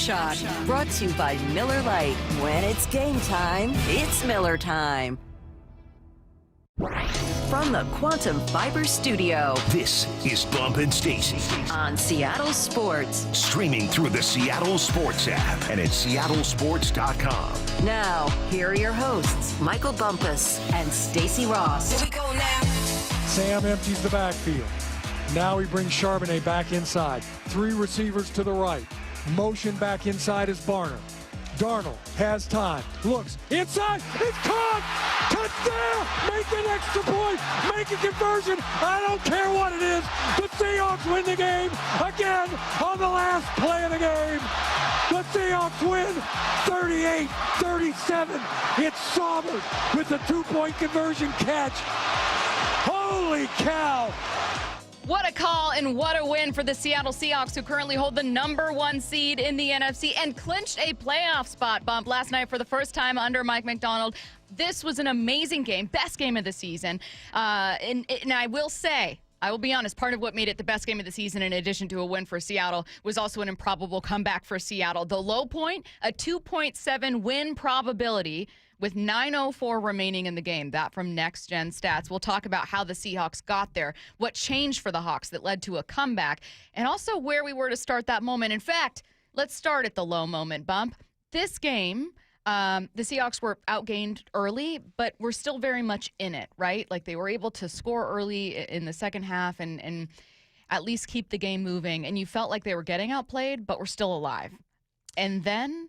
Shot, brought to you by Miller Lite. When it's game time, it's Miller time. From the Quantum Fiber Studio, this is Bump and Stacy on Seattle Sports. Streaming through the Seattle Sports app and at seattlesports.com. Now, here are your hosts, Michael Bumpus and Stacy Ross. Here we go now. Sam empties the backfield. Now he brings Charbonnet back inside. 3 receivers to the right. Motion back inside is Barner. Darnold has time. Looks inside. It's caught. Touchdown. Make an extra point. Make a conversion. I don't care what it is. The Seahawks win the game again on the last play of the game. The Seahawks win 38-37. It's Sauber with the 2-point conversion catch. Holy cow. What a call and what a win for the Seattle Seahawks, who currently hold the #1 seed in the NFC and clinched a playoff spot bump last night for the first time under Mike Macdonald. This was an amazing game, best game of the season. And I will say, I will be honest, part of what made it the best game of the season, in addition to a win for Seattle, was also an improbable comeback for Seattle. The low point, a 2.7 win probability with 9:04 remaining in the game. That from Next Gen Stats. We'll talk about how the Seahawks got there, what changed for the Hawks that led to a comeback, and also where we were to start that moment. In fact, let's start at the low moment, Bump. This game, the Seahawks were outgained early, but were still very much in it, right? Like they were able to score early in the second half and at least keep the game moving, and you felt like they were getting outplayed, but were still alive. And then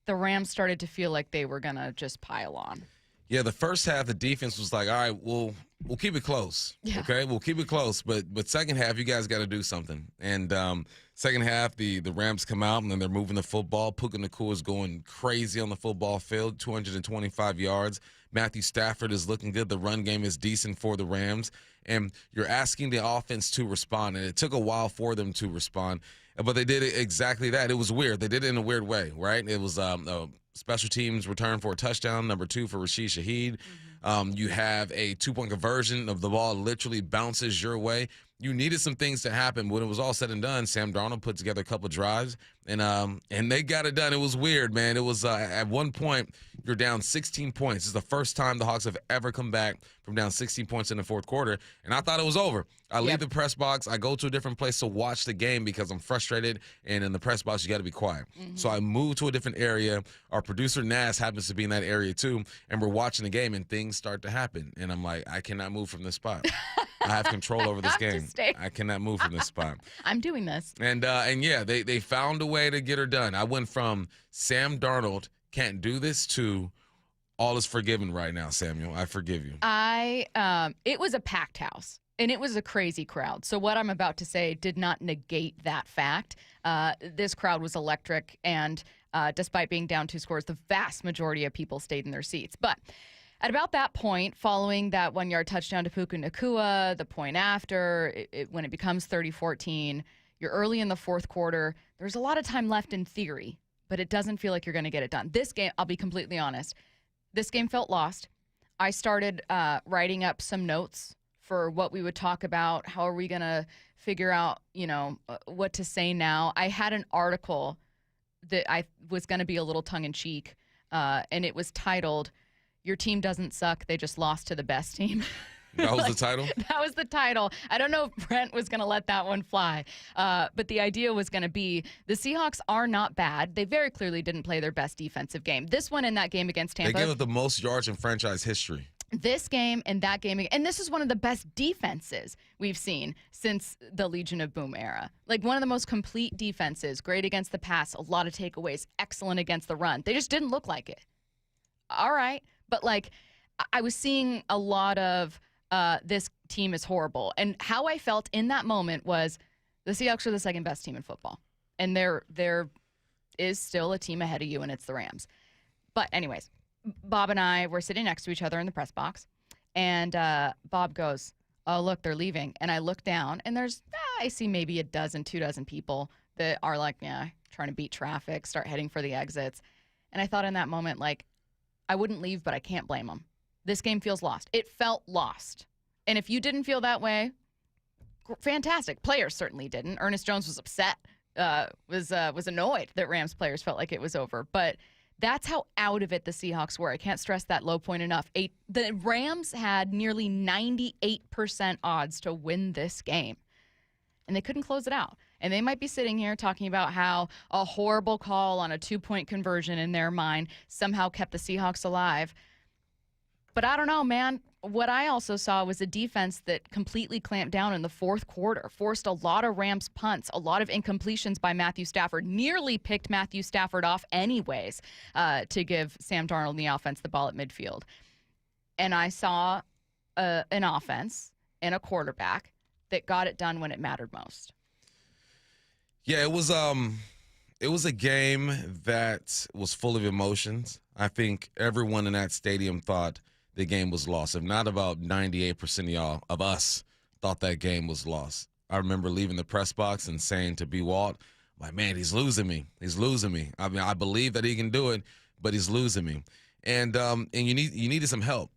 the Rams started to feel like they were going to just pile on. Yeah, the first half, the defense was like, all right, we'll keep it close. Yeah. Okay, we'll keep it close. But second half, you guys got to do something. And second half, the Rams come out, and then they're moving the football. Puka Nacua is going crazy on the football field, 225 yards. Matthew Stafford is looking good. The run game is decent for the Rams. And you're asking the offense to respond, and it took a while for them to respond. But they did exactly that. It was weird. They did it in a weird way, right? It was special teams return for a touchdown, number 2 for Rashid Shaheed. You have a 2-point conversion of the ball literally bounces your way. You needed some things to happen. When it was all said and done, Sam Darnold put together a couple of drives, and they got it done. It was weird, man. It was at one point you're down 16 points. This is the first time the Hawks have ever come back from down 16 points in the fourth quarter, and I thought it was over. I leave the press box. I go to a different place to watch the game because I'm frustrated, and in the press box, you got to be quiet. Mm-hmm. So I moved to a different area. Our producer, Nas, happens to be in that area too, and we're watching the game, and things start to happen. And I'm like, I cannot move from this spot. I have control over this game. I cannot move from this spot. I'm doing this. And yeah, they found a way to get her done. I went from Sam Darnold can't do this to all is forgiven right now, Samuel. I forgive you. It was a packed house, and it was a crazy crowd. So what I'm about to say did not negate that fact. This crowd was electric, and despite being down 2 scores, the vast majority of people stayed in their seats. But at about that point, following that 1-yard touchdown to Puka Nacua, the point after, when it becomes 30-14, you're early in the fourth quarter. There's a lot of time left in theory, but it doesn't feel like you're going to get it done. This game, I'll be completely honest, this game felt lost. I started writing up some notes for what we would talk about. How are we going to figure out, what to say now? I had an article that I was going to be a little tongue-in-cheek, and it was titled, "Your team doesn't suck, they just lost to the best team." That was the title? That was the title. I don't know if Brent was going to let that one fly. But the idea was going to be the Seahawks are not bad. They very clearly didn't play their best defensive game. This one in that game against Tampa. They gave up the most yards in franchise history. This game and that game. And this is one of the best defenses we've seen since the Legion of Boom era. Like one of the most complete defenses. Great against the pass. A lot of takeaways. Excellent against the run. They just didn't look like it. All right. But I was seeing a lot of this team is horrible. And how I felt in that moment was the Seahawks are the second best team in football. And there is still a team ahead of you, and it's the Rams. But anyways, Bob and I were sitting next to each other in the press box. And Bob goes, "Oh, look, they're leaving." And I look down, and I see maybe 2 dozen people that are trying to beat traffic, start heading for the exits. And I thought in that moment, I wouldn't leave, but I can't blame them. This game feels lost. It felt lost. And if you didn't feel that way, fantastic. Players certainly didn't. Ernest Jones was upset was annoyed that Rams players felt like it was over. But that's how out of it the Seahawks were. I can't stress that low point enough. The Rams had nearly 98% odds to win this game, and they couldn't close it out. And they might be sitting here talking about how a horrible call on a 2-point conversion in their mind somehow kept the Seahawks alive. But I don't know, man. What I also saw was a defense that completely clamped down in the fourth quarter, forced a lot of Rams punts, a lot of incompletions by Matthew Stafford, nearly picked Matthew Stafford off anyways to give Sam Darnold the offense the ball at midfield. And I saw an offense and a quarterback that got it done when it mattered most. Yeah, it was a game that was full of emotions. I think everyone in that stadium thought the game was lost. If not, about 98% of us thought that game was lost. I remember leaving the press box and saying to B. Walt, like, man, he's losing me. He's losing me. I mean, I believe that he can do it, but he's losing me. And you needed some help.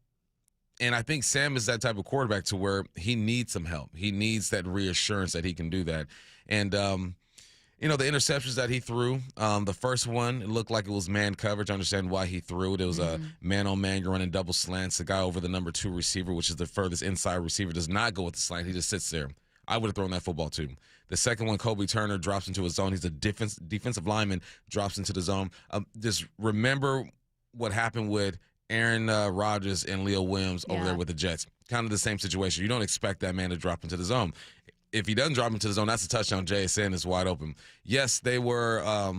And I think Sam is that type of quarterback to where he needs some help. He needs that reassurance that he can do that. And the interceptions that he threw, the first one, it looked like it was man coverage. I understand why he threw it. It was a man-on-man. You're running double slants. The guy over the number 2 receiver, which is the furthest inside receiver, does not go with the slant. He just sits there. I would have thrown that football too. The second one, Kobe Turner drops into his zone. He's a defensive lineman, drops into the zone. Just remember what happened with Aaron Rodgers and Leo Williams over there with the Jets. Kind of the same situation. You don't expect that man to drop into the zone. If he doesn't drop into the zone, that's a touchdown. JSN is wide open. Yes, they were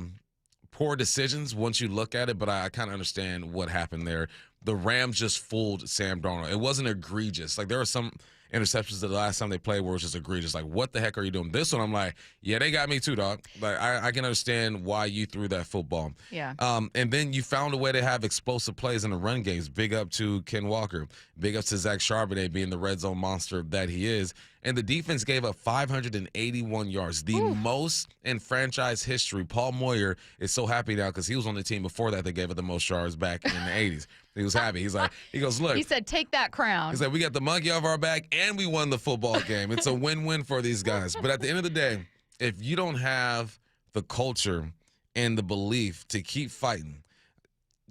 poor decisions once you look at it, but I kind of understand what happened there. The Rams just fooled Sam Darnold. It wasn't egregious. Like, there were some interceptions the last time they played where it was just egregious. Like, what the heck are you doing? This one, I'm like, yeah, they got me too, dog. Like, I can understand why you threw that football. Yeah. And then you found a way to have explosive plays in the run games. Big up to Ken Walker. Big up to Zach Charbonnet being the red zone monster that he is. And the defense gave up 581 yards, the most in franchise history. Paul Moyer is so happy now because he was on the team before that gave up the most yards back in the 80s. He was happy. He goes, look. He said, take that crown. He said, we got the monkey off our back and we won the football game. It's a win-win for these guys. But at the end of the day, if you don't have the culture and the belief to keep fighting,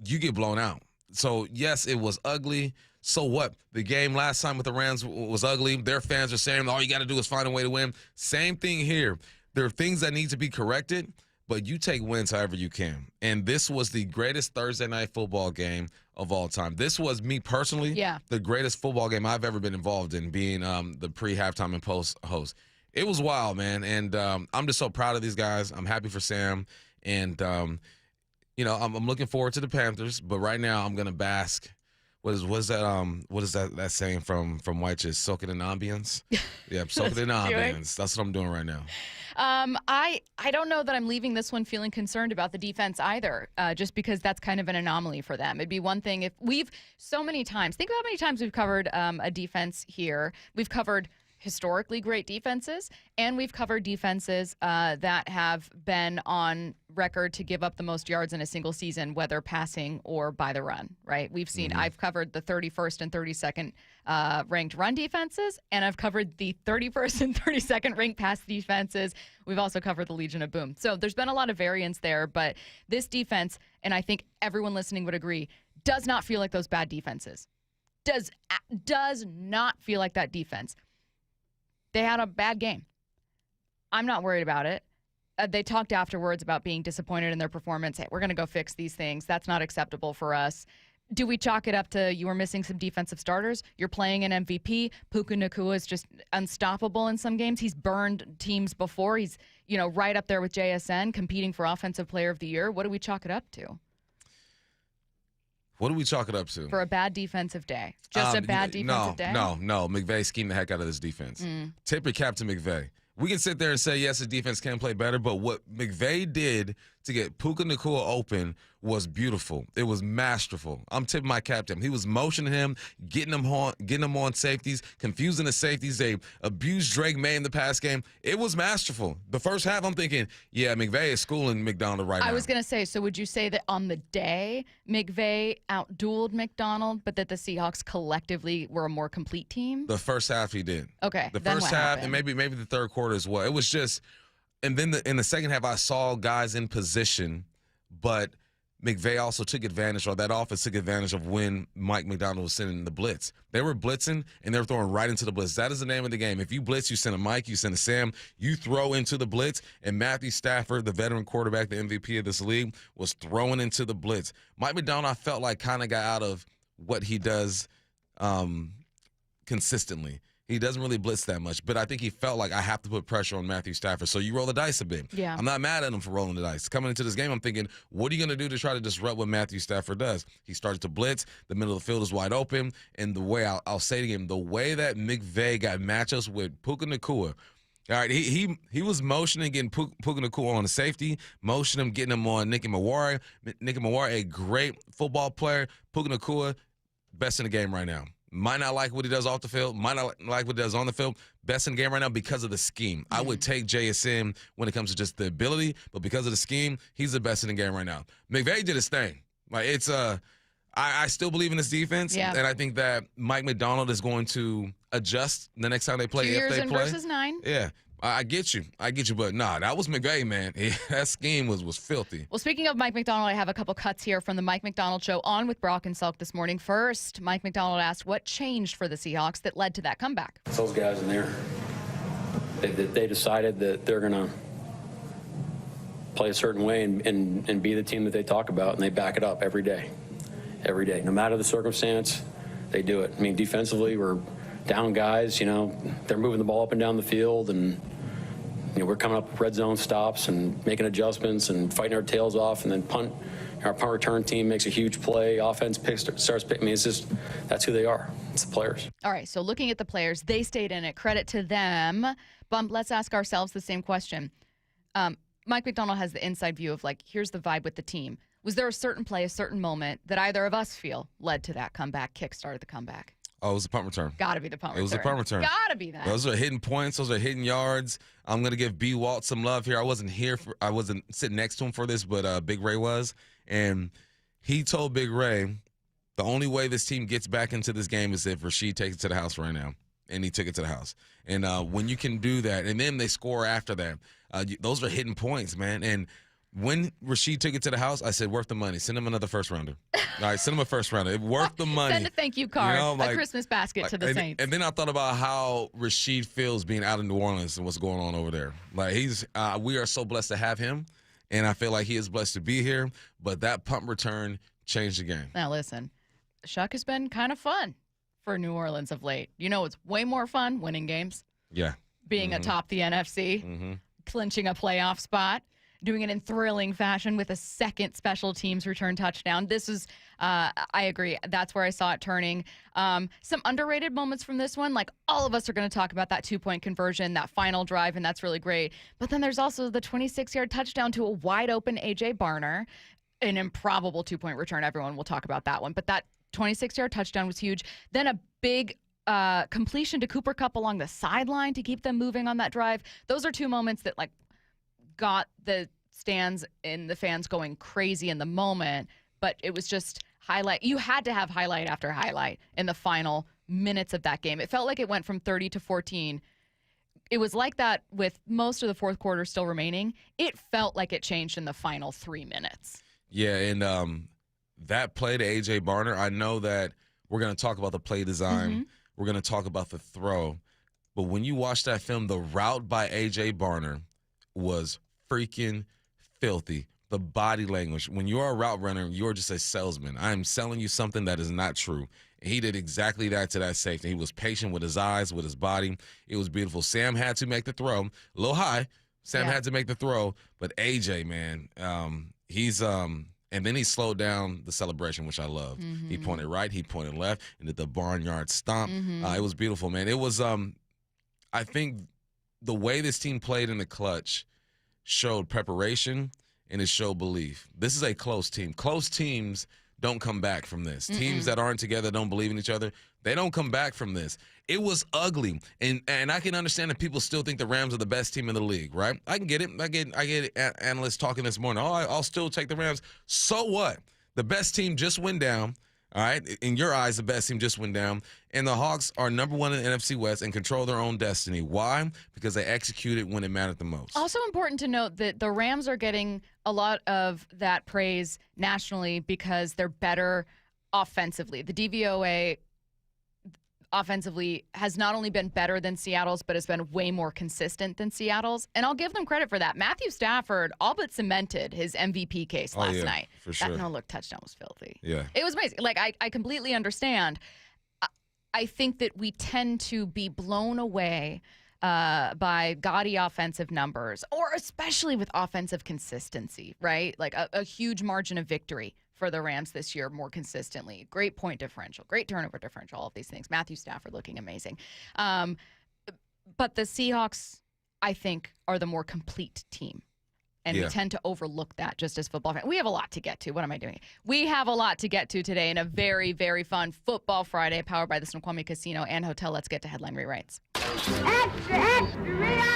you get blown out. So, yes, it was ugly. So what? The game last time with the Rams was ugly. Their fans are saying all you got to do is find a way to win. Same thing here. There are things that need to be corrected, but you take wins however you can. And this was the greatest Thursday night football game of all time. This was, me personally, the greatest football game I've ever been involved in, being the pre-halftime and post host. It was wild, man. And I'm just so proud of these guys. I'm happy for Sam. And, I'm looking forward to the Panthers. But right now I'm going to bask. What is that saying from White Chicks? Soak it in ambience? Yeah, soak it in ambience. That's what I'm doing right now. I don't know that I'm leaving this one feeling concerned about the defense either, just because that's kind of an anomaly for them. It'd be one thing if we've so many times, think of how many times we've covered a defense here. We've covered historically great defenses, and we've covered defenses that have been on record to give up the most yards in a single season, whether passing or by the run, right? We've seen, I've covered the 31st and 32nd ranked run defenses, and I've covered the 31st and 32nd ranked pass defenses. We've also covered the Legion of Boom. So there's been a lot of variance there, but this defense, and I think everyone listening would agree, does not feel like those bad defenses. Does not feel like that defense. They had a bad game. I'm not worried about it. They talked afterwards about being disappointed in their performance. Hey, we're going to go fix these things. That's not acceptable for us. Do we chalk it up to you were missing some defensive starters? You're playing an MVP. Puka Nacua is just unstoppable in some games. He's burned teams before. He's, right up there with JSN, competing for Offensive Player of the Year. What do we chalk it up to? What do we chalk it up to? For a bad defensive day. Just a bad defensive day? No. McVay schemed the heck out of this defense. Tip your cap to McVay. We can sit there and say, yes, the defense can play better, but what McVay did to get Puka Nacua open was beautiful. It was masterful. I'm tipping my cap to him. He was motioning him, getting him on safeties, confusing the safeties. They abused Drake May in the pass game. It was masterful. The first half, I'm thinking, yeah, McVay is schooling Macdonald right now. I was going to say, so would you say that on the day, McVay outdueled Macdonald, but that the Seahawks collectively were a more complete team? The first half he did. Okay. The first half, and maybe the third quarter as well. It was just And then in the second half, I saw guys in position, but McVay also took advantage, or that offense took advantage of when Mike Macdonald was sending the blitz. They were blitzing, and they were throwing right into the blitz. That is the name of the game. If you blitz, you send a Mike, you send a Sam, you throw into the blitz, and Matthew Stafford, the veteran quarterback, the MVP of this league, was throwing into the blitz. Mike Macdonald, I felt like, kind of got out of what he does consistently. He doesn't really blitz that much, but I think he felt like I have to put pressure on Matthew Stafford. So you roll the dice a bit. Yeah. I'm not mad at him for rolling the dice. Coming into this game, I'm thinking, what are you going to do to try to disrupt what Matthew Stafford does? He started to blitz. The middle of the field is wide open. And the way I'll say to him, the way that McVay got matchups with Puka Nacua, all right, he was motioning, getting Puka Nacua on the safety, motioning him, getting him on Nicky Mawari. Nicky Mawari, a great football player. Puka Nacua, best in the game right now. Might not like what he does off the field, might not like what he does on the field. Best in the game right now because of the scheme. Mm-hmm. I would take JSN when it comes to just the ability, but because of the scheme, he's the best in the game right now. McVay did his thing. Like it's I still believe in this defense, and I think that Mike Macdonald is going to adjust the next time they play. 2 years in versus 9. Yeah. I get you, but nah, that was McVay, man. That scheme was filthy. Well, speaking of Mike Macdonald, I have a couple cuts here from the Mike Macdonald Show on with Brock and Selk this morning. First, Mike Macdonald asked what changed for the Seahawks that led to that comeback. Those guys in there, they decided that they're going to play a certain way and be the team that they talk about, and they back it up every day. Every day. No matter the circumstance, they do it. I mean, defensively, we're down guys, they're moving the ball up and down the field, and we're coming up with red zone stops and making adjustments and fighting our tails off, and then our punt return team makes a huge play, offense starts picking. I mean, it's just, that's who they are. It's the players. All right, so looking at the players, they stayed in it. Credit to them. But let's ask ourselves the same question. Mike Macdonald has the inside view of, here's the vibe with the team. Was there a certain play, a certain moment that either of us feel led to that comeback, kickstarted the comeback? Oh, it was a punt return. Got to be the punt return. It was a punt return. Got to be that. Those are hidden points. Those are hidden yards. I'm going to give B. Walt some love here. I wasn't sitting next to him for this, but Big Ray was. And he told Big Ray, the only way this team gets back into this game is if Rasheed takes it to the house right now. And he took it to the house. And when you can do that, and then they score after that, those are hidden points, man. And when Rasheed took it to the house, I said, worth the money. Send him another first rounder. All right, send him a first rounder. Worth the money. Send a thank you card, a Christmas basket to the Saints. And then I thought about how Rasheed feels being out in New Orleans and what's going on over there. We are so blessed to have him, and I feel like he is blessed to be here. But that punt return changed the game. Now listen, Shuck has been kind of fun for New Orleans of late. It's way more fun winning games. Yeah. Being atop the NFC, clinching a playoff spot. Doing it in thrilling fashion with a second special teams return touchdown. This is, I agree, that's where I saw it turning. Some underrated moments from this one, all of us are going to talk about that 2-point conversion, that final drive, and that's really great. But then there's also the 26-yard touchdown to a wide-open A.J. Barner, an improbable 2-point return. Everyone will talk about that one. But that 26-yard touchdown was huge. Then a big completion to Cooper Kupp along the sideline to keep them moving on that drive. Those are two moments that, got the stands and the fans going crazy in the moment, but it was just highlight. You had to have highlight after highlight in the final minutes of that game. It felt like it went from 30 to 14. It was like that with most of the fourth quarter still remaining. It felt like it changed in the final 3 minutes. Yeah, and that play to A.J. Barner, I know that we're going to talk about the play design. We're going to talk about the throw. But when you watch that film, the route by A.J. Barner was freaking filthy. The body language. When you're a route runner, you're just a salesman. I am selling you something that is not true. And he did exactly that to that safety. He was patient with his eyes, with his body. It was beautiful. Sam had to make the throw. A little high. Sam had to make the throw. But A.J., man, he's and then he slowed down the celebration, which I loved. He pointed right, he pointed left, and did the barnyard stomp. It was beautiful, man. It was, I think, the way this team played in the clutch showed preparation and it showed belief. This is a close team. Close teams don't come back from this. Teams that aren't together, don't believe in each other, they don't come back from this. It was ugly. And I can understand that people still think the Rams are the best team in the league, right? I can get it. I get analysts talking this morning. Oh, I'll still take the Rams. So what? The best team just went down. All right? In your eyes, the best team just went down. And the Hawks are number 1 in the NFC West and control their own destiny. Why? Because they executed when it mattered the most. Also important to note that the Rams are getting a lot of that praise nationally because they're better offensively. The DVOA offensively has not only been better than Seattle's, but has been way more consistent than Seattle's. And I'll give them credit for that. Matthew Stafford all but cemented his MVP case last night. For sure. That no-look touchdown was filthy. Yeah. It was amazing. Like, I completely understand. I think that we tend to be blown away by gaudy offensive numbers, or especially with offensive consistency, right? Like a huge margin of victory for the Rams this year more consistently. Great point differential, great turnover differential, all of these things. Matthew Stafford looking amazing. But the Seahawks, I think, are the more complete team. And we tend to overlook that just as football fans. We have a lot to get to. What am I doing? We have a lot to get to today in a very, very fun Football Friday powered by the Snoqualmie Casino and Hotel. Let's get to headline rewrites. That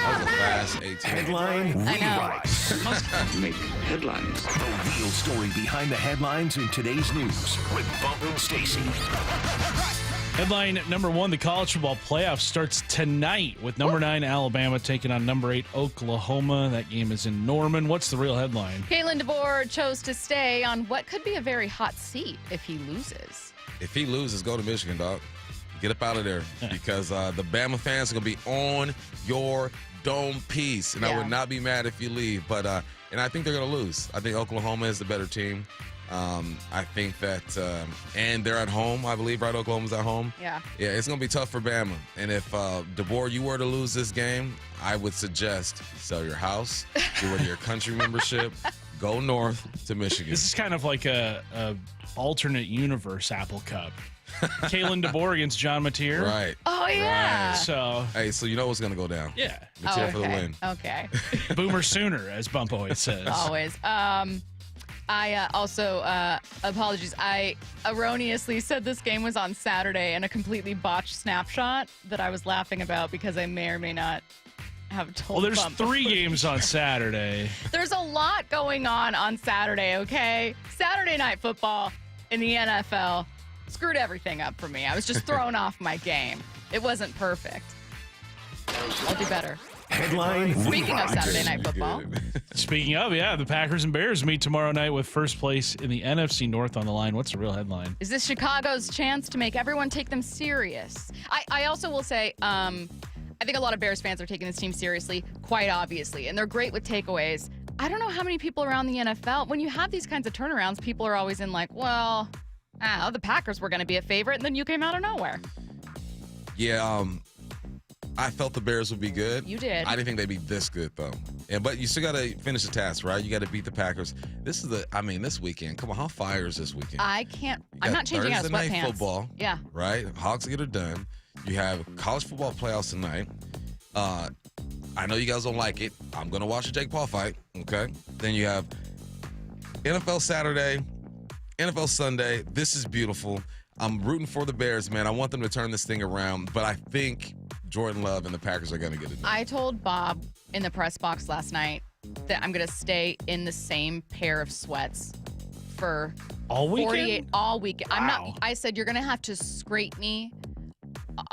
was a fast 18. Headline rewrites. Make headlines. The real story behind the headlines in today's news with Bump and Stacy. Headline number 1, the college football playoff starts tonight with number 9 Alabama taking on number 8 Oklahoma. That game is in Norman. What's the real headline? Kalen DeBoer chose to stay on what could be a very hot seat if he loses. If he loses, go to Michigan, dog. Get up out of there because the Bama fans are going to be on your dome piece. And I would not be mad if you leave. But and I think they're going to lose. I think Oklahoma is the better team. I think that, and they're at home, I believe, right? Oklahoma's at home. Yeah, it's going to be tough for Bama. And if, DeBoer, you were to lose this game, I would suggest sell your house, get rid of your country membership, go north to Michigan. This is kind of like a alternate universe Apple Cup. Kalen DeBoer against John Mateer. Right. Oh, yeah. Right. So you know what's going to go down. Yeah. Mateer for the win. Okay. Boomer sooner, as Bump always says. Always. I also, apologies, I erroneously said this game was on Saturday in a completely botched snapshot that I was laughing about because I may or may not have told Well, there's Bump 3 games on Saturday. There's a lot going on Saturday, okay? Saturday Night Football in the NFL screwed everything up for me. I was just thrown off my game. It wasn't perfect. I'll do better. Headline Speaking of rewrites. Saturday Night Football. Speaking of, the Packers and Bears meet tomorrow night with first place in the NFC North on the line. What's the real headline? Is this Chicago's chance to make everyone take them serious? I also will say, I think a lot of Bears fans are taking this team seriously, quite obviously, and they're great with takeaways. I don't know how many people around the NFL, when you have these kinds of turnarounds, people are always in like, well, the Packers were going to be a favorite, and then you came out of nowhere. Yeah, I felt the Bears would be good. You did. I didn't think they'd be this good, though. But you still got to finish the task, right? You got to beat the Packers. This weekend. Come on, how fire is this weekend? I'm not changing out of Thursday sweatpants. night football. Yeah. Right? Hawks get it done. You have college football playoffs tonight. I know you guys don't like it. I'm going to watch the Jake Paul fight, okay? Then you have NFL Saturday, NFL Sunday. This is beautiful. I'm rooting for the Bears, man. I want them to turn this thing around, but I think Jordan Love and the Packers are going to get it done. I told Bob in the press box last night that I'm going to stay in the same pair of sweats for all weekend. 48 all weekend. Wow. I said you're going to have to scrape me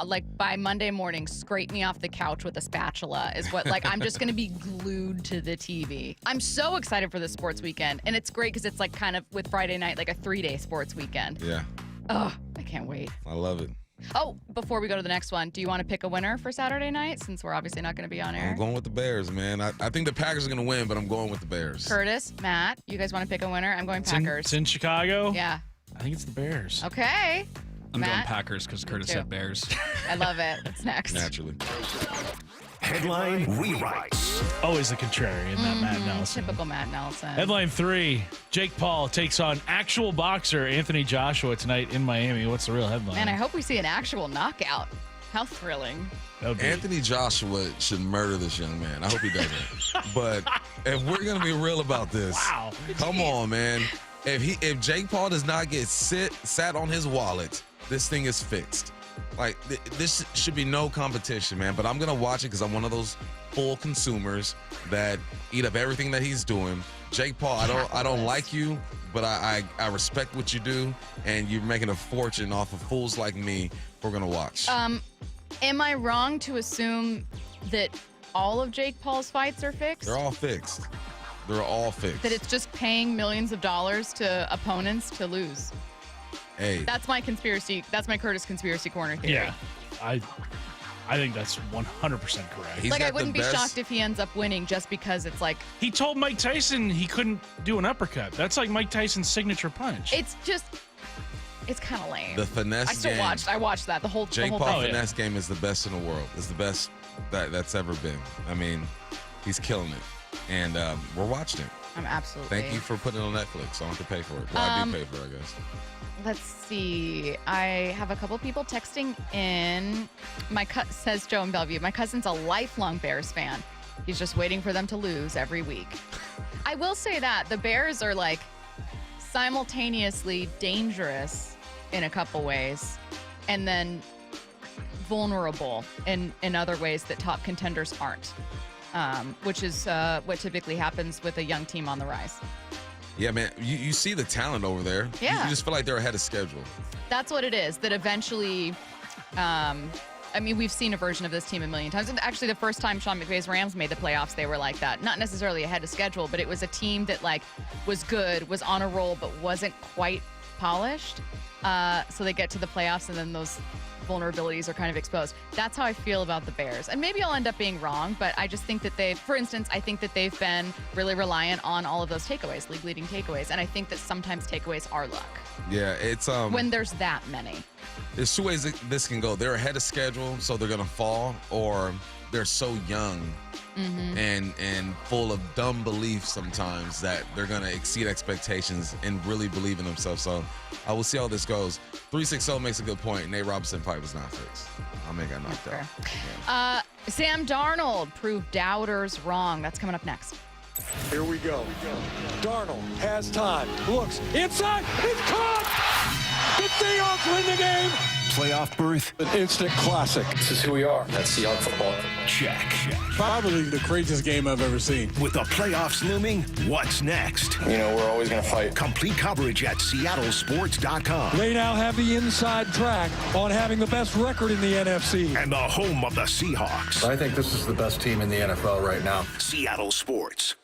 like by Monday morning, scrape me off the couch with a spatula is what, like, I'm just going to be glued to the TV. I'm so excited for this sports weekend. And it's great because it's like kind of with Friday night, like a 3-day sports weekend. Yeah. Oh, I can't wait. I love it. Oh, before we go to the next one, do you want to pick a winner for Saturday night since we're obviously not going to be on air? I'm going with the Bears, man. I think the Packers are going to win, but I'm going with the Bears. Curtis, Matt, you guys want to pick a winner? I'm going Packers. It's in Chicago? Yeah. I think it's the Bears. Okay. I'm Matt? going Packers because Curtis too. said Bears. I love it. What's next? Naturally. Headline rewrites. Always the contrarian, that Matt Nelson. Typical Matt Nelson. Headline 3, Jake Paul takes on actual boxer Anthony Joshua tonight in Miami. What's the real headline? Man, I hope we see an actual knockout. How thrilling. Anthony Joshua should murder this young man. I hope he doesn't. But if we're going to be real about this, Wow. Come on, man. If Jake Paul does not get sat on his wallet, this thing is fixed. Like, this should be no competition, man. But I'm going to watch it because I'm one of those full consumers that eat up everything that he's doing. Jake Paul, I don't like you, but but I respect what you do, and you're making a fortune off of fools like me who are going to watch. Am I wrong to assume that all of Jake Paul's fights are fixed? They're all fixed. They're all fixed. That it's just paying millions of dollars to opponents to lose? Hey. That's my Curtis conspiracy corner theory. Yeah, I think that's 100% correct. He's like, I got the wouldn't be best- shocked if he ends up winning just because it's like, He told Mike Tyson he couldn't do an uppercut. That's like Mike Tyson's signature punch. it's kind of lame. The finesse game. I watched that the whole Jake the whole Paul thing. finesse game is the best in the world. It's the best that's ever been. I mean, he's killing it, and we're watching it. I'm absolutely. Thank you for putting it on Netflix. I don't have to pay for it. Well, I do pay for it, I guess. Let's see. I have a couple people texting in. Says Joe in Bellevue. My cousin's a lifelong Bears fan. He's just waiting for them to lose every week. I will say that the Bears are like simultaneously dangerous in a couple ways, and then vulnerable in other ways that top contenders aren't, which is what typically happens with a young team on the rise. Yeah, man, you see the talent over there. Yeah. You just feel like they're ahead of schedule. That's what it is, that eventually, I mean, we've seen a version of this team a million times. And actually, the first time Sean McVay's Rams made the playoffs, they were like that. Not necessarily ahead of schedule, but it was a team that, like, was good, was on a roll, but wasn't quite polished. So they get to the playoffs, and then those vulnerabilities are kind of exposed. That's how I feel about the Bears. And maybe I'll end up being wrong, but I just think that for instance, I think that they've been really reliant on all of those takeaways, league-leading takeaways. And I think that sometimes takeaways are luck. Yeah, it's when there's that many. There's two ways this can go. They're ahead of schedule, so they're gonna fall, or they're so young and full of dumb beliefs sometimes that they're gonna exceed expectations and really believe in themselves. So I will see how this goes. 360 makes a good point. Nate Robinson fight was not fixed. I may got knocked out. Yeah. Sam Darnold proved doubters wrong. That's coming up next. Here we go. Darnold has time. Looks inside. It's caught. The Seahawks win the game. Playoff berth? An instant classic. This is who we are. That's Seahawks football. Check. Probably the craziest game I've ever seen. With the playoffs looming, what's next? You know, we're always going to fight. Complete coverage at seattlesports.com. They now have the inside track on having the best record in the NFC. And the home of the Seahawks. I think this is the best team in the NFL right now. Seattle Sports.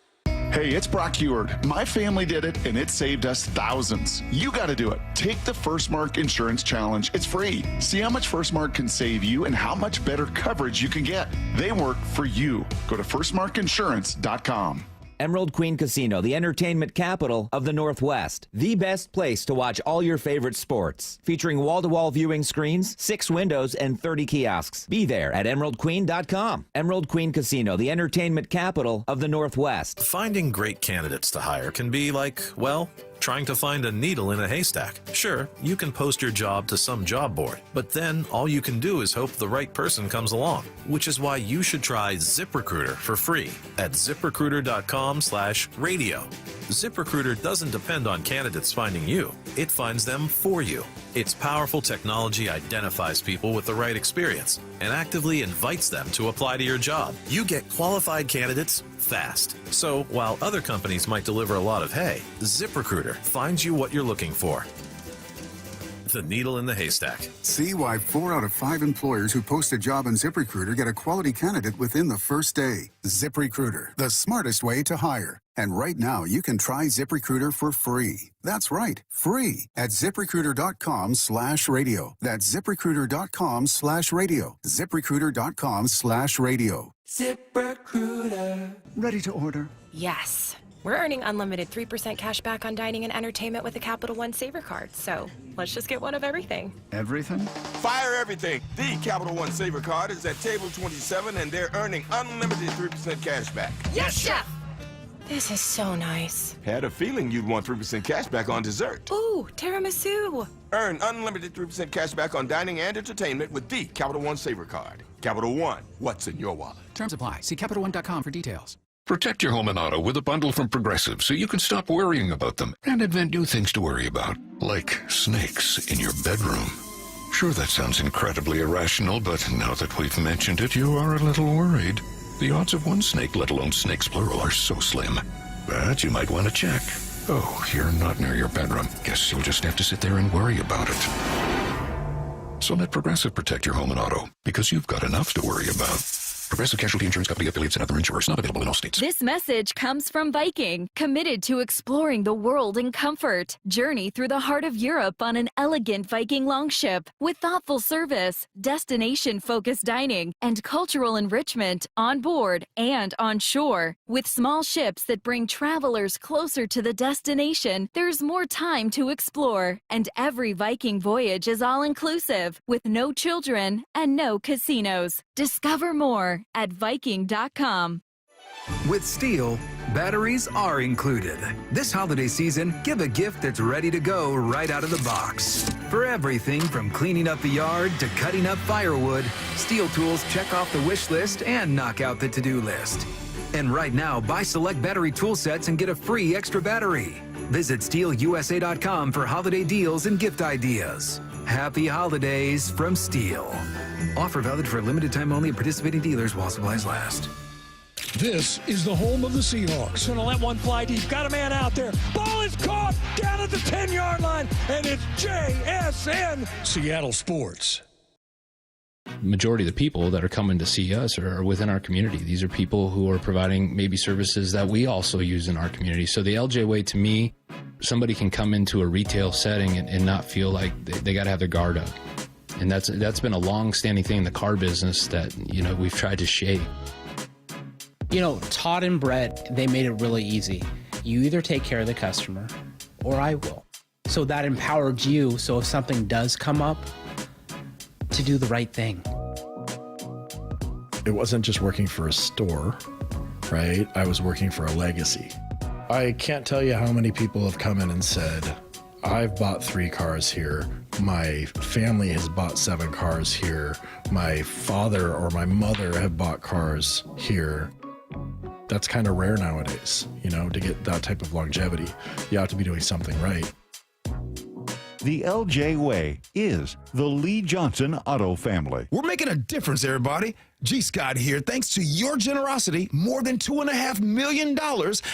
Hey, it's Brock Eward. My family did it, and it saved us thousands. You got to do it. Take the First Mark Insurance Challenge. It's free. See how much First Mark can save you and how much better coverage you can get. They work for you. Go to firstmarkinsurance.com. Emerald Queen Casino, the entertainment capital of the Northwest. The best place to watch all your favorite sports. Featuring wall-to-wall viewing screens, 6 windows, and 30 kiosks. Be there at emeraldqueen.com. Emerald Queen Casino, the entertainment capital of the Northwest. Finding great candidates to hire can be like, well, trying to find a needle in a haystack. Sure, you can post your job to some job board, but then all you can do is hope the right person comes along, which is why you should try ZipRecruiter for free at ZipRecruiter.com/radio. ZipRecruiter doesn't depend on candidates finding you. It finds them for you. Its powerful technology identifies people with the right experience and actively invites them to apply to your job. You get qualified candidates fast. So while other companies might deliver a lot of hay, ZipRecruiter finds you what you're looking for. The needle in the haystack. See why 4 out of 5 employers who post a job on ZipRecruiter get a quality candidate within the first day. ZipRecruiter, the smartest way to hire. And right now, you can try ZipRecruiter for free. That's right, free at ZipRecruiter.com/radio. That's ZipRecruiter.com/radio. ZipRecruiter.com/radio. ZipRecruiter. Ready to order? Yes. We're earning unlimited 3% cash back on dining and entertainment with a Capital One Saver card. So let's just get one of everything. Everything? Fire everything. The Capital One Saver card is at table 27, and they're earning unlimited 3% cash back. Yes, Chef! This is so nice. Had a feeling you'd want 3% cash back on dessert. Ooh, tiramisu. Earn unlimited 3% cash back on dining and entertainment with the Capital One Saver card. Capital One, what's in your wallet? Terms apply. See CapitalOne.com for details. Protect your home and auto with a bundle from Progressive so you can stop worrying about them and invent new things to worry about, like snakes in your bedroom. Sure, that sounds incredibly irrational, but now that we've mentioned it, you are a little worried. The odds of one snake, let alone snakes plural, are so slim. But you might want to check. Oh, you're not near your bedroom. Guess you'll just have to sit there and worry about it. So let Progressive protect your home and auto, because you've got enough to worry about. Progressive Casualty Insurance Company affiliates and other insurers not available in all states. This message comes from Viking, committed to exploring the world in comfort. Journey through the heart of Europe on an elegant Viking longship with thoughtful service, destination-focused dining, and cultural enrichment on board and on shore. With small ships that bring travelers closer to the destination, there's more time to explore. And every Viking voyage is all-inclusive, with no children and no casinos. Discover more at Viking.com. With Steel, batteries are included. This holiday season, give a gift that's ready to go right out of the box. For everything from cleaning up the yard to cutting up firewood, Steel tools check off the wish list and knock out the to-do list. And right now, buy select battery tool sets and get a free extra battery. Visit SteelUSA.com for holiday deals and gift ideas. Happy holidays from Steel. Offer valid for a limited time only at participating dealers while supplies last. This is the home of the Seahawks. Gonna let one fly deep. Got a man out there. Ball is caught down at the 10-yard line, and it's JSN Seattle Sports. Majority of the people that are coming to see us are within our community. These are people who are providing maybe services that we also use in our community. So the LJ way, to me, somebody can come into a retail setting and not feel like they got to have their guard up. And that's been a long-standing thing in the car business that, we've tried to shape. Todd and Brett, they made it really easy. You either take care of the customer or I will. So that empowered you, so if something does come up, to do the right thing. It wasn't just working for a store, right? I was working for a legacy. I can't tell you how many people have come in and said, I've bought 3 cars here. My family has bought 7 cars here. My father or my mother have bought cars here. That's kind of rare nowadays, to get that type of longevity. You have to be doing something right. The LJ Way is the Lee Johnson Auto family. We're making a difference, everybody. G. Scott here. Thanks to your generosity, more than $2.5 million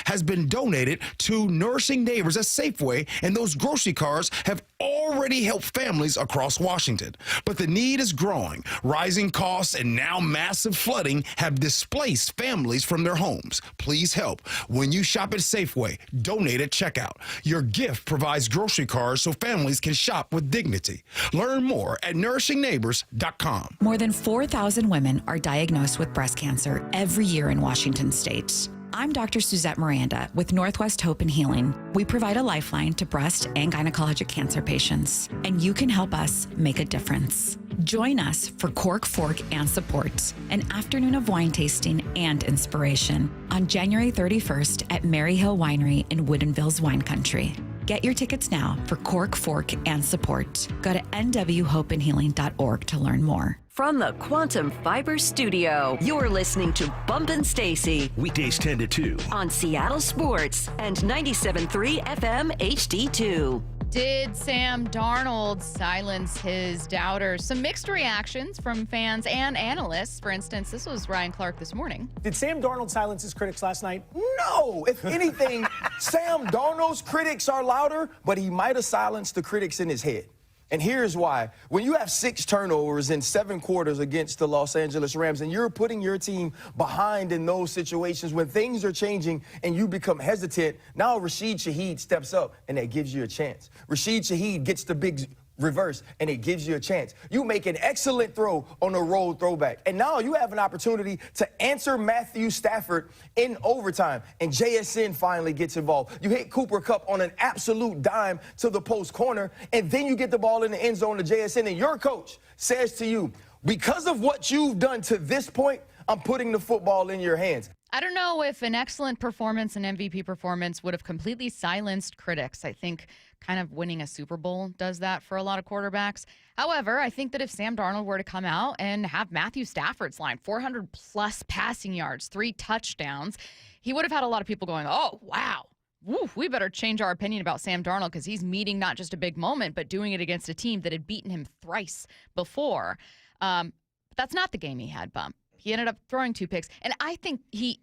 has been donated to Nourishing Neighbors at Safeway, and those grocery cars have already helped families across Washington. But the need is growing. Rising costs and now massive flooding have displaced families from their homes. Please help. When you shop at Safeway, donate at checkout. Your gift provides grocery cars so families can shop with dignity. Learn more at nourishingneighbors.com. More than 4,000 women are diagnosed with breast cancer every year in Washington state. I'm Dr. Suzette Miranda with Northwest Hope and Healing. We provide a lifeline to breast and gynecologic cancer patients, and you can help us make a difference. Join us for Cork, Fork, and Support, an afternoon of wine tasting and inspiration on January 31st at Mary Hill Winery in Woodinville's Wine Country. Get your tickets now for Cork, Fork, and Support. Go to nwhopeandhealing.org to learn more. From the Quantum Fiber Studio, you're listening to Bumpin' Stacy. Weekdays 10 to 2. On Seattle Sports and 97.3 FM HD2. Did Sam Darnold silence his doubters? Some mixed reactions from fans and analysts. For instance, this was Ryan Clark this morning. Did Sam Darnold silence his critics last night? No. If anything, Sam Darnold's critics are louder, but he might have silenced the critics in his head. And here's why. When you have 6 turnovers in 7 quarters against the Los Angeles Rams, and you're putting your team behind in those situations when things are changing and you become hesitant, now Rashid Shaheed steps up and that gives you a chance. Rashid Shaheed gets the big reverse and it gives you a chance. You make an excellent throw on a roll throwback, and now you have an opportunity to answer Matthew Stafford in overtime, and JSN finally gets involved. You hit Cooper Kupp on an absolute dime to the post corner, and then you get the ball in the end zone to JSN, and your coach says to you, because of what you've done to this point, I'm putting the football in your hands. I don't know if an excellent performance, an MVP performance, would have completely silenced critics. I think kind of winning a Super Bowl does that for a lot of quarterbacks. However, I think that if Sam Darnold were to come out and have Matthew Stafford's line, 400-plus passing yards, 3 touchdowns, he would have had a lot of people going, oh, wow. Woo, we better change our opinion about Sam Darnold because he's meeting not just a big moment, but doing it against a team that had beaten him thrice before. But that's not the game he had, Bump. He ended up throwing 2 picks. And I think he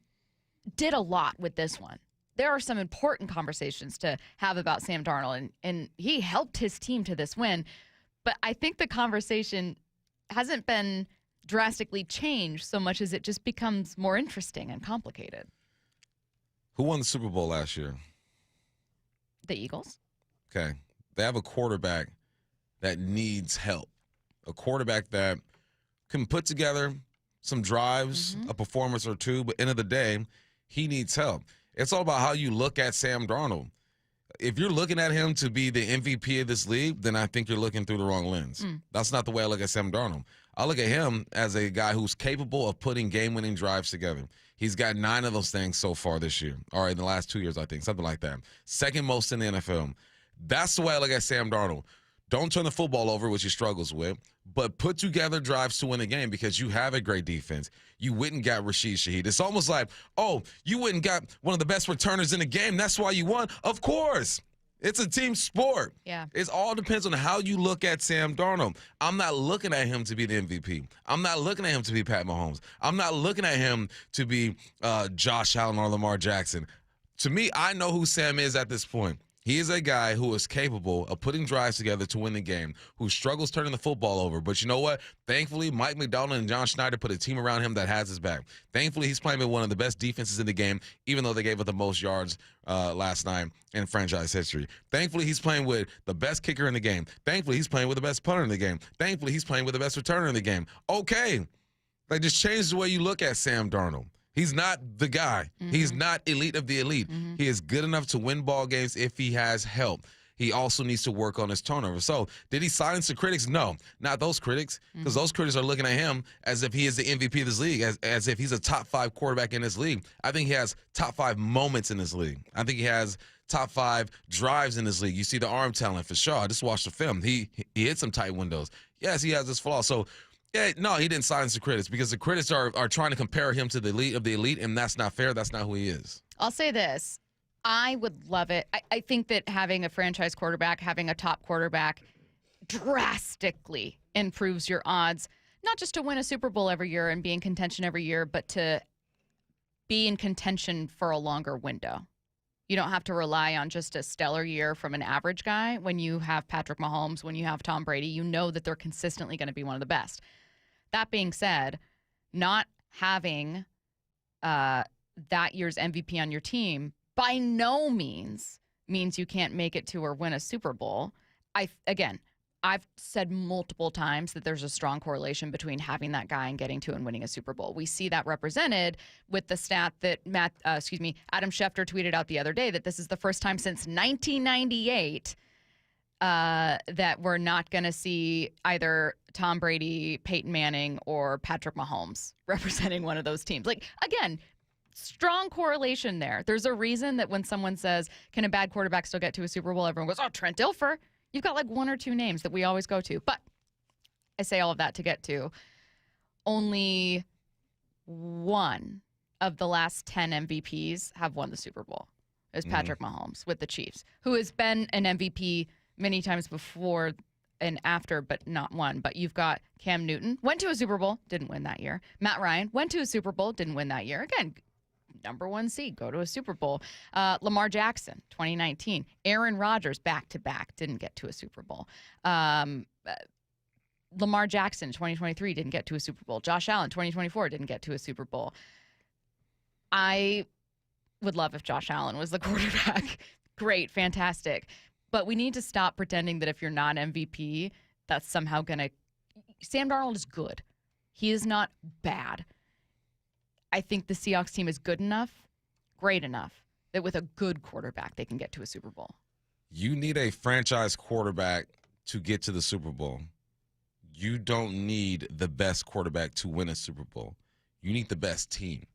did a lot with this one. there are some important conversations to have about Sam Darnold, and he helped his team to this win. But I think the conversation hasn't been drastically changed so much as it just becomes more interesting and complicated. Who won the Super Bowl last year? The Eagles. Okay. They have a quarterback that needs help, a quarterback that can put together some drives, a performance or two, but end of the day, he needs help. It's all about how you look at Sam Darnold. If you're looking at him to be the MVP of this league, then I think you're looking through the wrong lens. That's not the way I look at Sam Darnold. I look at him as a guy who's capable of putting game-winning drives together. He's got 9 of those things so far this year, or in the last 2 years, I think, something like that. Second most in the NFL. That's the way I look at Sam Darnold. Don't turn the football over, which he struggles with, but put together drives to win a game because you have a great defense. You went and got Rashid Shaheed. It's almost like, oh, you went and got one of the best returners in the game. That's why you won. Of course. It's a team sport. Yeah. It all depends on how you look at Sam Darnold. I'm not looking at him to be the MVP. I'm not looking at him to be Pat Mahomes. I'm not looking at him to be Josh Allen or Lamar Jackson. To me, I know who Sam is at this point. He is a guy who is capable of putting drives together to win the game, who struggles turning the football over. But you know what? Thankfully, Mike Macdonald and John Schneider put a team around him that has his back. Thankfully, he's playing with one of the best defenses in the game, even though they gave up the most yards last night in franchise history. Thankfully, he's playing with the best kicker in the game. Thankfully, he's playing with the best punter in the game. Thankfully, he's playing with the best returner in the game. Okay. Like, just change the way you look at Sam Darnold. He's not the guy. He's not elite of the elite. He is good enough to win ball games if he has help. He also needs to work on his turnover. So did he silence the critics? No, not those critics, because those critics are looking at him as if he is the MVP of this league, as if he's a top 5 quarterback in this league. I think he has top 5 moments in this league. I think he has top 5 drives in this league. You see the arm talent for sure. I just watched the film. He hit some tight windows. Yes, he has his flaws. So yeah, no, he didn't silence the critics because the critics are trying to compare him to the elite of the elite, and that's not fair. That's not who he is. I'll say this. I would love it. I think that having a franchise quarterback, having a top quarterback drastically improves your odds, not just to win a Super Bowl every year and be in contention every year, but to be in contention for a longer window. You don't have to rely on just a stellar year from an average guy. When you have Patrick Mahomes, when you have Tom Brady, you know that they're consistently going to be one of the best. That being said, not having that year's MVP on your team by no means you can't make it to or win a Super Bowl. I've said multiple times that there's a strong correlation between having that guy and getting to and winning a Super Bowl. We see that represented with the stat that Adam Schefter tweeted out the other day that this is the first time since 1998 that we're not going to see either Tom Brady, Peyton Manning, or Patrick Mahomes representing one of those teams. Like, again, strong correlation there. There's a reason that when someone says, can a bad quarterback still get to a Super Bowl, everyone goes, oh, Trent Dilfer. You've got like 1 or 2 names that we always go to. But I say all of that to get to only 1 of the last 10 MVPs have won the Super Bowl. It's Patrick Mahomes with the Chiefs, who has been an MVP many times before and after, but not won. But you've got Cam Newton, went to a Super Bowl, didn't win that year. Matt Ryan went to a Super Bowl, didn't win that year. Again, number 1 seed, go to a Super Bowl. Lamar Jackson, 2019. Aaron Rodgers, back-to-back, didn't get to a Super Bowl. Lamar Jackson, 2023, didn't get to a Super Bowl. Josh Allen, 2024, didn't get to a Super Bowl. I would love if Josh Allen was the quarterback. Great, fantastic. But we need to stop pretending that if you're not MVP, that's somehow going to... Sam Darnold is good. He is not bad. I think the Seahawks team is good enough, great enough, that with a good quarterback, they can get to a Super Bowl. You need a franchise quarterback to get to the Super Bowl. You don't need the best quarterback to win a Super Bowl. You need the best team.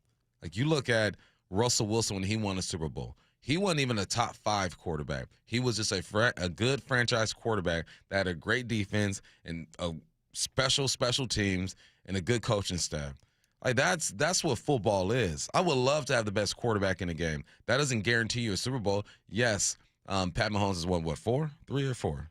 Like, you look at Russell Wilson when he won a Super Bowl. He wasn't even a top 5 quarterback. He was just a good franchise quarterback that had a great defense and a special teams and a good coaching staff. Like, that's what football is. I would love to have the best quarterback in the game. That doesn't guarantee you a Super Bowl. Yes, Pat Mahomes has won, 4? 3 or 4?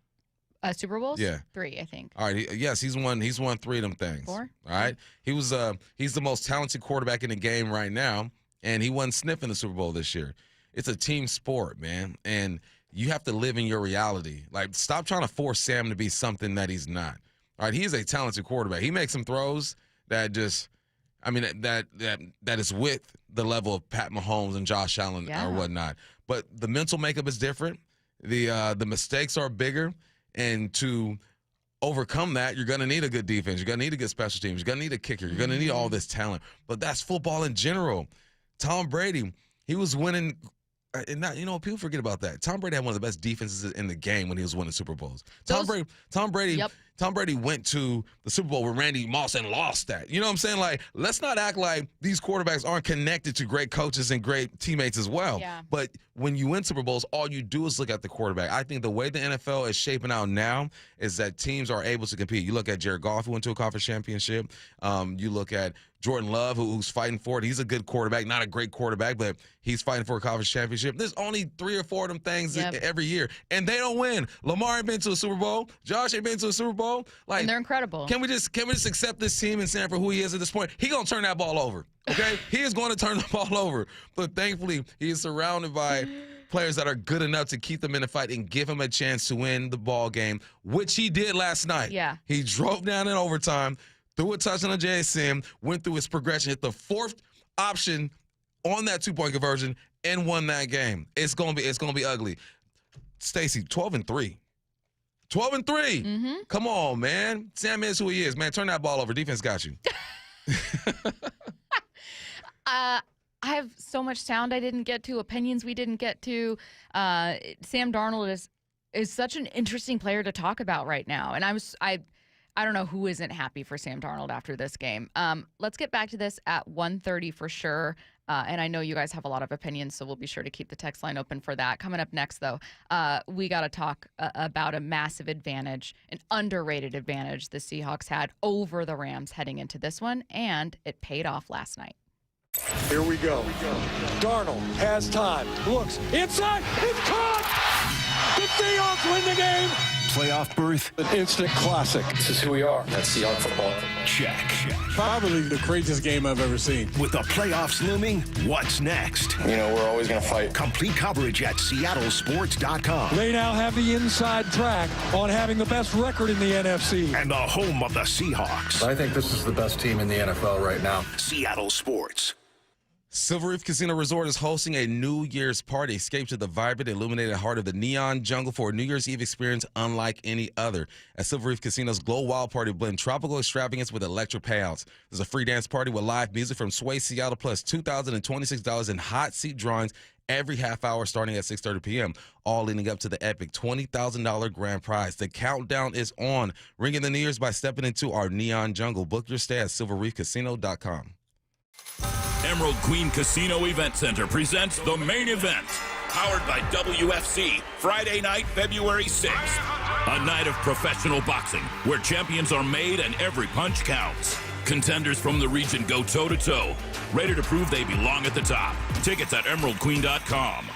Super Bowls? Yeah. 3, I think. All right. He's won 3 of them things. 4? All right. He's the most talented quarterback in the game right now, and he wasn't sniffing the Super Bowl this year. it's a team sport, man, and you have to live in your reality. Like, stop trying to force Sam to be something that he's not. All right, he's a talented quarterback. He makes some throws that just, I mean, that is with the level of Pat Mahomes and Josh Allen or whatnot. But the mental makeup is different. The mistakes are bigger, and to overcome that, you're going to need a good defense. You're going to need a good special teams. You're going to need a kicker. You're going to need all this talent. But that's football in general. Tom Brady, he was winning. And not, people forget about that. Tom Brady had one of the best defenses in the game when he was winning Super Bowls. Tom Brady went to the Super Bowl with Randy Moss and lost that. You know what I'm saying? Like, let's not act like these quarterbacks aren't connected to great coaches and great teammates as well. Yeah. But when you win Super Bowls, all you do is look at the quarterback. I think the way the NFL is shaping out now is that teams are able to compete. You look at Jared Goff, who went to a conference championship. You look at Jordan Love, who's fighting for it. He's a good quarterback, not a great quarterback, but he's fighting for a conference championship. There's only 3 or 4 of them things every year, and they don't win. Lamar ain't been to a Super Bowl. Josh ain't been to a Super Bowl. Like, and they're incredible. Can we just accept this team and Sam for who he is at this point? He gonna turn that ball over. Okay, he is going to turn the ball over. But thankfully, he is surrounded by players that are good enough to keep them in the fight and give him a chance to win the ball game, which he did last night. Yeah, he drove down in overtime, threw a touchdown on JSM, went through his progression, hit the 4th option on that 2-point conversion, and won that game. It's gonna be ugly. Stacy, 12-3. 12-3. Mm-hmm. Come on, man. Sam is who he is, man. Turn that ball over. Defense got you. I have so much sound I didn't get to, opinions we didn't get to. Sam Darnold is such an interesting player to talk about right now, and I don't know who isn't happy for Sam Darnold after this game. Let's get back to this at 1:30 for sure. And I know you guys have a lot of opinions, so we'll be sure to keep the text line open for that. Coming up next, though, we got to talk about a massive advantage, an underrated advantage the Seahawks had over the Rams heading into this one, and it paid off last night. Here we go. Darnold has time. Looks inside. It's caught. The Seahawks win the game. Playoff berth? An instant classic. This is who we are. That's Seahawks football. Check. Probably the craziest game I've ever seen. With the playoffs looming, what's next? We're always going to fight. Complete coverage at SeattleSports.com. They now have the inside track on having the best record in the NFC. And the home of the Seahawks. I think this is the best team in the NFL right now. Seattle Sports. Silver Reef Casino Resort is hosting a New Year's party. Escape to the vibrant, illuminated heart of the neon jungle for a New Year's Eve experience unlike any other. At Silver Reef Casino's Glow Wild Party, blend tropical extravagance with electric payouts. There's a free dance party with live music from Sway Seattle, plus $2,026 in hot seat drawings every half hour starting at 6:30 p.m., all leading up to the epic $20,000 grand prize. The countdown is on. Ring in the New Year's by stepping into our neon jungle. Book your stay at silverreefcasino.com. Emerald Queen Casino Event Center presents the main event. Powered by WFC, Friday night, February 6th. A night of professional boxing where champions are made and every punch counts. Contenders from the region go toe-to-toe, ready to prove they belong at the top. Tickets at emeraldqueen.com.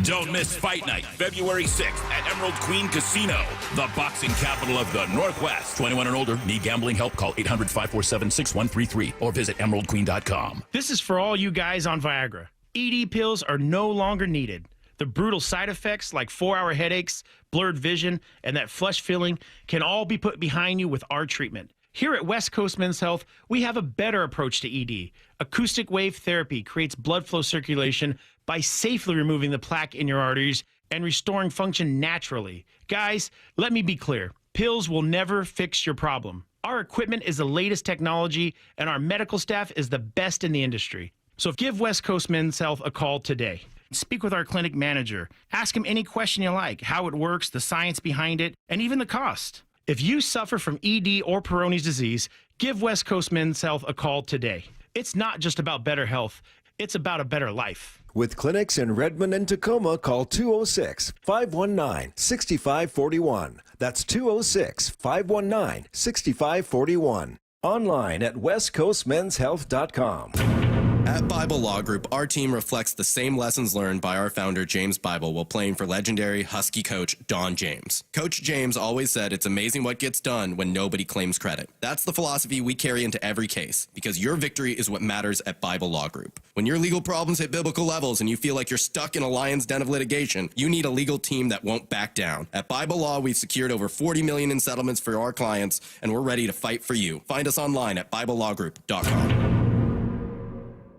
Don't miss Fight Night, February 6th at Emerald Queen Casino, the boxing capital of the Northwest. 21 and older, need gambling help? Call 800-547-6133 or visit emeraldqueen.com. This is for all you guys on Viagra. ED pills are no longer needed. The brutal side effects like 4-hour headaches, blurred vision, and that flush feeling can all be put behind you with our treatment. Here at West Coast Men's Health, we have a better approach to ED. Acoustic wave therapy creates blood flow circulation by safely removing the plaque in your arteries and restoring function naturally. Guys, let me be clear. Pills will never fix your problem. Our equipment is the latest technology, and our medical staff is the best in the industry. So give West Coast Men's Health a call today. Speak with our clinic manager. Ask him any question you like, how it works, the science behind it, and even the cost. If you suffer from ED or Peyronie's disease, give West Coast Men's Health a call today. It's not just about better health, it's about a better life. With clinics in Redmond and Tacoma, call 206-519-6541. That's 206-519-6541. Online at westcoastmenshealth.com. At Bible Law Group, our team reflects the same lessons learned by our founder, James Bible, while playing for legendary Husky coach Don James. Coach James always said it's amazing what gets done when nobody claims credit. That's the philosophy we carry into every case, because your victory is what matters at Bible Law Group. When your legal problems hit biblical levels and you feel like you're stuck in a lion's den of litigation, you need a legal team that won't back down. At Bible Law, we've secured over $40 million in settlements for our clients, and we're ready to fight for you. Find us online at BibleLawGroup.com.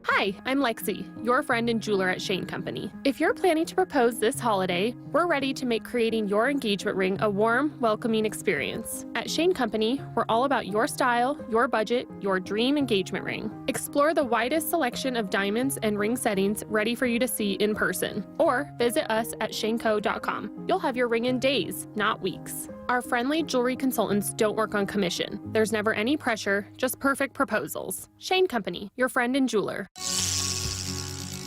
Hi, I'm Lexi, your friend and jeweler at Shane Company. If you're planning to propose this holiday, we're ready to make creating your engagement ring a warm, welcoming experience. At Shane Company, we're all about your style, your budget, your dream engagement ring. Explore the widest selection of diamonds and ring settings ready for you to see in person, or visit us at shaneco.com. You'll have your ring in days, not weeks. Our friendly jewelry consultants don't work on commission. There's never any pressure, just perfect proposals. Shane Company, your friend and jeweler.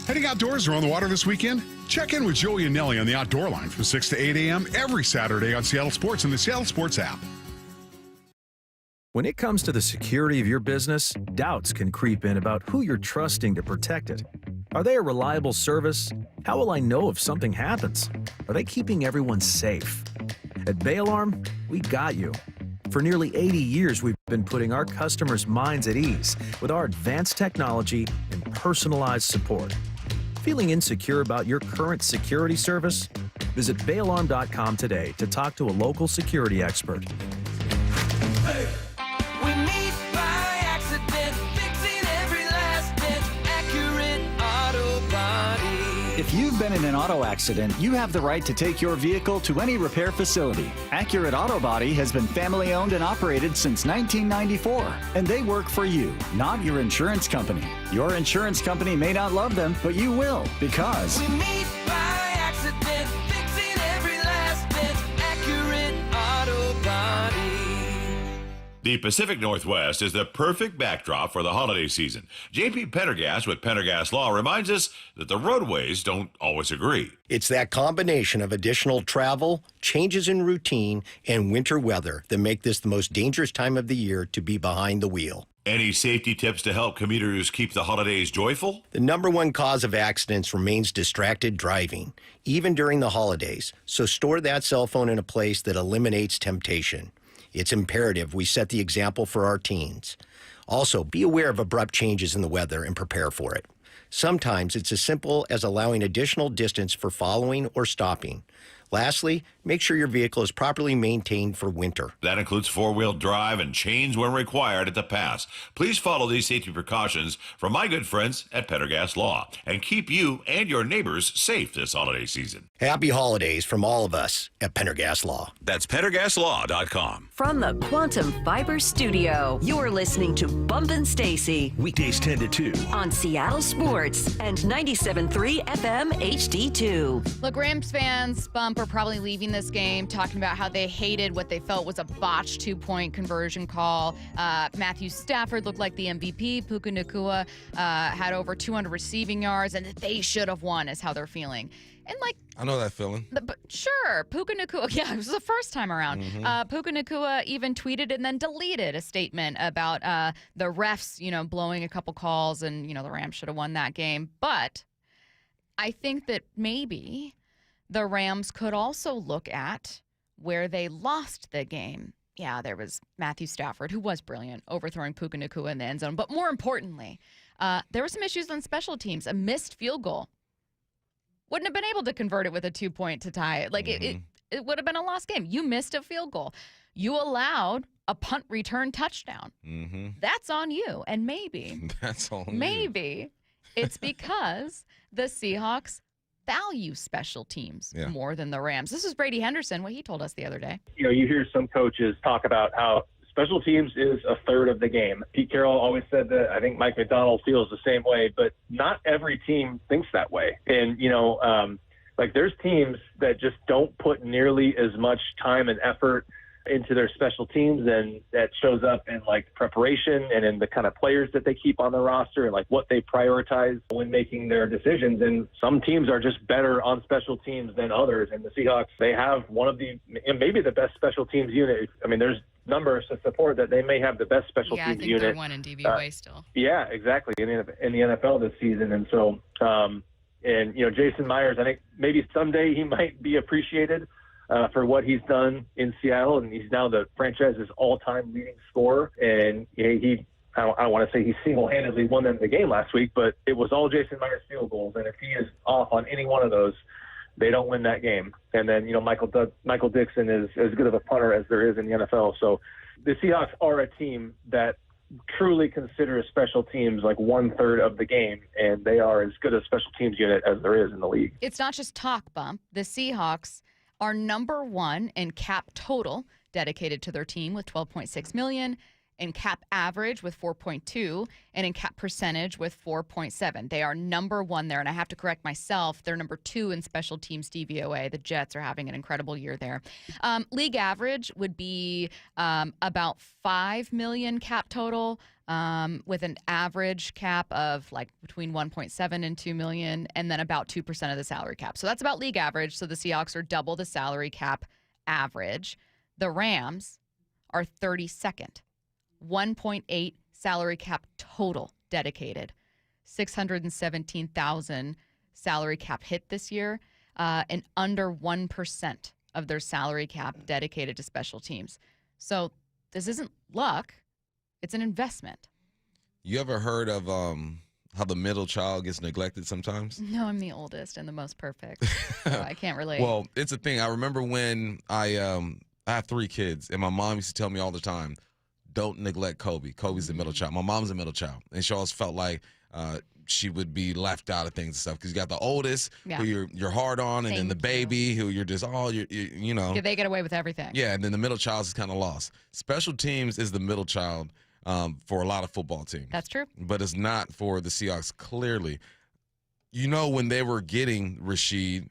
Heading outdoors or on the water this weekend? Check in with Joey and Nelly on the Outdoor Line from 6 to 8 a.m. every Saturday on Seattle Sports and the Seattle Sports app. When it comes to the security of your business, doubts can creep in about who you're trusting to protect it. Are they a reliable service? How will I know if something happens? Are they keeping everyone safe? At Bay Alarm, we got you. For nearly 80 years, we've been putting our customers' minds at ease with our advanced technology and personalized support. Feeling insecure about your current security service? Visit bayalarm.com today to talk to a local security expert. Hey. We meet by accident, fixing every last dent, Accurate Auto Body. If you've been in an auto accident, you have the right to take your vehicle to any repair facility. Accurate Auto Body has been family owned and operated since 1994, and they work for you, not your insurance company. Your insurance company may not love them, but you will, because we meet by accident, fixing every last dent, Accurate Auto Body. The Pacific Northwest is the perfect backdrop for the holiday season. JP Pendergast with Pendergast Law reminds us that the roadways don't always agree. It's that combination of additional travel, changes in routine, and winter weather that make this the most dangerous time of the year to be behind the wheel. Any safety tips to help commuters keep the holidays joyful? The number one cause of accidents remains distracted driving, even during the holidays. So store that cell phone in a place that eliminates temptation. It's imperative we set the example for our teens. Also, be aware of abrupt changes in the weather and prepare for it. Sometimes it's as simple as allowing additional distance for following or stopping. Lastly, make sure your vehicle is properly maintained for winter. That includes four-wheel drive and chains when required at the pass. Please follow these safety precautions from my good friends at Pendergast Law and keep you and your neighbors safe this holiday season. Happy holidays from all of us at Pendergast Law. That's PendergastLaw.com. From the Quantum Fiber Studio, you're listening to Bumpin' Stacy. Weekdays 10 to 2. On Seattle Sports and 97.3 FM HD2. Look, Rams fans, are probably leaving this game talking about how they hated what they felt was a botched 2-point conversion call. Matthew Stafford looked like the MVP. Puka Nacua had over 200 receiving yards, and that they should have won is how they're feeling. And I know that feeling. But sure, Puka Nacua, yeah, it was the first time around. Puka Nacua even tweeted and then deleted a statement about the refs, blowing a couple calls, and, the Rams should have won that game. But I think that maybe the Rams could also look at where they lost the game. Yeah, there was Matthew Stafford, who was brilliant, overthrowing Puka Nacua in the end zone. But more importantly, there were some issues on special teams. A missed field goal. Wouldn't have been able to convert it with a 2-point to tie it. It would have been a lost game. You missed a field goal. You allowed a punt return touchdown. That's on you. And maybe, it's because the Seahawks value special teams more than the Rams. This is Brady Henderson, what he told us the other day. You hear some coaches talk about how special teams is a third of the game. Pete Carroll always said that. I think Mike Macdonald feels the same way, but not every team thinks that way. And, there's teams that just don't put nearly as much time and effort into their special teams, and that shows up in preparation and in the kind of players that they keep on the roster and what they prioritize when making their decisions. And some teams are just better on special teams than others. And the Seahawks, they have one of maybe the best special teams unit. I mean, there's numbers to support that they may have the best special Yeah, I teams think unit. they're one in DVOA still. Yeah, exactly. In the NFL this season, and so and Jason Myers, I think maybe someday he might be appreciated for what he's done in Seattle, and he's now the franchise's all-time leading scorer. And I don't want to say he single-handedly won them the game last week, but it was all Jason Myers field goals, and if he is off on any one of those, they don't win that game. And then Michael Dixon is as good of a punter as there is in the NFL. So the Seahawks are a team that truly considers special teams like 1/3 of the game, and they are as good a special teams unit as there is in the league. It's not just talk, Bump. The Seahawks are number 1 in cap total dedicated to their team with $12.6 million, in cap average with 4.2, and in cap percentage with 4.7. They are number 1 there, and I have to correct myself. They're number 2 in special teams DVOA. The Jets are having an incredible year there. League average would be about $5 million cap total, with an average cap of like between 1.7 and 2 million, and then about 2% of the salary cap. So that's about league average. So the Seahawks are double the salary cap average. The Rams are 32nd. 1.8 salary cap total dedicated, 617,000 salary cap hit this year, and under 1% of their salary cap dedicated to special teams. So this isn't luck, it's an investment. You ever heard of how the middle child gets neglected sometimes? No, I'm the oldest and the most perfect, so I can't relate. Well, it's a thing. I remember when I have 3 kids, and my mom used to tell me all the time, don't neglect Kobe. Kobe's the middle child. My mom's the middle child. And she always felt like she would be left out of things and stuff. Because you got the oldest, who you're hard on, and then the baby, who you're just, you know. They get away with everything. Yeah, and then the middle child is kind of lost. Special teams is the middle child for a lot of football teams. That's true. But it's not for the Seahawks, clearly. When they were getting Rashid,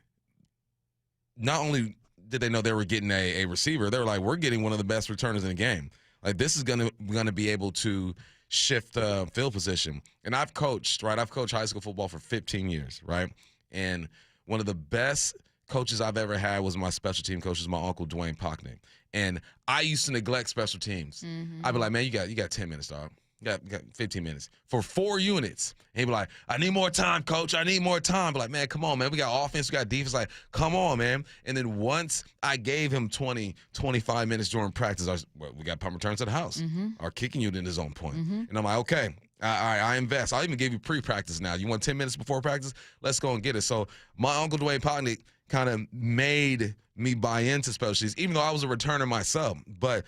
not only did they know they were getting a receiver, they were like, we're getting one of the best returners in the game. Like, this is gonna be able to shift field position. And I've coached, right? I've coached high school football for 15 years, right? And one of the best coaches I've ever had was my special team coach, was my uncle Dwayne Pocknick. And I used to neglect special teams. Mm-hmm. I'd be like, man, you got 10 minutes, dog. You got 15 minutes for 4 units. And he'd be like, I need more time, coach. I need more time. But like, man, come on, man. We got offense, we got defense. Like, come on, man. And then once I gave him 20, 25 minutes during practice, we got punt returns to the house. Mm-hmm. Our kicking unit is on point. Mm-hmm. And I'm like, okay, I invest. I'll even give you pre-practice now. You want 10 minutes before practice? Let's go and get it. So my uncle Dwayne Pocknick kind of made me buy into special teams, even though I was a returner myself. But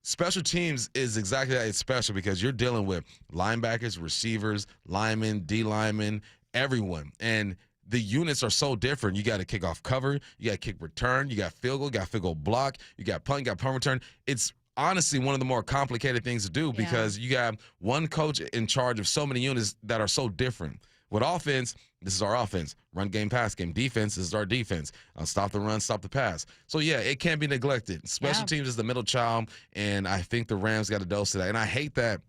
special teams is exactly that. It's special because you're dealing with linebackers, receivers, linemen, D-linemen, everyone. And the units are so different. You got to kick off cover. You got to kick return. You got field goal. You got field goal block. You got punt. You got punt return. It's honestly one of the more complicated things to do because you got one coach in charge of so many units that are so different. With offense, this is our offense. Run game, pass game. Defense, this is our defense. Stop the run, stop the pass. So, yeah, it can't be neglected. Special teams is the middle child, and I think the Rams got a dose of that. And I hate that.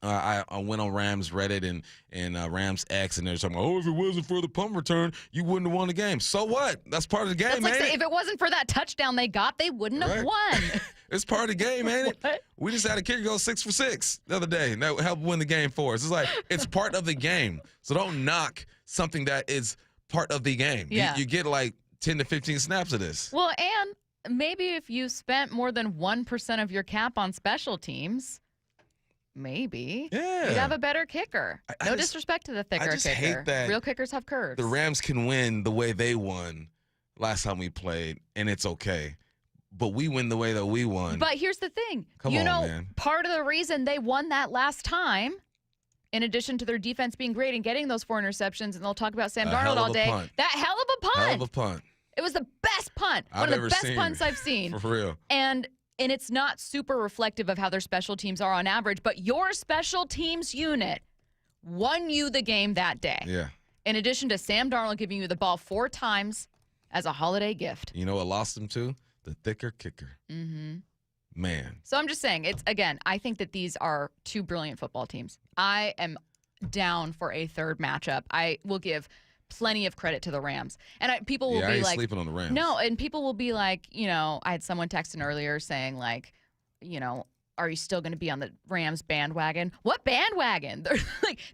I went on Rams Reddit and Rams X, and they're talking about, if it wasn't for the punt return, you wouldn't have won the game. So what? That's part of the game, That's like ain't saying, it? if it wasn't for that touchdown they got, they wouldn't have won. It's part of the game, ain't it? We just had a kicker go 6 for 6 the other day, and that helped win the game for us. It's like, it's part of the game. So don't knock something that is part of the game. Yeah. You get like 10 to 15 snaps of this. Well, and maybe if you spent more than 1% of your cap on special teams, maybe you'd have a better kicker. No disrespect to the thicker I just kicker. hate that Real kickers have curves. The Rams can win the way they won last time we played, and it's okay. But we win the way that we won. But here's the thing. Come on, man. Part of the reason they won that last time, in addition to their defense being great and getting those 4 interceptions, and they'll talk about Sam Darnold all day. Punt. That hell of a punt. Hell of a punt. It was the best punt. One of the best punts I've seen. For real. And it's not super reflective of how their special teams are on average, but your special teams unit won you the game that day. Yeah. In addition to Sam Darnold giving you the ball 4 times as a holiday gift. You know what lost them to? The thicker kicker. Mm-hmm. Man. So I'm just saying, I think that these are 2 brilliant football teams. I am down for a third matchup. I will give plenty of credit to the Rams. And people will I be ain't like, sleeping on the Rams. No, and people will be like, I had someone texting earlier saying like, are you still going to be on the Rams bandwagon? What bandwagon?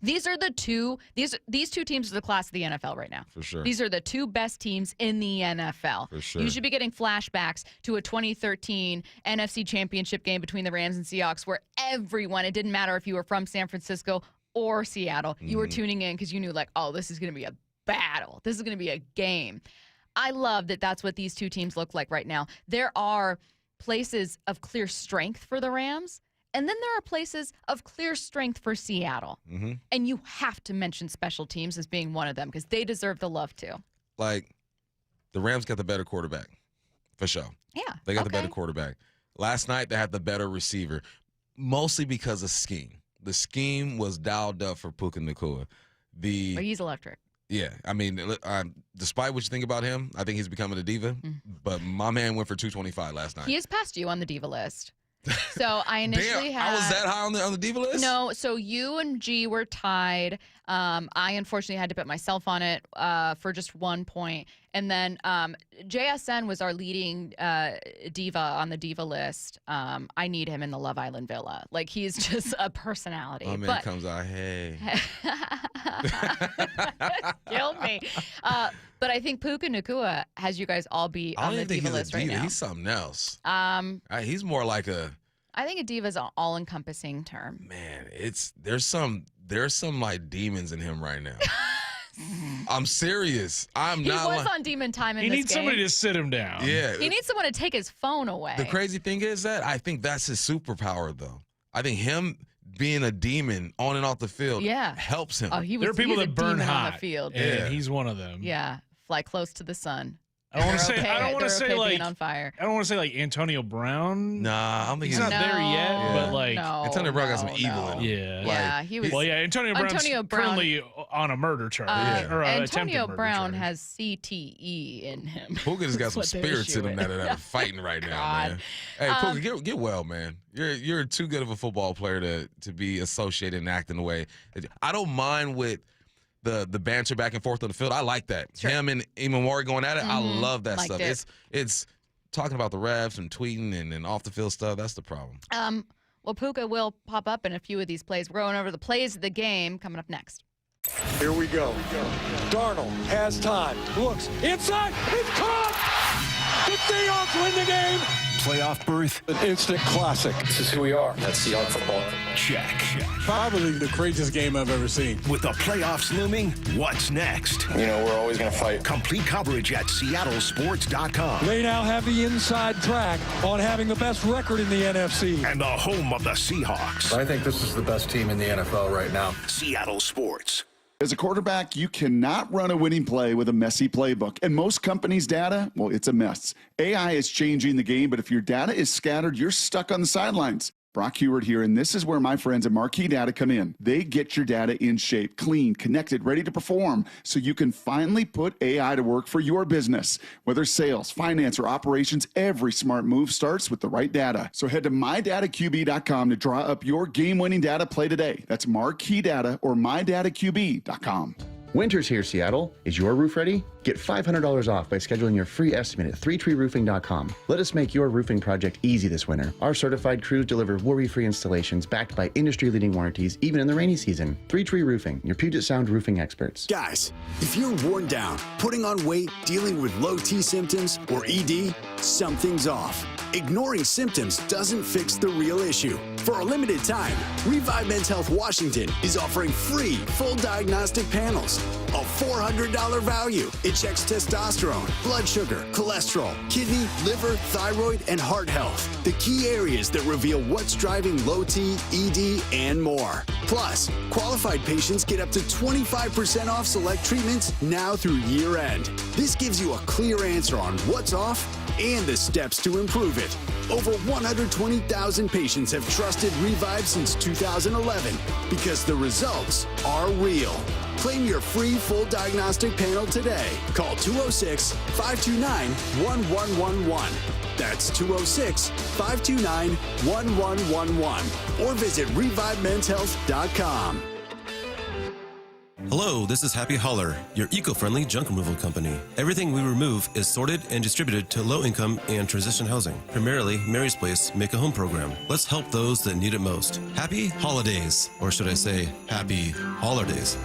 These two teams are the class of the NFL right now. For sure. These are the two best teams in the NFL. For sure. You should be getting flashbacks to a 2013 NFC Championship game between the Rams and Seahawks where it didn't matter if you were from San Francisco or Seattle. You were tuning in because you knew, this is going to be a battle. This is going to be a game. I love that that's what these two teams look like right now. There are places of clear strength for the Rams, and then there are places of clear strength for Seattle. Mm-hmm. And you have to mention special teams as being one of them because they deserve the love too. The Rams got the better quarterback, for sure. Yeah. They got the better quarterback. Last night, they had the better receiver, mostly because of scheme. The scheme was dialed up for Puka Nacua. But he's electric. Yeah, I mean, despite what you think about him, I think he's becoming a diva. But my man went for 225 last night. He has passed you on the diva list. So I initially I was that high on the diva list? No, so you and G were tied. I unfortunately had to put myself on it for just 1 point. And then JSN was our leading diva on the diva list. I need him in the Love Island villa. He's just a personality. My man comes out, hey. Killed me. But I think Puka Nacua has you guys all be on the diva list right now. He's something else. He's more like a... I think a diva is an all-encompassing term. Man, there's some demons in him right now. I'm serious. He was on demon time in this game. He needs somebody to sit him down. Yeah. He needs someone to take his phone away. The crazy thing is that I think that's his superpower, though. I think him being a demon on and off the field helps him. Oh, there are people that burn hot on the field. And he's one of them. Yeah, fly close to the sun. I don't want to say. I don't want to say being on fire. I don't want to say Antonio Brown. Nah, I don't think he's not there yet. But Antonio Brown got some evil in him. Yeah, he was. Well, yeah, Antonio Brown's currently on a murder charge. Or Antonio Brown charge. has CTE in him. Puka just got some spirits in him that are fighting right now, man. Hey, Puka, get well, man. You're too good of a football player to be associated and acting the way. I don't mind with the banter back and forth on the field. I like that. Sure. Him and Imamori going at it. I love that stuff. It's talking about the refs and tweeting and off the field stuff. That's the problem. Well, Puka will pop up in a few of these plays. We're going over the plays of the game coming up next. Here we go. Darnold has time. Looks inside. It's caught. The Seahawks win the game. Playoff berth. An instant classic. This is who we are. That's Seahawks football. Check. Probably the craziest game I've ever seen. With the playoffs looming, what's next? We're always going to fight. Complete coverage at SeattleSports.com. They now have the inside track on having the best record in the NFC. And the home of the Seahawks. I think this is the best team in the NFL right now. Seattle Sports. As a quarterback, you cannot run a winning play with a messy playbook. And most companies' data, well, it's a mess. AI is changing the game, but if your data is scattered, you're stuck on the sidelines. Brock Heward here, and this is where my friends at Marquee Data come in. They get your data in shape, clean, connected, ready to perform, so you can finally put AI to work for your business. Whether sales, finance, or operations, every smart move starts with the right data. So head to mydataqb.com to draw up your game-winning data play today. That's Marquee Data or mydataqb.com. Winter's here, Seattle. Is your roof ready? Get $500 off by scheduling your free estimate at 3treeroofing.com. Let us make your roofing project easy this winter. Our certified crews deliver worry-free installations backed by industry-leading warranties, even in the rainy season. 3Tree Roofing, your Puget Sound roofing experts. Guys, if you're worn down, putting on weight, dealing with low T symptoms, or ED, something's off. Ignoring symptoms doesn't fix the real issue. For a limited time, Revive Men's Health Washington is offering free full diagnostic panels. A $400 value. It checks testosterone, blood sugar, cholesterol, kidney, liver, thyroid, and heart health. The key areas that reveal what's driving low T, ED, and more. Plus, qualified patients get up to 25% off select treatments now through year end. This gives you a clear answer on what's off and the steps to improve it. Over 120,000 patients have trusted Revive since 2011 because the results are real. Claim your free full diagnostic panel today. Call 206-529-1111. That's 206-529-1111. Or visit ReviveMen'sHealth.com. Hello, this is Happy Hauler, your eco-friendly junk removal company. Everything we remove is sorted and distributed to low-income and transition housing. Primarily, Mary's Place Make a Home program. Let's help those that need it most. Happy holidays, or should I say, happy holidays.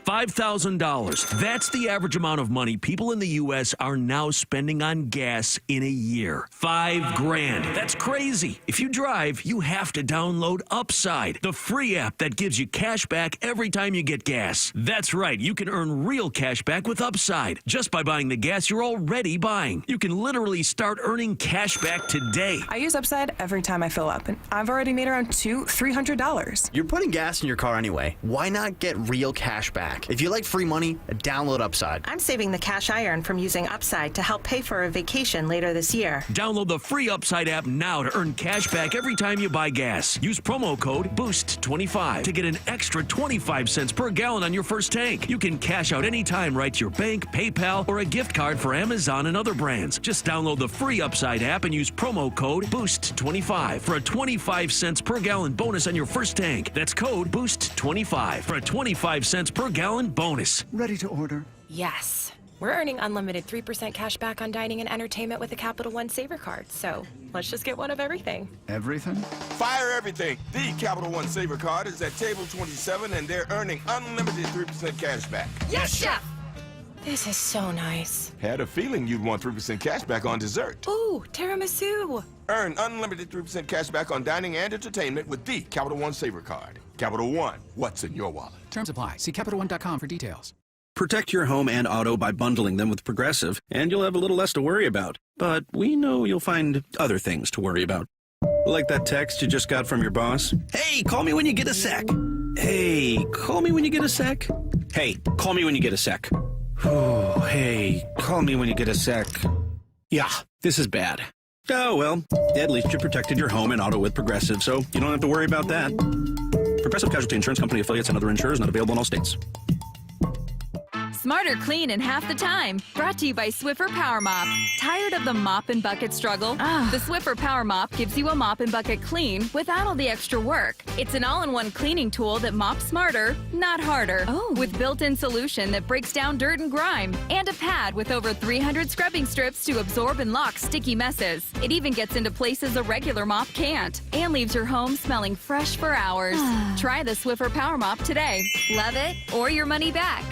$5,000. That's the average amount of money people in the U.S. are now spending on gas in a year. $5,000. That's crazy. If you drive, you have to download Upside, the free app that gives you cash back every time you get gas. That's right. You can earn real cash back with Upside just by buying the gas you're already buying. You can literally start earning cash back today. I use Upside every time I fill up, and I've already made around $200-$300. You're putting gas in your car anyway. Why not get real cash back? If you like free money, download Upside. I'm saving the cash I earn from using Upside to help pay for a vacation later this year. Download the free Upside app now to earn cash back every time you buy gas. Use promo code BOOST25 to get an extra 25 cents per gallon on your first tank. You can cash out anytime right to your bank, PayPal, or a gift card for Amazon and other brands. Just download the free Upside app and use promo code BOOST25 for a 25 cents per gallon bonus on your first tank. That's code BOOST25 for a 25 cents per gallon bonus. Ready to order? Yes. We're earning unlimited 3% cash back on dining and entertainment with the Capital One Saver Card, so let's just get one of everything. Everything? Fire everything. The Capital One Saver Card is at table 27, and they're earning unlimited 3% cash back. Yes, Chef! This is so nice. Had a feeling you'd want 3% cash back on dessert. Ooh, tiramisu. Earn unlimited 3% cash back on dining and entertainment with the Capital One Saver Card. Capital One, what's in your wallet? Terms apply. See CapitalOne.com for details. Protect your home and auto by bundling them with Progressive, and you'll have a little less to worry about. But we know you'll find other things to worry about. Like that text you just got from your boss. Hey, call me when you get a sec. Hey, call me when you get a sec. Hey, call me when you get a sec. Oh, hey, call me when you get a sec. Yeah, this is bad. Oh, well, at least you protected your home and auto with Progressive, so you don't have to worry about that. Progressive Casualty Insurance Company affiliates and other insurers not available in all states. Smarter clean in half the time. Brought to you by Swiffer Power Mop. Tired of the mop and bucket struggle? The Swiffer Power Mop gives you a mop and bucket clean without all the extra work. It's an all-in-one cleaning tool that mops smarter, not harder. With built-in solution that breaks down dirt and grime. And a pad with over 300 scrubbing strips to absorb and lock sticky messes. It even gets into places a regular mop can't. And leaves your home smelling fresh for hours. Try the Swiffer Power Mop today. Love it or your money back.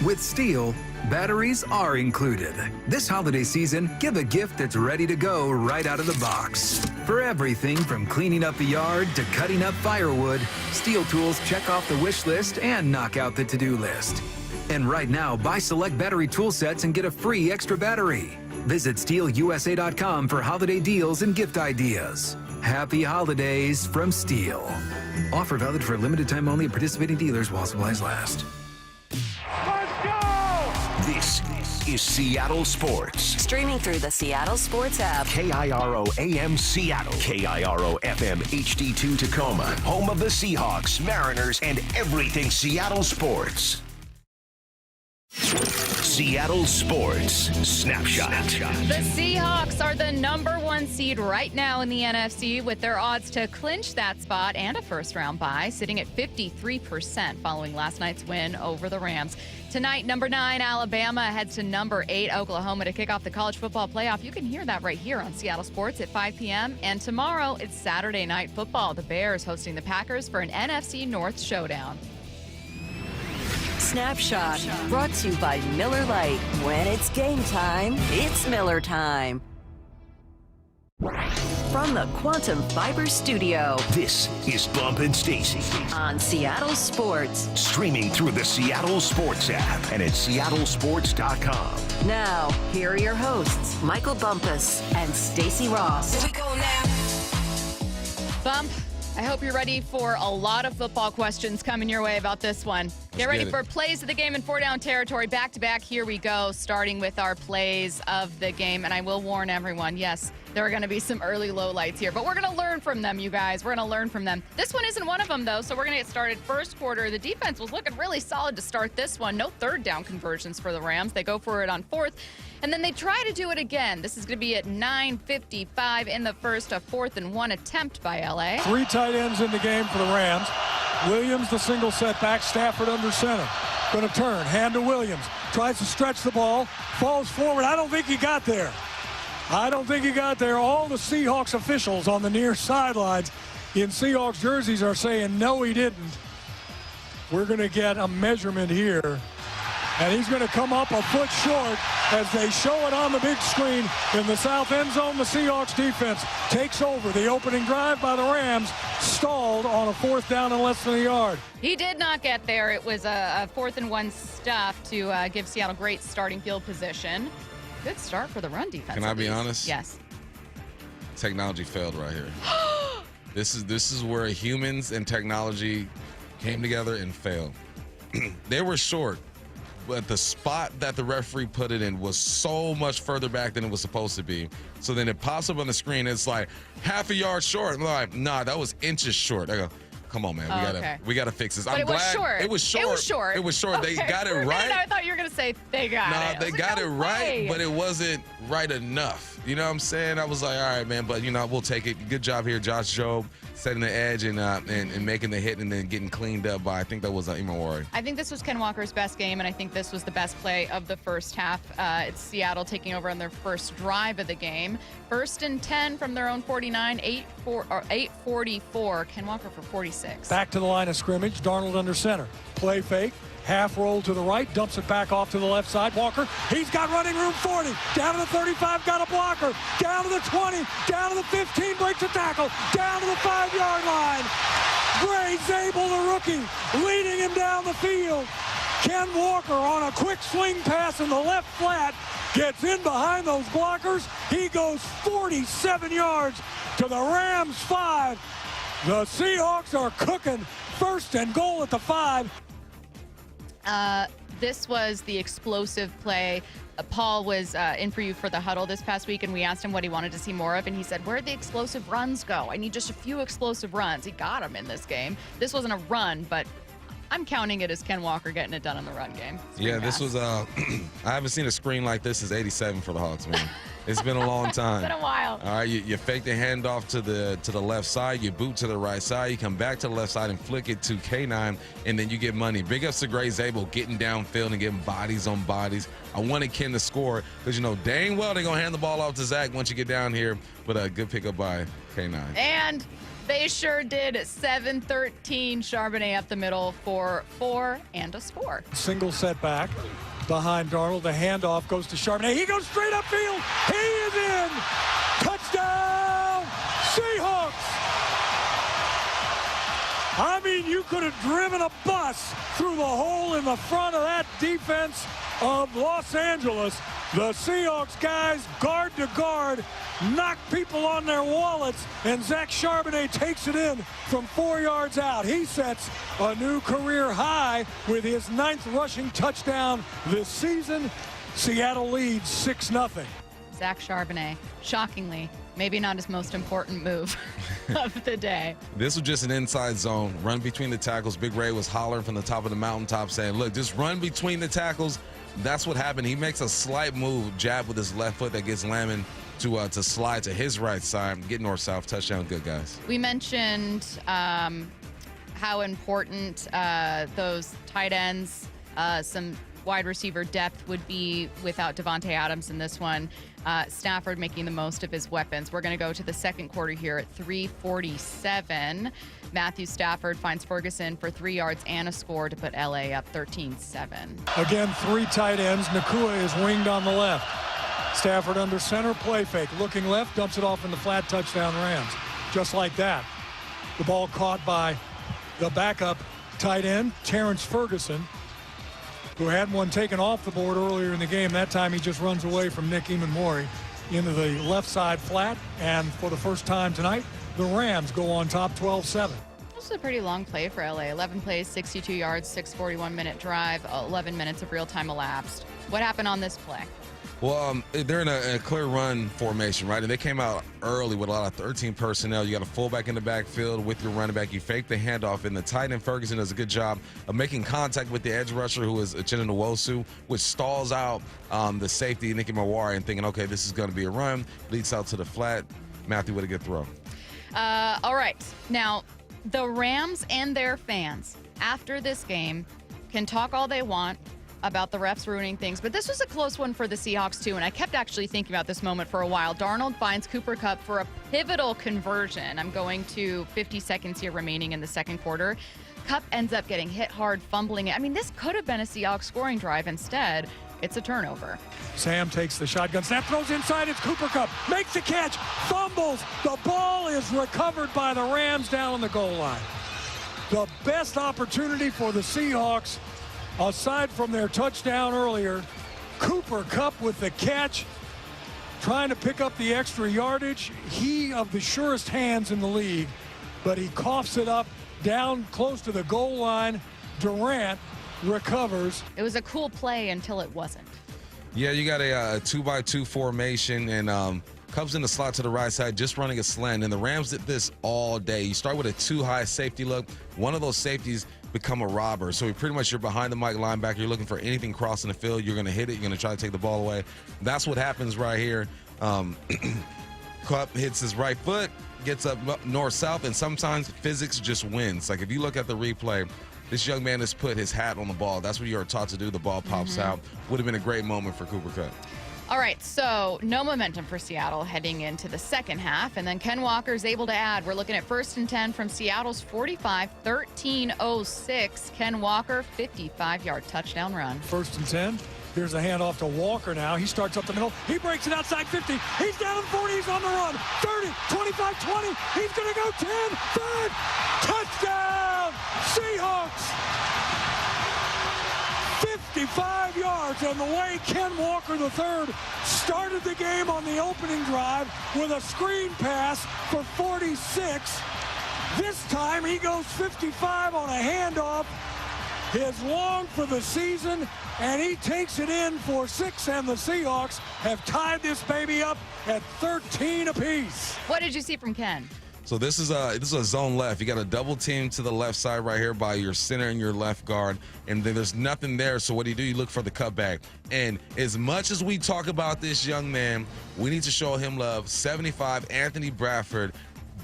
With Steel, batteries are included. This holiday season, give a gift that's ready to go right out of the box. For everything from cleaning up the yard to cutting up firewood, Steel tools check off the wish list and knock out the to-do list. And right now, buy select battery tool sets and get a free extra battery. Visit SteelUSA.com for holiday deals and gift ideas. Happy holidays from Steel. Offer valid for a limited time only at participating dealers while supplies last. This is Seattle Sports. Streaming through the Seattle Sports app. KIRO AM Seattle. KIRO FM HD2 Tacoma. Home of the Seahawks, Mariners, and everything Seattle sports. Seattle Sports Snapshot. The Seahawks are the #1 seed right now in the NFC with their odds to clinch that spot and a first-round bye, sitting at 53% following last night's win over the Rams. Tonight, #9 Alabama heads to #8 Oklahoma to kick off the college football playoff. You can hear that right here on Seattle Sports at 5 p.m. And tomorrow, it's Saturday Night Football. The Bears hosting the Packers for an NFC North showdown. Snapshot, brought to you by Miller Lite. When it's game time, it's Miller time. From the Quantum Fiber Studio, this is Bump and Stacy on Seattle Sports. Streaming through the Seattle Sports app and at seattlesports.com. Now, here are your hosts, Michael Bumpus and Stacy Ross. Here we go now. Bump, I hope you're ready for a lot of football questions coming your way about this one. Get ready for plays of the game in 4-down territory. Back-to-back, here we go, starting with our plays of the game. And I will warn everyone, yes, there are going to be some early lowlights here, but we're going to learn from them, you guys. We're going to learn from them. This one isn't one of them, though, so we're going to get started. First quarter, the defense was looking really solid to start this one. No third-down conversions for the Rams. They go for it on fourth, and then they try to do it again. This is going to be at 9:55 in the first, a 4th and 1 attempt by L.A. 3 tight ends in the game for the Rams. Williams, the single setback. Stafford under center. Going to turn. Hand to Williams. Tries to stretch the ball. Falls forward. I don't think he got there. All the Seahawks officials on the near sidelines in Seahawks jerseys are saying, no, he didn't. We're going to get a measurement here. And he's going to come up a foot short as they show it on the big screen in the south end zone. The Seahawks defense takes over. The opening drive by the Rams stalled on a 4th down and less than a yard. He did not get there. It was a 4th and 1 stuff to give Seattle great starting field position. Good start for the run defense. Can I be honest? Yes. Technology failed right here. This is where humans and technology came together and failed. They were short, but the spot that the referee put it in was so much further back than it was supposed to be. So then it pops up on the screen. It's like half a yard short. I'm like, nah, that was inches short. I go, come on, man. We gotta fix this. But I'm glad. It was short. Okay. They got it right. I thought you were going to say they got it. They got it right, but it wasn't right enough. You know what I'm saying? I was like, all right, man, but, we'll take it. Good job here, Josh Jobe, setting the edge and making the hit and then getting cleaned up by, I think that was Imawari. I think this was Ken Walker's best game, and I think this was the best play of the first half. It's Seattle taking over on their first drive of the game. 1st and 10 from their own 49, 8:44. Ken Walker for 46. Back to the line of scrimmage. Darnold under center. Play fake. Half roll to the right, dumps it back off to the left side. Walker, he's got running room 40. Down to the 35, got a blocker. Down to the 20, down to the 15, breaks a tackle. Down to the 5-yard line. Gray Zabel, the rookie, leading him down the field. Ken Walker on a quick swing pass in the left flat. Gets in behind those blockers. He goes 47 yards to the Rams 5. The Seahawks are cooking. 1st and goal at the 5. This was the explosive play. Paul was in for you for the huddle this past week, and we asked him what he wanted to see more of, and he said, where'd the explosive runs go? I need just a few explosive runs. He got them in this game. This wasn't a run, but I'm counting it as Ken Walker getting it done in the run game. This was I haven't seen a screen like this since '87 for the Hawks, man. It's been a long time. It's been a while. All right, you fake the handoff to the left side, you boot to the right side, you come back to the left side and flick it to K9, and then you get money. Big ups to Gray Zabel getting downfield and getting bodies on bodies. I wanted Ken to score because, dang well they're going to hand the ball off to Zach once you get down here, but a good pickup by K9. And they sure did. 7-13, Charbonnet up the middle for 4 and a score. Single setback behind Darnold. The handoff goes to Charbonnet. He goes straight upfield. He is in. Touchdown, Seahawks. I mean, you could have driven a bus through the hole in the front of that defense of Los Angeles. The Seahawks guys, guard to guard, knock people on their wallets, and Zach Charbonnet takes it in from 4 yards out. He sets a new career high with his 9th rushing touchdown this season. Seattle leads 6-0. Zach Charbonnet, shockingly, maybe not his most important move of the day. This was just an inside zone, run between the tackles. Big Ray was hollering from the top of the mountaintop saying, look, just run between the tackles. That's what happened. He makes a slight move, jab with his left foot that gets Lamon to slide to his right side, get north-south, touchdown. Good, guys. We mentioned how important those tight ends, some wide receiver depth would be without Devontae Adams in this one. Stafford making the most of his weapons. We're going to go to the second quarter here at 3:47. Matthew Stafford finds Ferguson for 3 yards and a score to put LA up 13-7. Again, 3 tight ends. Nakua is winged on the left. Stafford under center, play fake. Looking left, dumps it off in the flat, touchdown Rams. Just like that. The ball caught by the backup tight end, Terrence Ferguson, who had one taken off the board earlier in the game. That time he just runs away from Nick Imamori into the left side flat. And for the first time tonight, the Rams go on top 12-7. This is a pretty long play for LA. 11 plays, 62 yards, 6:41-minute drive, 11 minutes of real time elapsed. What happened on this play? Well, they're in a clear run formation, right? And they came out early with a lot of 13 personnel. You got a fullback in the backfield with your running back. You fake the handoff, and the tight end Ferguson does a good job of making contact with the edge rusher, who is Uchenna Nwosu, which stalls out the safety, Nicky Mawari, and thinking, okay, this is going to be a run. Leads out to the flat. Matthew with a good throw. All right. Now, The Rams and their fans, after this game, can talk all they want about the refs ruining things, but this was a close one for the Seahawks, too, and I kept actually thinking about this moment for a while. Darnold finds Cooper Kupp for a pivotal conversion. I'm going to 50 seconds here remaining in the second quarter. Kupp ends up getting hit hard, fumbling it. I mean, this could have been a Seahawks scoring drive. Instead, it's a turnover. Sam takes the shotgun snap, throws inside. It's Cooper Kupp. Makes the catch, fumbles. The ball is recovered by the Rams down on the goal line. The best opportunity for the Seahawks, aside from their touchdown earlier. Cooper Kupp with the catch, trying to pick up the extra yardage. He of the surest hands in the league, but he coughs it up down close to the goal line. Durant recovers. It was a cool play until it wasn't. Yeah, you got a 2-by-2 formation, and Kupp's in the slot to the right side, just running a slant. And the Rams did this all day. You start with a too-high safety look. One of those safeties become a robber. So you're behind the Mike linebacker. You're looking for anything crossing the field. You're going to hit it. You're going to try to take the ball away. That's what happens right here. Kupp hits his right foot, gets up north-south, and sometimes physics just wins. Like if you look at the replay, this young man has put his hat on the ball. That's what you're taught to do. The ball pops out. Would have been a great moment for Cooper Kupp. All right, so no momentum for Seattle heading into the second half, and then Ken Walker's able to add. We're looking at 1st and 10 from Seattle's 45, 13:06. Ken Walker, 55-yard touchdown run. 1st and 10. Here's a handoff to Walker now. He starts up the middle. He breaks it outside 50. He's down at 40. He's on the run. 30, 25, 20. He's going to go 10, 5. Touchdown, Seahawks. 55 yards, and the way Ken Walker III started the game on the opening drive with a screen pass for 46. This time he goes 55 on a handoff, his long for the season, and he takes it in for 6, and the Seahawks have tied this baby up at 13 apiece. What did you see from Ken? So this is a zone left. You got a double team to the left side right here by your center and your left guard, and then there's nothing there. So what do? You look for the cutback. And as much as we talk about this young man, we need to show him love. 75, Anthony Bradford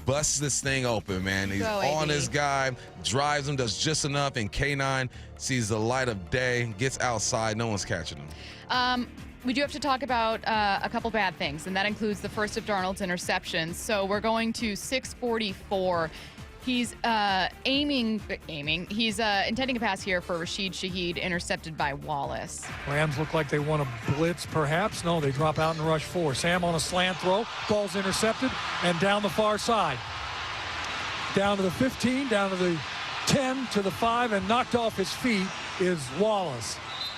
busts this thing open, man. He's on his guy, drives him, does just enough, and K9 sees the light of day, gets outside. No one's catching him. We do have to talk about a couple bad things, and that includes the first of Darnold's interceptions. So we're going to 6:44. He's aiming. He's intending a pass here for Rashid Shaheed, intercepted by Wallace. Rams look like they want to blitz, perhaps. No, they drop out and rush 4. Sam on a slant throw. Ball's intercepted, and down the far side. Down to the 15, down to the 10, to the 5, and knocked off his feet is Wallace.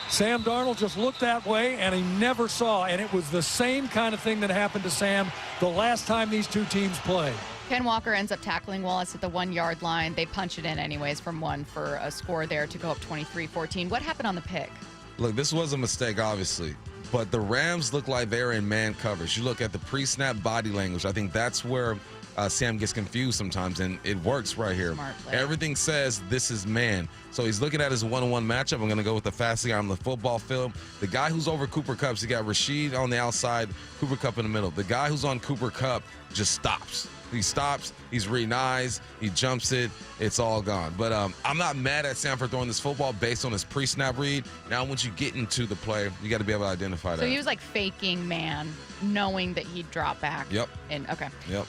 Sam Darnold just looked that way, and he never saw, and it was the same kind of thing that happened to Sam the last time these two teams played. Ken Walker ends up tackling Wallace at the 1-yard line. They punch it in anyways from 1 for a score there to go up 23-14. What happened on the pick? Look, this was a mistake, obviously, but the Rams look like they're in man coverage. You look at the pre-snap body language. I think that's where Sam gets confused sometimes, and it works right here. Everything says this is man. So he's looking at his one-on-one matchup. I'm going to go with the fastest guy on the football field. The guy who's over Cooper Kupp, you got Rashid on the outside, Cooper Kupp in the middle. The guy who's on Cooper Kupp just stops. He stops, he's reading eyes, he jumps it, it's all gone. But I'm not mad at Sam for throwing this football based on his pre-snap read. Now once you get into the play, you got to be able to identify that. So he was like faking man, knowing that he'd drop back. Yep. And okay. Yep.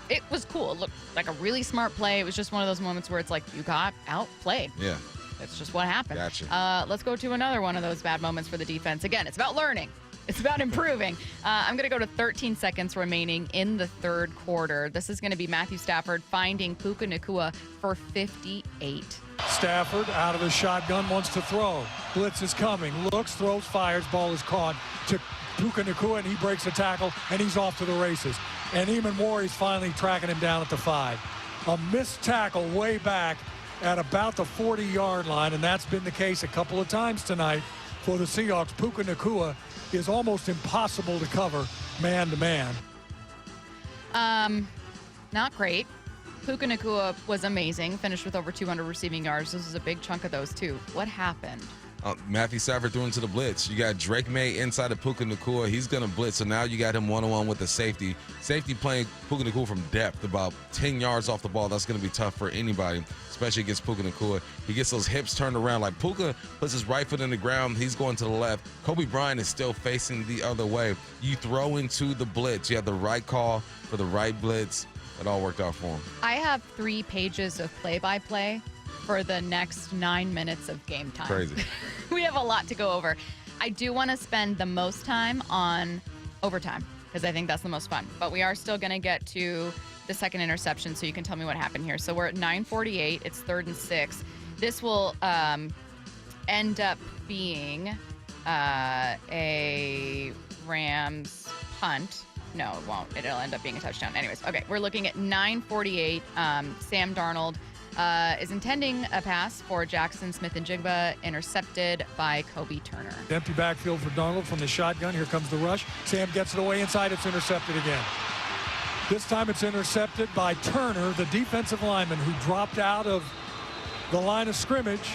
It was cool. It looked like a really smart play. It was just one of those moments where it's like you got outplayed. Yeah. That's just what happened. Gotcha. Let's go to another one of those bad moments for the defense. Again, it's about learning. It's about improving. I'm going to go to 13 seconds remaining in the third quarter. This is going to be Matthew Stafford finding Puka Nacua for 58. Stafford out of the shotgun, wants to throw. Blitz is coming. Looks, throws, fires. Ball is caught to Puka Nacua, and he breaks a tackle, and he's off to the races. And Eamon Warrior's finally tracking him down at the 5. A missed tackle way back at about the 40-yard line, and that's been the case a couple of times tonight for the Seahawks. Puka Nacua is almost impossible to cover man-to-man. Not great. Puka Nacua was amazing. Finished with over 200 receiving yards. This is a big chunk of those, too. What happened? Matthew Stafford threw into the blitz. You got Drake May inside of Puka Nacua. He's going to blitz. So now you got him one-on-one with the safety. Safety playing Puka Nacua from depth, about 10 yards off the ball. That's going to be tough for anybody, especially against Puka Nacua. He gets those hips turned around. Like Puka puts his right foot in the ground. He's going to the left. Kobe Bryant is still facing the other way. You throw into the blitz. You have the right call for the right blitz. It all worked out for him. I have 3 pages of play-by-play for the next 9 minutes of game time. Crazy. We have a lot to go over. I do want to spend the most time on overtime because I think that's the most fun. But we are still going to get to the second interception, so you can tell me what happened here. So we're at 9:48. It's 3rd and 6. This will end up being a Rams punt. No, it won't. It'll end up being a touchdown. Anyways, okay, we're looking at 9:48. Sam Darnold is intending a pass for Jackson Smith-Njigba, intercepted by Kobe Turner. Empty backfield for Darnold from the shotgun. Here comes the rush. Sam gets it away inside. It's intercepted again. This time it's intercepted by Turner, the defensive lineman who dropped out of the line of scrimmage.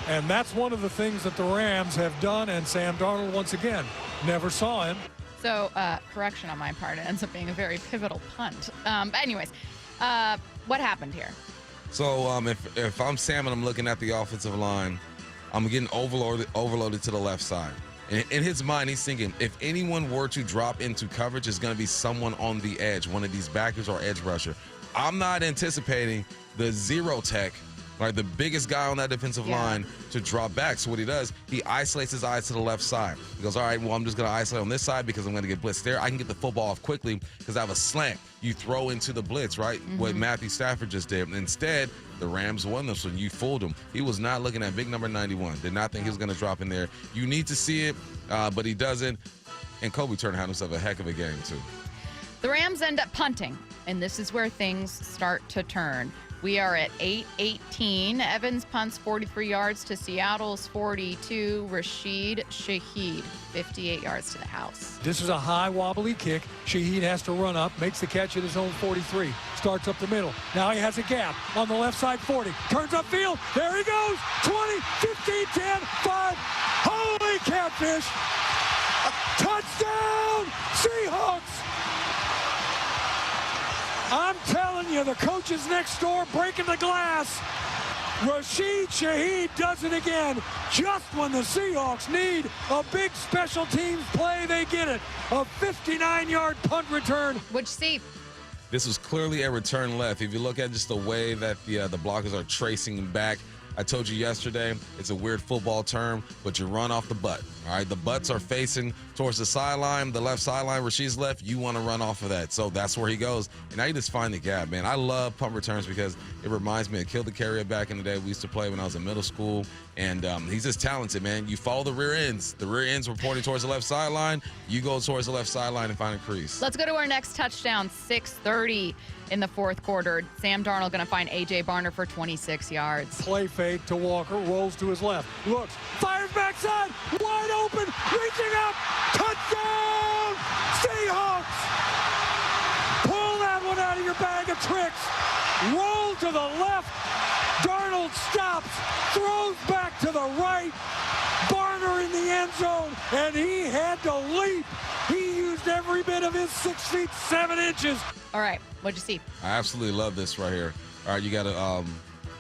And that's one of the things that the Rams have done. And Sam Darnold, once again, never saw him. So, correction on my part. It ends up being a very pivotal punt. But anyways, what happened here? So if I'm Sam and I'm looking at the offensive line, I'm getting overloaded to the left side. In his mind, he's thinking, if anyone were to drop into coverage, it's going to be someone on the edge, one of these backers or edge rusher. I'm not anticipating the zero tech, like the biggest guy on that defensive line, to drop back. So what he does, he isolates his eyes to the left side. He goes, all right, well, I'm just going to isolate on this side because I'm going to get blitzed there. I can get the football off quickly because I have a slant. You throw into the blitz, right? What Matthew Stafford just did. Instead, the Rams won this one. You fooled him. He was not looking at big number 91. Did not think he was going to drop in there. You need to see it, but he doesn't. And Kobe Turner had himself a heck of a game, too. The Rams end up punting, and this is where things start to turn. We are at 8:18. Evans punts 43 yards to Seattle's 42. Rashid Shaheed, 58 yards to the house. This is a high, wobbly kick. Shaheed has to run up, makes the catch at his own 43. Starts up the middle. Now he has a gap on the left side 40. Turns upfield. There he goes. 20, 15, 10, 5. Holy catfish. Touchdown, Seahawks. I'm telling you, the coaches next door breaking the glass. Rashid Shaheed does it again. Just when the Seahawks need a big special teams play, they get it. A 59-yard punt return. What'd you see? This was clearly a return left. If you look at just the way that the blockers are tracing back, I told you yesterday, it's a weird football term, but you run off the butt. All right, the butts are facing towards the sideline, the left sideline, Rashid's left. You want to run off of that. So that's where he goes. And now you just find the gap, man. I love punt returns because it reminds me of Kill the Carrier back in the day. We used to play when I was in middle school. And he's just talented, man. You follow the rear ends. The rear ends were pointing towards the left sideline. You go towards the left sideline and find a crease. Let's go to our next touchdown, 6:30 in the fourth quarter. Sam Darnold going to find A.J. Barner for 26 yards. Play fake to Walker, rolls to his left. Looks, fires backside, wide open, reaching up, touchdown, Seahawks! Pull that one out of your bag of tricks. Roll to the left. Darnold stops, throws back to the right. Barner in the end zone, and he had to leap. He used every bit of his 6 feet 7 inches. All right, what'd you see? I absolutely love this right here. All right, you got to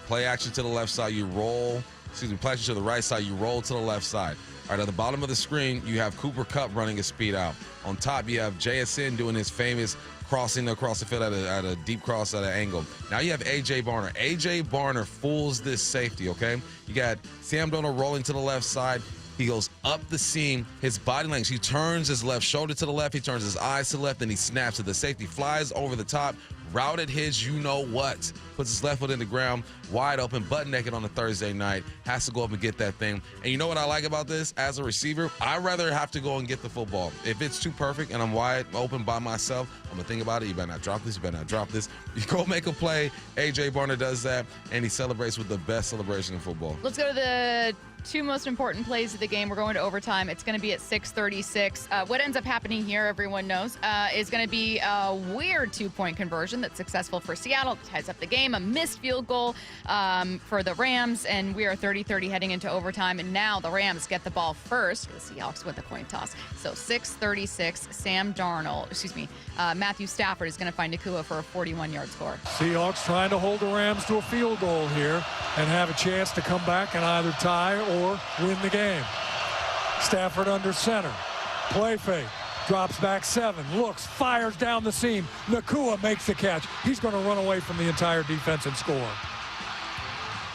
play action to the left side. You roll, play action to the right side. You roll to the left side. All right, at the bottom of the screen, you have Cooper Kupp running his speed out. On top, you have JSN doing his famous crossing across the field at a deep cross at an angle. Now you have A.J. Barner. A.J. Barner fools this safety, okay? You got Sam Darnold rolling to the left side. He goes up the seam, his body length. He turns his left shoulder to the left. He turns his eyes to the left, and he snaps it. The safety flies over the top, routed his you-know-what. Puts his left foot in the ground, wide open, butt naked on a Thursday night. Has to go up and get that thing. And you know what I like about this? As a receiver, I'd rather have to go and get the football. If it's too perfect and I'm wide open by myself, I'm going to think about it. You better not drop this. You better not drop this. You go make a play. A.J. Barner does that, and he celebrates with the best celebration in football. Let's go to the two most important plays of the game. We're going to overtime. It's going to be at 6:36. What ends up happening here, everyone knows, is going to be a weird two-point conversion that's successful for Seattle. It ties up the game. A missed field goal for the Rams, and we are 30-30 heading into overtime. And now the Rams get the ball first. The Seahawks with the coin toss. So 6:36. Matthew Stafford is going to find Nakua for a 41-yard score. Seahawks trying to hold the Rams to a field goal here and have a chance to come back and either tie or win the game. Stafford under center. Play fake. Drops back 7. Looks. Fires down the seam. Nakua makes the catch. He's going to run away from the entire defense and score.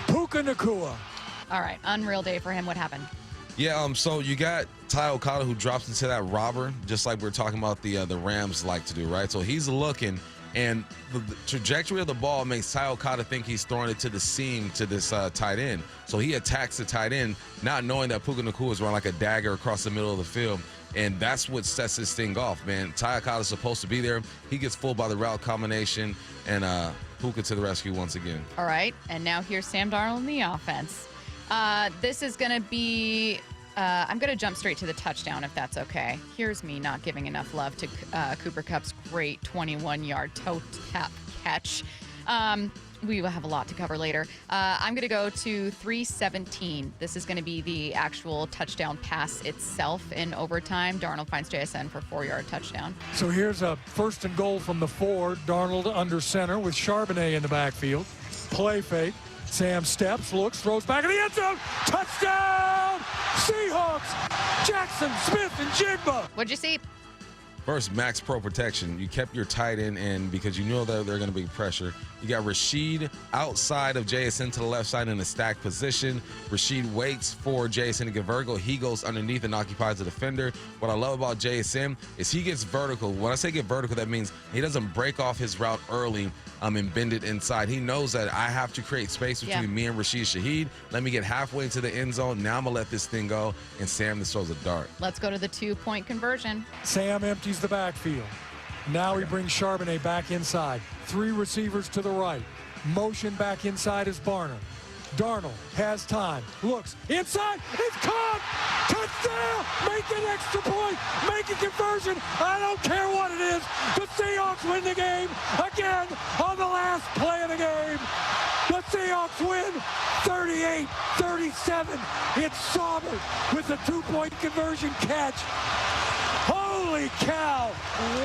Puka Nakua. All right. Unreal day for him. What happened? Yeah, so you got Ty Okada who drops into that robber, just like we were talking about the Rams like to do, right? So he's looking, and the trajectory of the ball makes Ty Okada think he's throwing it to the seam to this tight end. So he attacks the tight end, not knowing that Puka Nakua is running like a dagger across the middle of the field. And that's what sets this thing off, man. Ty Okada's supposed to be there. He gets fooled by the route combination, and Puka to the rescue once again. All right, and now here's Sam Darnold in the offense. This is going to be, I'm going to jump straight to the touchdown if that's okay. Here's me not giving enough love to Cooper Kupp's great 21-yard toe tap catch. We will have a lot to cover later. I'm going to go to 3:17. This is going to be the actual touchdown pass itself in overtime. Darnold finds JSN for a 4-yard touchdown. So here's a 1st and goal from the 4. Darnold under center with Charbonnet in the backfield. Play fake. Sam steps, looks, throws back in the end zone. Touchdown! Seahawks! Jackson, Smith, and Jigba. What'd you see? First, max pro protection. You kept your tight end in because you know that they're going to be pressure. You got Rashid outside of JSN to the left side in a stacked position. Rashid waits for JSN to get vertical. He goes underneath and occupies the defender. What I love about JSN is he gets vertical. When I say get vertical, that means he doesn't break off his route early and bend it inside. He knows that I have to create space between me and Rashid Shaheed. Let me get halfway into the end zone. Now I'm going to let this thing go, and Sam just throws a dart. Let's go to the 2-point conversion. Sam empties the backfield. Now he brings Charbonnet back inside. 3 receivers to the right. Motion back inside is Barner. Darnold has time. Looks inside. It's caught. Touchdown. Make an extra point. Make a conversion. I don't care what it is. The Seahawks win the game again on the last play of the game. The Seahawks win 38-37. It's Sauber with a 2-point conversion catch. Holy cow!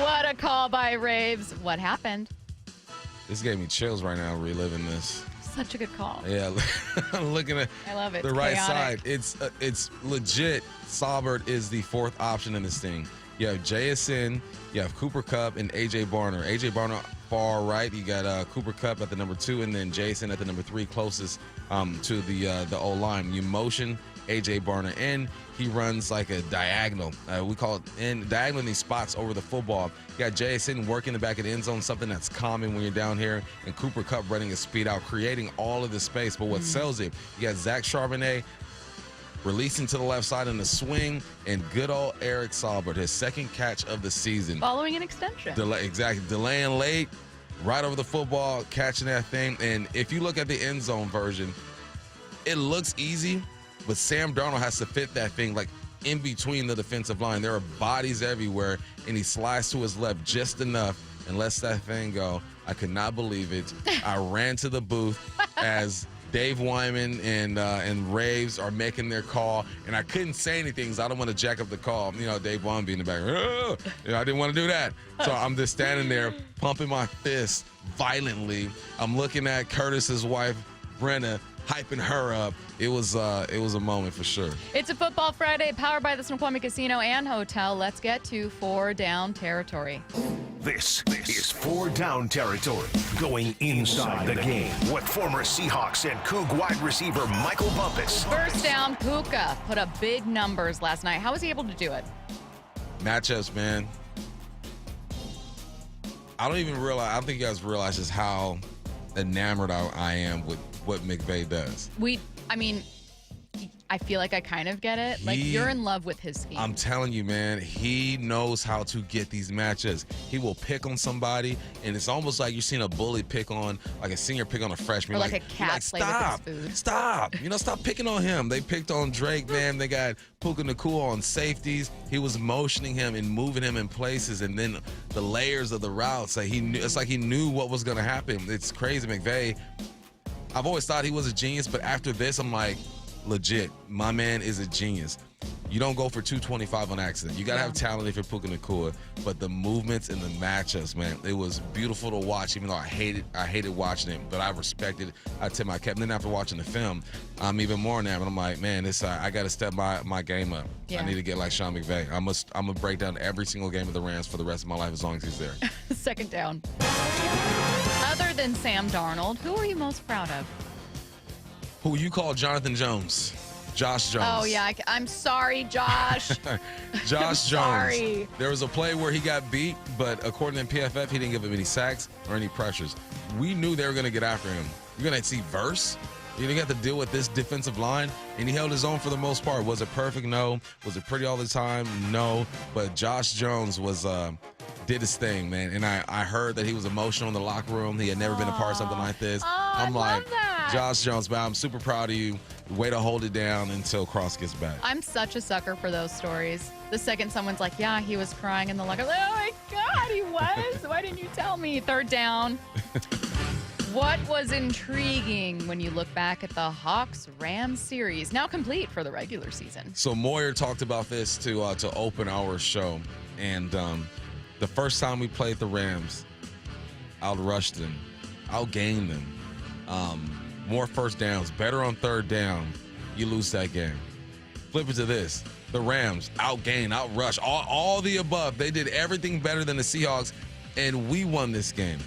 What a call by Raves. What happened? This gave me chills right now reliving this. Such a good call. Yeah, I'm looking at I love it. the right Chaotic. side. It's legit. Saubert is the 4th option in this thing. You have JSN, you have Cooper Kupp, and A.J. Barner. A.J. Barner far right. You got Cooper Kupp at the number 2, and then Jason at the number 3 closest to the O-line. You motion A.J. Barner in. He runs like a diagonal. We call it diagonal in these spots over the football. You got Jason working the back of the end zone, something that's common when you're down here, and Cooper Kupp running his speed out, creating all of the space. But what sells it, you got Zach Charbonnet releasing to the left side in the swing, and good old Eric Saubert, his 2nd catch of the season. Following an extension. Delaying late, right over the football, catching that thing. And if you look at the end zone version, it looks easy, but Sam Darnold has to fit that thing like in between the defensive line. There are bodies everywhere, and he slides to his left just enough and lets that thing go. I could not believe it. I ran to the booth as Dave Wyman and Raves are making their call, and I couldn't say anything because I don't want to jack up the call. You know, Dave Wyman being in the back. I didn't want to do that. So I'm just standing there pumping my fist violently. I'm looking at Curtis's wife, Brenna, hyping her up. It was a moment for sure. It's a Football Friday powered by the Snoqualmie Casino and Hotel. Let's get to 4 down territory. This is 4 down territory, going inside the game with former Seahawks and Coug wide receiver Michael Bumpus. First down, Puka put up big numbers last night. How was he able to do it? Matchups, man. I don't think you guys realize just how enamored I am with what McVay does. I feel like I kind of get it. Like, you're in love with his scheme. I'm telling you, man, he knows how to get these matches. He will pick on somebody, and it's almost like you're seeing a bully pick on, like a senior pick on a freshman. Or like a cat play with his food. Stop. Stop picking on him. They picked on Drake, man. They got Puka Nacua on safeties. He was motioning him and moving him in places, and then the layers of the routes. Like it's like he knew what was going to happen. It's crazy. McVay, I've always thought he was a genius, but after this, I'm like, legit, my man is a genius. You don't go for 225 on accident. You got to have talent if you're Puka Nacua, but the movements and the matchups, man, it was beautiful to watch, even though I hated watching it, but I respected it. I tip my cap. And then after watching the film, I'm even more enamored. I'm like, man, I got to step my game up. Yeah. I need to get like Sean McVay. I'm going to break down every single game of the Rams for the rest of my life as long as he's there. Second down. Other than Sam Darnold, who are you most proud of? Who you call Jonathan Jones? Josh Jones. Oh, yeah. I'm sorry, Josh. Josh Jones. Sorry. There was a play where he got beat, but according to PFF, he didn't give him any sacks or any pressures. We knew they were going to get after him. You're going to see Verse. You didn't have to deal with this defensive line, and he held his own for the most part. Was it perfect? No. Was it pretty all the time? No. But Josh Jones did his thing, man. And I heard that he was emotional in the locker room. He had never been a part of something like this. I'm like, Josh Jones, man, I'm super proud of you. Way to hold it down until Cross gets back. I'm such a sucker for those stories. The second someone's like, yeah, he was crying in the locker room. Oh, my God, he was? Why didn't you tell me? Third down. What was intriguing when you look back at the Hawks-Rams series, now complete for the regular season? So Moyer talked about this to open our show. And the first time we played the Rams, outrushed them, outgained them. More first downs, better on third down, you lose that game. Flip it to this. The Rams, outgained, outrushed, all the above. They did everything better than the Seahawks, and we won this game.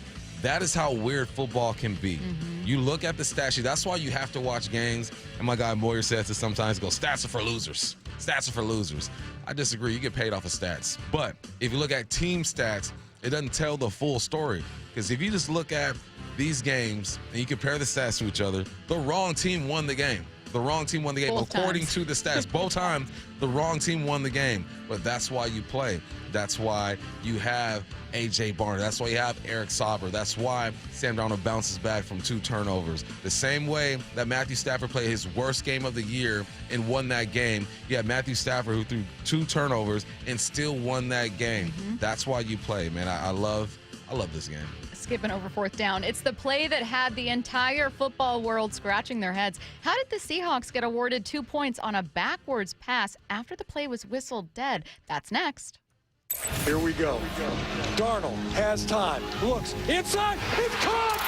That is how weird football can be. Mm-hmm. You look at the stat sheet. That's why you have to watch games. And my guy Moyer says it sometimes, he goes, stats are for losers. Stats are for losers. I disagree. You get paid off of stats. But if you look at team stats, it doesn't tell the full story. Because if you just look at these games and you compare the stats to each other, the wrong team won the game. The wrong team won the game. Both according times. to the stats. Both times, the wrong team won the game. But that's why you play. That's why you have A.J. Barner. That's why you have Eric Sauber. That's why Sam Darnold bounces back from 2 turnovers. The same way that Matthew Stafford played his worst game of the year and won that game, you have Matthew Stafford who threw 2 turnovers and still won that game. Mm-hmm. That's why you play, man. I love this game. Skipping over fourth down. It's the play that had the entire football world scratching their heads. How did the Seahawks get awarded 2 points on a backwards pass after the play was whistled dead? That's next. Here we go. Darnold has time. Looks inside. It's caught.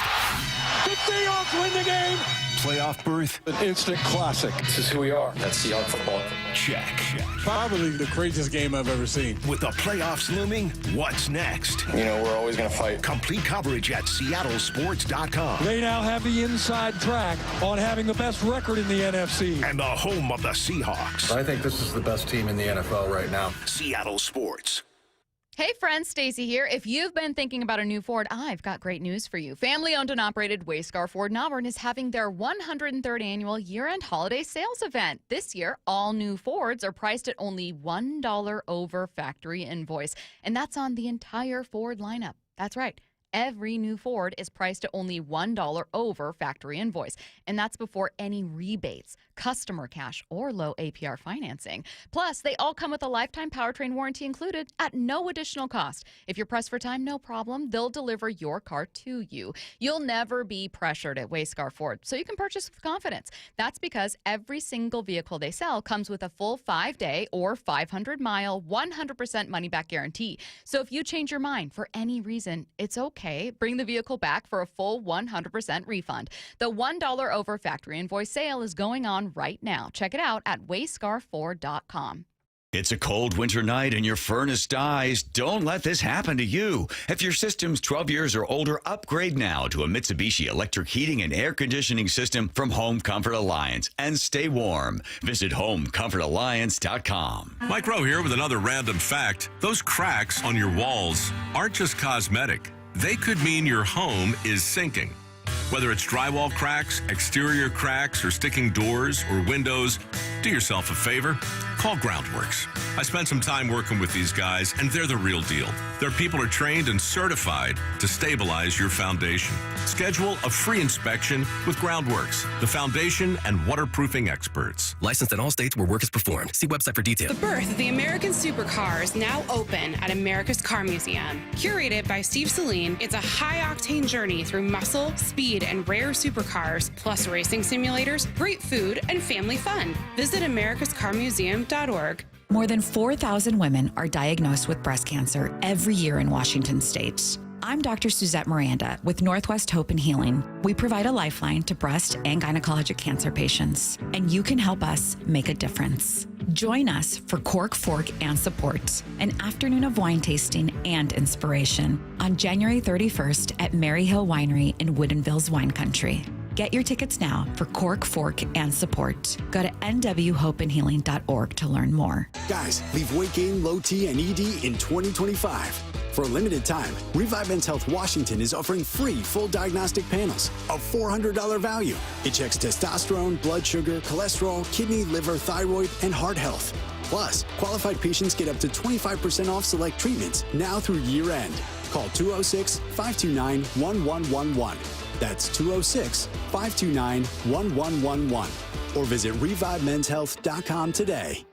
The Seahawks win the game. Playoff berth? An instant classic. This is who we are. That's Seahawks football. Check. Probably the craziest game I've ever seen. With the playoffs looming, what's next? We're always going to fight. Complete coverage at seattlesports.com. They now have the inside track on having the best record in the NFC. And the home of the Seahawks. I think this is the best team in the NFL right now. Seattle Sports. Hey friends, Stacy here. If you've been thinking about a new Ford, I've got great news for you. Family-owned and operated Wayscar Ford in Auburn is having their 103rd annual year-end holiday sales event. This year, all new Fords are priced at only $1 over factory invoice, and that's on the entire Ford lineup. That's right. Every new Ford is priced at only $1 over factory invoice, and that's before any rebates, customer cash, or low APR financing. Plus, they all come with a lifetime powertrain warranty included at no additional cost. If you're pressed for time, no problem. They'll deliver your car to you. You'll never be pressured at Wayscar Ford, so you can purchase with confidence. That's because every single vehicle they sell comes with a full 5-day or 500-mile, 100% money-back guarantee. So if you change your mind for any reason, it's okay. Bring the vehicle back for a full 100% refund. The $1 over factory invoice sale is going on right now. Check it out at wayscarford.com. It's a cold winter night and your furnace dies. Don't let this happen to you. If your system's 12 years or older, upgrade now to a Mitsubishi electric heating and air conditioning system from Home Comfort Alliance and stay warm. Visit homecomfortalliance.com. Mike Rowe here with another random fact. Those cracks on your walls aren't just cosmetic. They could mean your home is sinking. Whether it's drywall cracks, exterior cracks, or sticking doors or windows, Do yourself a favor. Call Groundworks. I spent some time working with these guys, and they're the real deal. Their people are trained and certified to stabilize your foundation. Schedule a free inspection with Groundworks, the foundation and waterproofing experts. Licensed in all states where work is performed. See website for details. The birth of the American supercar is now open at America's Car Museum. Curated by Steve Saline, it's a high-octane journey through muscle, speed, and rare supercars, plus racing simulators, great food, and family fun. Visit americascarmuseum.org. More than 4,000 women are diagnosed with breast cancer every year in Washington state. I'm Dr. Suzette Miranda with Northwest Hope and Healing. We provide a lifeline to breast and gynecologic cancer patients, and you can help us make a difference. Join us for Cork, Fork, and Support, an afternoon of wine tasting and inspiration on January 31st at Mary Hill Winery in Woodinville's Wine Country. Get your tickets now for Cork, Fork, and Support. Go to nwhopeandhealing.org to learn more. Guys, leave weight gain, low T, and ED in 2025. For a limited time, Revive Men's Health Washington is offering free full diagnostic panels, a $400 value. It checks testosterone, blood sugar, cholesterol, kidney, liver, thyroid, and heart health. Plus, qualified patients get up to 25% off select treatments now through year end. Call 206-529-1111. That's 206-529-1111. Or visit ReviveMen'sHealth.com today.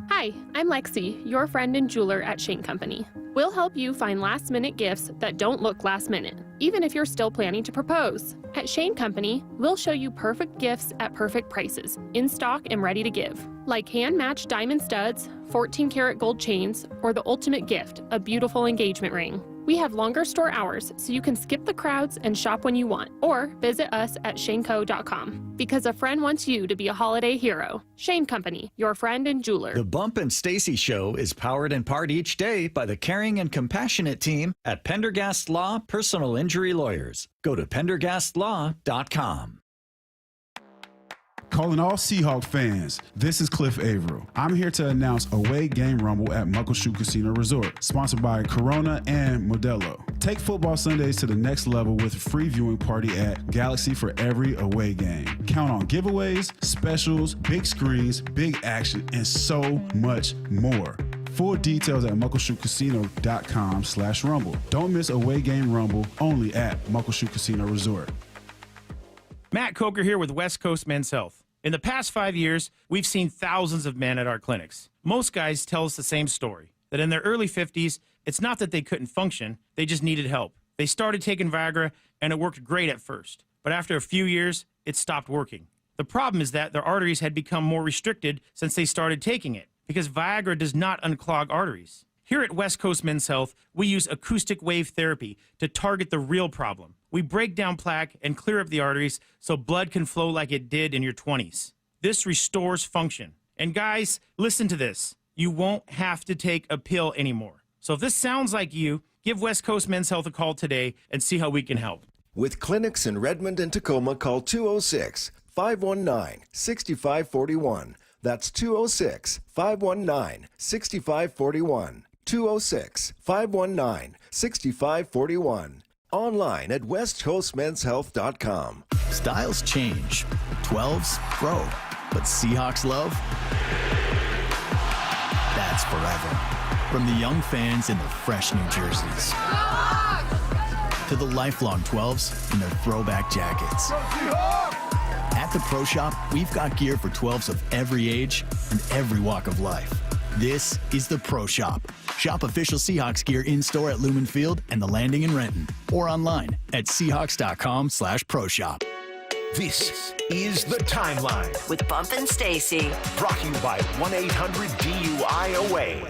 Hi, I'm Lexi, your friend and jeweler at Shane Company. We'll help you find last-minute gifts that don't look last-minute, even if you're still planning to propose. At Shane Company, we'll show you perfect gifts at perfect prices, in stock and ready to give. Like hand-matched diamond studs, 14-karat gold chains, or the ultimate gift, a beautiful engagement ring. We have longer store hours, so you can skip the crowds and shop when you want, or visit us at shaneco.com. Because a friend wants you to be a holiday hero. Shane Company, your friend and jeweler. The Bump and Stacy Show is powered in part each day by the caring and compassionate team at Pendergast Law Personal Injury Lawyers. Go to pendergastlaw.com. Calling all Seahawks fans, this is Cliff Averill. I'm here to announce Away Game Rumble at Muckleshoot Casino Resort, sponsored by Corona and Modelo. Take football Sundays to the next level with a free viewing party at Galaxy for every away game. Count on giveaways, specials, big screens, big action, and so much more. Full details at muckleshootcasino.com/rumble. Don't miss Away Game Rumble only at Muckleshoot Casino Resort. Matt Coker here with West Coast Men's Health. In the past 5 years, we've seen thousands of men at our clinics. Most guys tell us the same story, that in their early 50s, it's not that they couldn't function, they just needed help. They started taking Viagra, and it worked great at first. But after a few years, it stopped working. The problem is that their arteries had become more restricted since they started taking it, because Viagra does not unclog arteries. Here at West Coast Men's Health, we use acoustic wave therapy to target the real problem. We break down plaque and clear up the arteries so blood can flow like it did in your 20s. This restores function. And guys, listen to this. You won't have to take a pill anymore. So if this sounds like you, give West Coast Men's Health a call today and see how we can help. With clinics in Redmond and Tacoma, call 206-519-6541. That's 206-519-6541. 206-519-6541. Online at westcoastmenshealth.com. Styles change. 12s grow. But Seahawks love? That's forever. From the young fans in their fresh new jerseys to the lifelong 12s in their throwback jackets. At the Pro Shop, we've got gear for 12s of every age and every walk of life. This is the Pro Shop. Shop official Seahawks gear in-store at Lumen Field and The Landing in Renton, or online at Seahawks.com/Pro Shop. This is The Timeline with Bump and Stacy. Brought to you by 1-800-DUI-AWAY.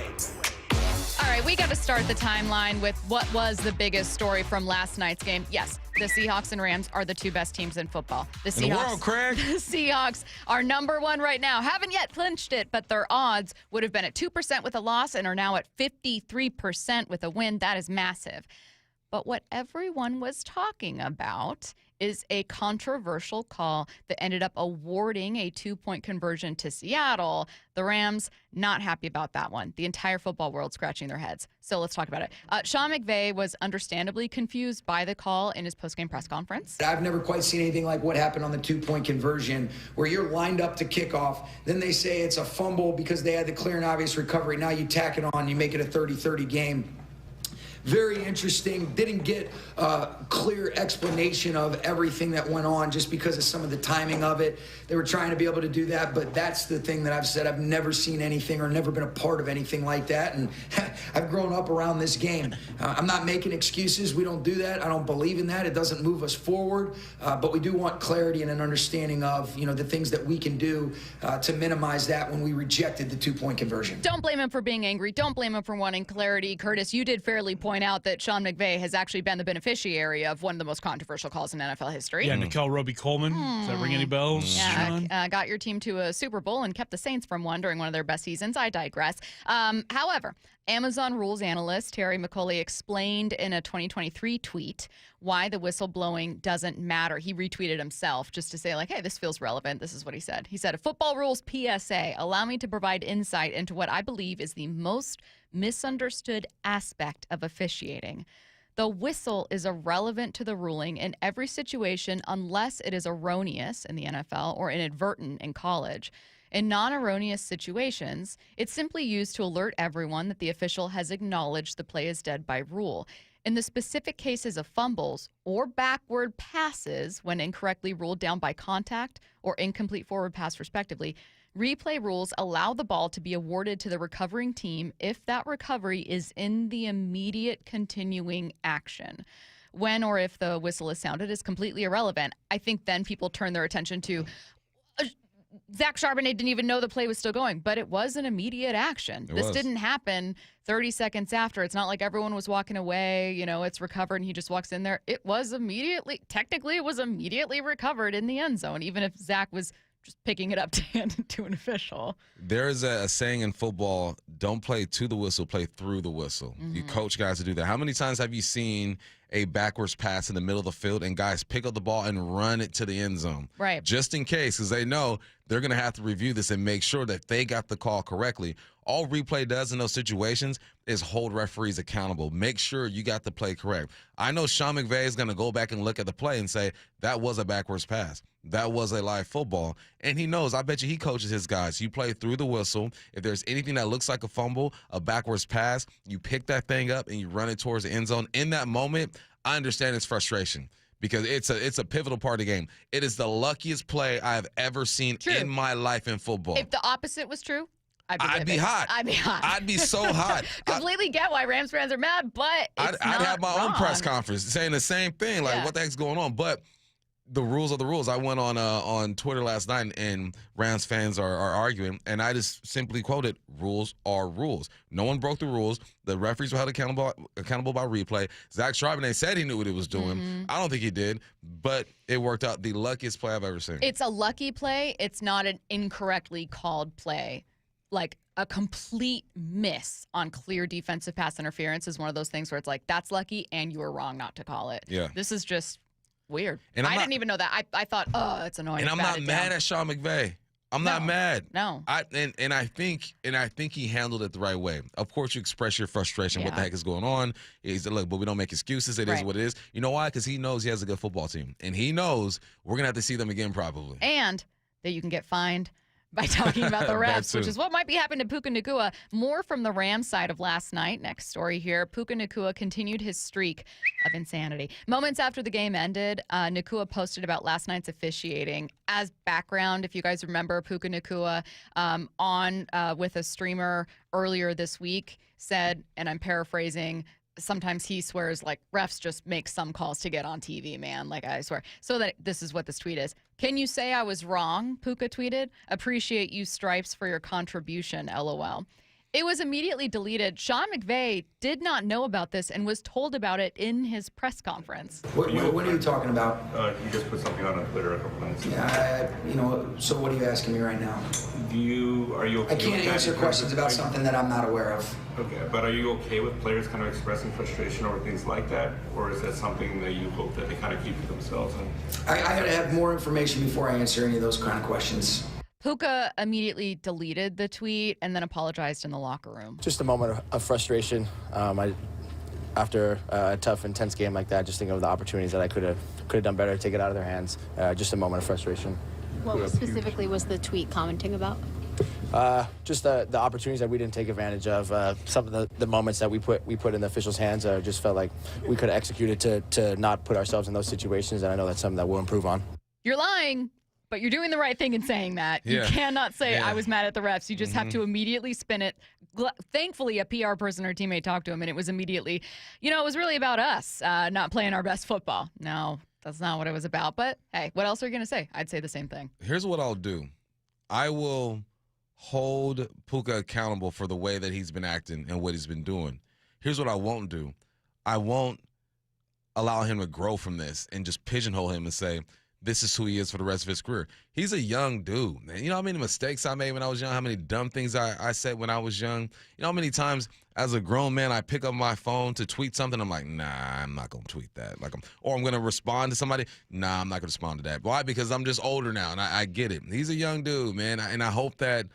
All right, we got to start the timeline with what was the biggest story from last night's game. Yes, the Seahawks and Rams are the two best teams in football. The Seahawks, in the world, Craig. The Seahawks are number one right now. Haven't yet clinched it, but their odds would have been at 2% with a loss and are now at 53% with a win. That is massive. But what everyone was talking about is a controversial call that ended up awarding a 2-point conversion to Seattle. The Rams, not happy about that one. The entire football world scratching their heads. So let's talk about it. Sean McVay was understandably confused by the call in his postgame press conference. I've never quite seen anything like what happened on the 2-point conversion where you're lined up to kickoff. Then they say it's a fumble because they had the clear and obvious recovery. Now you tack it on, you make it a 30-30 game. Very interesting. Didn't get a clear explanation of everything that went on just because of some of the timing of it. They were trying to be able to do that, but that's the thing that I've said. I've never seen anything or never been a part of anything like that, and I've grown up around this game. I'm not making excuses. We don't do that. I don't believe in that. It doesn't move us forward, but we do want clarity and an understanding of, the things that we can do to minimize that when we rejected the 2-point conversion. Don't blame him for being angry. Don't blame him for wanting clarity. Curtis, you did fairly point out that Sean McVay has actually been the beneficiary of one of the most controversial calls in NFL history. Yeah, Nickel Roby-Coleman. Does that ring any bells? Yeah, got your team to a Super Bowl and kept the Saints from one during one of their best seasons. I digress. However, Amazon rules analyst Terry McCauley explained in a 2023 tweet why the whistleblowing doesn't matter. He retweeted himself just to say, hey, this feels relevant. This is what he said. He said, a football rules PSA allow me to provide insight into what I believe is the most misunderstood aspect of officiating. The whistle is irrelevant to the ruling in every situation unless it is erroneous in the NFL or inadvertent in college. In non-erroneous situations, it's simply used to alert everyone that the official has acknowledged the play is dead by rule. In the specific cases of fumbles or backward passes when incorrectly ruled down by contact or incomplete forward pass respectively, replay rules allow the ball to be awarded to the recovering team if that recovery is in the immediate continuing action. When or if the whistle is sounded is completely irrelevant. I think then people turn their attention to Zach Charbonnet didn't even know the play was still going, but it was an immediate action. This didn't happen 30 seconds after. It's not like everyone was walking away, it's recovered and he just walks in there. It was immediately recovered in the end zone, even if Zach was just picking it up to hand it to an official. There's a saying in football, don't play to the whistle, play through the whistle. You coach guys to do that. How many times have you seen a backwards pass in the middle of the field and guys pick up the ball and run it to the end zone? Right. Just in case, because they know they're going to have to review this and make sure that they got the call correctly. All replay does in those situations is hold referees accountable. Make sure you got the play correct. I know Sean McVay is going to go back and look at the play and say, that was a backwards pass. That was a live football. And he knows, I bet you he coaches his guys. You play through the whistle. If there's anything that looks like a fumble, a backwards pass, you pick that thing up and you run it towards the end zone. In that moment, I understand his frustration because it's a pivotal part of the game. It is the luckiest play I've ever seen in my life in football. If the opposite was true, I'd be hot. I'd be so hot. Completely get why Rams fans are mad, but it's I'd have my own press wrong. conference saying the same thing. What the heck's going on? But the rules are the rules. I went on Twitter last night, and Rams fans are arguing, and I just simply quoted, rules are rules. No one broke the rules. The referees were held accountable by replay. Zach Charbonnet said he knew what he was doing. I don't think he did, but it worked out. The luckiest play I've ever seen. It's a lucky play. It's not an incorrectly called play. Like a complete miss on clear defensive pass interference is one of those things where it's like, that's lucky and you were wrong not to call it. Yeah. This is just weird. And I didn't even know that. I thought, it's annoying. And I'm not mad at Sean McVay. I'm not mad. No. I think he handled it the right way. Of course, you express your frustration. What the heck is going on? He said, look, but we don't make excuses. It is what it is. You know why? Because he knows he has a good football team. And he knows we're going to have to see them again probably. And that you can get fined by talking about the refs, which is what might be happening to Puka Nacua. More from the Rams side of last night. Next story here. Puka Nacua continued his streak of insanity. Moments after the game ended, Nacua posted about last night's officiating. As background, if you guys remember, Puka Nacua on with a streamer earlier this week said, and I'm paraphrasing, sometimes he swears refs just make some calls to get on TV, man. I swear. So that this is what this tweet is. Can you say I was wrong? Puka tweeted. Appreciate you, Stripes, for your contribution. LOL. It was immediately deleted. Sean McVay did not know about this and was told about it in his press conference. What are you talking about? You just put something on Twitter a couple minutes ago. Yeah, so what are you asking me right now? Are you okay I can't answer questions about something that I'm not aware of. Okay, but are you okay with players kind of expressing frustration over things like that? Or is that something that you hope that they kind of keep to themselves? I got to have more information before I answer any of those kind of questions. Puka immediately deleted the tweet and then apologized in the locker room. Just a moment of frustration. After a tough, intense game like that, just thinking of the opportunities that I could have done better, take it out of their hands. Just a moment of frustration. What specifically was the tweet commenting about? Just the opportunities that we didn't take advantage of. Some of the moments that we put in the officials' hands. Just felt like we could have executed to not put ourselves in those situations, and I know that's something that we'll improve on. You're lying, but you're doing the right thing in saying that. Yeah. You cannot say, I was mad at the refs. You just have to immediately spin it. Thankfully, a PR person or teammate talked to him, and it was immediately, it was really about us not playing our best football. No, that's not what it was about. But, hey, what else are you going to say? I'd say the same thing. Here's what I'll do. I will hold Puka accountable for the way that he's been acting and what he's been doing. Here's what I won't do. I won't allow him to grow from this and just pigeonhole him and say, this is who he is for the rest of his career. He's a young dude, man. You know how many mistakes I made when I was young, how many dumb things I said when I was young. You know how many times as a grown man I pick up my phone to tweet something, I'm like, nah, I'm not going to tweet that. Or I'm going to respond to somebody, nah, I'm not going to respond to that. Why? Because I'm just older now, and I get it. He's a young dude, man, and I hope that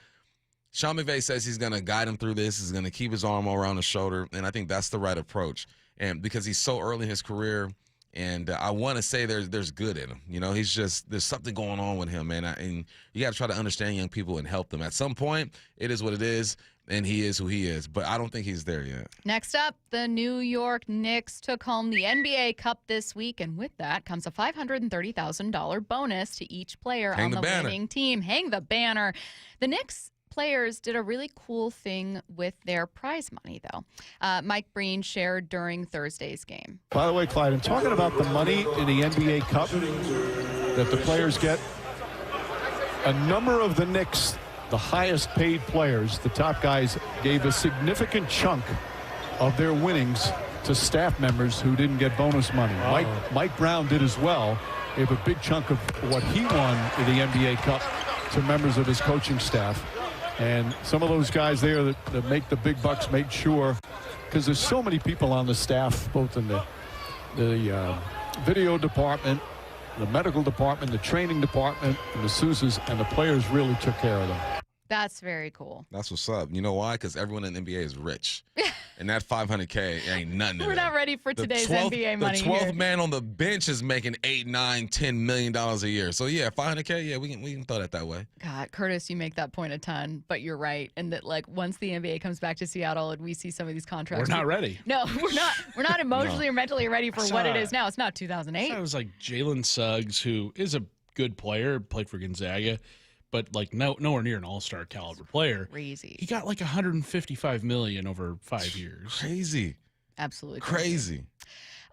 Sean McVay says he's going to guide him through this, he's going to keep his arm around his shoulder, and I think that's the right approach. And because he's so early in his career, and I want to say there's good in him. He's just, there's something going on with him, man. And you got to try to understand young people and help them. At some point, it is what it is, and he is who he is. But I don't think he's there yet. Next up, the New York Knicks took home the NBA Cup this week, and with that comes a $530,000 bonus to each player on the winning team. Hang the banner. The Knicks players did a really cool thing with their prize money, though. Mike Breen shared during Thursday's game. By the way, Clyde, I'm talking about the money in the NBA Cup that the players get. A number of the Knicks, the highest paid players, the top guys, gave a significant chunk of their winnings to staff members who didn't get bonus money. Mike Brown did as well. Gave a big chunk of what he won in the NBA Cup to members of his coaching staff. And some of those guys there that make the big bucks made sure, because there's so many people on the staff, both in the video department, the medical department, the training department, and the Sousas, and the players really took care of them. That's very cool. That's what's up. You know why? Because everyone in the NBA is rich. And that $500K ain't nothing to We're them. not ready for today's NBA money. The 12th here. man on the bench is making $8, $9, $10 million a year. So yeah, $500K. Yeah, we can throw that way. God, Curtis, you make that point a ton, but you're right. And that once the NBA comes back to Seattle and we see some of these contracts, we're not ready. No, we're not. We're not emotionally or mentally ready for what it is now. It's not 2008. It was like Jalen Suggs, who is a good player, played for Gonzaga, but nowhere near an all-star caliber player. Crazy. He got $155 million over 5 years. Crazy. Absolutely crazy.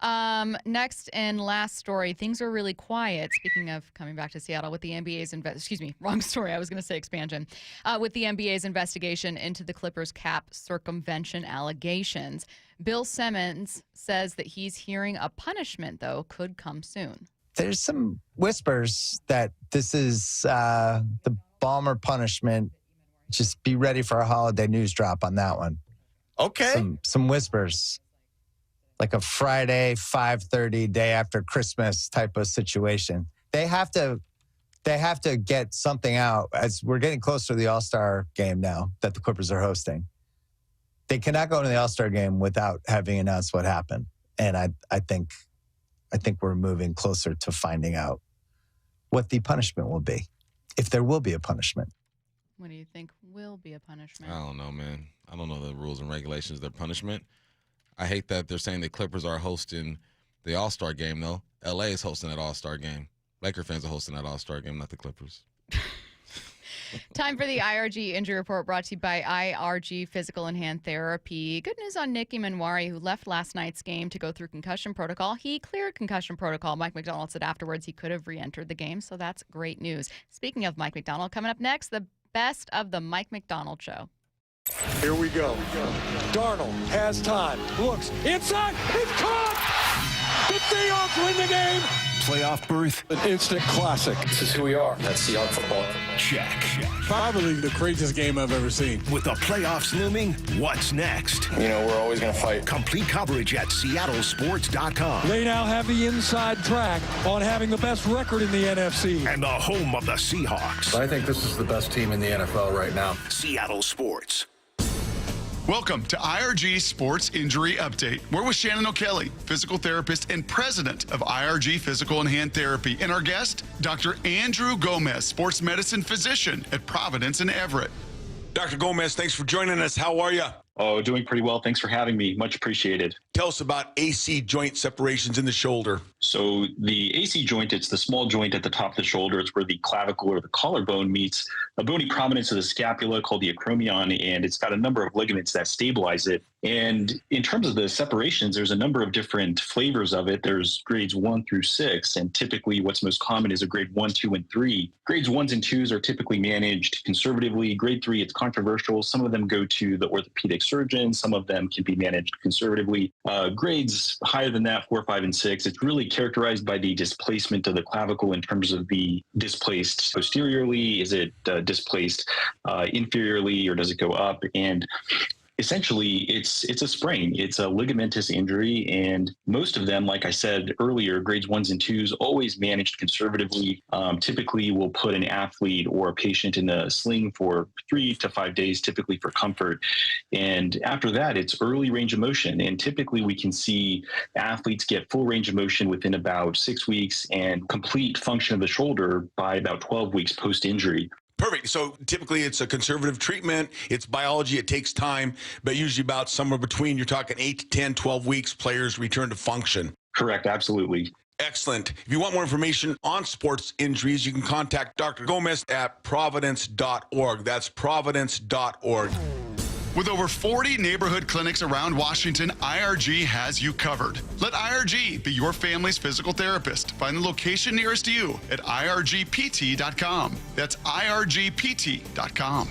Next and last story. Things are really quiet. Speaking of coming back to Seattle with the NBA's wrong story. I was going to say expansion. With the NBA's investigation into the Clippers' cap circumvention allegations, Bill Simmons says that he's hearing a punishment, though, could come soon. There's some whispers that this is the Ballmer punishment. Just be ready for a holiday news drop on that one. Okay. Some whispers. Like a Friday, 5:30, day after Christmas type of situation. They have to get something out as we're getting closer to the All-Star game now that the Clippers are hosting. They cannot go to the All-Star game without having announced what happened. And I think we're moving closer to finding out what the punishment will be, if there will be a punishment. What do you think will be a punishment? I don't know, man. I don't know the rules and regulations of their punishment. I hate that they're saying the Clippers are hosting the All-Star game, though. L.A. is hosting that All-Star game. Laker fans are hosting that All-Star game, not the Clippers. Time for the IRG injury report brought to you by IRG Physical and Hand Therapy. Good news on Nicky Manwari, who left last night's game to go through concussion protocol. He cleared concussion protocol. Mike Macdonald said afterwards he could have re-entered the game, so that's great news. Speaking of Mike Macdonald, coming up next, the best of the Mike Macdonald Show. Here we go. Darnold has time. Looks inside. It's caught! The Seahawks win the game! Playoff berth? An instant classic. This is who we are. That's Seahawks football. Check. Probably the craziest game I've ever seen. With the playoffs looming, what's next? You know, we're always going to fight. Complete coverage at seattlesports.com. They now have the inside track on having the best record in the NFC. And the home of the Seahawks. I think this is the best team in the NFL right now. Seattle Sports. Welcome to IRG Sports Injury Update. We're with Shannon O'Kelly, physical therapist and president of IRG Physical and Hand Therapy, and our guest, Dr. Andrew Gomez, sports medicine physician at Providence and Everett. Dr. Gomez, thanks for joining us. How are you? Oh, doing pretty well. Thanks for having me. Much appreciated. Tell us about AC joint separations in the shoulder. So the AC joint, it's the small joint at the top of the shoulder. It's where the clavicle or the collarbone meets a bony prominence of the scapula called the acromion, and it's got a number of ligaments that stabilize it. And in terms of the separations, there's a number of different flavors of it. There's grades 1 through 6, and typically what's most common is a grade 1, 2, and 3. Grades 1s and 2s are typically managed conservatively. Grade 3, it's controversial. Some of them go to the orthopedic surgeon. Some of them can be managed conservatively. Grades higher than that, 4, 5, and 6, it's really characterized by the displacement of the clavicle in terms of the displaced posteriorly. Is it displaced inferiorly, or does it go up? And essentially, it's a sprain. It's a ligamentous injury, and most of them, like I said earlier, grades 1s and 2s, always managed conservatively. Typically, we'll put an athlete or a patient in a sling for 3 to 5 days, typically for comfort. And after that, it's early range of motion. And typically, we can see athletes get full range of motion within about 6 weeks and complete function of the shoulder by about 12 weeks post-injury. Perfect. So typically it's a conservative treatment. It's biology. It takes time, but usually about somewhere between, you're talking 8 to 10, 12 weeks, players return to function. Correct. Absolutely. Excellent. If you want more information on sports injuries, you can contact Dr. Gomez at providence.org. That's providence.org. With over 40 neighborhood clinics around Washington, IRG has you covered. Let IRG be your family's physical therapist. Find the location nearest you at irgpt.com. That's irgpt.com.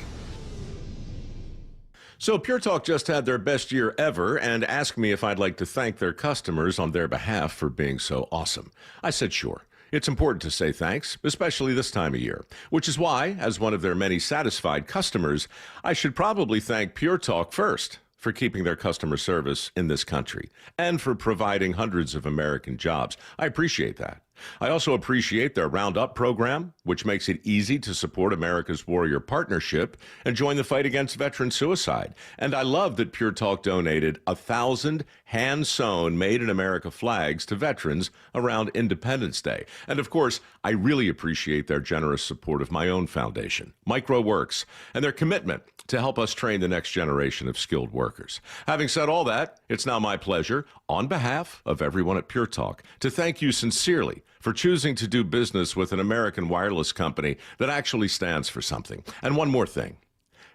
So Pure Talk just had their best year ever and asked me if I'd like to thank their customers on their behalf for being so awesome. I said sure. It's important to say thanks, especially this time of year, which is why, as one of their many satisfied customers, I should probably thank Pure Talk first for keeping their customer service in this country and for providing hundreds of American jobs. I appreciate that. I also appreciate their Roundup program, which makes it easy to support America's Warrior Partnership and join the fight against veteran suicide. And I love that Pure Talk donated 1,000 hand-sewn Made in America flags to veterans around Independence Day. And of course, I really appreciate their generous support of my own foundation, MicroWorks, and their commitment to help us train the next generation of skilled workers. Having said all that, it's now my pleasure, on behalf of everyone at Pure Talk, to thank you sincerely for choosing to do business with an American wireless company that actually stands for something. And one more thing.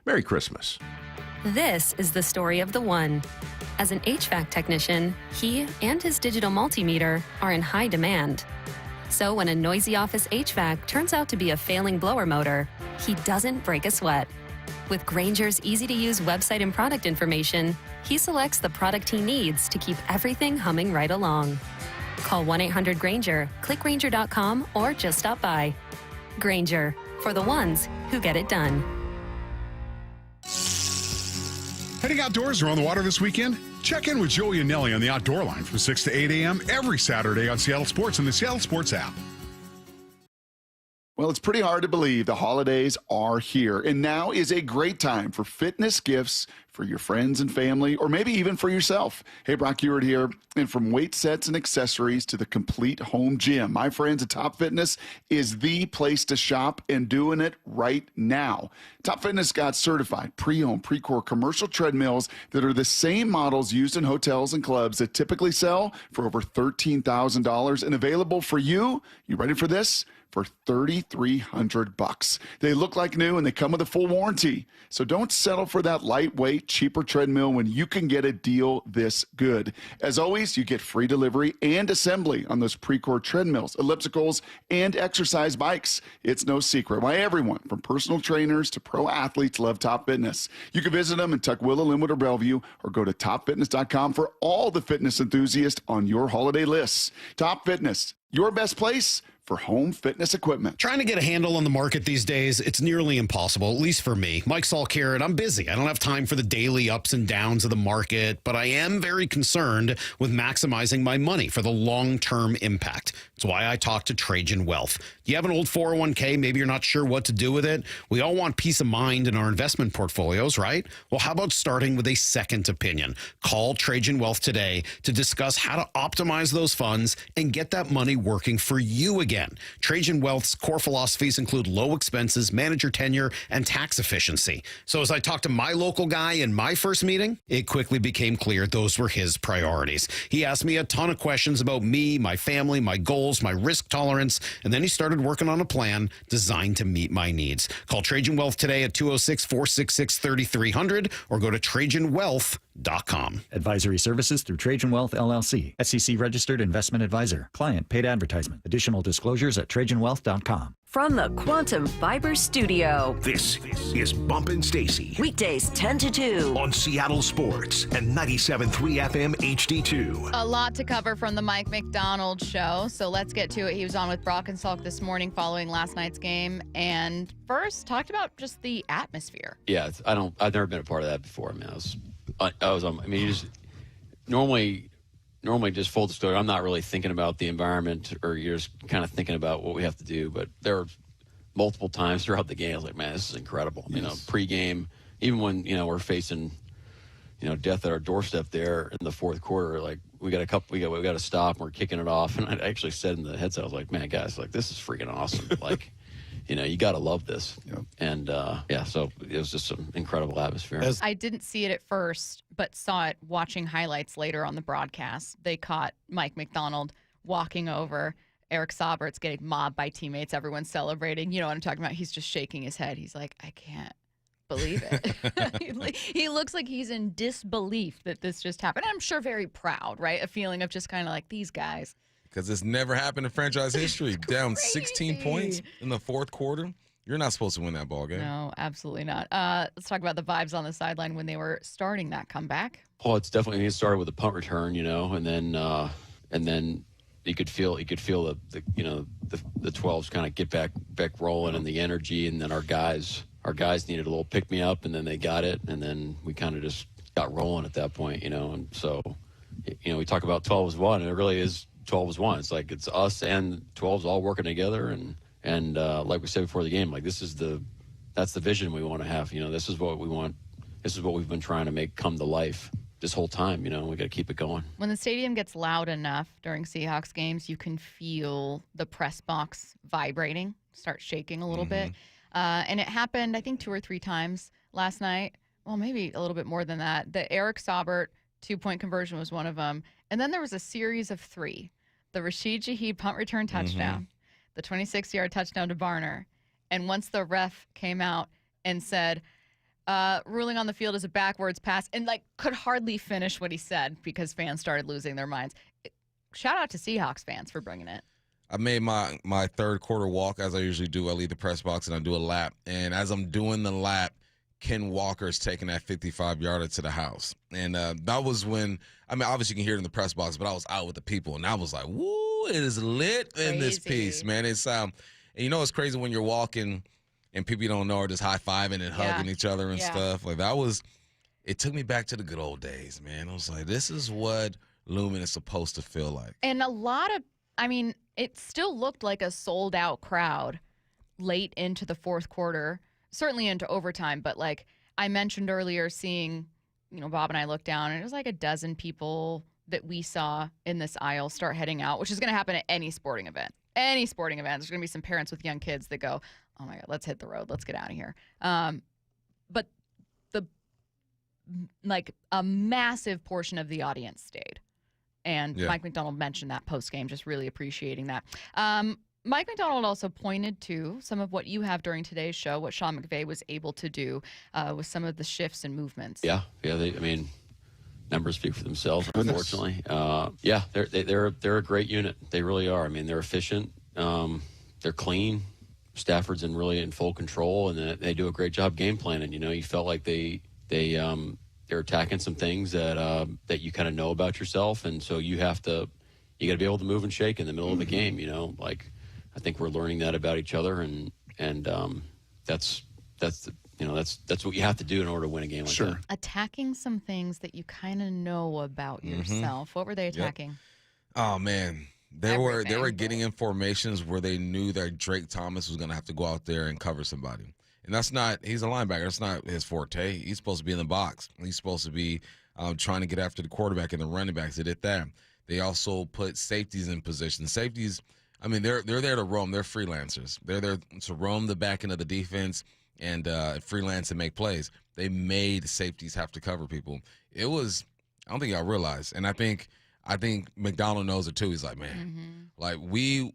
Merry Christmas. This is the story of the one. As an HVAC technician, he and his digital multimeter are in high demand. So when a noisy office HVAC turns out to be a failing blower motor, he doesn't break a sweat. With Grainger's easy-to-use website and product information, he selects the product he needs to keep everything humming right along. Call 1-800-GRAINGER, click Grainger.com, or just stop by. Grainger, for the ones who get it done. Heading outdoors or on the water this weekend? Check in with Joey and Nelly on the Outdoor Line from 6 to 8 a.m. every Saturday on Seattle Sports and the Seattle Sports app. Well, it's pretty hard to believe the holidays are here, and now is a great time for fitness gifts for your friends and family, or maybe even for yourself. Hey, Brock Ewart here, and from weight sets and accessories to the complete home gym, my friends at Top Fitness is the place to shop, and doing it right now. Top Fitness got certified pre-owned, pre-core commercial treadmills that are the same models used in hotels and clubs that typically sell for over $13,000 and available for you. You ready for this? For $3,300. They look like new and they come with a full warranty. So don't settle for that lightweight cheaper treadmill when you can get a deal this good. As always, you get free delivery and assembly on those Precor treadmills, ellipticals, and exercise bikes. It's no secret why everyone from personal trainers to pro athletes love Top Fitness. You can visit them in Tukwila, Linwood, or Bellevue, or go to topfitness.com for all the fitness enthusiasts on your holiday lists. Top Fitness, your best place for home fitness equipment. Trying to get a handle on the market these days, it's nearly impossible, at least for me. Mike Salk here, and I'm busy. I don't have time for the daily ups and downs of the market, but I am very concerned with maximizing my money for the long-term impact. It's why I talk to Trajan Wealth. You have an old 401k, maybe you're not sure what to do with it. We all want peace of mind in our investment portfolios, right? Well, how about starting with a second opinion? Call Trajan Wealth today to discuss how to optimize those funds and get that money working for you again. Trajan Wealth's core philosophies include low expenses, manager tenure, and tax efficiency. So as I talked to my local guy in my first meeting, it quickly became clear those were his priorities. He asked me a ton of questions about me, my family, my goals, my risk tolerance, and then he started working on a plan designed to meet my needs. Call Trajan Wealth today at 206-466-3300 or go to TrajanWealth.com. Advisory services through Trajan Wealth, LLC. SEC registered investment advisor. Client paid advertisement. Additional disclosures at TrajanWealth.com. From the Quantum Fiber Studio. This is Bumpin' Stacy. Weekdays 10 to 2. On Seattle Sports and 97.3 FM HD2. A lot to cover from the Mike Macdonald show, so let's get to it. He was on with Brock and Salk this morning following last night's game, and first talked about just the atmosphere. Yeah, I've never been a part of that before. I mean, you just normally just full disclosure, I'm not really thinking about the environment, or you're just kind of thinking about what we have to do. But there were multiple times throughout the game, I was like, man, this is incredible. Yes. You know, pregame, even when, we're facing, death at our doorstep there in the fourth quarter, like we got to stop, and we're kicking it off. And I actually said in the headset, I was like, man, guys, like this is freaking awesome. Like, you got to love this. Yep. And, so it was just some incredible atmosphere. I didn't see it at first, but saw it watching highlights later on the broadcast. They caught Mike Macdonald walking over. Eric Saubert's getting mobbed by teammates. Everyone's celebrating. You know what I'm talking about? He's just shaking his head. He's like, I can't believe it. He looks like he's in disbelief that this just happened. I'm sure very proud, right? A feeling of just kind of like, these guys. Because it's never happened in franchise history. Down 16 points in the fourth quarter. You're not supposed to win that ball game. No, absolutely not. Let's talk about the vibes on the sideline when they were starting that comeback. Well, it's definitely, it started with a punt return, and then you could feel the 12s kind of get back rolling, and the energy, and then our guys needed a little pick me up, and then they got it, and then we kind of just got rolling at that point, and so we talk about 12 as one, and it really is 12 as one. It's like it's us and 12s all working together, and like we said before the game, like that's the vision we want to have. This is what we want. This is what we've been trying to make come to life this whole time. We got to keep it going. When the stadium gets loud enough during Seahawks games, you can feel the press box vibrating, start shaking a little bit. And it happened, I think, 2 or 3 times last night. Well, maybe a little bit more than that. The Eric Saubert 2-point conversion was one of them. And then there was a series of 3. The Rashid Shaheed punt return touchdown, the 26-yard touchdown to Barner. And once the ref came out and said, ruling on the field is a backwards pass, and could hardly finish what he said because fans started losing their minds. Shout out to Seahawks fans for bringing it. I made my third quarter walk, as I usually do. I leave the press box and I do a lap. And as I'm doing the lap, Ken Walker's taking that 55-yarder to the house. And that was when, obviously you can hear it in the press box, but I was out with the people. And I was like, woo, it is lit in this piece, man. It's and it's crazy when you're walking and people you don't know are just high-fiving and hugging each other and stuff. Like it took me back to the good old days, man. I was like, this is what Lumen is supposed to feel like. And it still looked like a sold-out crowd late into the fourth quarter, certainly into overtime. But I mentioned earlier, seeing, Bob and I looked down, and it was like a dozen people that we saw in this aisle start heading out, which is going to happen at any sporting event. Any sporting event. There's going to be some parents with young kids that go, oh, my God, let's hit the road. Let's get out of here. But a massive portion of the audience stayed. And Mike Macdonald mentioned that post-game, just really appreciating that. Mike Macdonald also pointed to some of what you have during today's show, what Sean McVay was able to do with some of the shifts and movements. Yeah. Numbers speak for themselves, unfortunately. They're a great unit. They really are. I mean, they're efficient. They're clean. Stafford's in full control, and they do a great job game planning. You felt like they're attacking some things that you kind of know about yourself, and so you got to be able to move and shake in the middle of the game. I think we're learning that about each other, and that's what you have to do in order to win a game like that. Attacking some things that you kind of know about yourself. What were they attacking? Yep. Oh man, they were getting in formations where they knew that Drake Thomas was going to have to go out there and cover somebody, and he's a linebacker. That's not his forte. He's supposed to be in the box. He's supposed to be trying to get after the quarterback and the running backs. They did that. They also put safeties in position. Safeties, they're there to roam. They're freelancers. They're there to roam the back end of the defense and freelance and make plays. They made safeties have to cover people. I don't think y'all realize, and I think Macdonald knows it too. He's like, man, the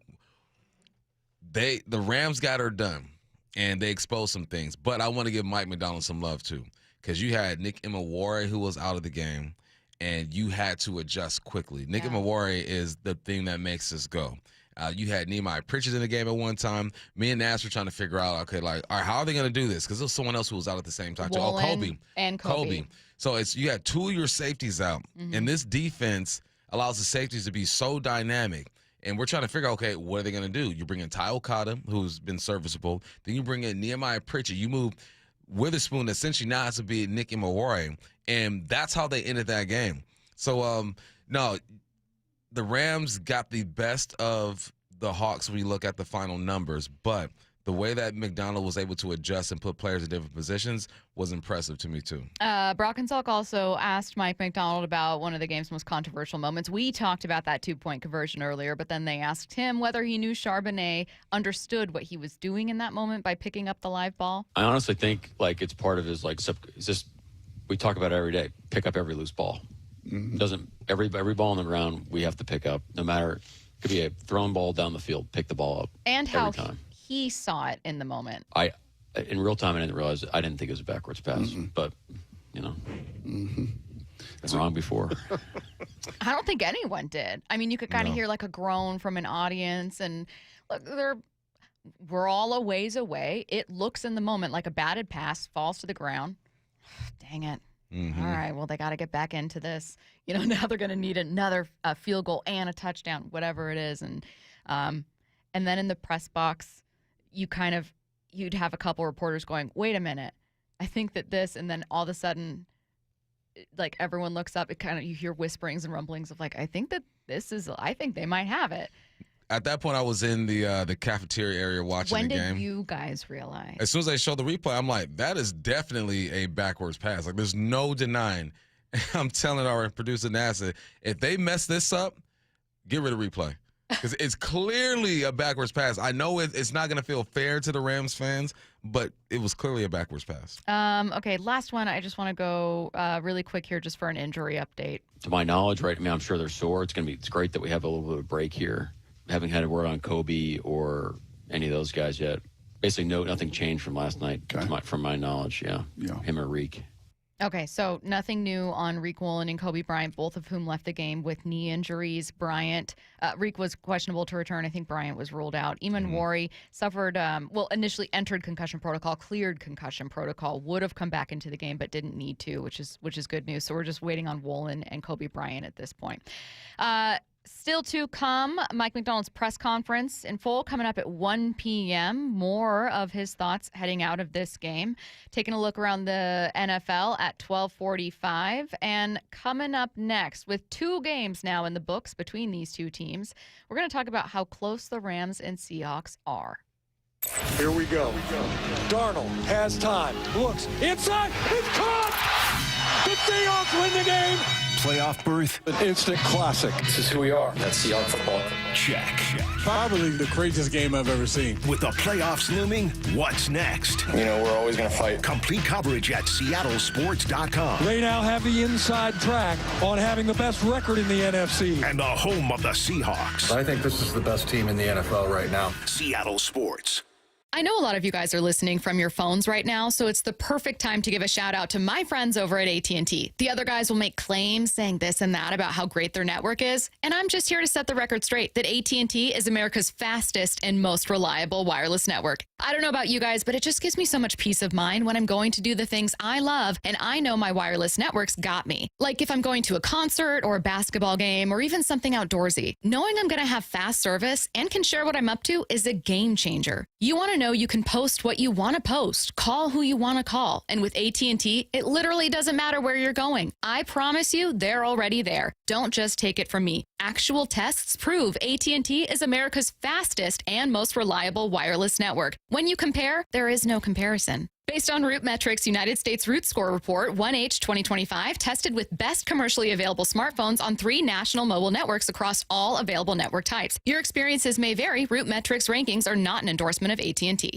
Rams got her done, and they exposed some things. But I want to give Mike Macdonald some love too, because you had Nick Imawari who was out of the game, and you had to adjust quickly. Nick Imawari is the thing that makes us go. You had Nehemiah Pritchett in the game at one time. Me and Nash were trying to figure out, all right, how are they going to do this? Because there was someone else who was out at the same time. Kobe. And Kobe. So you had two of your safeties out. And this defense allows the safeties to be so dynamic. And we're trying to figure out, okay, what are they going to do? You bring in Ty Okada, who's been serviceable. Then you bring in Nehemiah Pritchett. You move Witherspoon, essentially now has to be Nick Imawari. And that's how they ended that game. So, no, the Rams got the best of the Hawks when you look at the final numbers, but the way that Macdonald was able to adjust and put players in different positions was impressive to me too. Brock and Salk also asked Mike Macdonald about one of the game's most controversial moments. We talked about that 2-point conversion earlier, but then they asked him whether he knew Charbonnet understood what he was doing in that moment by picking up the live ball. I honestly think it's part of his it's just, we talk about it every day. Pick up every loose ball. Doesn't every ball on the ground we have to pick up, no matter, it could be a thrown ball down the field, pick the ball up. And how he saw it in the moment. In real time, I didn't realize I didn't think it was a backwards pass, but wrong before. I don't think anyone did. You could kind of hear like a groan from an audience, and look, we're all a ways away. It looks in the moment like a batted pass falls to the ground. Dang it. All right, well, they got to get back into this. Now they're going to need another field goal and a touchdown, whatever it is. And then in the press box, you'd have a couple reporters going, wait a minute, I think that this, and then all of a sudden, like everyone looks up, you hear whisperings and rumblings of I think they might have it. At that point, I was in the cafeteria area watching the game. When did you guys realize? As soon as they showed the replay, I'm like, that is definitely a backwards pass. There's no denying. I'm telling our producer, NASA, if they mess this up, get rid of replay. Because it's clearly a backwards pass. I know it's not going to feel fair to the Rams fans, but it was clearly a backwards pass. Okay, last one. I just want to go really quick here just for an injury update. To my knowledge, right, I'm sure they're sore. It's great that we have a little bit of a break here. Haven't had a word on Kobe or any of those guys yet. Basically, nothing changed from last night, from my knowledge. Yeah. Him or Reek. Okay, so nothing new on Reek Woolen and Kobe Bryant, both of whom left the game with knee injuries. Reek was questionable to return. I think Bryant was ruled out. Imawari suffered, initially entered concussion protocol, cleared concussion protocol, would have come back into the game, but didn't need to, which is good news. So we're just waiting on Woolen and Kobe Bryant at this point. Still to come, Mike Macdonald's press conference in full coming up at 1 p.m. More of his thoughts heading out of this game. Taking a look around the NFL at 12:45. And coming up next, with 2 games now in the books between these two teams, we're going to talk about how close the Rams and Seahawks are. Here we go. Darnold has time. Looks inside. It's caught! The Seahawks win the game. Playoff berth? An instant classic. This is who we are. That's Seahawks football. Check. Probably the craziest game I've ever seen. With the playoffs looming, what's next? You know, we're always going to fight. Complete coverage at seattlesports.com. They now have the inside track on having the best record in the NFC. And the home of the Seahawks. I think this is the best team in the NFL right now. Seattle Sports. I know a lot of you guys are listening from your phones right now, so it's the perfect time to give a shout out to my friends over at AT&T. The other guys will make claims saying this and that about how great their network is, and I'm just here to set the record straight that AT&T is America's fastest and most reliable wireless network. I don't know about you guys, but it just gives me so much peace of mind when I'm going to do the things I love, and I know my wireless network's got me. Like if I'm going to a concert or a basketball game or even something outdoorsy. Knowing I'm going to have fast service and can share what I'm up to is a game changer. You want to know you can post what you want to post, call who you want to call, and with AT&T, it literally doesn't matter where you're going. I promise you, they're already there. Don't just take it from me. Actual tests prove AT&T is America's fastest and most reliable wireless network. When you compare, there is no comparison. Based on RootMetrics' United States Root Score Report, 1H 2025 tested with best commercially available smartphones on 3 national mobile networks across all available network types. Your experiences may vary. RootMetrics rankings are not an endorsement of AT&T.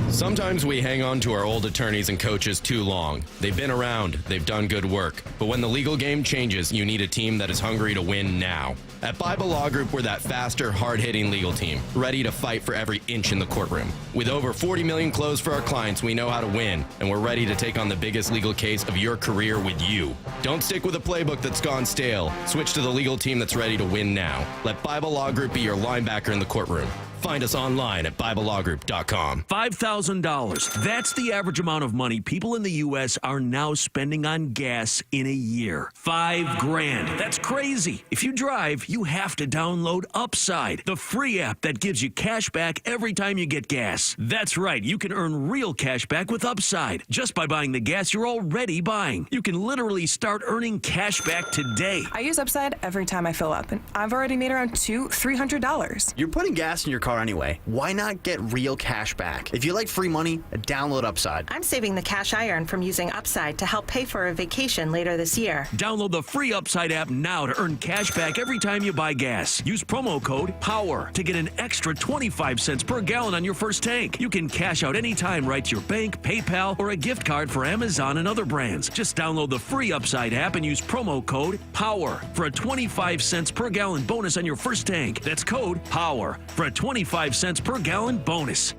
Sometimes we hang on to our old attorneys and coaches too long. They've been around, they've done good work. But when the legal game changes, you need a team that is hungry to win now. At Bible Law Group, we're that faster, hard-hitting legal team, ready to fight for every inch in the courtroom. With over 40 million closed for our clients, we know how to win, and we're ready to take on the biggest legal case of your career with you. Don't stick with a playbook that's gone stale. Switch to the legal team that's ready to win now. Let Bible Law Group be your linebacker in the courtroom. Find us online at BibleLawGroup.com. $5,000. That's the average amount of money people in the U.S. are now spending on gas in a year. $5,000. That's crazy. If you drive, you have to download Upside, the free app that gives you cash back every time you get gas. That's right. You can earn real cash back with Upside just by buying the gas you're already buying. You can literally start earning cash back today. I use Upside every time I fill up, and I've already made around $200-$300. You're putting gas in your car anyway. Why not get real cash back? If you like free money, download Upside. I'm saving the cash I earn from using Upside to help pay for a vacation later this year. Download the free Upside app now to earn cash back every time you buy gas. Use promo code POWER to get an extra 25 cents per gallon on your first tank. You can cash out anytime right to your bank, PayPal, or a gift card for Amazon and other brands. Just download the free Upside app and use promo code POWER for a 25 cents per gallon bonus on your first tank. That's code POWER for a 25 cents per gallon bonus.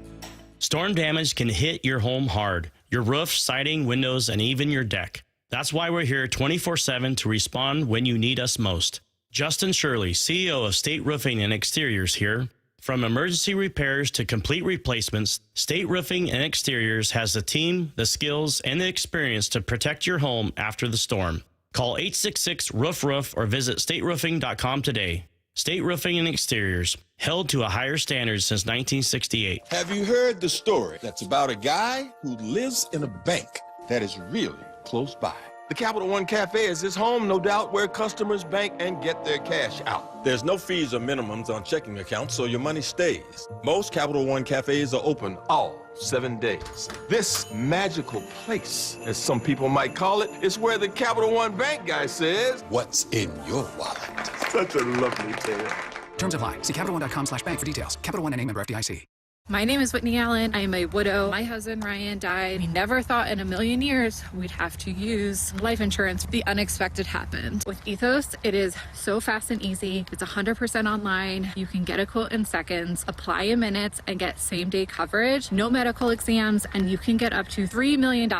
Storm damage can hit your home hard, your roof, siding, windows, and even your deck. That's why we're here 24/7 to respond when you need us most. Justin Shirley, CEO of State Roofing and Exteriors here. From emergency repairs to complete replacements, State Roofing and Exteriors has the team, the skills, and the experience to protect your home after the storm. Call 866-ROOF-ROOF or visit stateroofing.com today. State Roofing and Exteriors, held to a higher standard since 1968. Have you heard the story that's about a guy who lives in a bank that is really close by? The Capital One Cafe is his home, no doubt, where customers bank and get their cash out. There's no fees or minimums on checking accounts, so your money stays. Most Capital One Cafes are open all 7 days. This magical place, as some people might call it, is where the Capital One Bank guy says, "What's in your wallet?" Such a lovely tale. Terms apply. See CapitalOne.com/bank for details. Capital One, a member FDIC. My name is Whitney Allen. I am a widow. My husband, Ryan, died. We never thought in a million years we'd have to use life insurance. The unexpected happened. With Ethos, it is so fast and easy. It's 100% online. You can get a quote in seconds, apply in minutes, and get same-day coverage. No medical exams, and you can get up to $3 million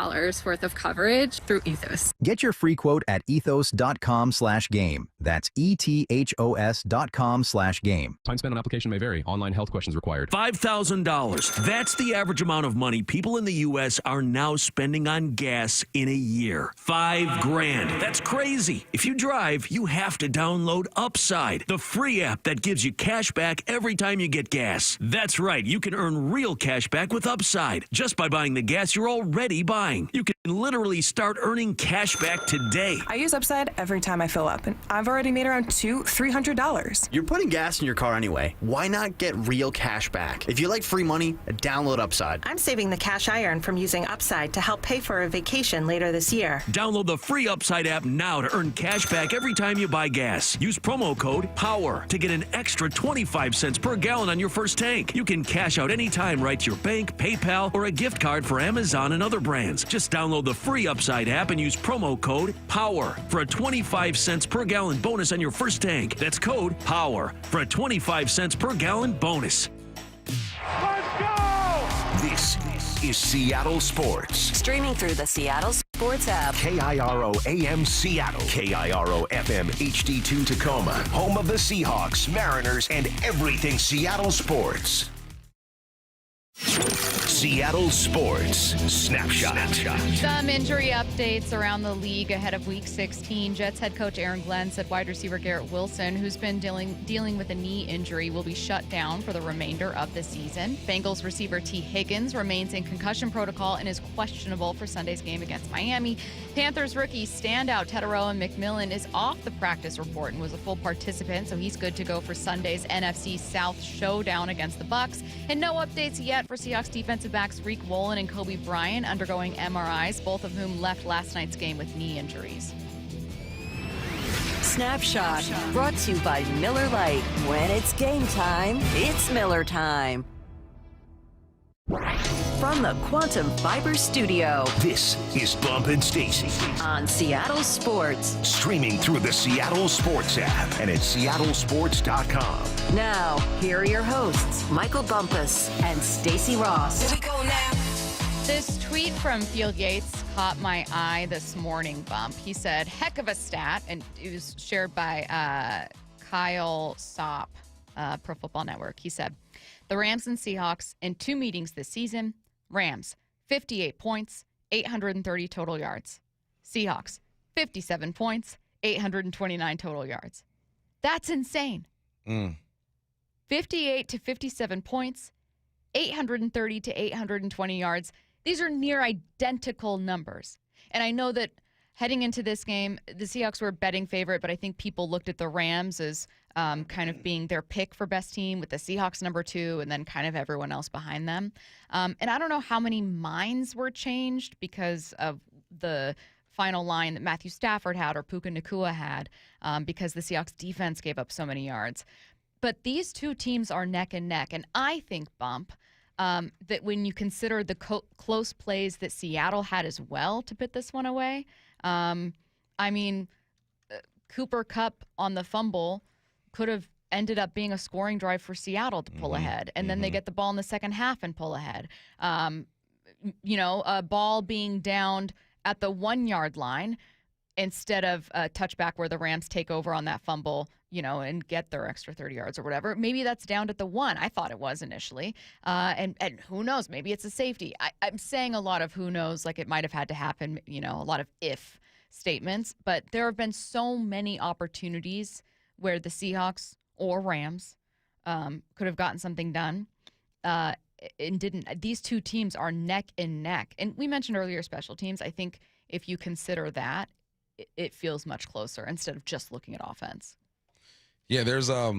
worth of coverage through Ethos. Get your free quote at ethos.com/game. That's ETHOS.com/game. Time spent on application may vary. Online health questions required. $5,000. That's the average amount of money people in the U.S. are now spending on gas in a year. $5,000. That's crazy. If you drive, you have to download Upside, the free app that gives you cash back every time you get gas. That's right. You can earn real cash back with Upside just by buying the gas you're already buying. You can And literally start earning cash back today. I use Upside every time I fill up, and I've already made around $300. You're putting gas in your car anyway. Why not get real cash back? If you like free money, download Upside. I'm saving the cash I earn from using Upside to help pay for a vacation later this year. Download the free Upside app now to earn cash back every time you buy gas. Use promo code POWER to get an extra 25 cents per gallon on your first tank. You can cash out anytime right to your bank, PayPal, or a gift card for Amazon and other brands. Just download the free Upside app and use promo code POWER for a 25 cents per gallon bonus on your first tank. That's code POWER for a 25 cents per gallon bonus. Let's go! This is Seattle Sports. Streaming through the Seattle Sports app. KIRO AM Seattle. KIRO FM HD2 Tacoma. Home of the Seahawks, Mariners, and everything Seattle sports. Seattle Sports Snapshot. Some injury updates around the league ahead of Week 16. Jets head coach Aaron Glenn said wide receiver Garrett Wilson, who's been dealing with a knee injury, will be shut down for the remainder of the season. Bengals receiver T. Higgins remains in concussion protocol and is questionable for Sunday's game against Miami. Panthers rookie standout Teteroa McMillan is off the practice report and was a full participant, so he's good to go for Sunday's NFC South showdown against the Bucs. And no updates yet for Seahawks defensive backs Reek Wolin and Kobe Bryant undergoing MRIs, both of whom left last night's game with knee injuries. Snapshot brought to you by Miller Lite. When it's game time, it's Miller time. From the Quantum Fiber Studio, this is Bump and Stacy on Seattle Sports. Streaming through the Seattle Sports app and at seattlesports.com. Now, here are your hosts, Michael Bumpus and Stacy Ross. Here we go now. This tweet from Field Yates caught my eye this morning, Bump. He said, heck of a stat, and it was shared by Kyle Sopp, Pro Football Network. He said, the Rams and Seahawks in 2 meetings this season, Rams, 58 points, 830 total yards. Seahawks, 57 points, 829 total yards. That's insane. 58 to 57 points, 830 to 820 yards. These are near identical numbers. And I know that heading into this game, the Seahawks were a betting favorite, but I think people looked at the Rams as kind of being their pick for best team, with the Seahawks number 2 and then kind of everyone else behind them. And I don't know how many minds were changed because of the final line that Matthew Stafford had or Puka Nacua had, because the Seahawks defense gave up so many yards. But these two teams are neck and neck. And I think, Bump, that when you consider the close plays that Seattle had as well to put this one away, Cooper Kupp on the fumble could have ended up being a scoring drive for Seattle to pull ahead. And then they get the ball in the second half and pull ahead. A ball being downed at the 1-yard line instead of a touchback where the Rams take over on that fumble, and get their extra 30 yards or whatever. Maybe that's downed at the 1. I thought it was initially. And who knows? Maybe it's a safety. I'm saying a lot of who knows, like it might have had to happen, a lot of if statements. But there have been so many opportunities where the Seahawks or Rams could have gotten something done and didn't. These two teams are neck and neck. And we mentioned earlier special teams. I think if you consider that, it feels much closer instead of just looking at offense. Yeah, there's what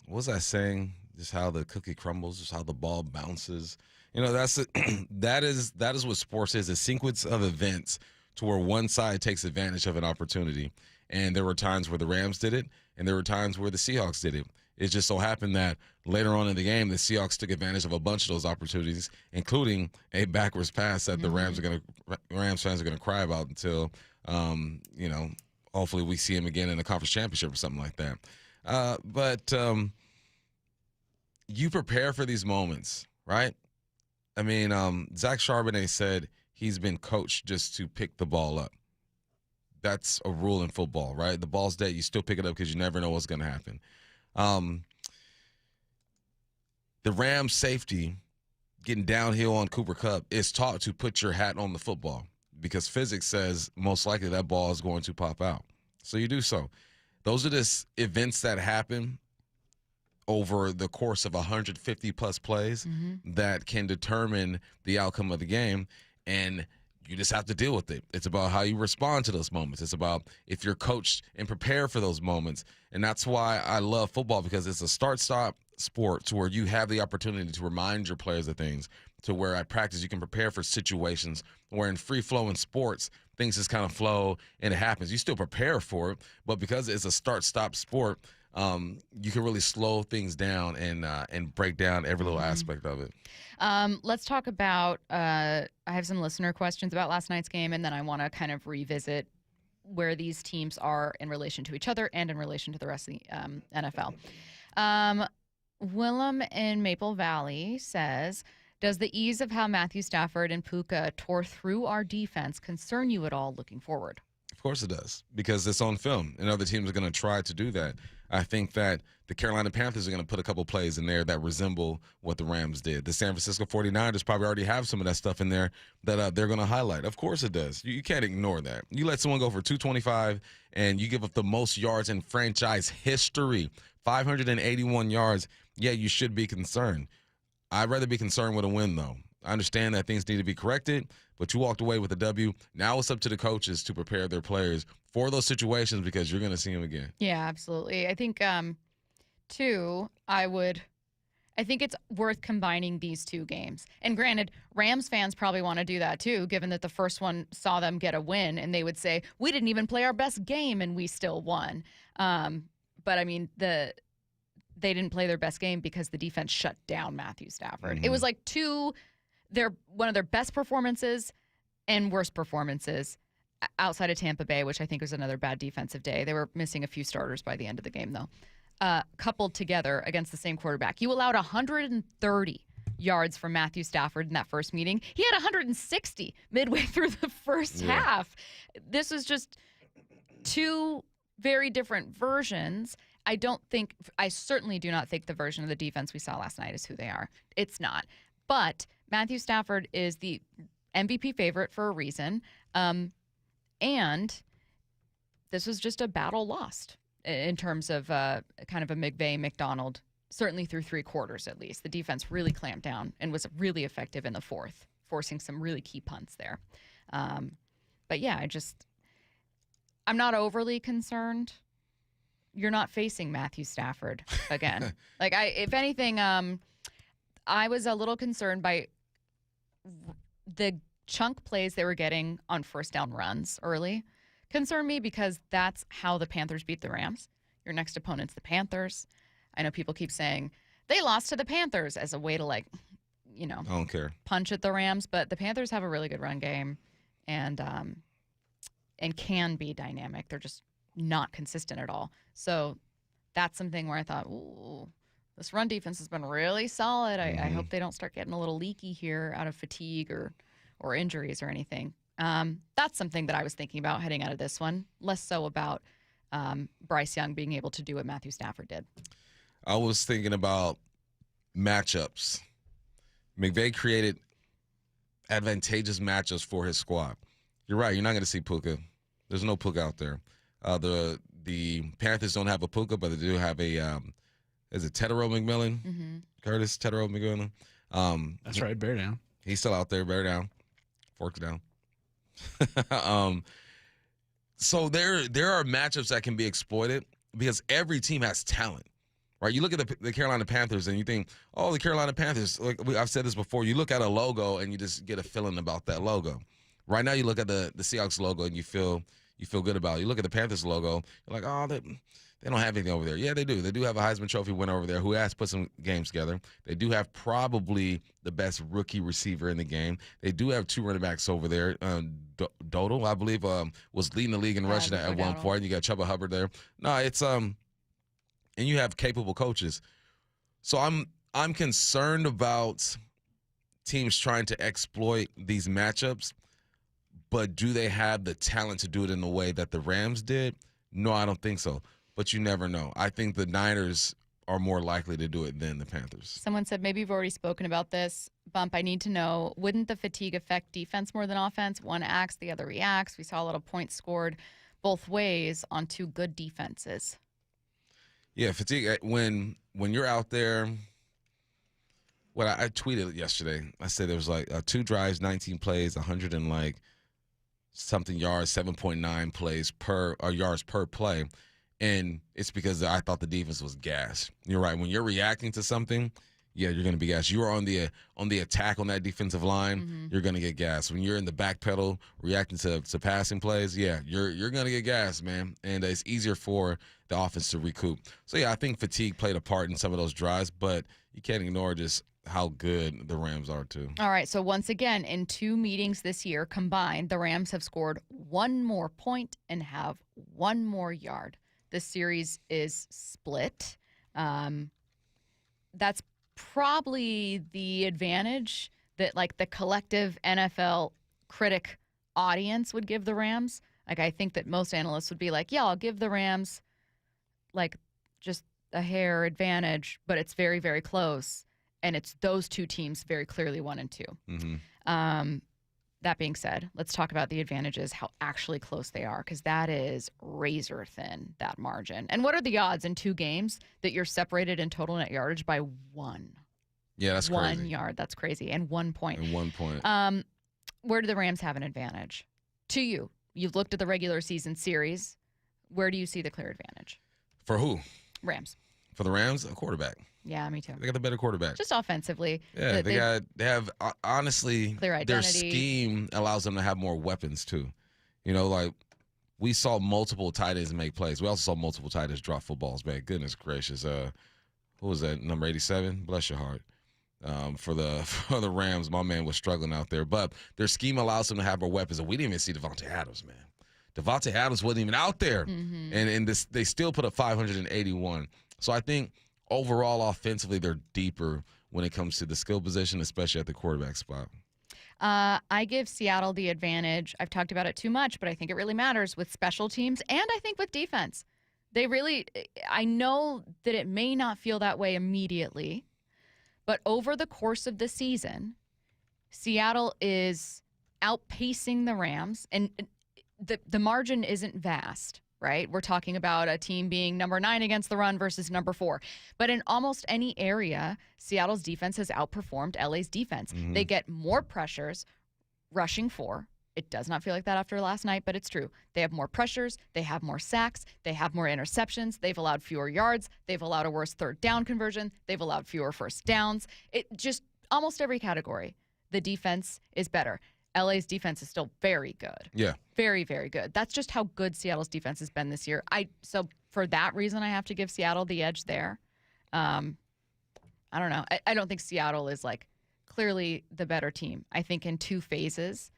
was I saying? Just how the cookie crumbles, just how the ball bounces. That is what sports is, a sequence of events to where one side takes advantage of an opportunity. And there were times where the Rams did it, and there were times where the Seahawks did it. It just so happened that later on in the game, the Seahawks took advantage of a bunch of those opportunities, including a backwards pass that the Rams fans are gonna cry about until hopefully we see him again in the conference championship or something like that. But you prepare for these moments, right? I mean, Zach Charbonnet said he's been coached just to pick the ball up. That's a rule in football, right? The ball's dead, you still pick it up because you never know what's going to happen. The Rams safety getting downhill on Cooper Kupp is taught to put your hat on the football because physics says most likely that ball is going to pop out. So you do so. Those are just events that happen over the course of 150-plus plays that can determine the outcome of the game. And you just have to deal with it. It's about how you respond to those moments. It's about if you're coached and prepared for those moments. And that's why I love football, because it's a start-stop sport to where you have the opportunity to remind your players of things, to where at practice you can prepare for situations where in free-flowing sports, things just kind of flow and it happens. You still prepare for it, but because it's a start-stop sport, you can really slow things down and break down every little aspect of it. Let's talk about I have some listener questions about last night's game, and then I want to kind of revisit where these teams are in relation to each other and in relation to the rest of the NFL. Willem in Maple Valley says, does the ease of how Matthew Stafford and Puka tore through our defense concern you at all looking forward? Of course it does, because it's on film, and other teams are going to try to do that. I think that the Carolina Panthers are going to put a couple plays in there that resemble what the Rams did. The San Francisco 49ers probably already have some of that stuff in there that they're going to highlight. Of course it does. You can't ignore that. You let someone go for 225, and you give up the most yards in franchise history, 581 yards. Yeah, you should be concerned. I'd rather be concerned with a win, though. I understand that things need to be corrected, but you walked away with a W. Now it's up to the coaches to prepare their players for those situations, because you're going to see them again. Yeah, absolutely. I think, too, I think it's worth combining these two games. And granted, Rams fans probably want to do that, too, given that the first one saw them get a win, and they would say, we didn't even play our best game, and we still won. But, I mean, they didn't play their best game because the defense shut down Matthew Stafford. Mm-hmm. It was like one of their best performances and worst performances outside of Tampa Bay, which I think was another bad defensive day. They were missing a few starters by the end of the game, though. Coupled together against the same quarterback. You allowed 130 yards from Matthew Stafford in that first meeting. He had 160 midway through the first half. This was just two very different versions. I certainly do not think the version of the defense we saw last night is who they are. It's not. But Matthew Stafford is the MVP favorite for a reason. And this was just a battle lost in terms of kind of a Macdonald, certainly through three quarters at least. The defense really clamped down and was really effective in the fourth, forcing some really key punts there. But yeah, I'm not overly concerned. You're not facing Matthew Stafford again. If anything, I was a little concerned by the chunk plays they were getting on first down runs early. Concerned me because that's how the Panthers beat the Rams. Your next opponent's the Panthers. I know people keep saying they lost to the Panthers as a way to I don't care, punch at the Rams, but the Panthers have a really good run game and can be dynamic. They're just not consistent at all. So that's something where I thought, ooh, this run defense has been really solid. I hope they don't start getting a little leaky here out of fatigue or injuries or anything. That's something that I was thinking about heading out of this one, less so about Bryce Young being able to do what Matthew Stafford did. I was thinking about matchups. McVay created advantageous matchups for his squad. You're right. You're not going to see Puka. There's no Puka out there. The Panthers don't have a Puka, but they do have a is it Tedero McMillan? Mm-hmm. Curtis Tedero McMillan. That's right, bear down. He's still out there, bear down, forks down. So there are matchups that can be exploited because every team has talent, right? You look at the Carolina Panthers and you think, oh, the Carolina Panthers. I've said this before. You look at a logo and you just get a feeling about that logo. Right now, you look at the Seahawks logo and you feel good about it. You look at the Panthers logo, you're like, oh, they don't have anything over there. Yeah, they do. They do have a Heisman Trophy winner over there who has put some games together. They do have probably the best rookie receiver in the game. They do have two running backs over there. Dodal, I believe, was leading the league in rushing at one point. You got Chuba Hubbard there. No, it's and you have capable coaches. So I'm concerned about teams trying to exploit these matchups, but do they have the talent to do it in the way that the Rams did? No, I don't think so. But you never know. I think the Niners are more likely to do it than the Panthers. Someone said, maybe you've already spoken about this. Bump, I need to know, wouldn't the fatigue affect defense more than offense? One acts, the other reacts. We saw a lot of points scored both ways on two good defenses. Yeah, fatigue. When you're out there, I tweeted yesterday. I said there was 2 drives, 19 plays, 100 and something yards, 7.9 plays per or yards per play. And it's because I thought the defense was gassed. You're right. When you're reacting to something, yeah, you're going to be gassed. You are on the attack on that defensive line, you're going to get gassed. When you're in the back pedal reacting to passing plays, yeah, you're going to get gassed, man. And it's easier for the offense to recoup. So, yeah, I think fatigue played a part in some of those drives, but you can't ignore just how good the Rams are, too. All right, so once again, in 2 meetings this year combined, the Rams have scored 1 more point and have 1 more yard. The series is split. That's probably the advantage that, like, the collective NFL critic audience would give the Rams. Like, I think that most analysts would be like, yeah, I'll give the Rams, like, just a hair advantage, but it's very, very close. And it's those 2 teams very clearly 1 and 2. That being said, let's talk about the advantages, how actually close they are, because that is razor thin, that margin. And what are the odds in 2 games that you're separated in total net yardage by 1? Yeah, that's crazy. 1 yard, that's crazy, and 1 point. And 1 point. Where do the Rams have an advantage? To you, you've looked at the regular season series. Where do you see the clear advantage? For who? Rams. For the Rams, a quarterback. Yeah, me too. They got the better quarterback. Just offensively. Yeah, they have honestly, clear identity. Their scheme allows them to have more weapons too. You know, like we saw multiple tight ends make plays. We also saw multiple tight ends drop footballs, man. Goodness gracious. Who was that? Number 87? Bless your heart. For the Rams, my man was struggling out there. But their scheme allows them to have more weapons. And we didn't even see Devontae Adams, man. Devontae Adams wasn't even out there. And they still put up 581. So I think overall, offensively, they're deeper when it comes to the skill position, especially at the quarterback spot. I give Seattle the advantage. I've talked about it too much, but I think it really matters with special teams and I think with defense. I know that it may not feel that way immediately, but over the course of the season, Seattle is outpacing the Rams, and the margin isn't vast. Right? We're talking about a team being number 9 against the run versus number 4. But in almost any area, Seattle's defense has outperformed LA's defense. They get more pressures rushing 4. It does not feel like that after last night, but it's true. They have more pressures. They have more sacks. They have more interceptions. They've allowed fewer yards. They've allowed a worse 3rd down conversion. They've allowed fewer first downs. It just almost every category, the defense is better. LA's defense is still very good. Yeah. Very, very good. That's just how good Seattle's defense has been this year. So for that reason, I have to give Seattle the edge there. I don't know. I don't think Seattle is like clearly the better team. I think in 2 phases,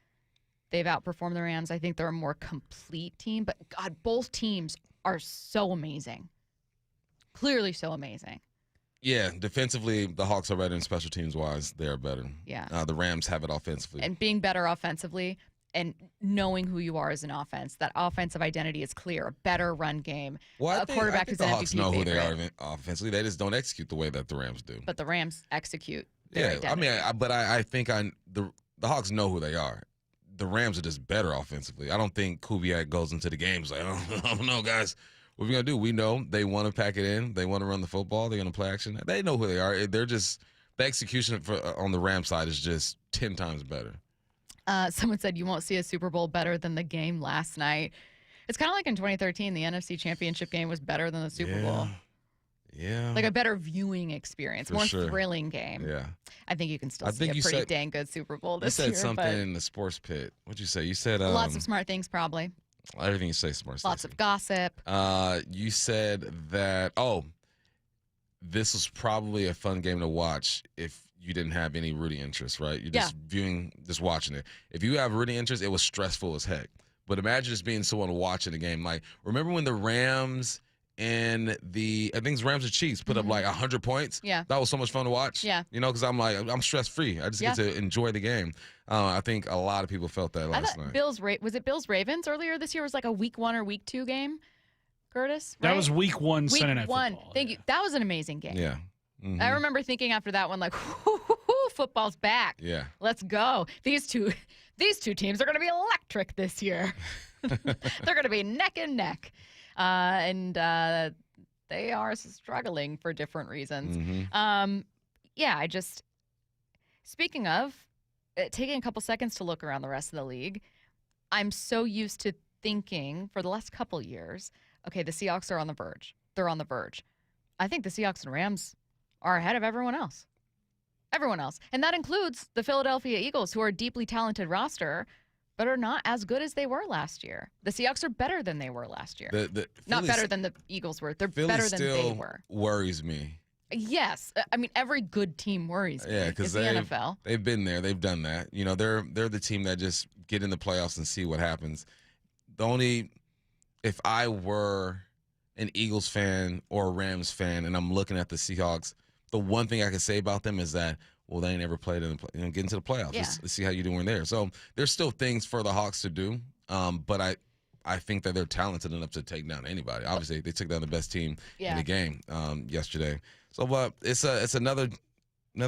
they've outperformed the Rams. I think they're a more complete team. But God, both teams are so amazing. Clearly so amazing. Yeah, defensively, the Hawks are better, and special teams-wise, they are better. Yeah. The Rams have it offensively. And being better offensively and knowing who you are as an offense, that offensive identity is clear, a better run game. Well, a quarterback I think who's the an Hawks MVP know who favorite. they are offensively. They just don't execute the way that the Rams do. But the Rams execute their Yeah, identity. I think the Hawks know who they are. The Rams are just better offensively. I don't think Kubiak goes into the games like, I don't know, guys. What are we going to do? We know they want to pack it in. They want to run the football. They're going to play action. They know who they are. They're just – the execution on the Rams side is just 10 times better. Someone said you won't see a Super Bowl better than the game last night. It's kind of like in 2013, the NFC Championship game was better than the Super Bowl. Yeah. Like a better viewing experience, For more sure. thrilling game. Yeah. I think you can still see a pretty dang good Super Bowl this year. You said something but in the sports pit. What'd you say? You said lots of smart things probably. Everything you say smart. Lots of gossip. You said that, this was probably a fun game to watch if you didn't have any rooting interest, right? You're just just watching it. If you have rooting interest, it was stressful as heck. But imagine just being someone watching the game. Like, remember when the Rams and I think it's Rams and Chiefs put up like 100 points? Yeah. That was so much fun to watch. Yeah. You know, because I'm stress-free. I just get to enjoy the game. I think a lot of people felt that last night. Was it Bills Ravens earlier this year? Was like a week 1 or week 2 game, Curtis? That right? was week 1 Week Sunday Night 1. Football. Thank you. That was an amazing game. Yeah. Mm-hmm. I remember thinking after that one, like, football's back. Yeah. Let's go. These two teams are going to be electric this year. They're going to be neck and neck. And they are struggling for different reasons. Mm-hmm. Speaking of, taking a couple seconds to look around the rest of the league, I'm so used to thinking for the last couple years, okay, the Seahawks are on the verge. They're on the verge. I think the Seahawks and Rams are ahead of everyone else. Everyone else. And that includes the Philadelphia Eagles, who are a deeply talented roster, but are not as good as they were last year. The Seahawks are better than they were last year. Not better than the Eagles were. They're better than they were. Worries me. Yes. I mean, every good team worries me. Yeah, because the NFL. They've been there. They've done that. You know, they're the team that just get in the playoffs and see what happens. If I were an Eagles fan or a Rams fan and I'm looking at the Seahawks, the one thing I can say about them is that, well, they ain't never played in get into the playoffs. Yeah. Let's see how you're doing there. So there's still things for the Hawks to do, but I think that they're talented enough to take down anybody. Obviously, they took down the best team in the game yesterday. So, but it's another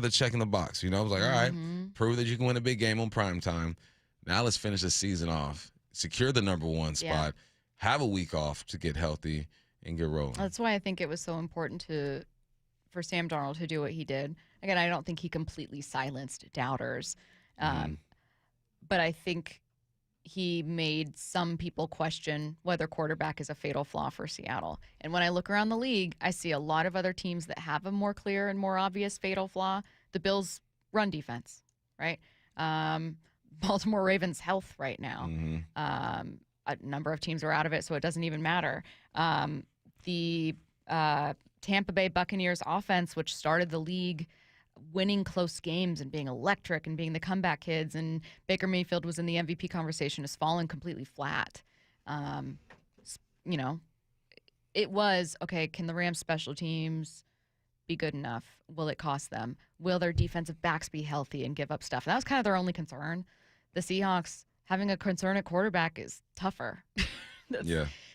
check in the box. You know, I was like, all right, prove that you can win a big game on prime time. Now let's finish the season off, secure the number one spot, have a week off to get healthy and get rolling. That's why I think it was so important for Sam Darnold to do what he did. Again, I don't think he completely silenced doubters, but I think he made some people question whether quarterback is a fatal flaw for Seattle. And when I look around the league, I see a lot of other teams that have a more clear and more obvious fatal flaw. The Bills' run defense, right? Baltimore Ravens' health right now. A number of teams are out of it, so it doesn't even matter. The Tampa Bay Buccaneers offense, which started the league winning close games and being electric and being the comeback kids, and Baker Mayfield was in the MVP conversation, has fallen completely flat. You know, it was, okay, can the Rams special teams be good enough? Will it cost them? Will their defensive backs be healthy and give up stuff? And that was kind of their only concern. The Seahawks, having a concern at quarterback is tougher.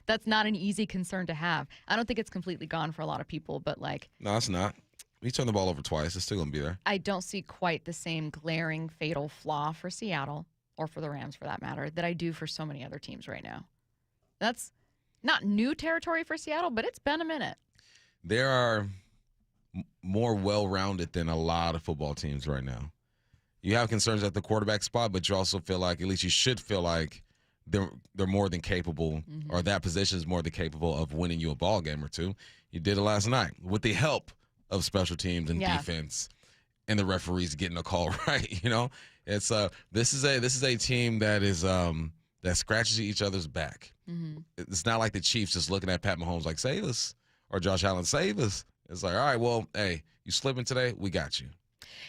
That's not an easy concern to have. I don't think it's completely gone for a lot of people, but No, it's not. You turn the ball over twice, it's still going to be there. I don't see quite the same glaring fatal flaw for Seattle, or for the Rams for that matter, that I do for so many other teams right now. That's not new territory for Seattle, but it's been a minute. They are more well-rounded than a lot of football teams right now. You have concerns at the quarterback spot, but you also feel like, at least you should feel like, they're more than capable, or that position is more than capable of winning you a ball game or two. You did it last night with the help of special teams and defense, and the referees getting a call right. You know, it's this is a team that is that scratches each other's back. It's not like the Chiefs just looking at Pat Mahomes like, save us, or Josh Allen, save us. It's like, all right, well, hey, you slipping today, we got you.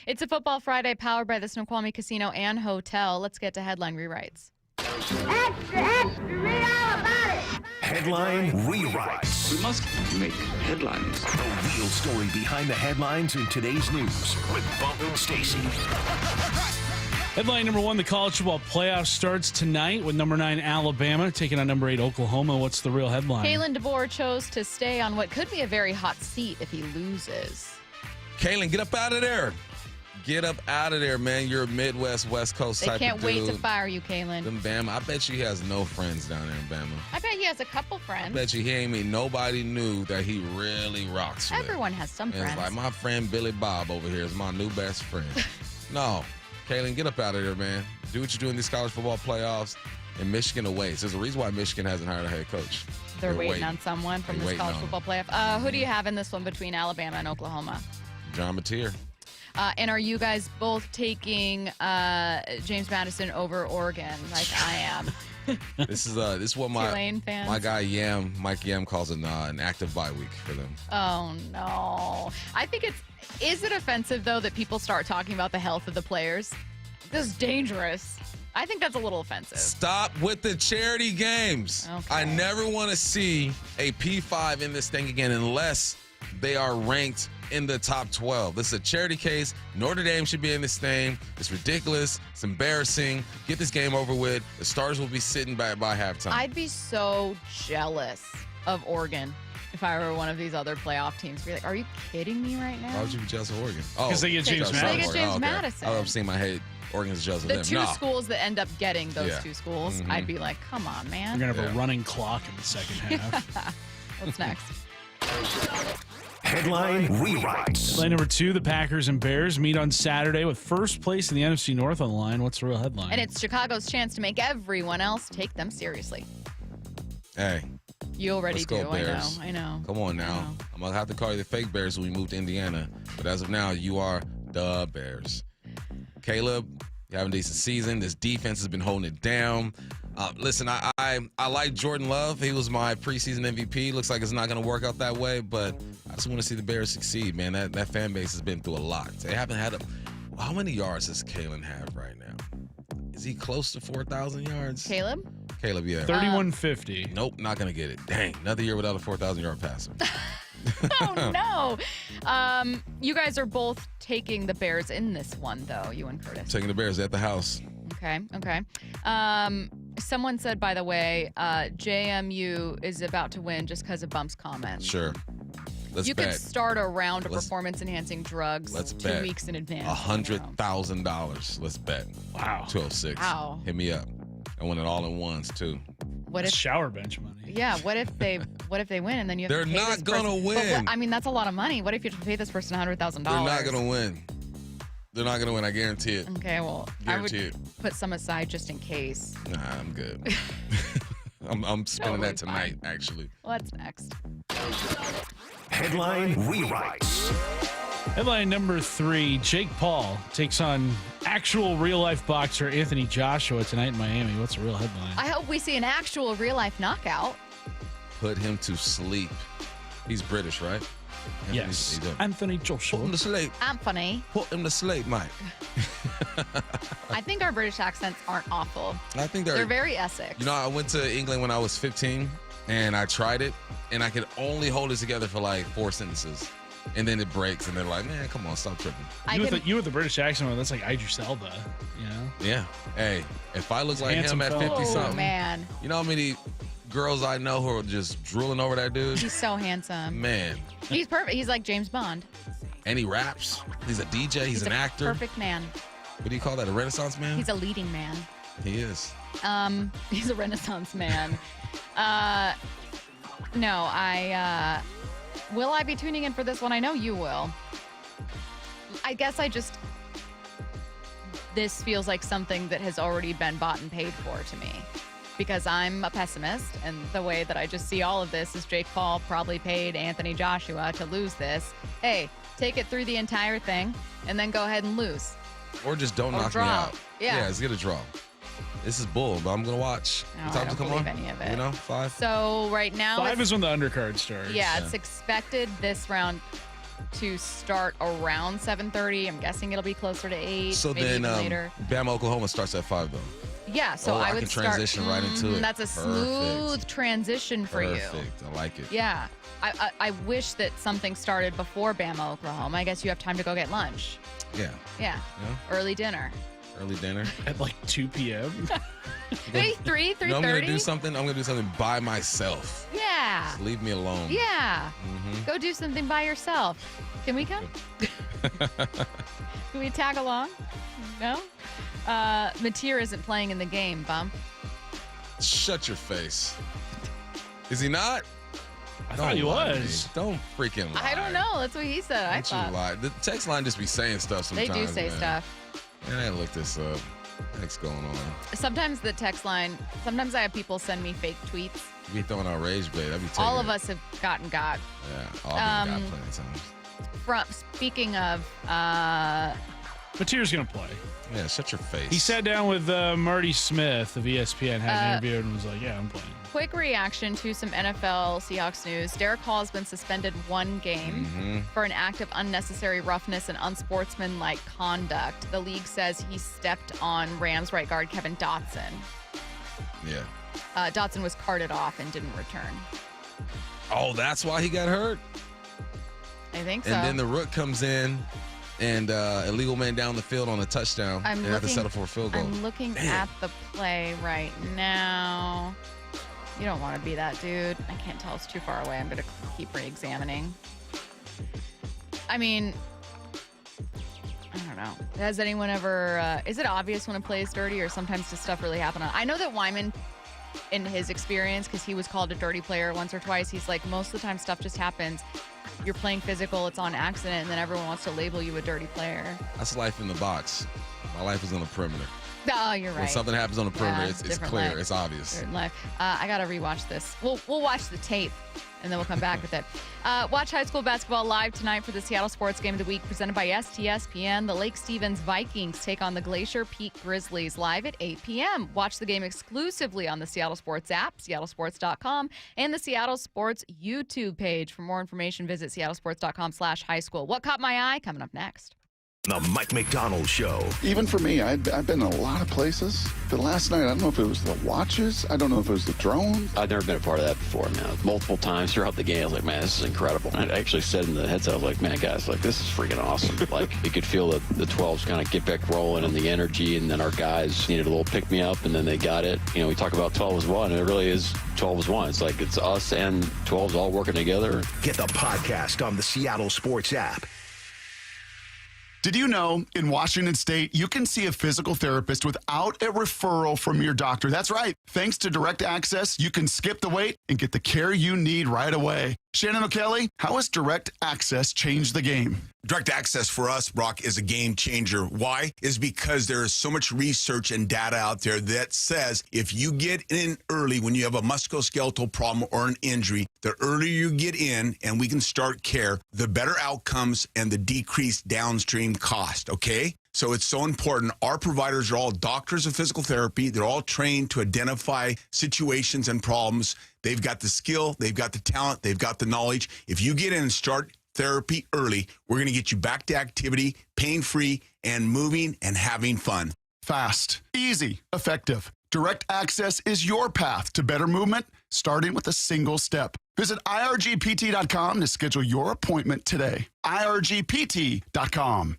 It's a Football Friday powered by the Snoqualmie Casino and Hotel. Let's get to headline rewrites. Extra, read all about it. Headline rewrites. We must make headlines. The real story behind the headlines in today's news with Bump and Stacy. Headline number one, the college football playoff starts tonight with number 9 Alabama taking on number 8 Oklahoma. What's the real headline? Kalen DeBoer chose to stay on what could be a very hot seat if he loses. Kalen, get up out of there. Get up out of there, man. You're a Midwest, West Coast type of dude. They can't wait to fire you, Kalen. Them Bama. I bet you he has no friends down there in Bama. I bet he has a couple friends. I bet you he ain't mean nobody knew that he really rocks with. Everyone has some friends. It's like, my friend Billy Bob over here is my new best friend. No. Kalen, get up out of there, man. Do what you do in these college football playoffs. And Michigan awaits. There's a reason why Michigan hasn't hired a head coach. They're waiting on someone from this college football playoff. Who do you have in this one between Alabama and Oklahoma? John Mateer. And are you guys both taking James Madison over Oregon like I am? This is what my guy Mike Yam calls an active bye week for them. Oh no! I think is it offensive though that people start talking about the health of the players? This is dangerous. I think that's a little offensive. Stop with the charity games. Okay. I never want to see a P5 in this thing again unless they are ranked in the top 12. This is a charity case. Notre Dame should be in this thing. It's ridiculous. It's embarrassing. Get this game over with. The Stars will be sitting by halftime. I'd be so jealous of Oregon if I were one of these other playoff teams. Be like, are you kidding me right now? Why would you be jealous of Oregon? Because they get James Madison. They get James Madison. I love seeing my head. Oregon's jealous of them. The two schools that end up getting those two schools, Mm-hmm. I'd be like, come on, man. We're going to have a running clock in the second half. What's next? Headline rewrites. Headline number 2, the Packers and Bears meet on Saturday with first place in the NFC North on the line. What's the real headline? And it's Chicago's chance to make everyone else take them seriously. Hey. You already Let's do. go, Bears. I know. Come on now. I'm going to have to call you the fake Bears when we move to Indiana. But as of now, you are the Bears. Caleb, you having a decent season. This defense has been holding it down. Listen, I like Jordan Love. He was my preseason MVP. Looks like it's not going to work out that way, but I just want to see the Bears succeed, man. That fan base has been through a lot. They haven't had how many yards does Kalen have right now? Is he close to 4,000 yards? Caleb, yeah. 3,150. Nope, not going to get it. Dang, another year without a 4,000-yard passer. Oh, no. You guys are both taking the Bears in this one, though, you and Curtis. Taking the Bears at the house. Okay. Someone said, by the way, JMU is about to win just because of Bump's comments. Sure. Let's you bet. could start a round of performance-enhancing drugs Let's 2 bet. weeks in advance. $100,000. Let's bet. Wow. 206. Wow. Hit me up. I want it all in ones, too. What if shower bench money? Yeah. What if they win and then you have They're to pay not this gonna person- win. But that's a lot of money. What if you have to pay this person $100,000? They're not going to win. They're not going to win. I guarantee it. Okay. Well, Guarantee I would put some aside just in case. Nah, I'm good. I'm spending that tonight, actually. What's next? Headline rewrites. Headline number 3, Jake Paul takes on actual real-life boxer Anthony Joshua tonight in Miami. What's the real headline? I hope we see an actual real-life knockout. Put him to sleep. He's British, right? Yes. Anthony Joshua. Put him to sleep. Anthony. Put him to sleep, Mike. I think our British accents aren't awful. I think They're very Essex. You know, I went to England when I was 15, and I tried it, and I could only hold it together for like 4 sentences. And then it breaks, and they're like, man, come on, stop tripping. You with the British accent, that's like Idris Elba, you know? Yeah. Hey, if I look like him at 50-something, Oh, man. you know how many girls I know who are just drooling over that dude? He's so handsome. Man. He's perfect. He's like James Bond. And he raps. He's a DJ. He's an actor. Perfect man. What do you call that, a Renaissance man? He's a leading man. He is. He's a Renaissance man. Will I be tuning in for this one? I know you will. I guess this feels like something that has already been bought and paid for to me because I'm a pessimist, and the way that I just see all of this is Jake Paul probably paid Anthony Joshua to lose this. Hey, take it through the entire thing and then go ahead and lose. Or just don't knock draw. me out. Yeah. Let's get a draw. This is bull, but I'm going to watch. No, What time I does it don't come on? believe any of it. You know, 5? So right now 5 is when the undercard starts. Yeah, it's expected this round to start around 7:30. I'm guessing it'll be closer to 8. So maybe then even later. Bama, Oklahoma starts at 5, though. Yeah, so I would can start transition right into it. That's a smooth transition for you. Perfect. I like it. Yeah. I wish that something started before Bama, Oklahoma. I guess you have time to go get lunch. Yeah. Yeah. Early dinner. Early dinner. At like 2 p.m. Maybe 3, 3:30. You know, I'm going to do something. I'm going to do something by myself. Yeah. Just leave me alone. Yeah. Mhm. Go do something by yourself. Can we come? Can we tag along? No? Mateer isn't playing in the game, Bump. Shut your face. Is he not? I thought he was. Don't freaking lie. I don't know. That's what he said. I Don't thought. you lie. The text line just be saying stuff They sometimes. do say man. stuff. Man, I didn't look this up. What's going on? Sometimes the text line, sometimes I have people send me fake tweets. You be throwing out rage bait. I be taking All of it. us have gotten got. Yeah, all of them got plenty of times. Speaking of, Mateer's going to play. Yeah, shut your face. He sat down with Marty Smith of ESPN, had an interview, and was like, yeah, I'm playing. quick reaction to some NFL Seahawks news. Derek Hall has been suspended 1 game for an act of unnecessary roughness and unsportsmanlike conduct. The league says he stepped on Rams right guard Kevin Dotson. Yeah. Dotson was carted off and didn't return. Oh, that's why he got hurt? I think so. And then the rook comes in and illegal man down the field on a touchdown and have to settle for a field goal. I'm looking at the play right now. You don't want to be that dude. I can't tell. It's too far away. I'm going to keep re-examining. I mean, I don't know. Has anyone ever... is it obvious when a play is dirty, or sometimes does stuff really happen? I know that Wyman in his experience, because he was called a dirty player once or twice. He's like, most of the time stuff just happens. You're playing physical, it's on accident, and then everyone wants to label you a dirty player. That's life in the box. My life is on the perimeter. Oh, you're right. When something happens on the perimeter, Yeah, it's clear. It's obvious. I got to rewatch this. We'll watch the tape, and then we'll come back with it. Watch high school basketball live tonight for the Seattle Sports Game of the Week, presented by STSPN. The Lake Stevens Vikings take on the Glacier Peak Grizzlies live at 8 p.m. Watch the game exclusively on the Seattle Sports app, seattlesports.com, and the Seattle Sports YouTube page. For more information, visit seattlesports.com/high school. What caught my eye? Coming up next. The Mike Macdonald Show. Even for me, I've been a lot of places. But last night, I don't know if it was the watches. I don't know if it was the drones. I've never been a part of that before, man. Multiple times throughout the game, I was like, man, this is incredible. I actually said in the headset, I was like, man, guys, like, this is freaking awesome. Like, you could feel the 12s kind of get back rolling and the energy, and then our guys needed a little pick-me-up, and then they got it. You know, we talk about 12 as one, and it really is 12 as one. It's like it's us and 12s all working together. Get the podcast on the Seattle Sports app. Did you know in Washington State, you can see a physical therapist without a referral from your doctor? That's right. Thanks to Direct Access, you can skip the wait and get the care you need right away. Shannon O'Kelly, how has Direct Access changed the game? Direct Access for us, Brock, is a game changer. Why? Is because there is so much research and data out there that says if you get in early when you have a musculoskeletal problem or an injury, the earlier you get in and we can start care, the better outcomes and the decreased downstream cost, okay? So it's so important. Our providers are all doctors of physical therapy. They're all trained to identify situations and problems. They've got the skill, they've got the talent, they've got the knowledge. If you get in and start therapy early, we're going to get you back to activity, pain-free, and moving and having fun. Fast, easy, effective. Direct Access is your path to better movement, starting with a single step. Visit irgpt.com to schedule your appointment today. irgpt.com.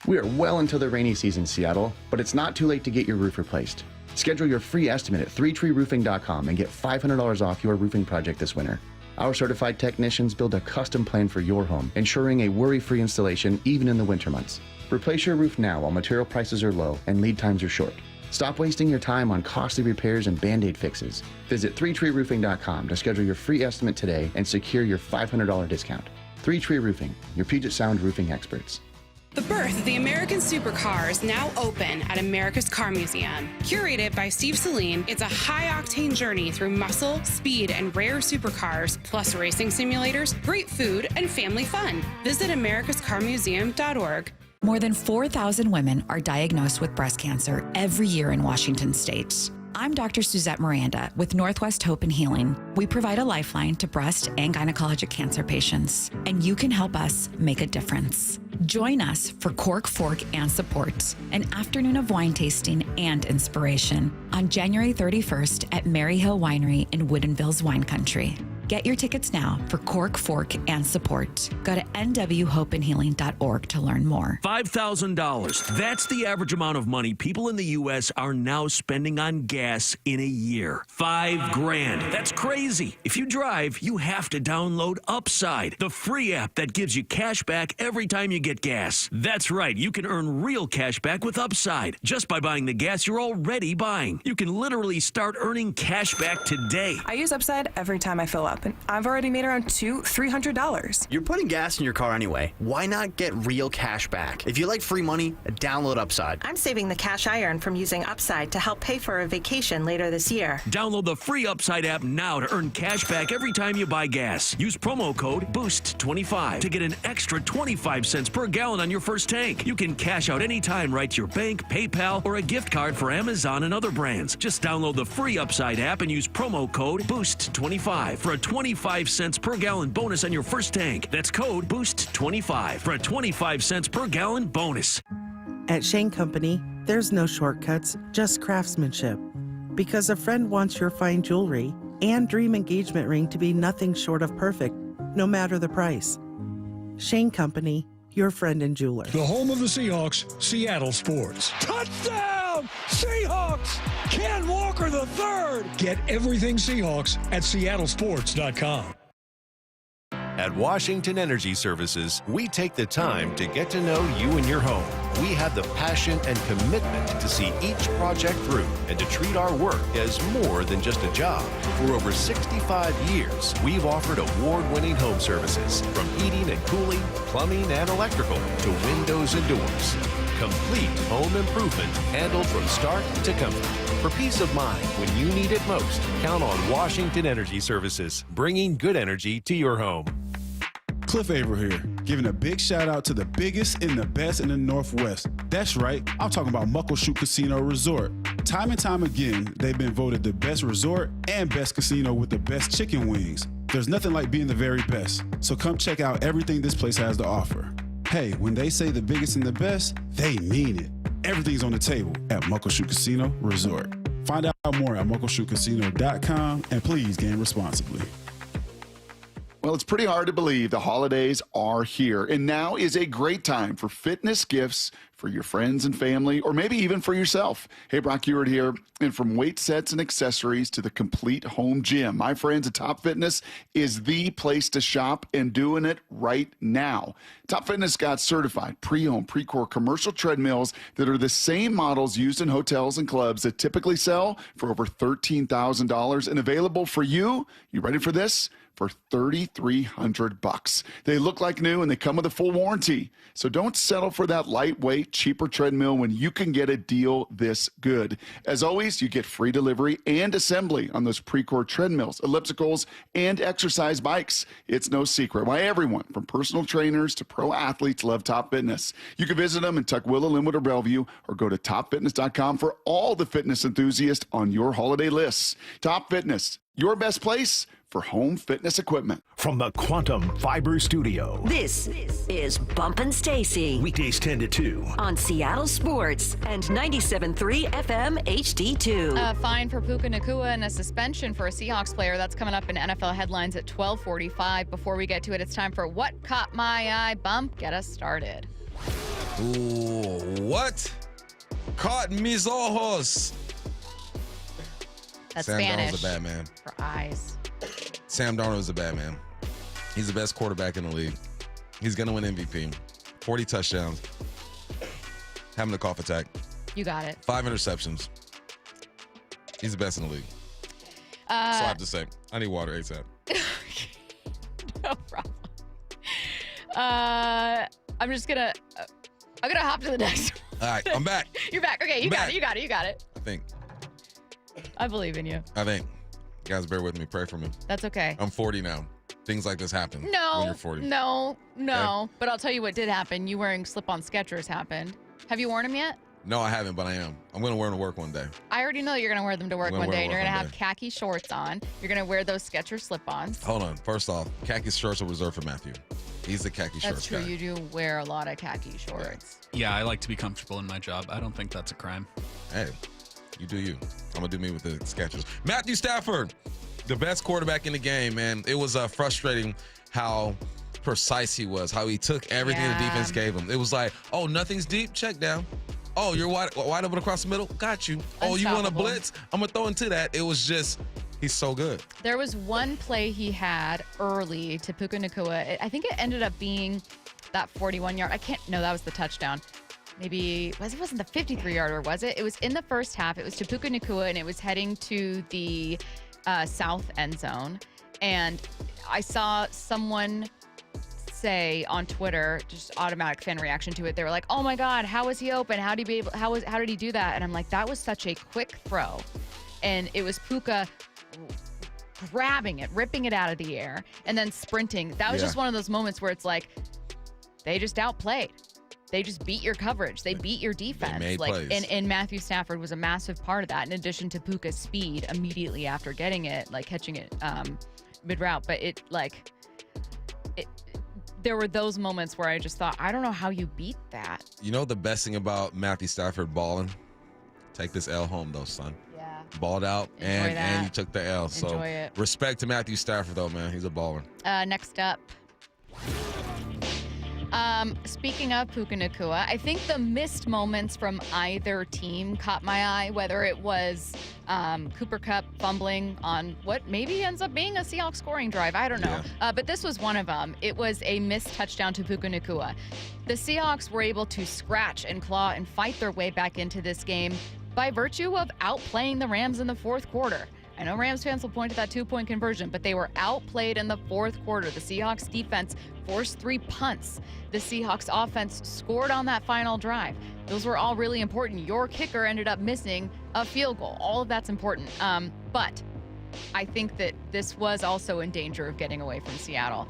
We are well into the rainy season, Seattle, but it's not too late to get your roof replaced. Schedule your free estimate at 3treeroofing.com and get $500 off your roofing project this winter. Our certified technicians build a custom plan for your home, ensuring a worry-free installation even in the winter months. Replace your roof now while material prices are low and lead times are short. Stop wasting your time on costly repairs and Band-Aid fixes. Visit 3treeroofing.com to schedule your free estimate today and secure your $500 discount. 3Tree Roofing, your Puget Sound roofing experts. The birth of the American supercar is now open at America's Car Museum. Curated by Steve Saline, it's a high-octane journey through muscle, speed, and rare supercars, plus racing simulators, great food, and family fun. Visit americascarmuseum.org. More than 4,000 women are diagnosed with breast cancer every year in Washington state. I'm Dr. Suzette Miranda with Northwest Hope and Healing. We provide a lifeline to breast and gynecologic cancer patients, and you can help us make a difference. Join us for Cork, Fork, and Support, an afternoon of wine tasting and inspiration on January 31st at Mary Hill Winery in Woodinville's Wine Country. Get your tickets now for Cork, Fork, and Support. Go to nwhopeandhealing.org to learn more. $5,000. That's the average amount of money people in the U.S. are now spending on gas in a year. $5,000. That's crazy. If you drive, you have to download Upside, the free app that gives you cash back every time you get gas. That's right. You can earn real cash back with Upside just by buying the gas you're already buying. You can literally start earning cash back today. I use Upside every time I fill up, and I've already made around $300. You're putting gas in your car anyway. Why not get real cash back? If you like free money, download Upside. I'm saving the cash I earn from using Upside to help pay for a vacation later this year. Download the free Upside app now to earn cash back every time you buy gas. Use promo code BOOST25 to get an extra 25 cents per gallon on your first tank. You can cash out anytime right to your bank, PayPal, or a gift card for Amazon and other brands. Just download the free Upside app and use promo code BOOST25 for a 25 cents per gallon bonus on your first tank. That's code BOOST25 for a 25 cents per gallon bonus. At Shane Company, there's no shortcuts, just craftsmanship. Because a friend wants your fine jewelry and dream engagement ring to be nothing short of perfect, no matter the price. Shane Company, your friend and jeweler. The home of the Seahawks, Seattle Sports. Touchdown! Seahawks! Ken Walker III! Get everything Seahawks at seattlesports.com. At Washington Energy Services, we take the time to get to know you and your home. We have the passion and commitment to see each project through and to treat our work as more than just a job. For over 65 years, we've offered award-winning home services, from heating and cooling, plumbing and electrical, to windows and doors. Complete home improvement handled from start to comfort. For peace of mind when you need it most, count on Washington Energy Services, bringing good energy to your home. Cliff Averill here, giving a big shout out to the biggest and the best in the Northwest. That's right, I'm talking about Muckleshoot Casino Resort. Time and time again, they've been voted the best resort and best casino with the best chicken wings. There's nothing like being the very best, so come check out everything this place has to offer. Hey, when they say the biggest and the best, they mean it. Everything's on the table at Muckleshoot Casino Resort. Find out more at muckleshootcasino.com and please game responsibly. Well, it's pretty hard to believe the holidays are here, and now is a great time for fitness gifts for your friends and family, or maybe even for yourself. Hey, Brock Ewart here, and from weight sets and accessories to the complete home gym, my friends at Top Fitness is the place to shop, and doing it right now. Top Fitness got certified pre-owned, pre-core commercial treadmills that are the same models used in hotels and clubs that typically sell for over $13,000 and available for you. You ready for this? For $3,300. They look like new and they come with a full warranty. So don't settle for that lightweight, cheaper treadmill when you can get a deal this good. As always, you get free delivery and assembly on those Precor treadmills, ellipticals, and exercise bikes. It's no secret why everyone from personal trainers to pro athletes love Top Fitness. You can visit them in Tukwila, Linwood, or Bellevue, or go to topfitness.com for all the fitness enthusiasts on your holiday lists. Top Fitness, your best place for home fitness equipment. From the Quantum Fiber Studio. This is Bumpin' Stacy. Weekdays 10 to 2. On Seattle Sports and 97.3 FM HD2. A fine for Puka Nacua and a suspension for a Seahawks player. That's coming up in NFL headlines at 12:45. Before we get to it, it's time for What Caught My Eye. Bump, get us started. Ooh, what caught mis ojos? That's Sam Spanish. Darnold's a bad man. For eyes. Sam Darnold is a bad man. He's the best quarterback in the league. He's going to win MVP. 40 touchdowns. Having a cough attack. You got it. 5 interceptions. He's the best in the league. So I have to say, I need water ASAP. No problem. I'm just going to... I'm going to hop to the next one. All right, I'm back. You're back. Okay, you got it. I think. I believe in you. Guys, bear with me. Pray for me. That's okay. I'm 40 now. Things like this happen when you're 40. No. Okay. But I'll tell you what did happen. You wearing slip-on Skechers happened. Have you worn them yet? No, I haven't, but I am. I'm going to wear them to work one day. I already know you're going to wear them to work one day. And you're going to have khaki shorts on. You're going to wear those Skechers slip-ons. Hold on. First off, khaki shorts are reserved for Matthew. He's the khaki shorts guy. That's true. You do wear a lot of khaki shorts. Yeah, I like to be comfortable in my job. I don't think that's a crime. Hey, you do you. I'm going to do me with the Skechers. Matthew Stafford, the best quarterback in the game, man. It was frustrating how precise he was, how he took everything the defense gave him. It was like, oh, nothing's deep, check down. Oh, you're wide open across the middle, got you. Oh, you want a blitz? I'm going to throw into that. It was just, he's so good. There was one play he had early to Puka Nacua. I think it ended up being that 41-yard. No, that was the touchdown. Maybe, it wasn't the 53-yarder, was it? It was in the first half. It was to Puka Nacua, and it was heading to the south end zone. And I saw someone say on Twitter, just automatic fan reaction to it. They were like, "Oh my God, how was he open? How did he do that?" And I'm like, that was such a quick throw, and it was Puka grabbing it, ripping it out of the air, and then sprinting. That was just one of those moments where it's like they just outplayed. They just beat your coverage. They beat your defense. They made plays. And Matthew Stafford was a massive part of that, in addition to Puka's speed immediately after getting it, like catching it mid-route. But there were those moments where I just thought, I don't know how you beat that. You know the best thing about Matthew Stafford balling? Take this L home, though, son. Yeah. Balled out, and you took the L. So respect to Matthew Stafford, though, man. He's a baller. Next up. Speaking of Puka Nacua, I think the missed moments from either team caught my eye, whether it was Cooper Kupp fumbling on what maybe ends up being a Seahawks scoring drive. I don't know. But this was one of them. It was a missed touchdown to Puka Nacua. The Seahawks were able to scratch and claw and fight their way back into this game by virtue of outplaying the Rams in the fourth quarter. I know Rams fans will point to that 2-point conversion, but they were outplayed in the fourth quarter. The Seahawks defense forced 3 punts. The Seahawks offense scored on that final drive. Those were all really important. Your kicker ended up missing a field goal. All of that's important. But I think that this was also in danger of getting away from Seattle.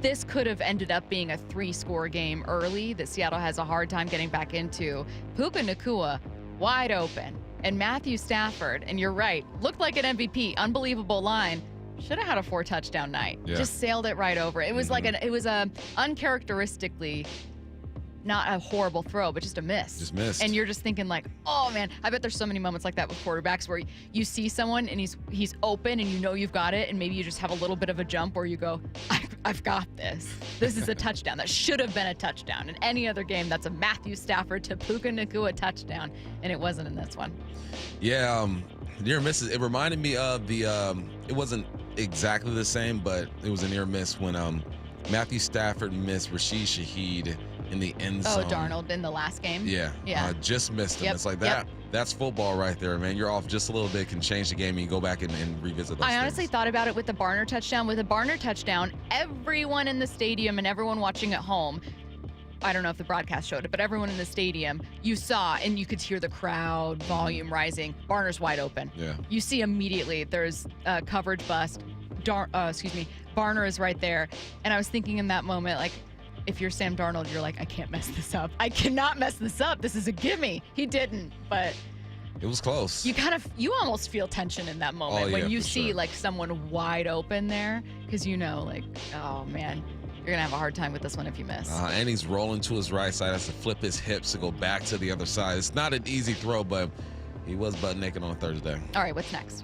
This could have ended up being a 3-score game early that Seattle has a hard time getting back into. Puka Nacua wide open. And Matthew Stafford, and you're right, looked like an MVP. Unbelievable line. Should have had a 4-touchdown night. Yeah. Just sailed it right over. It was it was a uncharacteristically not a horrible throw, but just a miss. Just missed. And you're just thinking like, oh man, I bet there's so many moments like that with quarterbacks where you see someone and he's open and you know you've got it, and maybe you just have a little bit of a jump where you go, I've got this. This is a touchdown. That should have been a touchdown. In any other game, that's a Matthew Stafford to Puka Nacua touchdown, and it wasn't in this one. Yeah, near misses. It reminded me of the. It wasn't exactly the same, but it was a near miss when Matthew Stafford missed Rashid Shaheed in the end zone. Oh, Darnold in the last game? Yeah. Just missed him. Yep. It's like that. Yep. That's football right there, man. You're off just a little bit, can change the game, and you go back and revisit those I honestly things. thought about it with the Barner touchdown. With the Barner touchdown, everyone in the stadium and everyone watching at home, I don't know if the broadcast showed it, but everyone in the stadium, you saw and you could hear the crowd volume rising. Barner's wide open. Yeah. You see immediately there's a coverage bust. Barner is right there. And I was thinking in that moment, like, if you're Sam Darnold, you're like, I can't mess this up. I cannot mess this up. This is a gimme. He didn't, but it was close. you almost feel tension in that moment when you see like someone wide open there, because you know, like, oh man, you're gonna have a hard time with this one if you miss. And he's rolling to his right side, has to flip his hips to go back to the other side. It's not an easy throw, but he was butt naked on Thursday. All right, what's next?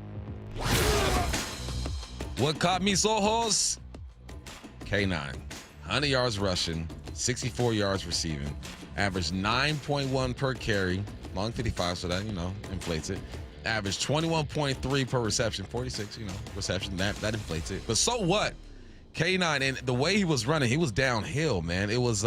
What caught mis ojos? K9. 100 yards rushing, 64 yards receiving, averaged 9.1 per carry, long 55, so that, inflates it. Averaged 21.3 per reception, 46, reception, that inflates it. But so what? K9, and the way he was running, he was downhill, man. It was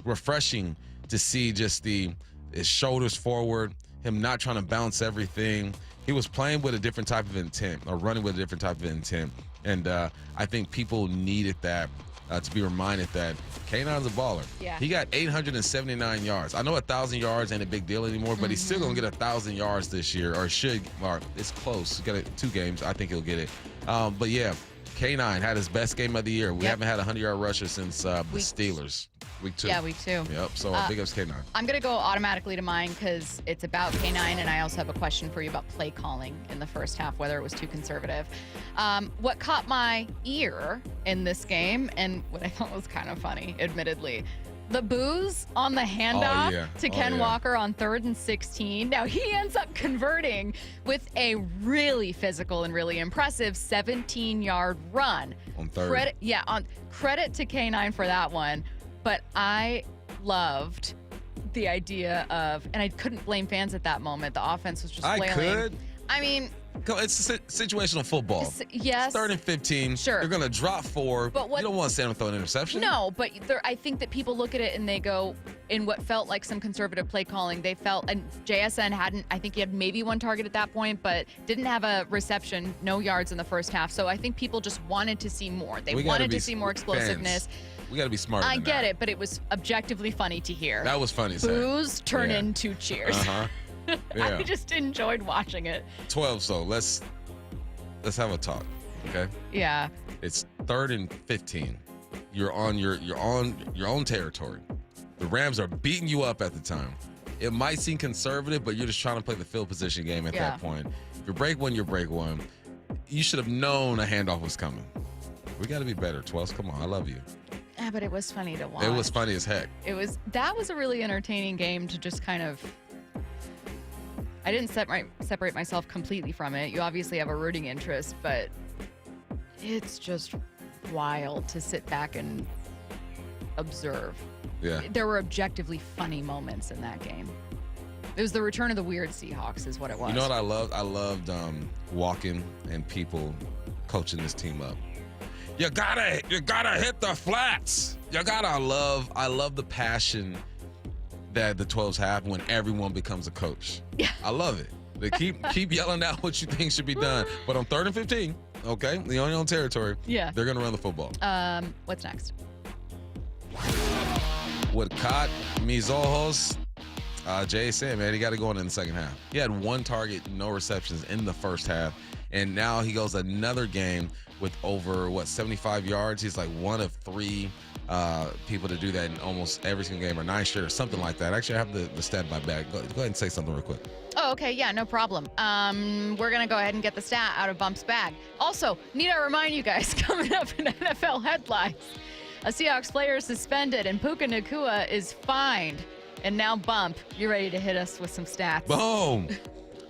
refreshing to see just his shoulders forward, him not trying to bounce everything. He was playing with a different type of intent, or running with a different type of intent. And I think people needed that. To be reminded that K9's a baller. Yeah. He got 879 yards. I know 1,000 yards ain't a big deal anymore, but he's still going to get 1,000 yards this year, or it's close. He's got 2 games. I think he'll get it. But yeah, K9 had his best game of the year. We haven't had a 100-yard rusher since the Steelers. Week 2. Yeah, week 2. Yep, so big ups K9. I'm going to go automatically to mine because it's about K9, and I also have a question for you about play calling in the first half, whether it was too conservative. What caught my ear in this game, and what I thought was kind of funny, admittedly, the boos on the handoff to Ken Walker on 3rd and 16. Now, he ends up converting with a really physical and really impressive 17-yard run. On 3rd. Credit to K9 for that one. But I loved the idea of, and I couldn't blame fans at that moment. The offense was just flailing. I could. I mean, it's situational football. Yes. 3rd and 15. Sure. They're going to drop 4. But you don't want to stand and throw an interception. No, but I think that people look at it and they go, in what felt like some conservative play calling, they felt, and JSN I think he had maybe 1 target at that point, but didn't have a reception, no yards in the first half. So I think people just wanted to see more. They wanted to see more explosiveness. Fans. We got to be smart. I get it, but it was objectively funny to hear. That was funny. Boos turn into cheers. Yeah. I just enjoyed watching it. 12. So let's have a talk, okay? Yeah. It's 3rd and 15. You're on your own territory. The Rams are beating you up at the time. It might seem conservative, but you're just trying to play the field position game at that point. If you break one, you break one. You should have known a handoff was coming. We got to be better. 12s, come on, I love you. Yeah, but it was funny to watch. It was funny as heck. That was a really entertaining game to just kind of. I didn't separate myself completely from it. You obviously have a rooting interest, but it's just wild to sit back and observe. Yeah. There were objectively funny moments in that game. It was the return of the weird Seahawks is what it was. You know what I loved? I loved walking and people coaching this team up. You gotta hit the flats. I love the passion that the 12s have when everyone becomes a coach. Yeah. I love it. They keep yelling out what you think should be done. But on 3rd and 15, okay, the on your own territory, yeah, they're gonna run the football. What's next? With Cot Mizojos, JSN, man, he got to go in the second half. He had 1 target, no receptions in the first half, and now he goes another game with over 75 yards. He's like one of 3 people to do that in almost every single game, or 9 straight or something like that. Actually, I have the stat by back. Go ahead and say something real quick. Oh, okay. Yeah, no problem. We're going to go ahead and get the stat out of Bump's bag. Also, need to remind you guys, coming up in NFL headlines, a Seahawks player is suspended and Puka Nacua is fined. And now, Bump, you're ready to hit us with some stats. Boom.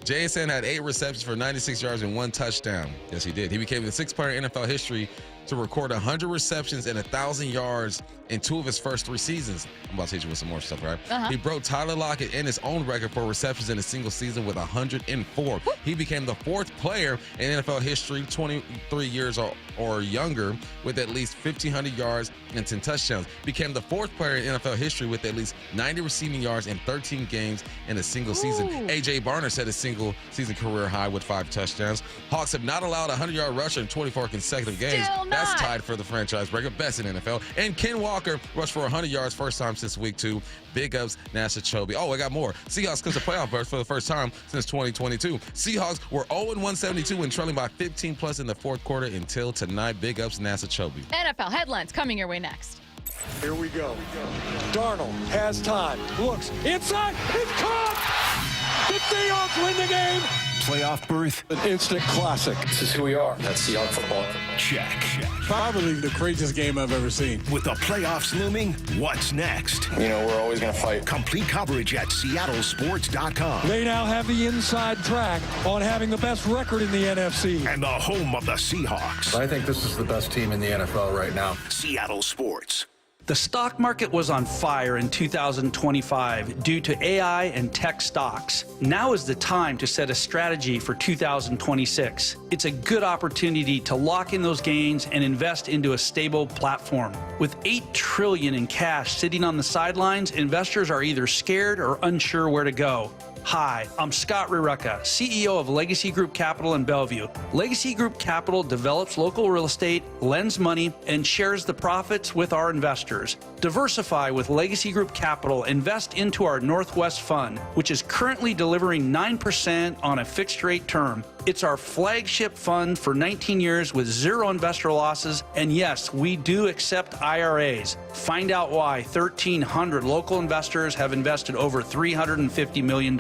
JSN had 8 receptions for 96 yards and 1 touchdown. Yes, he did. He became the 6th player in NFL history to record 100 receptions and 1,000 yards in 2 of his first 3 seasons. I'm about to hit you with some more stuff, right? He broke Tyler Lockett in his own record for receptions in a single season with 104. He became the 4th player in NFL history, 23 years or younger, with at least 1,500 yards and 10 touchdowns. Became the 4th player in NFL history with at least 90 receiving yards in 13 games in a single season. A.J. Barner set a single season career high with 5 touchdowns. Hawks have not allowed a 100-yard rusher in 24 consecutive games. That's tied for the franchise record, best in NFL. And Ken Walker rushed for 100 yards first time since week 2. Big ups, NASA Chobe. Oh, I got more. Seahawks clinched a playoff berth for the first time since 2022. Seahawks were 0-172 and trailing by 15+ in the 4th quarter until tonight. Big ups, NASA Chobe. NFL headlines coming your way next. Here we go. Darnold has time. Looks inside. It's caught. The Seahawks win the game. Playoff berth. An instant classic. This is who we are. That's Seahawks football. Check. Probably the craziest game I've ever seen. With the playoffs looming, what's next? You know, we're always going to fight. Complete coverage at seattlesports.com. They now have the inside track on having the best record in the NFC. And the home of the Seahawks. I think this is the best team in the NFL right now. Seattle Sports. The stock market was on fire in 2025 due to AI and tech stocks. Now is the time to set a strategy for 2026. It's a good opportunity to lock in those gains and invest into a stable platform. With $8 trillion in cash sitting on the sidelines, investors are either scared or unsure where to go. Hi, I'm Scott Rirucka, CEO of Legacy Group Capital in Bellevue. Legacy Group Capital develops local real estate, lends money, and shares the profits with our investors. Diversify with Legacy Group Capital. Invest into our Northwest Fund, which is currently delivering 9% on a fixed rate term. It's our flagship fund for 19 years with 0 investor losses. And yes, we do accept IRAs. Find out why 1,300 local investors have invested over $350 million.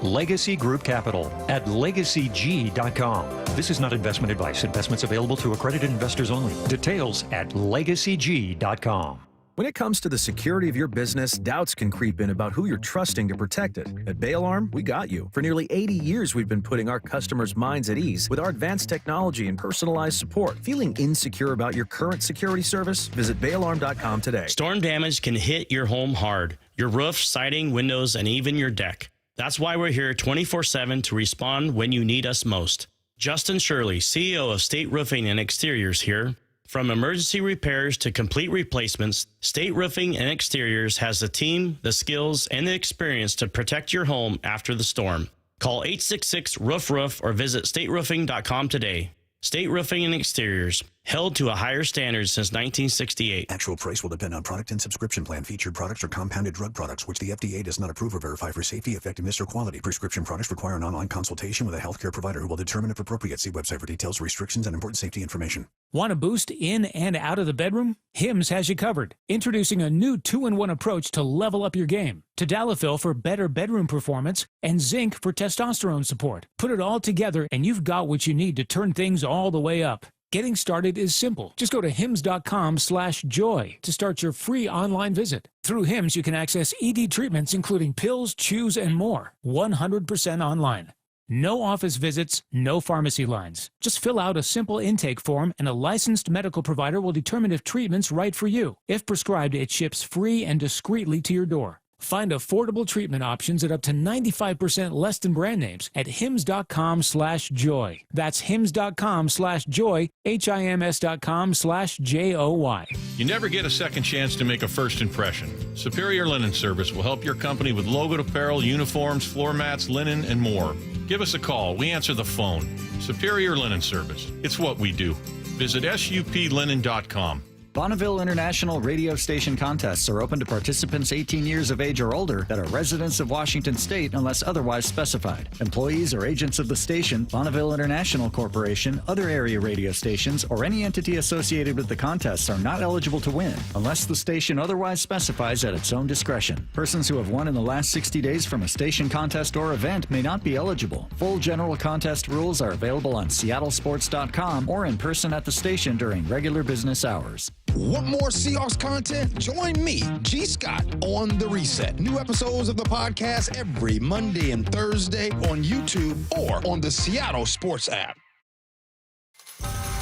Legacy Group Capital at legacyg.com. This is not investment advice. Investments available to accredited investors only. Details at legacyg.com. When it comes to the security of your business, doubts can creep in about who you're trusting to protect it. At Bay Alarm, we got you. For nearly 80 years, we've been putting our customers' minds at ease with our advanced technology and personalized support. Feeling insecure about your current security service? Visit bayalarm.com today. Storm damage can hit your home hard. Your roof, siding, windows, and even your deck. That's why we're here 24/7 to respond when you need us most. Justin Shirley, CEO of State Roofing and Exteriors here. From emergency repairs to complete replacements, State Roofing and Exteriors has the team, the skills, and the experience to protect your home after the storm. Call 866-ROOF-ROOF or visit stateroofing.com today. State Roofing and Exteriors, held to a higher standard since 1968. Actual price will depend on product and subscription plan. Featured products are compounded drug products, which the FDA does not approve or verify for safety, effectiveness, or quality. Prescription products require an online consultation with a healthcare provider who will determine if appropriate. See website for details, restrictions, and important safety information. Want a boost in and out of the bedroom? Hims has you covered. Introducing a new 2-in-1 approach to level up your game. Tadalafil for better bedroom performance and zinc for testosterone support. Put it all together and you've got what you need to turn things all the way up. Getting started is simple. Just go to hims.com/joy to start your free online visit. Through Hims, you can access ED treatments including pills, chews, and more. 100% online. No office visits, no pharmacy lines. Just fill out a simple intake form and a licensed medical provider will determine if treatment's right for you. If prescribed, it ships free and discreetly to your door. Find affordable treatment options at up to 95% less than brand names at hims.com/joy. That's hims.com/joy, HIMS.com/JOY. You never get a second chance to make a first impression. Superior Linen Service will help your company with logoed apparel, uniforms, floor mats, linen, and more. Give us a call. We answer the phone. Superior Linen Service. It's what we do. Visit suplinen.com. Bonneville International radio station contests are open to participants 18 years of age or older that are residents of Washington State unless otherwise specified. Employees or agents of the station, Bonneville International Corporation, other area radio stations, or any entity associated with the contests are not eligible to win unless the station otherwise specifies at its own discretion. Persons who have won in the last 60 days from a station contest or event may not be eligible. Full general contest rules are available on seattlesports.com or in person at the station during regular business hours. Want more Seahawks content? Join me, G. Scott, on The Reset. New episodes of the podcast every Monday and Thursday on YouTube or on the Seattle Sports app.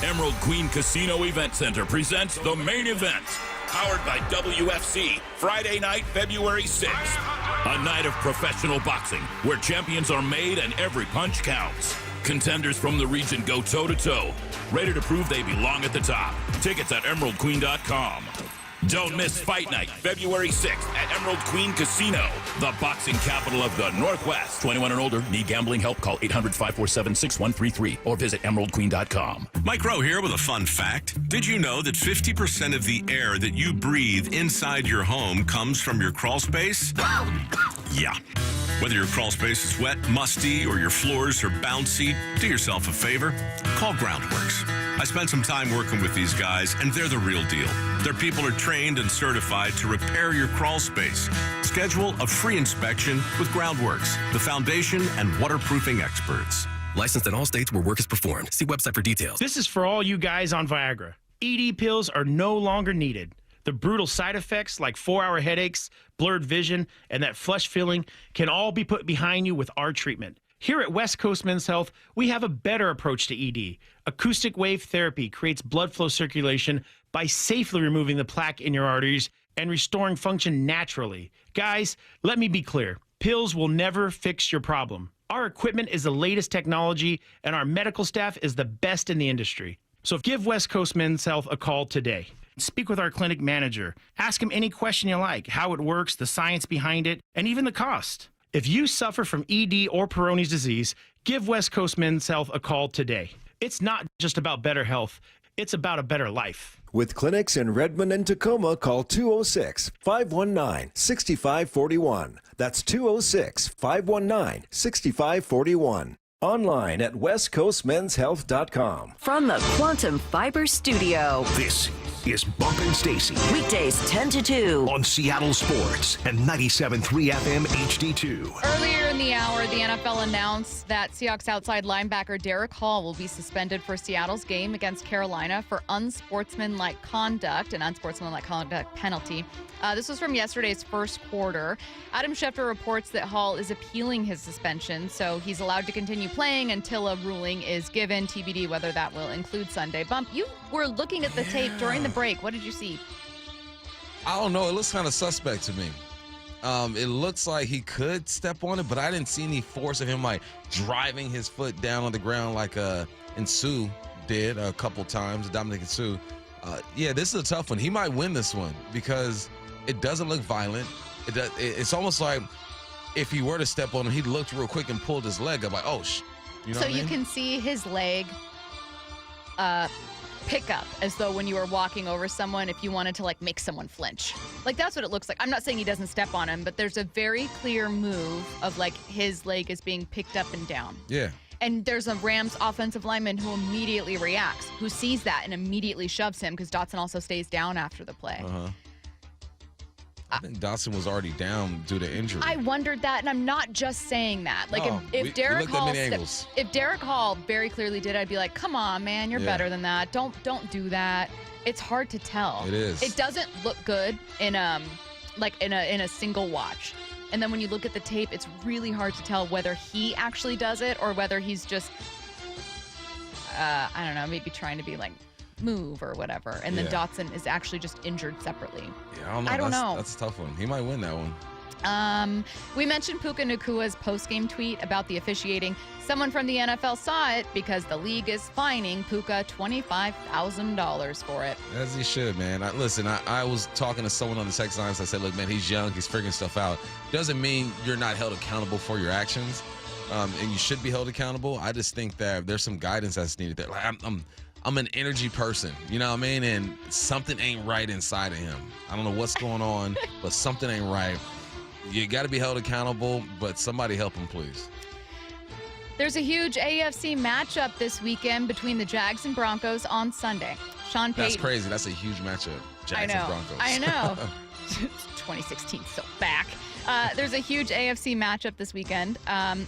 Emerald Queen Casino Event Center presents the main event. Powered by WFC, Friday night, February 6th. A night of professional boxing where champions are made and every punch counts. Contenders from the region go toe-to-toe, ready to prove they belong at the top. Tickets at emeraldqueen.com. Don't miss Fight Night, February 6th at Emerald Queen Casino, the boxing capital of the Northwest. 21 and older. Need gambling help? Call 800-547-6133 or visit emeraldqueen.com. Mike Rowe here with a fun fact. Did you know that 50% of the air that you breathe inside your home comes from your crawl space? Yeah. Whether your crawl space is wet, musty, or your floors are bouncy, do yourself a favor. Call Groundworks. I spent some time working with these guys, and they're the real deal. Their people are trained and certified to repair your crawl space. Schedule a free inspection with Groundworks, the foundation and waterproofing experts. Licensed in all states where work is performed. See website for details. This is for all you guys on Viagra. ED pills are no longer needed. The brutal side effects like 4-hour headaches, blurred vision, and that flush feeling can all be put behind you with our treatment. Here at West Coast Men's Health, we have a better approach to ED. Acoustic wave therapy creates blood flow circulation by safely removing the plaque in your arteries and restoring function naturally. Guys, let me be clear. Pills will never fix your problem. Our equipment is the latest technology, and our medical staff is the best in the industry. So give West Coast Men's Health a call today. Speak with our clinic manager. Ask him any question you like, how it works, the science behind it, and even the cost. If you suffer from ED or Peyronie's disease, give West Coast Men's Health a call today. It's not just about better health. It's about a better life. With clinics in Redmond and Tacoma, call 206-519-6541. That's 206-519-6541. Online at westcoastmenshealth.com. From the Quantum Fiber Studio. This is Bumpin' Stacy. Weekdays 10 to 2. On Seattle Sports and 97.3 FM HD2. Earlier in the hour, the NFL announced that Seahawks outside linebacker Derek Hall will be suspended for Seattle's game against Carolina for unsportsmanlike conduct, an unsportsmanlike conduct penalty. This was from yesterday's first quarter. Adam Schefter reports that Hall is appealing his suspension, so he's allowed to continue playing until a ruling is given. TBD whether that will include Sunday. Bump, you were looking at the tape during the break. What did you see? I don't know. It looks kind of suspect to me. It looks like he could step on it, but I didn't see any force of him like driving his foot down on the ground like Nsu did a couple times, Dominic Nsu. Yeah, this is a tough one. He might win this one because it doesn't look violent. It's almost like if he were to step on him, he looked real quick and pulled his leg up like, oh, you know so what I mean? You can see his leg pick up as though when you were walking over someone, if you wanted to like make someone flinch. Like that's what it looks like. I'm not saying he doesn't step on him, but there's a very clear move of like his leg is being picked up and down. Yeah. And there's a Rams offensive lineman who immediately reacts, who sees that and immediately shoves him because Dotson also stays down after the play. I think Dotson was already down due to injury. I wondered that, and I'm not just saying that. Like, if Derek Hall very clearly did, I'd be like, come on, man, you're better than that. Don't do that. It's hard to tell. It is. It doesn't look good in a single watch. And then when you look at the tape, it's really hard to tell whether he actually does it or whether he's just, I don't know, maybe trying to be like, move or whatever. And then Dotson is actually just injured separately. Yeah, I don't know. That's a tough one. He might win that one. We mentioned Puka Nakua's post-game tweet about the officiating. Someone from the NFL saw it because the league is fining Puka $25,000 for it. As he should, man. I was talking to someone on the text lines. I said, look, man, he's young. He's figuring stuff out. Doesn't mean you're not held accountable for your actions, and you should be held accountable. I just think that there's some guidance that's needed there. Like, I'm an energy person, you know what I mean? And something ain't right inside of him. I don't know what's going on, but something ain't right. You got to be held accountable, but somebody help him, please. There's a huge AFC matchup this weekend between the Jags and Broncos on Sunday. Sean Payton. That's crazy. That's a huge matchup. Jags and Broncos. I know. 2016, so back. There's a huge AFC matchup this weekend.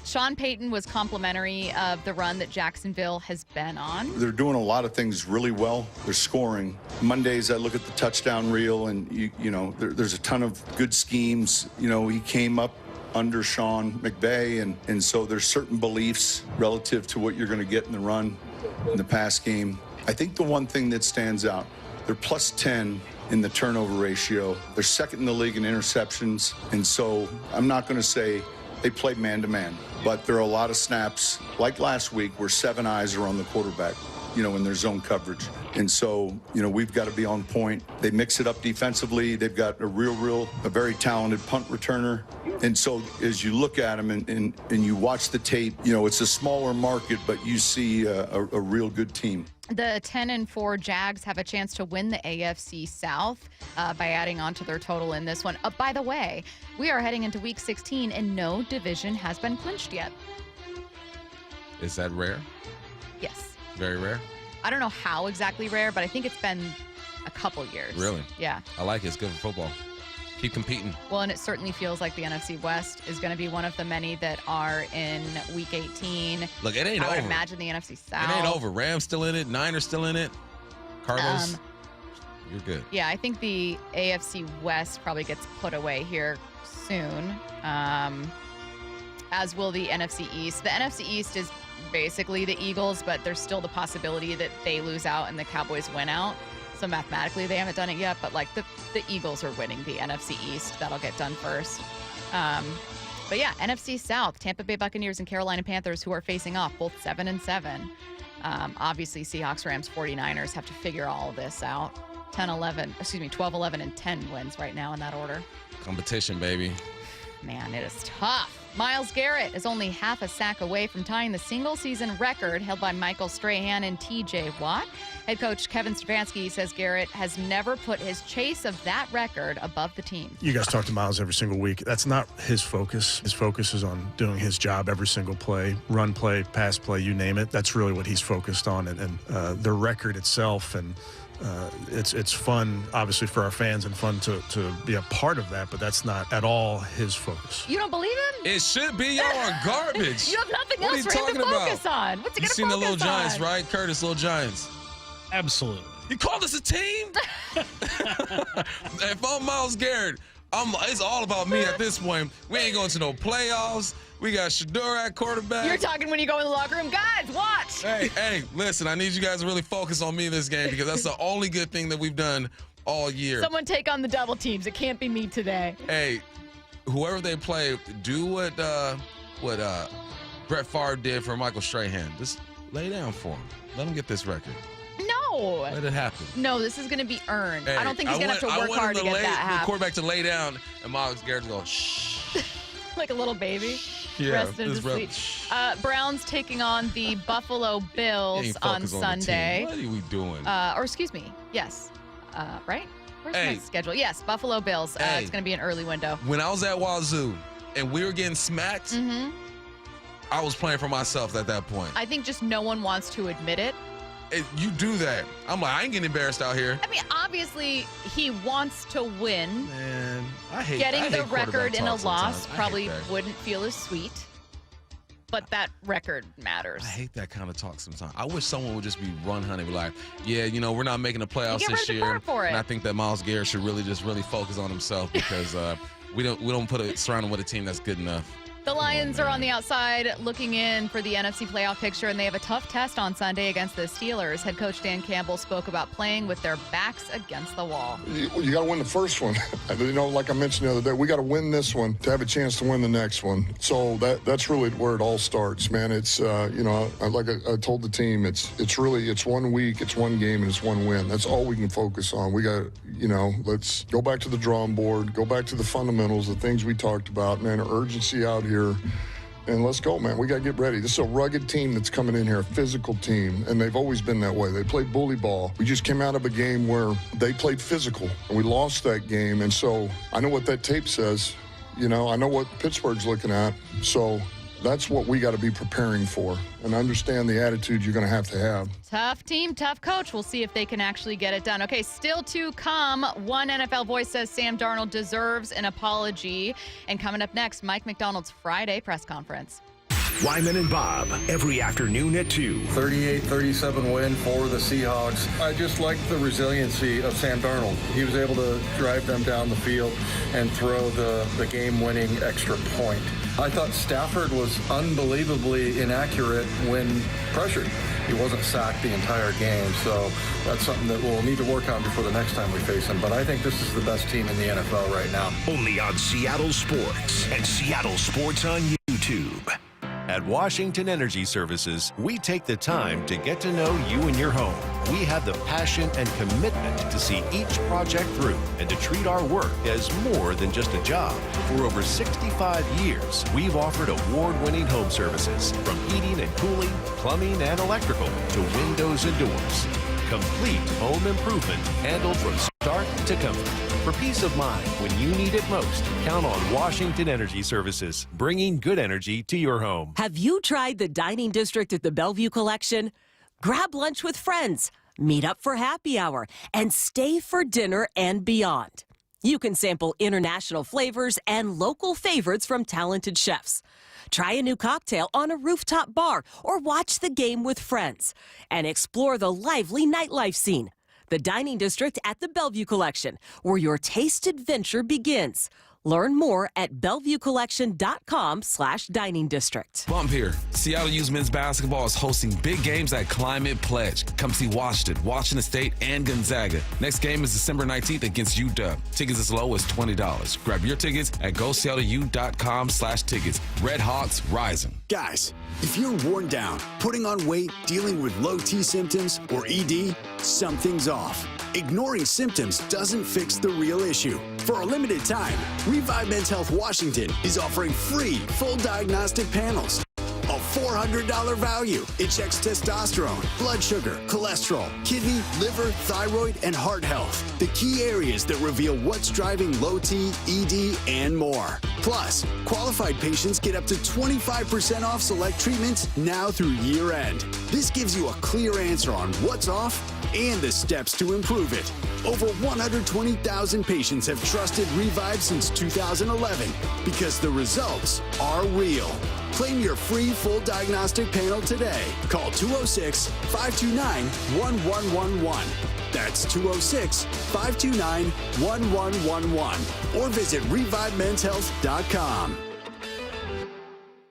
Sean Payton was complimentary of the run that Jacksonville has been on. They're doing a lot of things really well. They're scoring. Mondays, I look at the touchdown reel, and there's a ton of good schemes. He came up under Sean McVay, and so there's certain beliefs relative to what you're going to get in the run in the pass game. I think the one thing that stands out, they're plus 10 in the turnover ratio. They're second in the league in interceptions. And so I'm not going to say they play man-to-man, but there are a lot of snaps, like last week, where 7 eyes are on the quarterback, in their zone coverage. And so, we've got to be on point. They mix it up defensively. They've got a very talented punt returner. And so as you look at them and you watch the tape, it's a smaller market, but you see a real good team. The 10-4 Jags have a chance to win the AFC South by adding on to their total in this one. By the way, we are heading into Week 16, and no division has been clinched yet. Is that rare? Yes. Very rare? I don't know how exactly rare, but I think it's been a couple years. Really? Yeah. I like it. It's good for football. Keep competing. Well, and it certainly feels like the NFC West is going to be one of the many that are in Week 18. Look, it ain't over. I would imagine the NFC South. It ain't over. Rams still in it. Niners still in it. Cardinals, you're good. Yeah, I think the AFC West probably gets put away here soon, as will the NFC East. The NFC East is basically the Eagles, but there's still the possibility that they lose out and the Cowboys win out. So mathematically, they haven't done it yet, but the Eagles are winning the NFC East. That'll get done first. But yeah, NFC South, Tampa Bay Buccaneers and Carolina Panthers, who are facing off, both 7-7. Obviously, Seahawks, Rams, 49ers have to figure all of this out. 12, 11, and 10 wins right now in that order. Competition, baby. Man, it is tough. Myles Garrett is only half a sack away from tying the single-season record held by Michael Strahan and T.J. Watt. Head coach Kevin Stefanski says Garrett has never put his chase of that record above the team. You guys talk to Myles every single week. That's not his focus. His focus is on doing his job every single play, run play, pass play, you name it. That's really what he's focused on. And the record itself, and it's fun, obviously, for our fans and fun to be a part of that, but that's not at all his focus. You don't believe him? It should be. Y'all are garbage. You have nothing What else are for you him to talking focus on. What's he going to focus on? You seen the Little Giants, right? Curtis, Little Giants. Absolutely. You called us a team? If I'm Myles Garrett, it's all about me at this point. We ain't going to no playoffs. We got Shador at quarterback. You're talking when you go in the locker room. Guys, watch. Hey, listen, I need you guys to really focus on me this game because that's the only good thing that we've done all year. Someone take on the double teams. It can't be me today. Hey, whoever they play, do what Brett Favre did for Michael Strahan. Just lay down for him. Let him get this record. No. Let it happen. No, this is going to be earned. Hey, I don't think he's going to have to work hard to get that half. The quarterback to lay down, and Myles Garrett to go, shh. Like a little baby. Yeah, resting to sleep. Browns taking on the Buffalo Bills on Sunday. What are we doing? Or excuse me. Yes. Right? Where's my schedule? Yes, Buffalo Bills. It's going to be an early window. When I was at Wazoo and we were getting smacked, I was playing for myself at that point. I think just no one wants to admit it. You do that. I'm like, I ain't getting embarrassed out here. I mean, obviously, he wants to win. Man, I hate Getting the record in a loss sometimes. probably wouldn't feel as sweet, but that record matters. I hate that kind of talk sometimes. I wish someone would just be run honey, be like, yeah, we're not making the playoffs this year. And I think that Myles Garrett should really focus on himself because we don't surround him with a team that's good enough. The Lions are on the outside looking in for the NFC playoff picture, and they have a tough test on Sunday against the Steelers. Head coach Dan Campbell spoke about playing with their backs against the wall. You got to win the first one. Like I mentioned the other day, we got to win this one to have a chance to win the next one. So that's really where it all starts, man. It's, like I told the team, it's 1 week, it's one game, and it's one win. That's all we can focus on. We got, let's go back to the drawing board, go back to the fundamentals, the things we talked about, man, urgency out here. And let's go, man. We got to get ready. This is a rugged team that's coming in here, a physical team, and they've always been that way. They played bully ball. We just came out of a game where they played physical, and we lost that game. And so I know what that tape says. I know what Pittsburgh's looking at. So that's what we got to be preparing for and understand the attitude you're going to have. Tough team, tough coach. We'll see if they can actually get it done. Okay, still to come. One NFL voice says Sam Darnold deserves an apology. And coming up next, Mike Macdonald's Friday press conference. Wyman and Bob, every afternoon at 2. 38-37 win for the Seahawks. I just like the resiliency of Sam Darnold. He was able to drive them down the field and throw the game-winning extra point. I thought Stafford was unbelievably inaccurate when pressured. He wasn't sacked the entire game, so that's something that we'll need to work on before the next time we face him. But I think this is the best team in the NFL right now. Only on Seattle Sports and Seattle Sports on YouTube. At Washington Energy Services, we take the time to get to know you and your home. We have the passion and commitment to see each project through and to treat our work as more than just a job. For over 65 years, we've offered award-winning home services, from heating and cooling, plumbing and electrical, to windows and doors. Complete home improvement handled from start to comfort. For peace of mind when you need it most, count on Washington Energy Services, bringing good energy to your home. Have you tried the dining district at the Bellevue Collection? Grab lunch with friends, meet up for happy hour, and stay for dinner and beyond. You can sample international flavors and local favorites from talented chefs. Try a new cocktail on a rooftop bar or watch the game with friends and explore the lively nightlife scene. The Dining District at the Bellevue Collection, where your taste adventure begins. Learn more at BellevueCollection.com/dining district. Bump here. Seattle U's men's basketball is hosting big games at Climate Pledge. Come see Washington State, and Gonzaga. Next game is December 19th against UW. Tickets as low as $20. Grab your tickets at GoSeattleU.com/tickets. Red Hawks rising. Guys, if you're worn down, putting on weight, dealing with low T symptoms, or ED, something's off. Ignoring symptoms doesn't fix the real issue. For a limited time, Revive Men's Health Washington is offering free full diagnostic panels. A $400 value. It checks testosterone, blood sugar, cholesterol, kidney, liver, thyroid, and heart health. The key areas that reveal what's driving low T, ED, and more. Plus, qualified patients get up to 25% off select treatments now through year end. This gives you a clear answer on what's off and the steps to improve it. Over 120,000 patients have trusted Revive since 2011 because the results are real. Claim your free full diagnostic panel today. Call 206-529-1111. That's 206-529-1111. Or visit ReviveMen'sHealth.com.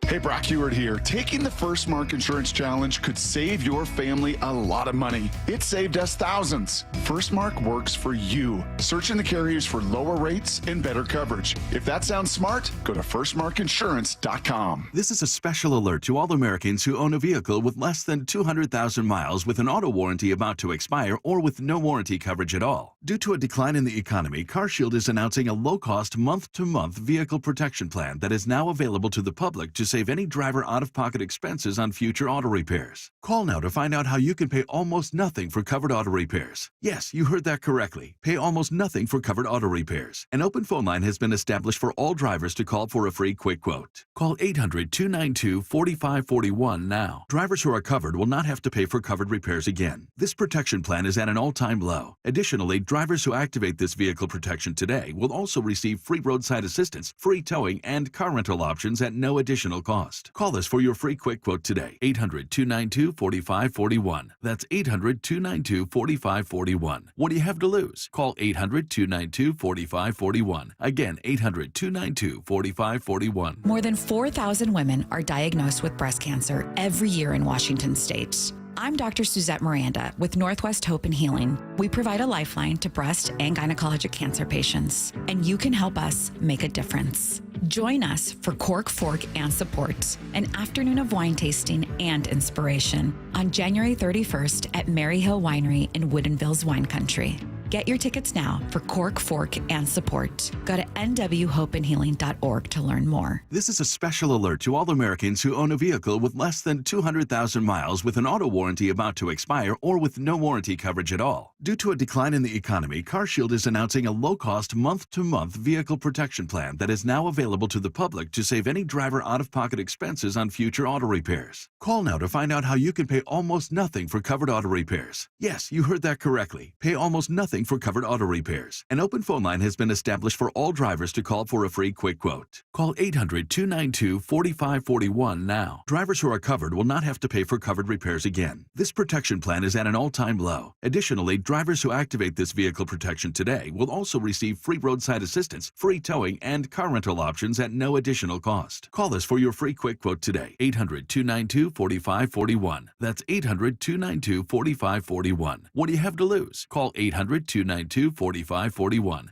Hey, Brock Heward here. Taking the First Mark Insurance Challenge could save your family a lot of money. It saved us thousands. First Mark works for you. Search in the carriers for lower rates and better coverage. If that sounds smart, go to firstmarkinsurance.com. This is a special alert to all Americans who own a vehicle with less than 200,000 miles with an auto warranty about to expire or with no warranty coverage at all. Due to a decline in the economy, CarShield is announcing a low-cost month-to-month vehicle protection plan that is now available to the public to save any driver out-of-pocket expenses on future auto repairs. Call now to find out how you can pay almost nothing for covered auto repairs. Yes, you heard that correctly. Pay almost nothing for covered auto repairs. An open phone line has been established for all drivers to call for a free quick quote. Call 800-292-4541 now. Drivers who are covered will not have to pay for covered repairs again. This protection plan is at an all-time low. Additionally, drivers who activate this vehicle protection today will also receive free roadside assistance, free towing, and car rental options at no additional cost. cost. Call us for your free quick quote today. 800-292-4541. That's 800-292-4541. What do you have to lose? Call 800-292-4541. Again, 800-292-4541. More than 4,000 women are diagnosed with breast cancer every year in Washington state. I'm Dr. Suzette Miranda with Northwest Hope and Healing. We provide a lifeline to breast and gynecologic cancer patients, and you can help us make a difference. Join us for Cork, Fork, and Support, an afternoon of wine tasting and inspiration on January 31st at Mary Hill Winery in Woodinville's Wine Country. Get your tickets now for Cork, Fork, and Support. Go to nwhopeandhealing.org to learn more. This is a special alert to all Americans who own a vehicle with less than 200,000 miles with an auto warranty about to expire or with no warranty coverage at all. Due to a decline in the economy, CarShield is announcing a low-cost month-to-month vehicle protection plan that is now available to the public to save any driver out-of-pocket expenses on future auto repairs. Call now to find out how you can pay almost nothing for covered auto repairs. Yes, you heard that correctly. Pay almost nothing for covered auto repairs. An open phone line has been established for all drivers to call for a free quick quote. Call 800-292-4541 now. Drivers who are covered will not have to pay for covered repairs again. This protection plan is at an all-time low. Additionally, drivers who activate this vehicle protection today will also receive free roadside assistance, free towing, and car rental options at no additional cost. Call us for your free quick quote today. 800-292-4541. That's 800-292-4541. What do you have to lose? Call 800-292-4541.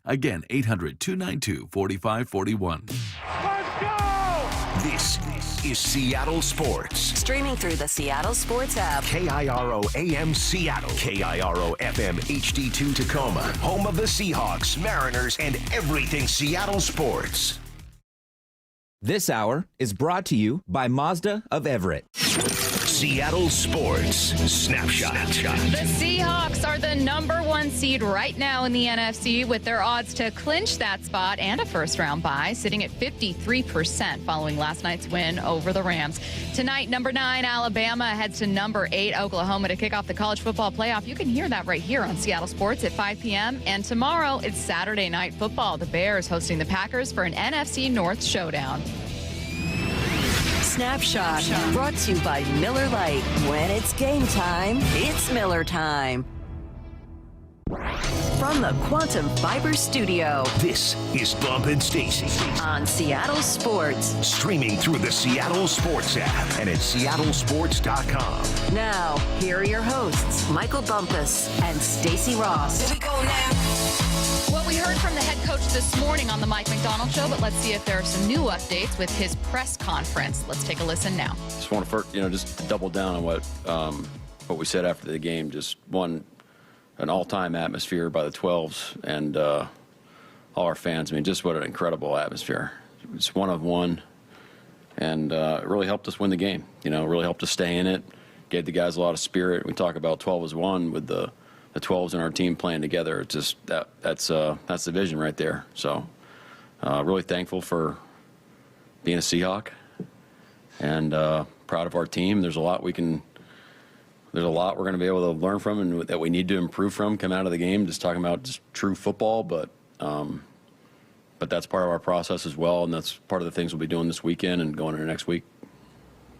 Again, 800-292-4541. This is Seattle Sports. Streaming through the Seattle Sports app. KIRO AM Seattle. KIRO FM HD2 Tacoma. Home of the Seahawks, Mariners, and everything Seattle sports. This hour is brought to you by Mazda of Everett. Seattle Sports Snapshot. The Seahawks are the #1 seed right now in the NFC with their odds to clinch that spot and a first-round bye, sitting at 53% following last night's win over the Rams. Tonight, #9 Alabama heads to #8 Oklahoma to kick off the college football playoff. You can hear that right here on Seattle Sports at 5 p.m. And tomorrow, it's Saturday Night Football. The Bears hosting the Packers for an NFC North showdown. Snapshot, brought to you by Miller Lite. When it's game time, it's Miller time. From the Quantum Fiber Studio, this is Bump and Stacy on Seattle Sports. Streaming through the Seattle Sports app and at seattlesports.com. Now, here are your hosts, Michael Bumpus and Stacy Ross. Here we go now. Well, we heard from the head coach this morning on the Mike Macdonald Show, but let's see if there are some new updates with his press conference. Let's take a listen now. Just want to first, just double down on what we said after the game. Just an all-time atmosphere by the 12s and all our fans. I mean, just what an incredible atmosphere. It's one of one, and it really helped us win the game. Really helped us stay in it. Gave the guys a lot of spirit. We talk about 12 as one with the 12s and our team playing together. It's just that's the vision right there. So really thankful for being a Seahawk and proud of our team. There's a lot we're going to be able to learn from and that we need to improve from come out of the game. Just talking about just true football, but that's part of our process as well, and that's part of the things we'll be doing this weekend and going into next week.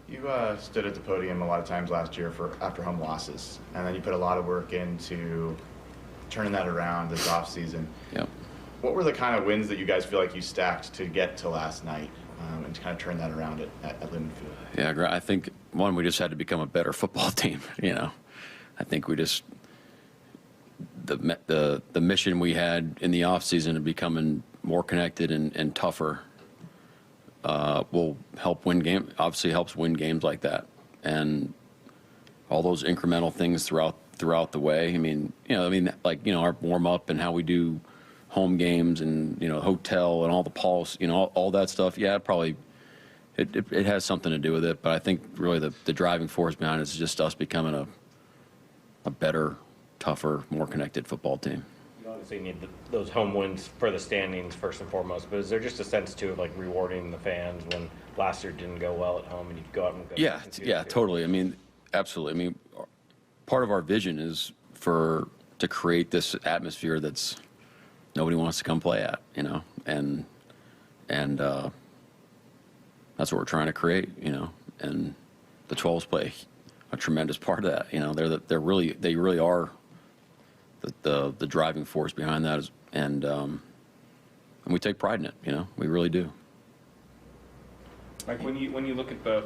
You stood at the podium a lot of times last year after home losses, and then you put a lot of work into turning that around this offseason. Yep. What were the kind of wins that you guys feel like you stacked to get to last night and to kind of turn that around at Linden Field? Yeah, I think, one, we just had to become a better football team. I think we just the mission we had in the offseason of becoming more connected and tougher will help win games. Obviously, helps win games like that, and all those incremental things throughout the way. Our warm up and how we do home games and hotel and all the pulse, all that stuff. Yeah, probably it has something to do with it, but I think really the driving force behind it is just us becoming a better, tougher, more connected football team. Obviously you need those home wins for the standings first and foremost, but is there just a sense too of like rewarding the fans when last year didn't go well at home and you go out and go? Yeah, totally. Absolutely. Part of our vision is to create this atmosphere that's nobody wants to come play at, and that's what we're trying to create, and the 12s play a tremendous part of that. They really are the driving force behind that, and we take pride in it. We really do. Like when you look at the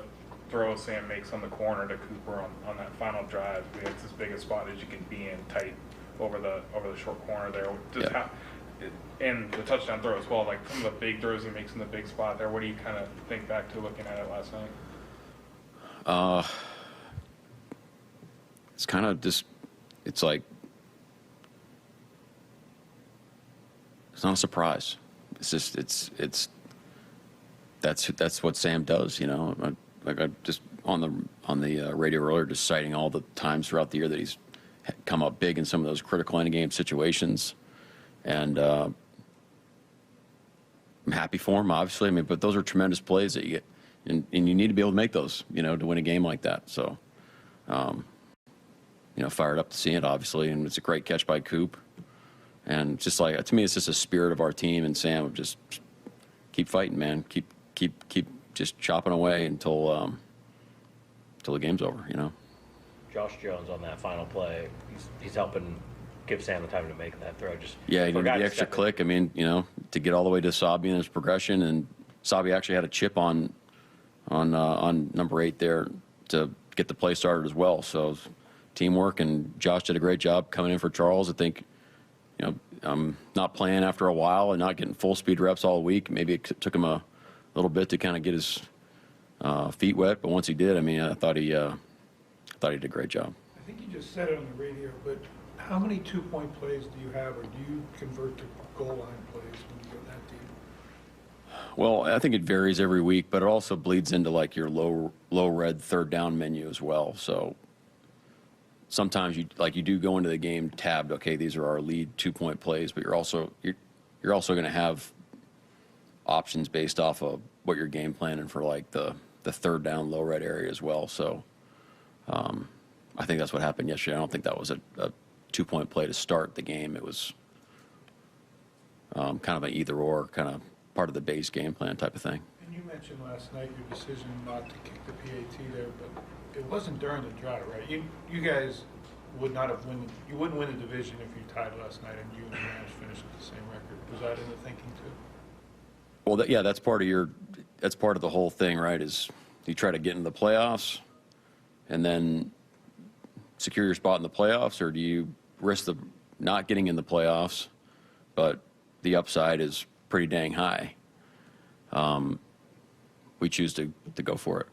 throw Sam makes on the corner to Cooper on that final drive, it's as big a spot as you can be in, tight over the short corner there. And the touchdown throw as well, like some of the big throws he makes in the big spot there. What do you kind of think back to looking at it last night? It's kind of just, it's like, it's not a surprise. It's just, that's what Sam does, Like I just on the radio earlier, just citing all the times throughout the year that he's come up big in some of those critical end game situations, and I'm happy for him, obviously. But those are tremendous plays that you get, and you need to be able to make those, to win a game like that. So, fired up to see it, obviously, and it's a great catch by Coop, and just like, to me, it's just a spirit of our team and Sam of just keep fighting, man, keep just chopping away until the game's over, Josh Jones on that final play, he's helping give Sam the time to make that throw. He needed the extra click. To get all the way to Sabi in his progression, and Sabi actually had a chip on number 8 there to get the play started as well. So teamwork, and Josh did a great job coming in for Charles. I think, not playing after a while and not getting full speed reps all week. Maybe it took him a little bit to kind of get his feet wet, but once he did, I thought he did a great job. I think you just said it on the radio, but how many 2-point plays do you have, or do you convert to goal line plays when you go that deep? Well, I think it varies every week, but it also bleeds into like your low red third down menu as well. So sometimes you do go into the game tabbed, okay, these are our lead 2-point plays, but you're also going to have options based off of what you're game planning for, like the third down low red area as well. So I think that's what happened yesterday. I don't think that was a 2-point play to start the game. It was kind of an either or, kind of part of the base game plan type of thing. And you mentioned last night your decision not to kick the PAT there, but it wasn't during the drought, right? You guys would not have won. You wouldn't win the division if you tied last night and you and the Rams finished with the same record. Was that in the thinking too? Well, that's part of the whole thing, right? Is you try to get into the playoffs and then secure your spot in the playoffs, or do you risk not getting in the playoffs, but the upside is pretty dang high? We choose to go for it,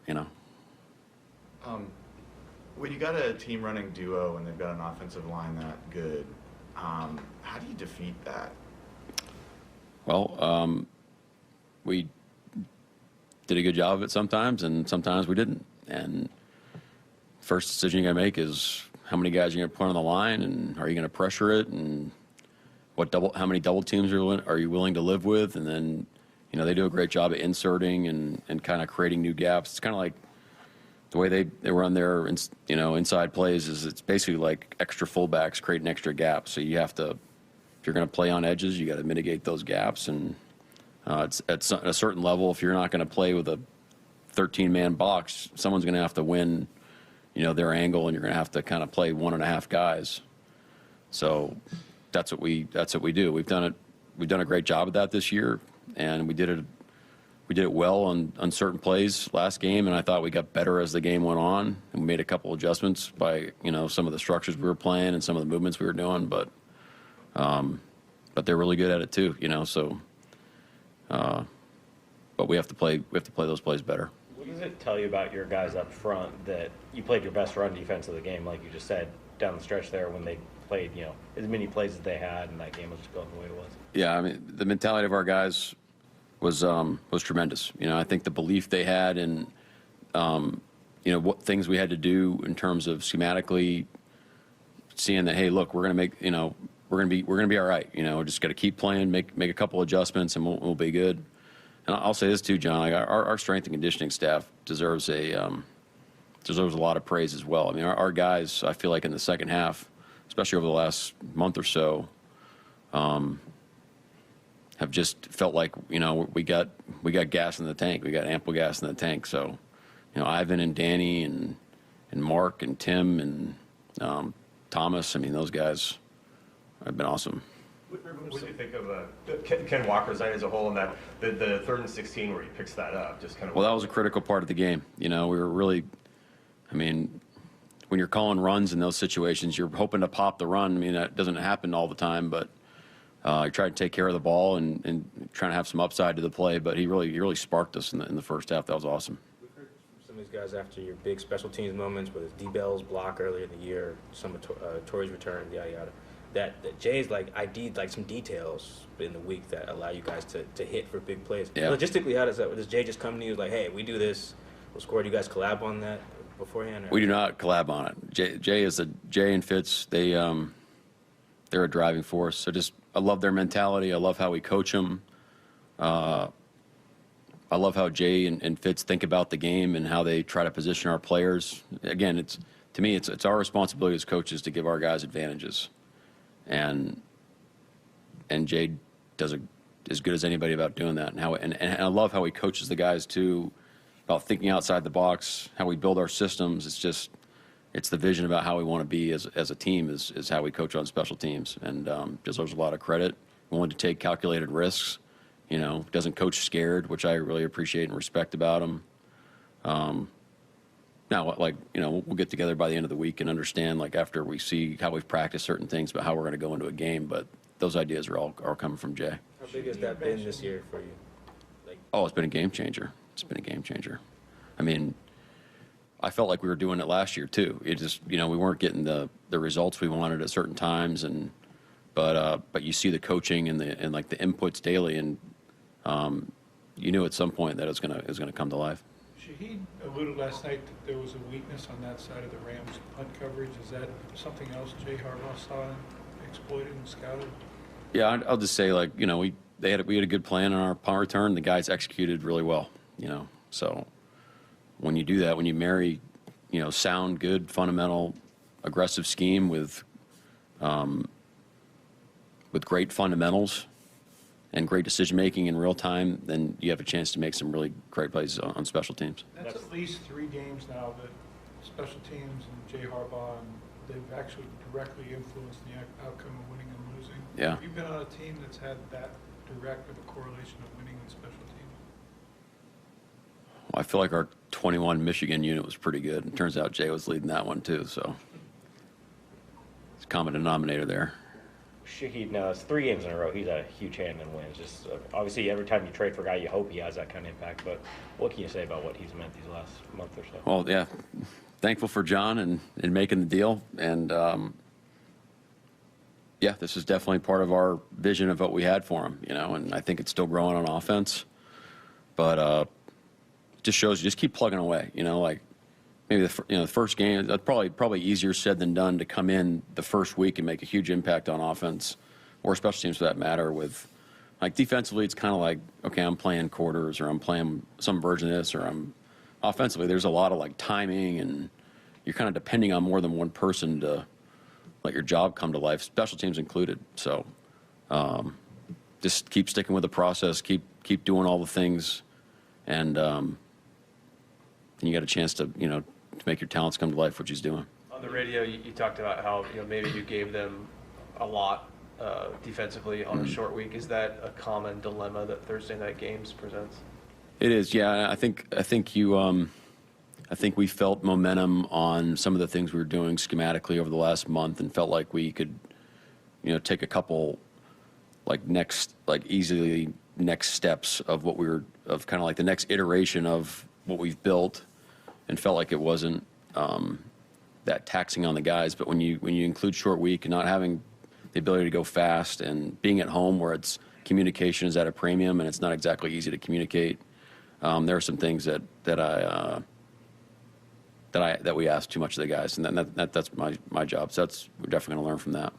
When you got a team running duo and they've got an offensive line that good, how do you defeat that? Well, we did a good job of it sometimes, and sometimes we didn't. And first decision you got to make is how many guys you're going to put on the line, and are you going to pressure it, and how many double teams are you willing to live with? And then, they do a great job of inserting and kind of creating new gaps. It's kind of like the way they run their inside plays is it's basically like extra fullbacks creating extra gaps. So you have to, if you're going to play on edges, you got to mitigate those gaps. And it's at a certain level, if you're not going to play with a 13-man box, someone's going to have to win, their angle, and you're going to have to kind of play 1.5 guys. So that's what we do. We've done a great job of that this year, and we did it well on certain plays last game, and I thought we got better as the game went on, and we made a couple adjustments by some of the structures we were playing and some of the movements we were doing, but they're really good at it too, so but we have to play those plays better. What does it tell you about your guys up front that you played your best run defense of the game, like you just said, down the stretch there when they played, as many plays as they had, and that game was just going the way it was? Yeah, the mentality of our guys was tremendous. I think the belief they had in, what things we had to do in terms of schematically seeing that, hey, look, we're going to make, we're going to be all right. Just got to keep playing, make a couple adjustments, and we'll be good. And I'll say this too, John. Like our strength and conditioning staff deserves a lot of praise as well. Our guys, I feel like in the second half, especially over the last month or so, have just felt like, we got gas in the tank. We got ample gas in the tank. So, Ivan and Danny and Mark and Tim and Thomas, those guys have been awesome. What do you think of Ken Walker's night as a whole, and that the 3rd and 16 where he picks that up? Just kind of. Well, that was a critical part of the game. We were really, when you're calling runs in those situations, you're hoping to pop the run. That doesn't happen all the time, but you try to take care of the ball and trying to have some upside to the play. But he really sparked us in the first half. That was awesome. We've heard from some of these guys after your big special teams moments, whether it's D-Bell's block earlier in the year, some of Torrey's return, yada yada. That Jay's ID'd some details in the week that allow you guys to hit for big plays. Yeah. Logistically, how does that? Does Jay just come to you like, hey, we do this, we'll score? Do you guys collab on that beforehand? Or? We do not collab on it. Jay and Fitz. They're a driving force. So I love their mentality. I love how we coach them. I love how Jay and Fitz think about the game and how they try to position our players. Again, to me, it's our responsibility as coaches to give our guys advantages. And Jay does as good as anybody about doing that, and I love how he coaches the guys too, about thinking outside the box, how we build our systems. It's the vision about how we want to be as a team is how we coach on special teams, and deserves a lot of credit. Willing to take calculated risks, doesn't coach scared, which I really appreciate and respect about him. Now, we'll get together by the end of the week and understand, after we see how we've practiced certain things, about how we're going to go into a game. But those ideas are all coming from Jay. How big has that been this year for you? It's been a game changer. It's been a game changer. I felt like we were doing it last year too. It just, we weren't getting the results we wanted at certain times, but you see the coaching and the inputs daily, and you knew at some point that it was gonna come to life. Shahid alluded last night that there was a weakness on that side of the Rams' punt coverage. Is that something else Jay Harbaugh saw and exploited and scouted? Yeah, I'll just say, we had a good plan on our punt return. The guys executed really well, So when you do that, when you marry, sound, good, fundamental, aggressive scheme with great fundamentals and great decision-making in real time, then you have a chance to make some really great plays on special teams. That's at least 3 games now that special teams and Jay Harbaugh, and they've actually directly influenced the outcome of winning and losing. Yeah. Have you been on a team that's had that direct of a correlation of winning and special teams? Well, I feel like our 21 Michigan unit was pretty good. It turns out Jay was leading that one too, so it's a common denominator there. Shahid, now it's 3 games in a row. He's a huge hand in wins. Just obviously, every time you trade for a guy, you hope he has that kind of impact. But what can you say about what he's meant these last month or so? Well, yeah, thankful for John and making the deal. And yeah, this is definitely part of our vision of what we had for him. And I think it's still growing on offense. But it just shows you just keep plugging away. Maybe the first game, that's probably easier said than done to come in the first week and make a huge impact on offense or special teams for that matter. With defensively, it's kind of like, okay, I'm playing quarters or I'm playing some version of this, or I'm offensively. There's a lot of timing, and you're kind of depending on more than one person to let your job come to life, special teams included. So just keep sticking with the process, keep doing all the things, and you got a chance to to make your talents come to life, which he's doing. On the radio, you talked about how maybe you gave them a lot defensively on a short week. Is that a common dilemma that Thursday night games presents? It is, yeah. I think we felt momentum on some of the things we were doing schematically over the last month, and felt like we could, take a couple easily next steps of what we were, of kind of the next iteration of what we've built, and felt like it wasn't that taxing on the guys. But when you include short week and not having the ability to go fast, and being at home where it's communication is at a premium and it's not exactly easy to communicate, there are some things that we ask too much of the guys, and that's my job. So we're definitely going to learn from that.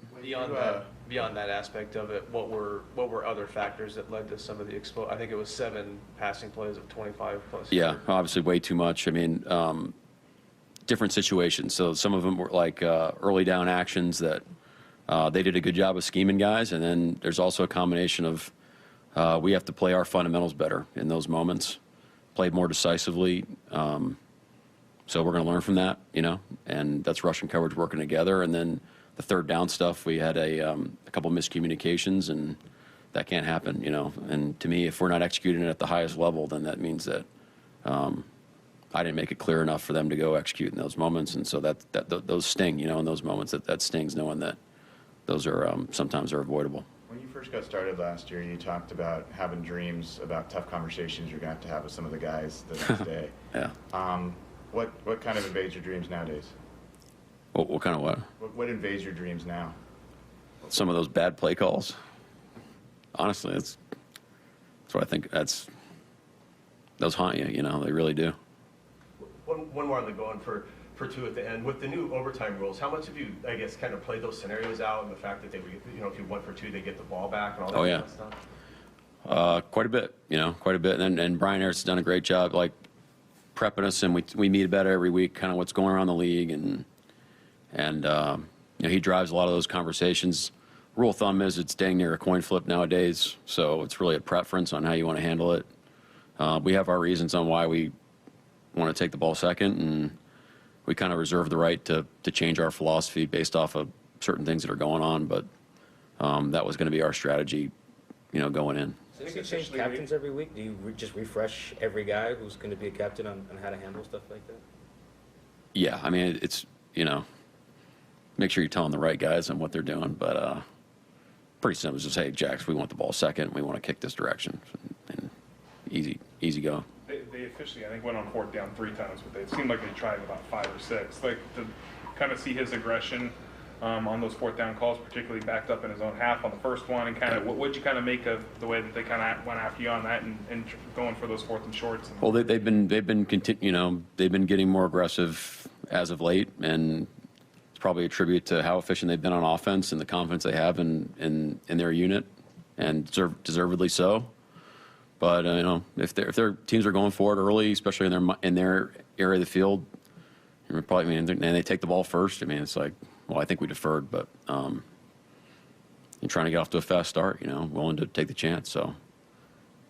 Beyond that aspect of it, what were other factors that led to some of the I think it was 7 passing plays of 25 plus. Yeah, obviously way too much. Different situations. So some of them were early down actions that they did a good job of scheming guys, and then there's also a combination of we have to play our fundamentals better in those moments, play more decisively. So we're going to learn from that, and that's rush and coverage working together. And then the third down stuff, we had a couple miscommunications, and that can't happen, And to me, if we're not executing it at the highest level, then that means that I didn't make it clear enough for them to go execute in those moments. And so those sting, in those moments, that stings, knowing that those are sometimes are avoidable. When you first got started last year, you talked about having dreams about tough conversations you're going to have with some of the guys the next day. Yeah. What kind of invades your dreams nowadays? What kind of what? What invades your dreams now? Some of those bad play calls. Honestly, that's what I think. Those haunt you. They really do. One more on the going for two at the end. With the new overtime rules, how much have you, I guess, kind of played those scenarios out, and the fact that they, if you went for two, they get the ball back and all that kind of stuff? Quite a bit. Quite a bit. And Brian Harris has done a great job, prepping us, and we meet about it every week, kind of what's going around the league, and he drives a lot of those conversations. Rule of thumb is it's dang near a coin flip nowadays, so it's really a preference on how you want to handle it. We have our reasons on why we want to take the ball second, and we kind of reserve the right to change our philosophy based off of certain things that are going on, but that was going to be our strategy, going in. So you can change captains every week? Do you just refresh every guy who's going to be a captain on how to handle stuff like that? Yeah, I mean, it's, make sure you're telling the right guys on what they're doing, but pretty simple. Just, hey, Jax, we want the ball second. We want to kick this direction. And easy go. They officially, I think, went on fourth down 3 times, but it seemed like they tried about 5 or 6. To kind of see his aggression on those fourth down calls, particularly backed up in his own half on the first one, and kind of what'd you kind of make of the way that they kind of went after you on that and going for those fourth and shorts? Well, they've been getting more aggressive as of late, and it's probably a tribute to how efficient they've been on offense and the confidence they have in their unit, and deservedly so. But if their teams are going for it early, especially in their area of the field, probably, and they take the ball first. It's like, well, I think we deferred, but you're trying to get off to a fast start. Willing to take the chance. So,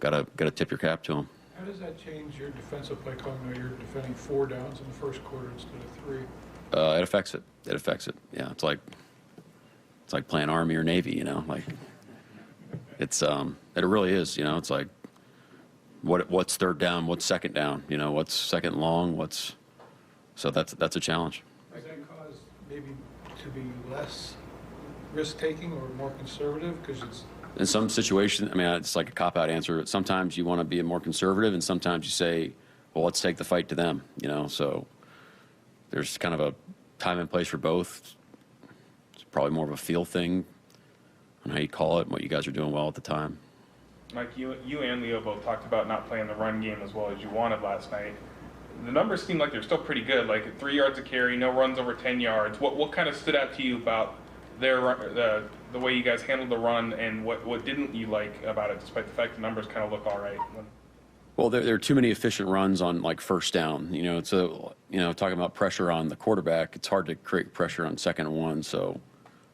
gotta tip your cap to them. How does that change your defensive play calling? You're defending 4 downs in the first quarter instead of 3. It affects it. It affects it. Yeah, it's like playing Army or Navy. It's it really is. It's like. What's third down? What's second down? What's second long? So that's a challenge. Does that cause maybe to be less risk-taking or more conservative? Because it's in some situations, it's like a cop-out answer. Sometimes you want to be more conservative, and sometimes you say, well, let's take the fight to them. So there's kind of a time and place for both. It's probably more of a feel thing on how you call it and what you guys are doing well at the time. Mike, you and Leo both talked about not playing the run game as well as you wanted last night. The numbers seem like they're still pretty good, like 3 yards a carry, no runs over 10 yards. What kind of stood out to you about the way you guys handled the run, and what didn't you like about it, despite the fact the numbers kind of look all right? Well, there are too many efficient runs on first down. Talking about pressure on the quarterback, it's hard to create pressure on 2nd and 1. So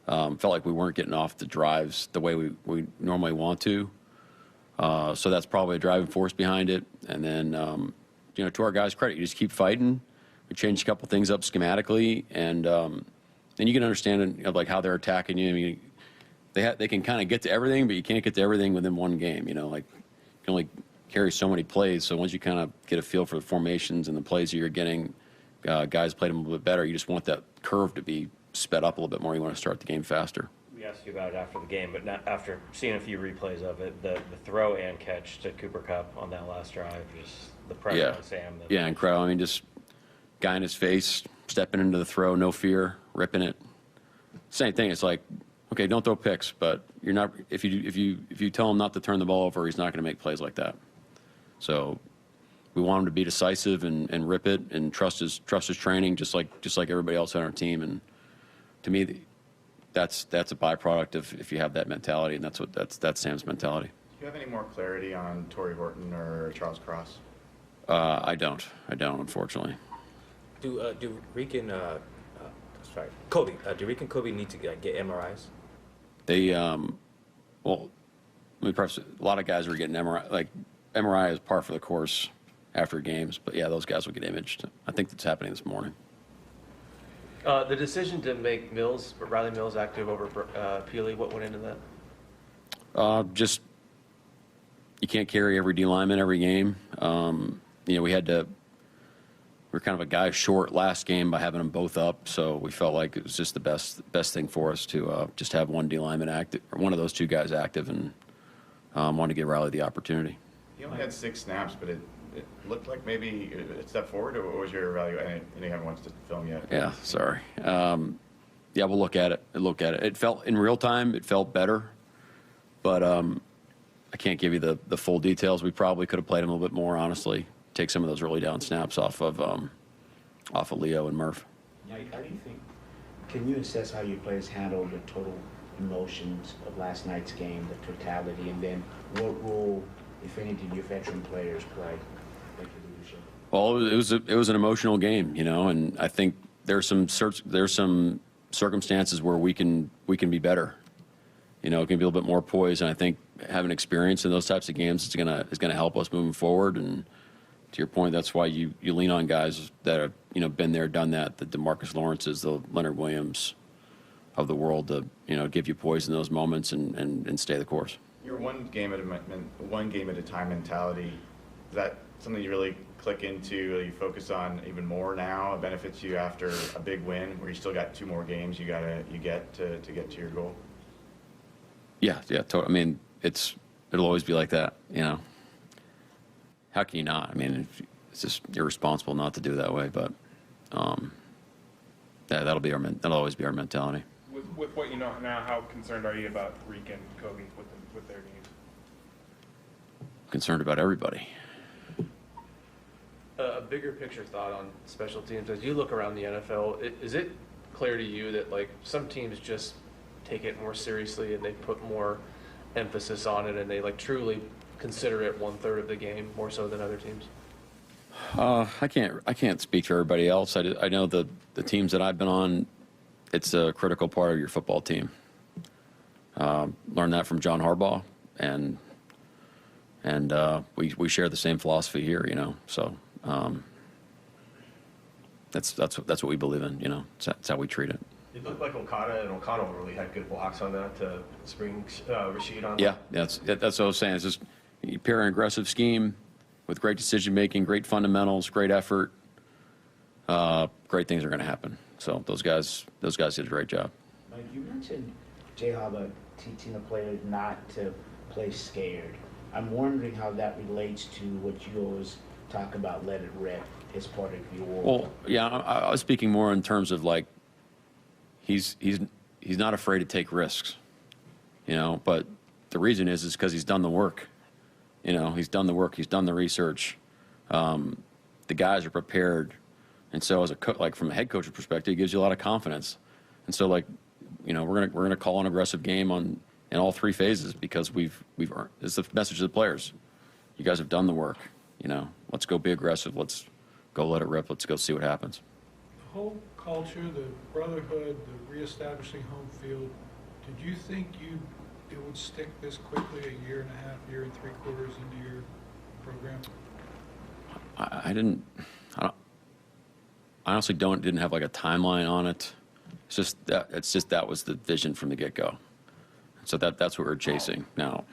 felt like we weren't getting off the drives the way we normally want to. So that's probably a driving force behind it. And then, to our guys' credit, you just keep fighting. We changed a couple things up schematically, and then you can understand how they're attacking you. They can kind of get to everything, but you can't get to everything within one game. You can only carry so many plays. So once you kind of get a feel for the formations and the plays that you're getting, guys played them a little bit better. You just want that curve to be sped up a little bit more. You want to start the game faster. We asked you about it after the game, but not after seeing a few replays of it, the throw and catch to Cooper Kupp on that last drive, just the pressure on Sam. Yeah, incredible. Just guy in his face, stepping into the throw, no fear, ripping it. Same thing. It's like, okay, don't throw picks, but you're not. If you tell him not to turn the ball over, he's not going to make plays like that. So we want him to be decisive and rip it and trust his training, just like everybody else on our team. And to me, that's a byproduct of if you have that mentality, and that's Sam's mentality. Do you have any more clarity on Torrey Horton or Charles Cross? I don't, unfortunately. Do Reek and Kobe? Do Reek and Kobe need to get MRIs? They I mean, perhaps a lot of guys were getting MRI. Like MRI is par for the course after games, but yeah, those guys will get imaged. I think that's happening this morning. The decision to make Riley Mills active over Peely, what went into that? Just you can't carry every D lineman every game. We're kind of a guy short last game by having them both up, so we felt like it was just the best thing for us to just have one D lineman active, or one of those two guys active, and wanted to give Riley the opportunity. He only had 6 snaps, but it looked like maybe a step forward, or what was your evaluation? I haven't watched the film yet. Yeah, sorry. Yeah, we'll look at it. It felt, in real time, it felt better, but I can't give you the full details. We probably could have played him a little bit more, honestly. Take some of those early down snaps off of Leo and Murph. How do you think, can you assess how your players handled the total emotions of last night's game, the totality, and then what role, if any, did your veteran players play? Like your leadership? Well, it was an emotional game, and I think there's some circumstances where we can be better. It can be a little bit more poised, and I think having experience in those types of games is gonna help us moving forward. And to your point, that's why you lean on guys that have been there, done that. The DeMarcus Lawrences, the Leonard Williams of the world to give you poise in those moments and stay the course. Your one game at a time mentality, is that something you really click into, or you focus on even more now? It benefits you after a big win where you still got 2 more games you get to get to your goal. Yeah. I mean, it'll always be like that. How can you not? I mean, it's just irresponsible not to do it that way. But that'll always be our mentality. With what you know now, how concerned are you about Reek and Kobe with their needs? Concerned about everybody. A bigger picture thought on special teams. As you look around the NFL, is it clear to you that some teams just take it more seriously and they put more emphasis on it and they truly consider it 1/3 of the game more so than other teams? I can't speak for everybody else. I know the teams that I've been on, it's a critical part of your football team. Learned that from John Harbaugh, and we share the same philosophy here. So that's what we believe in. That's how we treat it. It looked like Okada and O'Connell really had good blocks on that to spring Rashid on. Yeah, that's what I was saying. It's just you pair an aggressive scheme with great decision making, great fundamentals, great effort. Great things are going to happen. So those guys did a great job. Mike, you mentioned Jay Harbaugh teaching the players not to play scared. I'm wondering how that relates to what you always talk about, let it rip, as part of your world. Well, yeah, I was speaking more in terms of he's not afraid to take risks, but the reason is because he's done the work. He's done the work, he's done the research. The guys are prepared. And so as from a head coach's perspective, it gives you a lot of confidence. And so we're gonna call an aggressive game in all 3 phases because we've earned. It's the message to the players. You guys have done the work. Let's go be aggressive. Let's go let it rip. Let's go see what happens. The whole culture, the brotherhood, the reestablishing home field. Did you think it would stick this quickly, a year and a half, year and 3/4 into your program? I honestly didn't have a timeline on it. It's just that was the vision from the get-go. So that's what we're chasing. Now,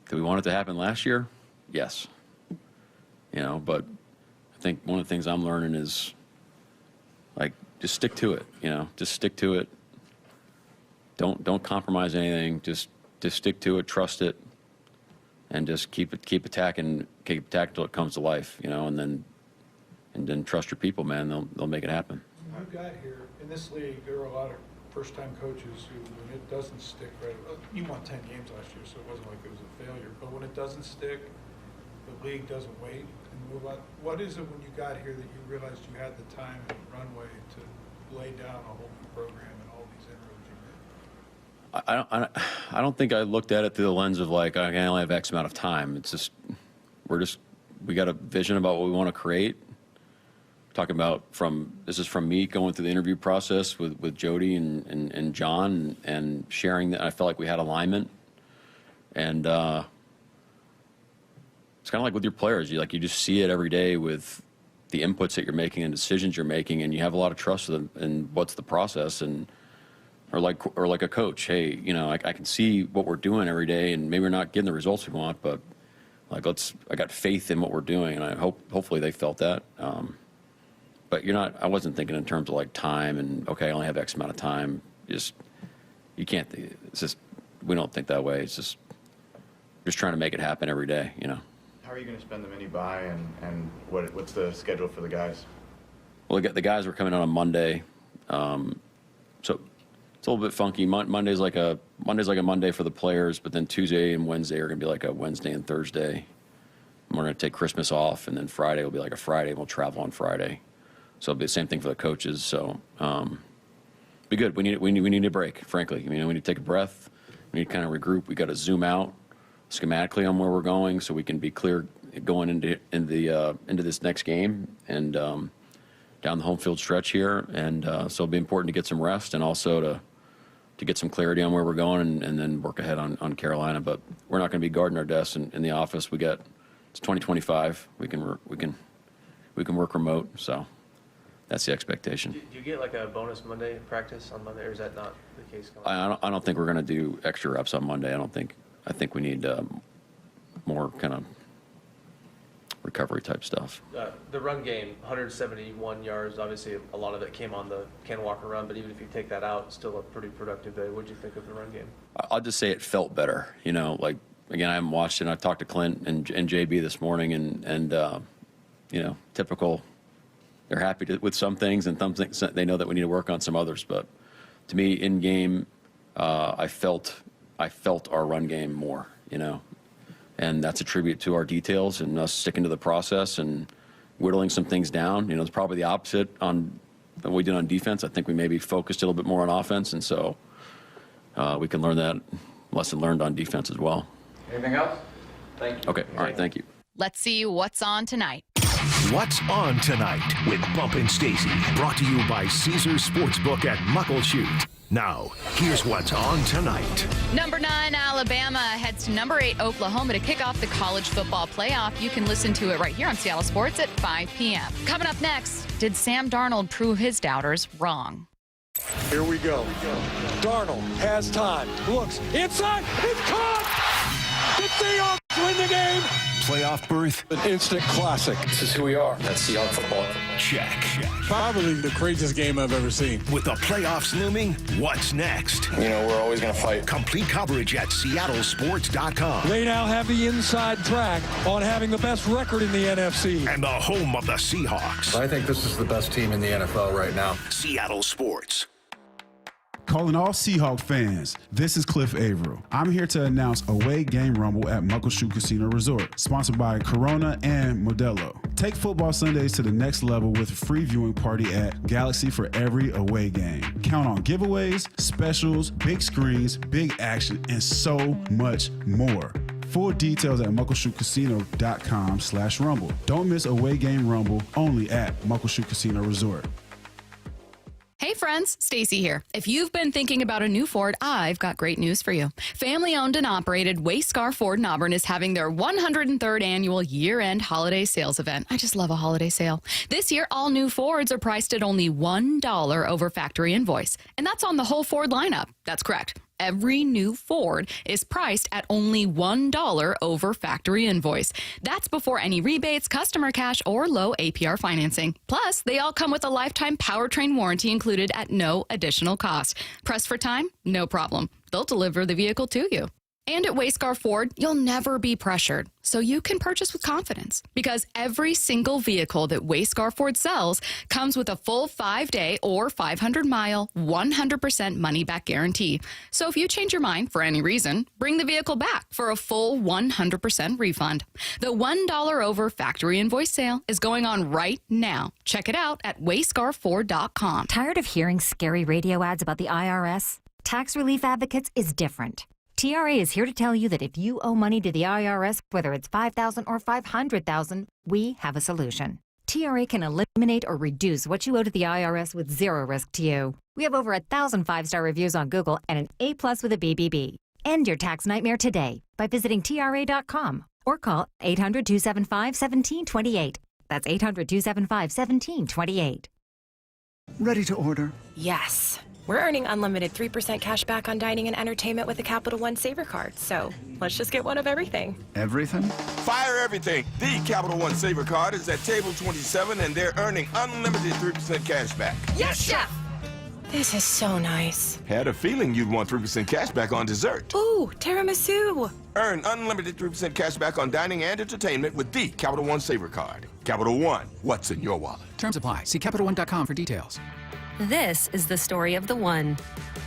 do we want it to happen last year? Yes. But I think one of the things I'm learning is just stick to it. Just stick to it. Don't compromise anything. Just stick to it, trust it, and just keep attacking till it comes to life. And then trust your people, man. They'll make it happen. You got here in this league. There are a lot of first-time coaches who, when it doesn't stick right, you won 10 games last year, so it wasn't like it was a failure. But when it doesn't stick, the league doesn't wait and move on. What is it when you got here that you realized you had the time and runway to lay down a whole new program and all these inroads you made? I don't think I looked at it through the lens of I only have X amount of time. It's just we got a vision about what we want to create. Talking about this is from me going through the interview process with Jody and John and sharing that. I felt like we had alignment. And it's kind of like with your players. You just see it every day with the inputs that you're making and decisions you're making, and you have a lot of trust in what's the process. And or like a coach, hey, I can see what we're doing every day, and maybe we're not getting the results we want, but I got faith in what we're doing, and hopefully they felt that. But I wasn't thinking in terms of time and, okay, I only have X amount of time. You can't, it's just, we don't think that way. It's just trying to make it happen every day, How are you going to spend the mini bye, and what's the schedule for the guys? Well, the guys were coming out on Monday, so it's a little bit funky. Monday's like a Monday for the players, but then Tuesday and Wednesday are going to be like a Wednesday and Thursday. And we're going to take Christmas off, and then Friday will be like a Friday, and we'll travel on Friday. So it'll be the same thing for the coaches. So be good. We need a break, frankly. We need to take a breath. We need to kind of regroup. We got to zoom out schematically on where we're going, so we can be clear going into this next game and down the home field stretch here. And so it'll be important to get some rest and also to get some clarity on where we're going and then work ahead on Carolina. But we're not going to be guarding our desks in the office. It's 2025. We can work remote. So that's the expectation. Do you get a bonus Monday practice on Monday, or is that not the case? I don't think we're going to do extra reps on Monday. I think we need more kind of recovery type stuff. The run game, 171 yards. Obviously, a lot of it came on the Ken Walker run, but even if you take that out, still a pretty productive day. What did you think of the run game? I'll just say it felt better. Again, I haven't watched it. I talked to Clint and JB this morning, and typical. They're happy with some things, and some things they know that we need to work on some others. But to me, in game, I felt our run game more. And that's a tribute to our details and us sticking to the process and whittling some things down. It's probably the opposite on than we did on defense. I think we maybe focused a little bit more on offense, and so we can learn that lesson learned on defense as well. Anything else? Thank you. Okay. All right. Thank you. Let's see what's on tonight. What's on tonight with Bump and Stacy, brought to you by Caesars Sportsbook at Muckleshoot. Now, here's what's on tonight. Number 9, Alabama heads to number 8, Oklahoma to kick off the college football playoff. You can listen to it right here on Seattle Sports at 5 p.m. Coming up next, did Sam Darnold prove his doubters wrong? Here we go. Darnold has time. Looks inside. It's caught! The Seahawks win the game! Playoff berth? An instant classic. This is who we are. That's Seahawks football. Check. Probably the craziest game I've ever seen. With the playoffs looming, what's next? We're always going to fight. Complete coverage at seattlesports.com. They now have the inside track on having the best record in the NFC. And the home of the Seahawks. I think this is the best team in the NFL right now. Seattle Sports. Calling all Seahawks fans, this is Cliff Averill. I'm here to announce Away Game Rumble at Muckleshoot Casino Resort, sponsored by Corona and Modelo. Take football Sundays to the next level with a free viewing party at Galaxy for every away game. Count on giveaways, specials, big screens, big action, and so much more. Full details at muckleshootcasino.com/rumble. Don't miss Away Game Rumble, only at Muckleshoot Casino Resort. Hey friends, Stacy here. If you've been thinking about a new Ford, I've got great news for you. Family owned and operated Wayscar Ford in Auburn is having their 103rd annual year-end holiday sales event. I just love a holiday sale. This year, all new Fords are priced at only $1 over factory invoice. And that's on the whole Ford lineup. That's correct. Every new Ford is priced at only $1 over factory invoice. That's before any rebates, customer cash, or low APR financing. Plus, they all come with a lifetime powertrain warranty included at no additional cost. Pressed for time? No problem. They'll deliver the vehicle to you. And at Wayscar Ford, you'll never be pressured, so you can purchase with confidence. Because every single vehicle that Wayscar Ford sells comes with a full 5-day or 500-mile, 100% money-back guarantee. So if you change your mind for any reason, bring the vehicle back for a full 100% refund. The $1 over factory invoice sale is going on right now. Check it out at wayscarford.com. Tired of hearing scary radio ads about the IRS? Tax Relief Advocates is different. TRA is here to tell you that if you owe money to the IRS, whether it's $5,000 or $500,000, we have a solution. TRA can eliminate or reduce what you owe to the IRS with zero risk to you. We have over 1,000 5-star reviews on Google and an A+ with a BBB. End your tax nightmare today by visiting TRA.com or call 800-275-1728. That's 800-275-1728. Ready to order? Yes. We're earning unlimited 3% cash back on dining and entertainment with the Capital One Saver card. So let's just get one of everything. Everything? Fire everything. The Capital One Saver card is at table 27 and they're earning unlimited 3% cash back. Yes, Chef! This is so nice. Had a feeling you'd want 3% cash back on dessert. Ooh, tiramisu. Earn unlimited 3% cash back on dining and entertainment with the Capital One Saver card. Capital One, what's in your wallet? Terms apply. See CapitalOne.com for details. This is the story of the One.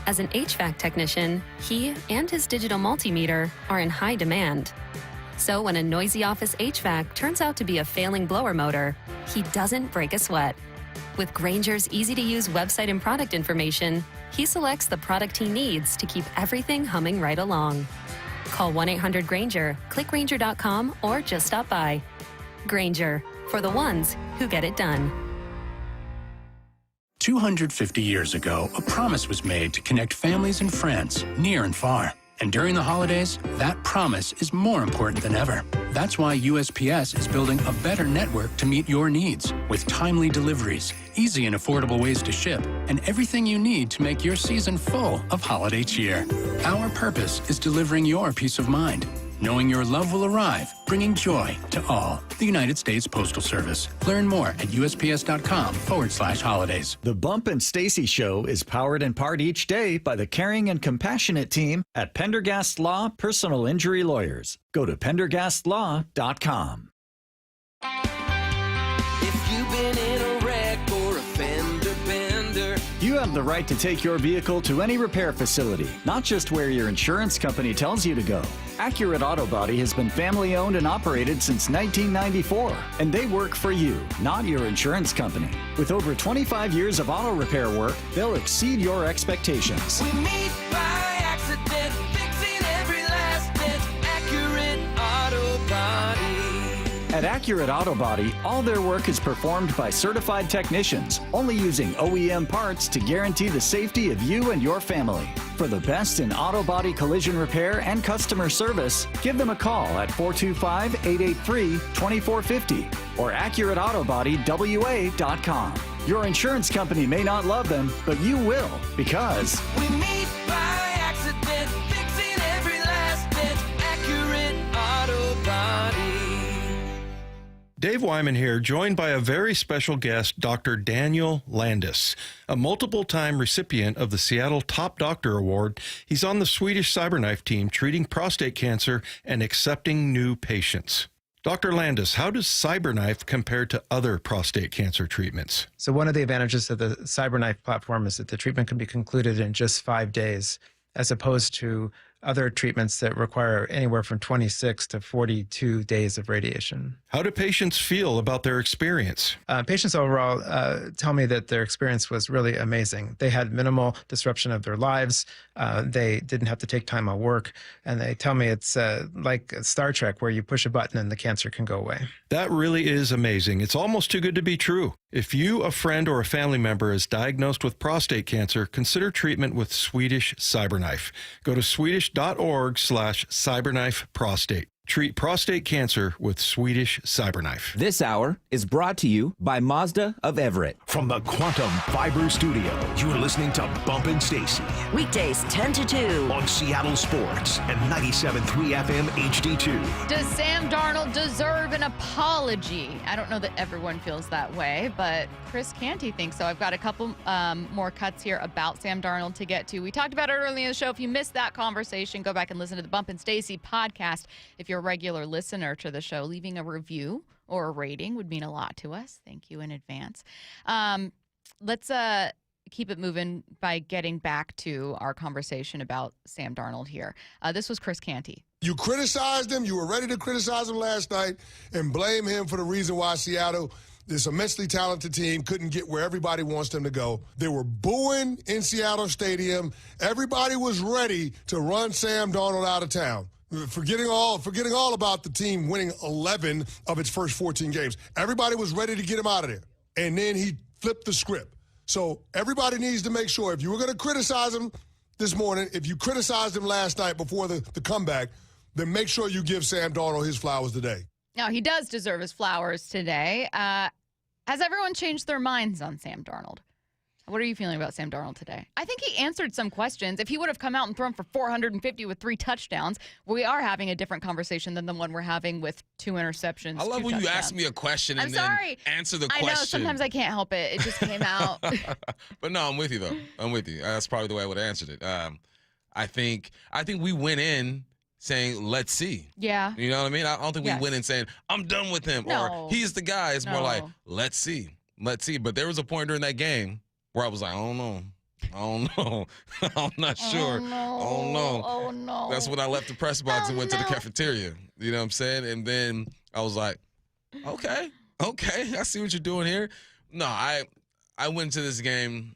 As an HVAC technician, he and his digital multimeter are in high demand. So when a noisy office HVAC turns out to be a failing blower motor, he doesn't break a sweat. With Grainger's easy-to-use website and product information, he selects the product he needs to keep everything humming right along. Call 1-800-GRAINGER, click Grainger.com, or just stop by. Grainger, for the ones who get it done. 250 years ago, a promise was made to connect families and friends near and far. And during the holidays, that promise is more important than ever. That's why USPS is building a better network to meet your needs with timely deliveries, easy and affordable ways to ship, and everything you need to make your season full of holiday cheer. Our purpose is delivering your peace of mind, knowing your love will arrive, bringing joy to all. The United States Postal Service. Learn more at USPS.com/holidays. The Bump and Stacy Show is powered in part each day by the caring and compassionate team at Pendergast Law Personal Injury Lawyers. Go to pendergastlaw.com. If you've been in a wreck or a fender bender, You have the right to take your vehicle to any repair facility, not just where your insurance company tells you to go. Accurate Auto Body has been family owned and operated since 1994, and they work for you, not your insurance company. With over 25 years of auto repair work, they'll exceed your expectations. we meet by accident, fixing every last bit. Accurate Auto Body. At Accurate Auto Body, all their work is performed by certified technicians, only using OEM parts to guarantee the safety of you and your family. For the best in auto body collision repair and customer service, give them a call at 425-883-2450 or AccurateAutoBodyWA.com. Your insurance company may not love them, but you will, because We meet by accident, fixing every last bit. Accurate Auto Body. Dave Wyman here, joined by a very special guest, Dr. Daniel Landis, a multiple-time recipient of the Seattle Top Doctor Award. He's on the Swedish CyberKnife team treating prostate cancer and accepting new patients. Dr. Landis, how does CyberKnife compare to other prostate cancer treatments? So one of the advantages of the CyberKnife platform is that the treatment can be concluded in just 5 days, as opposed to other treatments that require anywhere from 26 to 42 days of radiation. How do patients feel about their experience? Patients overall tell me that their experience was really amazing. They had minimal disruption of their lives. They didn't have to take time off work. And they tell me it's like Star Trek, where you push a button and the cancer can go away. That really is amazing. It's almost too good to be true. If you, a friend, or a family member is diagnosed with prostate cancer, consider treatment with Swedish CyberKnife. Go to swedish.org/CyberKnifeProstate. Treat prostate cancer with Swedish CyberKnife. This hour is brought to you by Mazda of Everett. From the Quantum Fiber Studio, you're listening to Bump and Stacy. Weekdays 10 to 2. On Seattle Sports and 97.3 FM HD2. Does Sam Darnold deserve an apology? I don't know that everyone feels that way, but Chris Canty thinks so. I've got a couple more cuts here about Sam Darnold to get to. We talked about it earlier in the show. If you missed that conversation, go back and listen to the Bump and Stacy podcast. If you're a regular listener to the show, leaving a review or a rating would mean a lot to us. Thank you in advance. Let's keep it moving by getting back to our conversation about Sam Darnold here. This was Chris Canty. You criticized him. You were ready to criticize him last night and blame him for the reason why Seattle, this immensely talented team, couldn't get where everybody wants them to go. They were booing in Seattle Stadium. Everybody was ready to run Sam Darnold out of town. Forgetting all about the team winning 11 of its first 14 games. Everybody was ready to get him out of there. And then he flipped the script. So everybody needs to make sure, if you were going to criticize him, this morning, if you criticized him last night before the comeback, then make sure you give Sam Darnold his flowers today. Now, he does deserve his flowers today. Has everyone changed their minds on Sam Darnold? What are you feeling about Sam Darnold today? I think he answered some questions. If he would have come out and thrown for 450 with 3 touchdowns, we are having a different conversation than the one we're having with 2 interceptions. I love when you ask me a question and then answer the question. I know, sometimes I can't help it. It just came out. But no, I'm with you, though. I'm with you. That's probably the way I would have answered it. I think we went in saying, let's see. Yeah. You know what I mean? I don't think we went in saying, I'm done with him, or he's the guy. It's more like, let's see. Let's see. But there was a point during that game where I was like, I don't know. I'm not sure. Oh, no. Oh, no. That's when I left the press box and went to the cafeteria. You know what I'm saying? And then I was like, okay, I see what you're doing here. No, I went to this game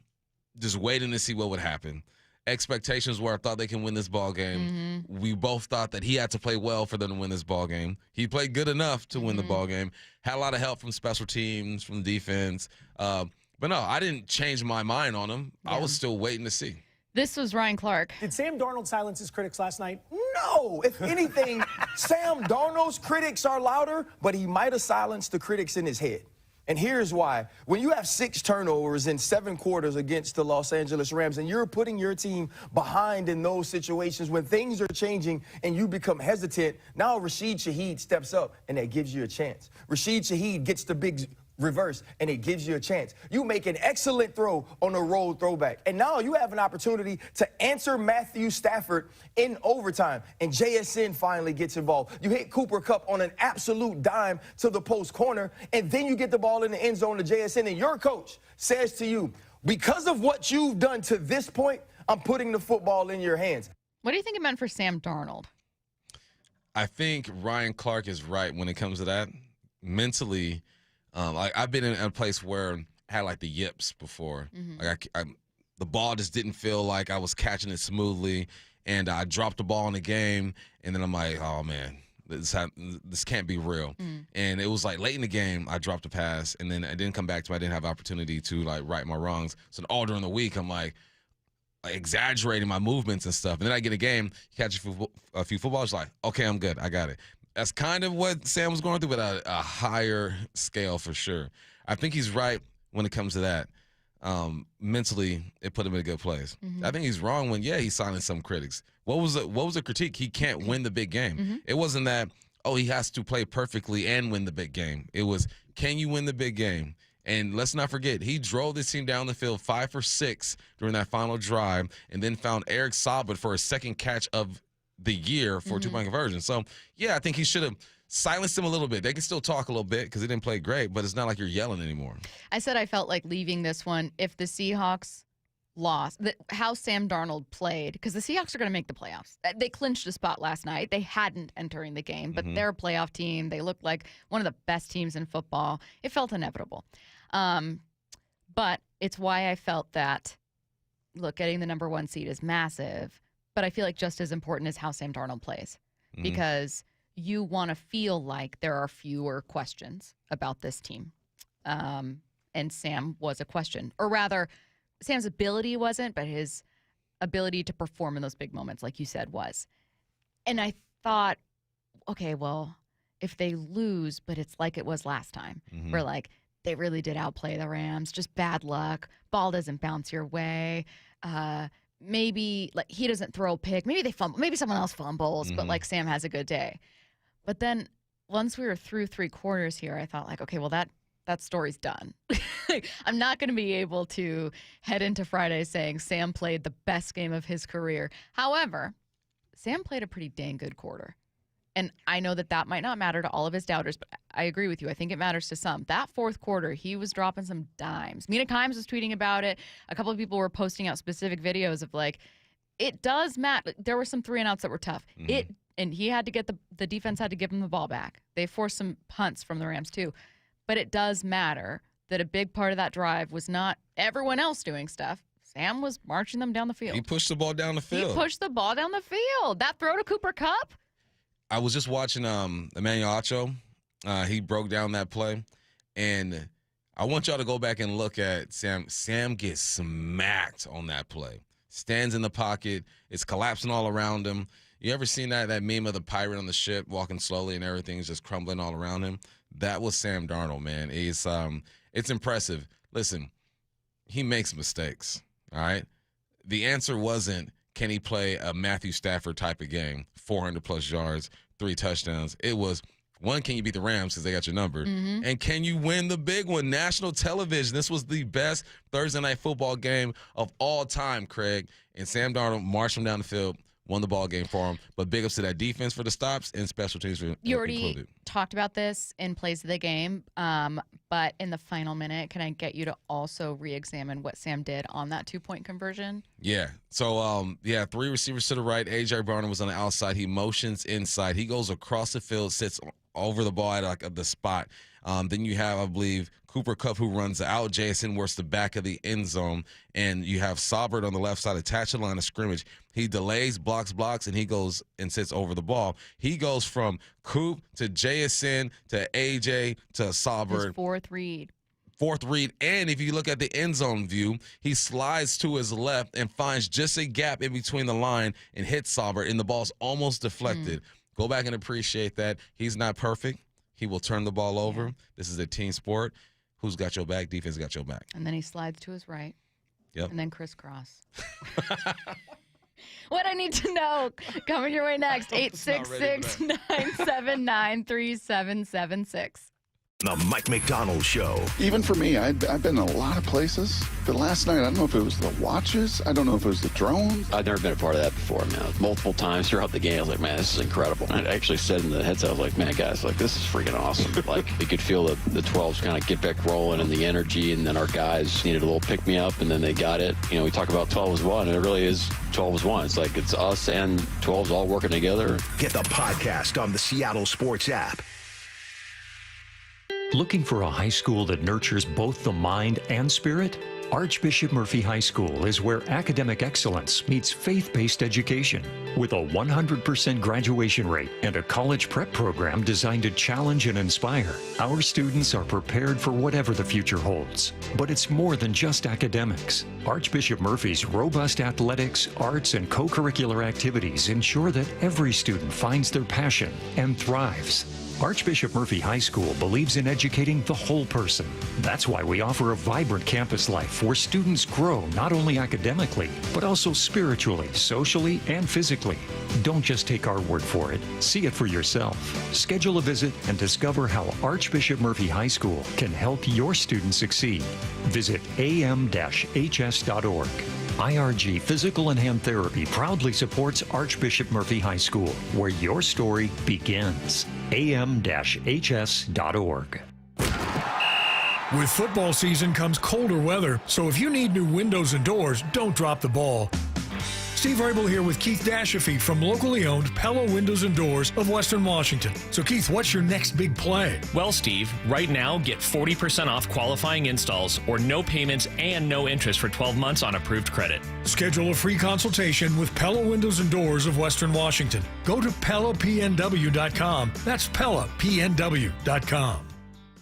just waiting to see what would happen. Expectations were I thought they can win this ball game. Mm-hmm. We both thought that he had to play well for them to win this ball game. He played good enough to win the ball game. Had a lot of help from special teams, from defense. But no, I didn't change my mind on him. Yeah. I was still waiting to see. This was Ryan Clark. Did Sam Darnold silence his critics last night? No. If anything, Sam Darnold's critics are louder, but he might have silenced the critics in his head. And here's why. When you have 6 turnovers in 7 quarters against the Los Angeles Rams, and you're putting your team behind in those situations when things are changing and you become hesitant, now Rashid Shaheed steps up, and that gives you a chance. Rashid Shaheed gets the big reverse, and it gives you a chance. You make an excellent throw on a roll throwback, and now you have an opportunity to answer Matthew Stafford in overtime, and JSN finally gets involved. You hit Cooper Kupp on an absolute dime to the post corner, and then you get the ball in the end zone to JSN, and your coach says to you, because of what you've done to this point, I'm putting the football in your hands. What do you think it meant for Sam Darnold? I think Ryan Clark is right when it comes to that. Mentally, I've been in a place where I had like the yips before. Mm-hmm. Like the ball just didn't feel like I was catching it smoothly, and I dropped the ball in the game, and then I'm like, oh man, this can't be real. Mm. And it was like late in the game, I dropped a pass, and then I didn't come back to it. I didn't have opportunity to like right my wrongs. So all during the week, I'm like exaggerating my movements and stuff. And then I get a game, catch a few footballs, like, okay, I'm good, I got it. That's kind of what Sam was going through, but at a higher scale for sure. I think he's right when it comes to that. Mentally, it put him in a good place. Mm-hmm. I think he's wrong when, he silenced some critics. What was the critique? He can't win the big game. Mm-hmm. It wasn't that, he has to play perfectly and win the big game. It was, can you win the big game? And let's not forget, he drove this team down the field 5 for 6 during that final drive, and then found Eric Saubert for a second catch of the year for 2-point conversion. So, I think he should have silenced him a little bit. They can still talk a little bit because he didn't play great, but it's not like you're yelling anymore. I said I felt like leaving this one if the Seahawks lost, how Sam Darnold played, because the Seahawks are going to make the playoffs. They clinched a spot last night. They hadn't entering the game, but they're a playoff team. They looked like one of the best teams in football. It felt inevitable. But it's why I felt that, look, getting the number 1 seed is massive, but I feel like just as important is how Sam Darnold plays, because you want to feel like there are fewer questions about this team. And Sam was a question. Or rather, Sam's ability wasn't, but his ability to perform in those big moments, like you said, was. And I thought, okay, well, if they lose, but it's like it was last time, where like they really did outplay the Rams, just bad luck, ball doesn't bounce your way, maybe like he doesn't throw a pick. Maybe they fumble. Maybe someone else fumbles, but like Sam has a good day. But then once we were through 3 quarters here, I thought like, okay, well that story's done. I'm not going to be able to head into Friday saying Sam played the best game of his career. However, Sam played a pretty dang good quarter. And I know that might not matter to all of his doubters, but I agree with you. I think it matters to some. That 4th quarter, he was dropping some dimes. Mina Kimes was tweeting about it. A couple of people were posting out specific videos of like, it does matter. There were some 3-and-outs that were tough. And he had to get the defense had to give him the ball back. They forced some punts from the Rams too. But it does matter that a big part of that drive was not everyone else doing stuff. Sam was marching them down the field. He pushed the ball down the field. That throw to Cooper Kupp. I was just watching Emmanuel Acho. He broke down that play. And I want y'all to go back and look at Sam. Sam gets smacked on that play. stands in the pocket. It's collapsing all around him. You ever seen that meme of the pirate on the ship walking slowly and everything's just crumbling all around him? That was Sam Darnold, man. It's impressive. Listen, he makes mistakes, all right? The answer wasn't, can he play a Matthew Stafford type of game, 400-plus yards, 3 touchdowns? It was, one, can you beat the Rams because they got your number? Mm-hmm. And can you win the big one, national television? This was the best Thursday night football game of all time, Craig. And Sam Darnold marched him down the field, won the ball game for him. But big ups to that defense for the stops and special teams for You already included. talked about this in plays of the game, but in the final minute, can I get you to also re-examine what Sam did on that 2-point conversion? Yeah. So, 3 receivers to the right. A.J. Brown was on the outside. He motions inside. He goes across the field, sits over the ball at the spot. Then you have, I believe, Cooper Kupp, who runs out. Jason works the back of the end zone. And you have Saubert on the left side, attached to the line of scrimmage. He delays, blocks, and he goes and sits over the ball. He goes from Coop to JSN to AJ to Saubert. His fourth read. And if you look at the end zone view, he slides to his left and finds just a gap in between the line and hits Saubert, and the ball's almost deflected. Go back and appreciate that. He's not perfect. He will turn the ball over. Yeah. This is a team sport. Who's got your back? Defense got your back. And then he slides to his right. Yep. And then crisscross. What I need to know, coming your way next, 866-979-3776. The Mike Macdonald Show. Even for me, I've been in a lot of places. But last night, I don't know if it was the watches. I don't know if it was the drones. I've never been a part of that before, man. Multiple times throughout the game, I was like, man, this is incredible. And I actually said in the headset, I was like, man, guys, like, this is freaking awesome. Like, you could feel the 12s kind of get back rolling and the energy, and then our guys needed a little pick-me-up, and then they got it. You know, we talk about 12 as 1, and it really is 12 as 1. It's like it's us and 12s all working together. Get the podcast on the Seattle Sports app. Looking for a high school that nurtures both the mind and spirit? Archbishop Murphy High School is where academic excellence meets faith-based education. With a 100% graduation rate and a college prep program designed to challenge and inspire, our students are prepared for whatever the future holds. But it's more than just academics. Archbishop Murphy's robust athletics, arts, and co-curricular activities ensure that every student finds their passion and thrives. Archbishop Murphy High School believes in educating the whole person. That's why we offer a vibrant campus life where students grow not only academically, but also spiritually, socially, and physically. Don't just take our word for it. See it for yourself. Schedule a visit and discover how Archbishop Murphy High School can help your students succeed. Visit am-hs.org. IRG Physical and Hand Therapy proudly supports Archbishop Murphy High School, where your story begins. am-hs.org. With football season comes colder weather, so if you need new windows and doors, don't drop the ball. Steve Rabel here with Keith Dashafi from locally owned Pella Windows and Doors of Western Washington. So Keith, what's your next big play? Well, Steve, right now get 40% off qualifying installs or no payments and no interest for 12 months on approved credit. Schedule a free consultation with Pella Windows and Doors of Western Washington. Go to PellaPNW.com. That's PellaPNW.com.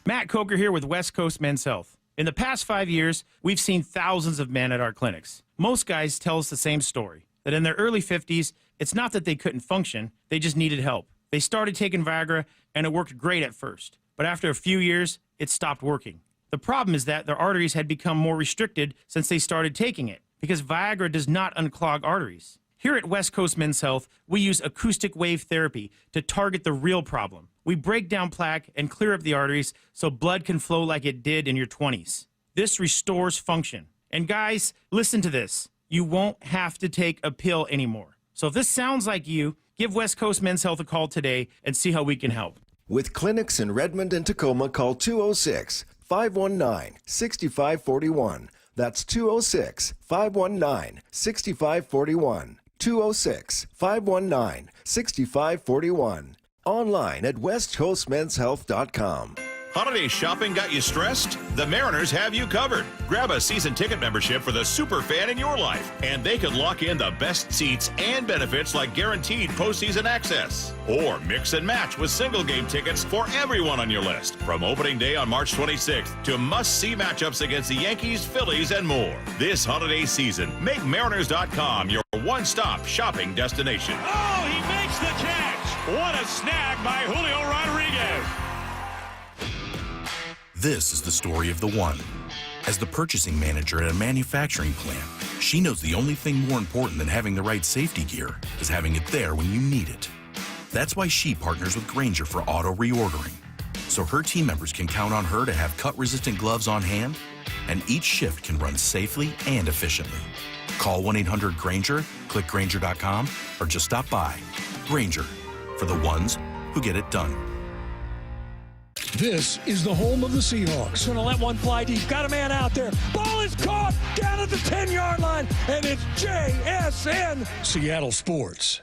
Matt Coker here with West Coast Men's Health. In the past 5 years, we've seen thousands of men at our clinics. Most guys tell us the same story, that in their early 50s, it's not that they couldn't function, they just needed help. They started taking Viagra, and it worked great at first. But after a few years, it stopped working. The problem is that their arteries had become more restricted since they started taking it, because Viagra does not unclog arteries. Here at West Coast Men's Health, we use acoustic wave therapy to target the real problem. We break down plaque and clear up the arteries so blood can flow like it did in your 20s. This restores function. And guys, listen to this. You won't have to take a pill anymore. So if this sounds like you, give West Coast Men's Health a call today and see how we can help. With clinics in Redmond and Tacoma, call 206-519-6541. That's 206-519-6541. 206-519-6541. Online at westcoastmenshealth.com. Holiday shopping got you stressed? The Mariners have you covered. Grab a season ticket membership for the super fan in your life, and they could lock in the best seats and benefits like guaranteed postseason access. Or mix and match with single game tickets for everyone on your list, from opening day on March 26th to must-see matchups against the Yankees, Phillies, and more. This holiday season, make Mariners.com your one-stop shopping destination. Oh, he makes the catch! What a snag by Julio Rodriguez! This is the story of the one. As the purchasing manager at a manufacturing plant, she knows the only thing more important than having the right safety gear is having it there when you need it. That's why she partners with Grainger for auto reordering, so her team members can count on her to have cut-resistant gloves on hand, and each shift can run safely and efficiently. Call 1-800-GRAINGER, click Grainger.com, or just stop by. Grainger, for the ones who get it done. This is the home of the Seahawks. Gonna let one fly deep. Got a man out there. Ball is caught down at the 10-yard line, and it's JSN. Seattle Sports.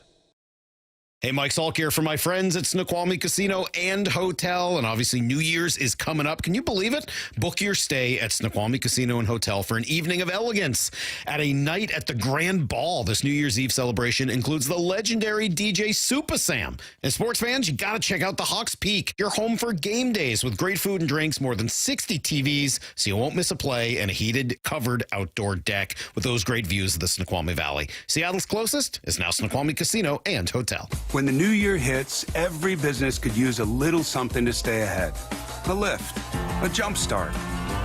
Hey, Mike Salk here for my friends at Snoqualmie Casino and Hotel, and obviously New Year's is coming up. Can you believe it? Book your stay at Snoqualmie Casino and Hotel for an evening of elegance at a night at the Grand Ball. This New Year's Eve celebration includes the legendary DJ Super Sam. And sports fans, you got to check out the Hawks Peak. You're home for game days with great food and drinks, more than 60 TVs, so you won't miss a play, and a heated, covered outdoor deck with those great views of the Snoqualmie Valley. Seattle's closest is now Snoqualmie Casino and Hotel. When the new year hits, every business could use a little something to stay ahead. A lift, a jump start,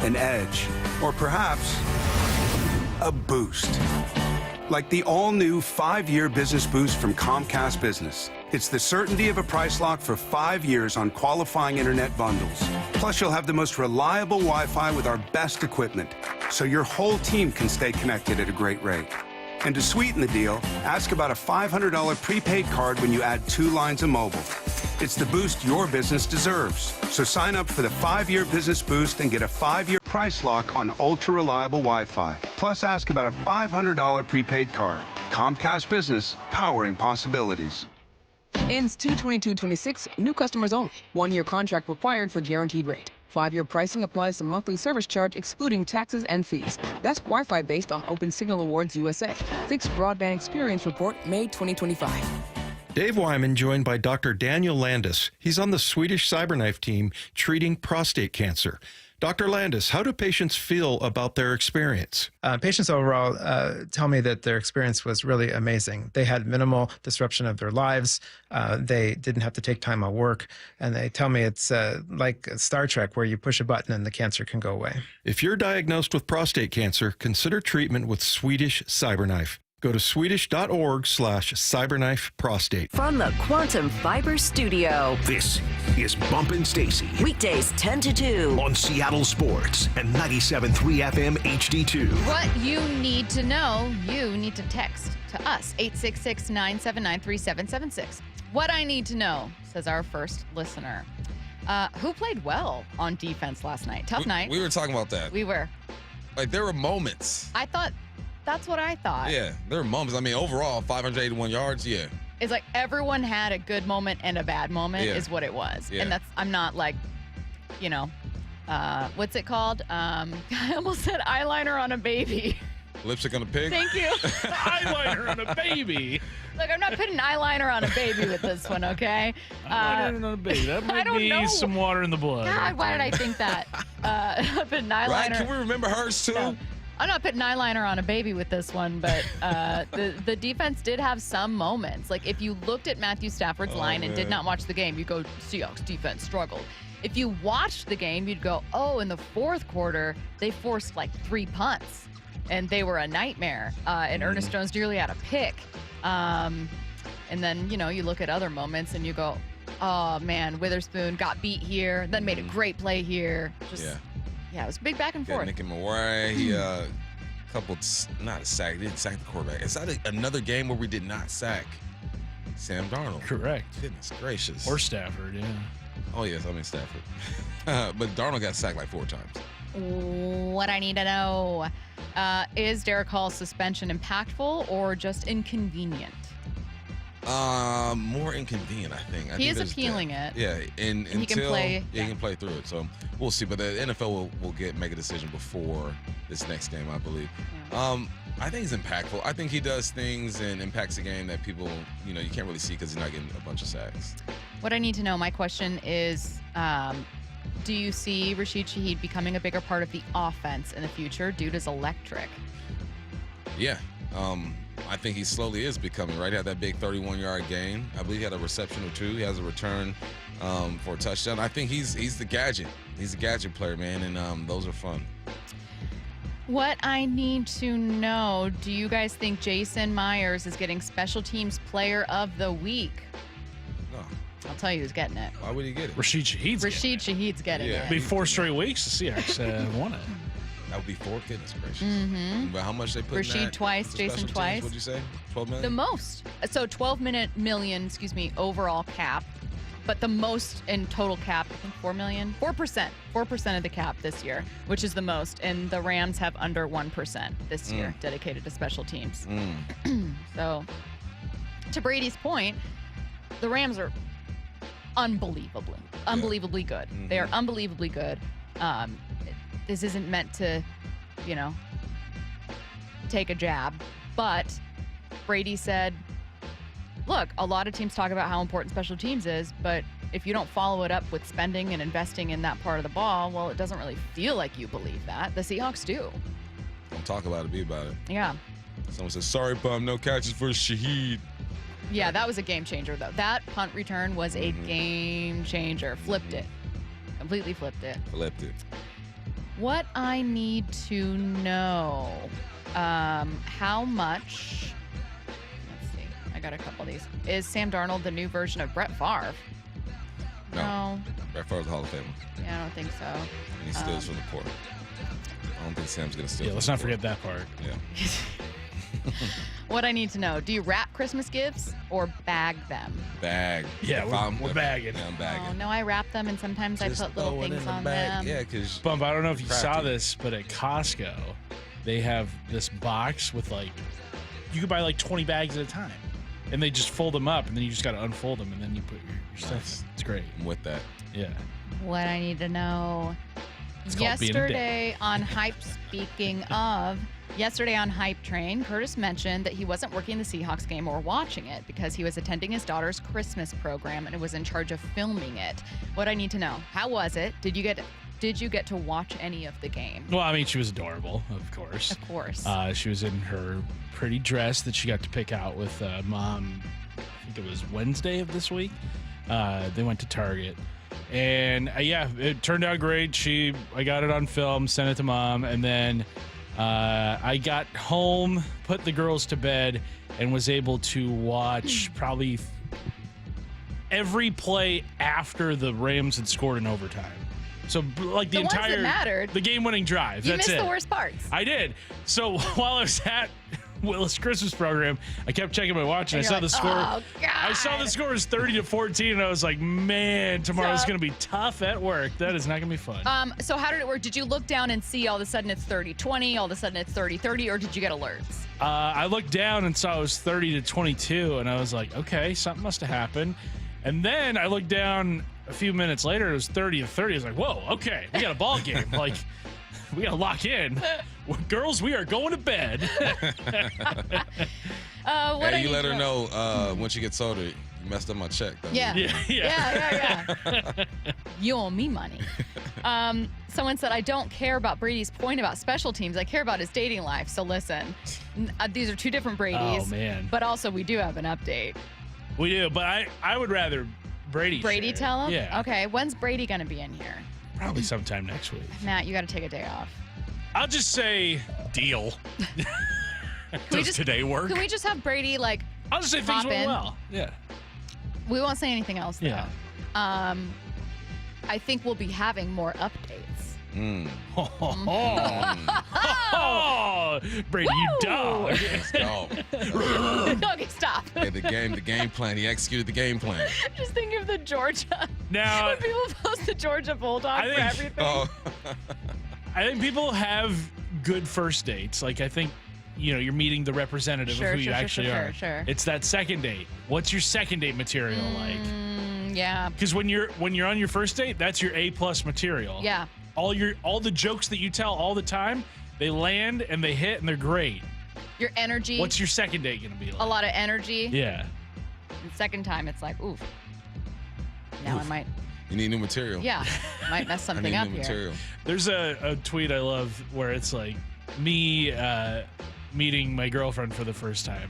an edge, or perhaps a boost. Like the all-new 5-year business boost from Comcast Business. It's the certainty of a price lock for 5 years on qualifying internet bundles. Plus, you'll have the most reliable Wi-Fi with our best equipment, so your whole team can stay connected at a great rate. And to sweeten the deal, ask about a $500 prepaid card when you add 2 lines of mobile. It's the boost your business deserves. So sign up for the 5-year business boost and get a 5-year price lock on ultra-reliable Wi-Fi. Plus, ask about a $500 prepaid card. Comcast Business, powering possibilities. Ends 2/22/26, new customers only. 1-year contract required for guaranteed rate. 5-year pricing applies to monthly service charge excluding taxes and fees. That's Wi-Fi based on Open Signal Awards USA. Fixed Broadband Experience Report, May 2025. Dave Wyman joined by Dr. Daniel Landis. He's on the Swedish CyberKnife team treating prostate cancer. Dr. Landis, how do patients feel about their experience? Patients overall tell me that their experience was really amazing. They had minimal disruption of their lives. They didn't have to take time off work. And they tell me it's like Star Trek, where you push a button and the cancer can go away. If you're diagnosed with prostate cancer, consider treatment with Swedish CyberKnife. Go to swedish.org/cyberknifeprostate. From the Quantum Fiber Studio, This is Bumpin' Stacy. weekdays 10 to 2. On Seattle Sports and 97.3 FM HD2. What you need to know, you need to text to us, 866-979-3776. What I need to know, says our first listener. Who played well on defense last night? Tough night. We were talking about that. We were. Like, there were moments. I thought, that's what I thought. Yeah, there were moments. I mean, overall, 581 yards, yeah. It's like everyone had a good moment and a bad moment is what it was. Yeah. And I'm not like, what's it called? I almost said eyeliner on a baby. Lipstick on a pig? Thank you. Eyeliner on a baby. Look, I'm not putting eyeliner on a baby with this one, okay? Eyeliner on a baby. That might be some water in the blood. God, why did I think that? I'm putting eyeliner. Right? Can we remember hers too? No. I'm not putting eyeliner on a baby with this one, but the defense did have some moments. Like, if you looked at Matthew Stafford's line and did not watch the game, you go, Seahawks defense struggled. If you watched the game, you'd go, oh, in the fourth quarter, they forced like 3 punts, and they were a nightmare. And Ernest Jones nearly had a pick. And then, you look at other moments and you go, oh, man, Witherspoon got beat here, then made a great play here. Yeah, it was big back and forth. Nick and Murray, he not a sack. He didn't sack the quarterback. Is that another game where we did not sack Sam Darnold? Correct. Goodness gracious. Or Stafford, yeah. Oh, yes, I mean Stafford. But Darnold got sacked like 4 times. What I need to know, is Derek Hall's suspension impactful or just inconvenient? More inconvenient, I think. He is appealing it. Yeah, and he can play. He can play through it. So we'll see. But the NFL will make a decision before this next game, I believe. Yeah. I think he's impactful. I think he does things and impacts the game that people, you can't really see because he's not getting a bunch of sacks. What I need to know, my question is, do you see Rashid Shaheed becoming a bigger part of the offense in the future? Dude is electric. Yeah. I think he slowly is becoming, right? He had that big 31-yard gain. I believe he had a reception or two. He has a return for a touchdown. I think he's the gadget. He's a gadget player, man, and those are fun. What I need to know, do you guys think Jason Myers is getting Special Teams Player of the Week? No. I'll tell you who's getting it. Why would he get it? Rashid Shaheed's getting it. It'll be 4 straight weeks the Seahawks won it. That would be 4. Goodness gracious. Mm-hmm. But how much they put Rashid in that? twice, Jason twice. What'd you say? 12 million? The most. So 12 million, overall cap. But the most in total cap, I think 4 million. 4%. 4% of the cap this year, which is the most. And the Rams have under 1% this year dedicated to special teams. So, to Brady's point, the Rams are unbelievably good. They are unbelievably good. This isn't meant to, take a jab. But Brady said, look, a lot of teams talk about how important special teams is, but if you don't follow it up with spending and investing in that part of the ball, well, it doesn't really feel like you believe that. The Seahawks do. Don't talk about it, be about it. Yeah. Someone says, sorry, bum, no catches for Shaheed. Yeah, that was a game changer, though. That punt return was a game changer. Flipped it. Completely flipped it. Flipped it. What I need to know, how much... I got a couple of these. Is Sam Darnold the new version of Brett Favre? No. Brett Favre's a Hall of Famer. Yeah, I don't think so. And he steals from the poor. I don't think Sam's going to steal. Yeah, let's not forget that part. Yeah. What I need to know, do you wrap Christmas gifts or bag them? Bag. Yeah, we're bagging. Yeah, I'm bagging. Oh, no, I wrap them, and sometimes Just I put little things on them. Yeah, because... Bump, I don't know if you saw this, but at Costco, they have this box with, you could buy 20 bags at a time. And they just fold them up, and then you just got to unfold them, and then you put your stuff in. It's great. I'm with that. Yeah. What I need to know. Yesterday on Hype, yesterday on Hype Train, Curtis mentioned that he wasn't working the Seahawks game or watching it because he was attending his daughter's Christmas program and was in charge of filming it. What I need to know, how was it? Did you get to watch any of the game? Well, I mean, she was adorable, of course. Of course. She was in her pretty dress that she got to pick out with Mom. I think it was Wednesday of this week. They went to Target. And, it turned out great. I got it on film, sent it to Mom, and then I got home, put the girls to bed, and was able to watch probably every play after the Rams had scored in overtime. So, the entire the game-winning drive. You That's missed it. the worst parts. I did. So while I was at Willis' Christmas program, I kept checking my watch, and I saw the score. Oh, God. I saw the score was 30-14, and I was like, man, tomorrow's going to be tough at work. That is not going to be fun. So how did it work? Did you look down and see all of a sudden it's 30-20, all of a sudden it's 30-30, or did you get alerts? I looked down and saw it was 30-22, and I was like, okay, something must have happened. And then I looked down a few minutes later, it was 30-30. I was like, whoa, okay, we got a ball game. We got to lock in. Girls, we are going to bed. You let her know when she gets older, you messed up my check. Yeah. You owe me money. Someone said, I don't care about Brady's point about special teams. I care about his dating life. So listen, these are two different Bradys. Oh, man. But also, we do have an update. We do, but I would rather Brady tell him? Yeah. Okay, when's Brady going to be in here? Probably sometime next week. Matt, you got to take a day off. I'll just say deal. Does today work? Can we just have Brady, I'll just say things went well. Yeah. We won't say anything else, though. Yeah. I think we'll be having more updates. Brady, you dog. Let's go. Okay, stop. Hey, the game plan. He executed the game plan. Just thinking of the Georgia. Now, when people post the Georgia Bulldog for everything. I think people have good first dates. I think you're meeting the representative of who you actually are. Sure. It's that second date. What's your second date material like? Yeah. Because when you're on your first date, that's your A+ material. Yeah. All the jokes that you tell all the time, they land and they hit and they're great. Your energy. What's your second date gonna be like? A lot of energy. Yeah. And second time, it's like, oof. Now I might. You need new material. Yeah. Might mess something up here. Material. There's a tweet I love where it's like me meeting my girlfriend for the first time.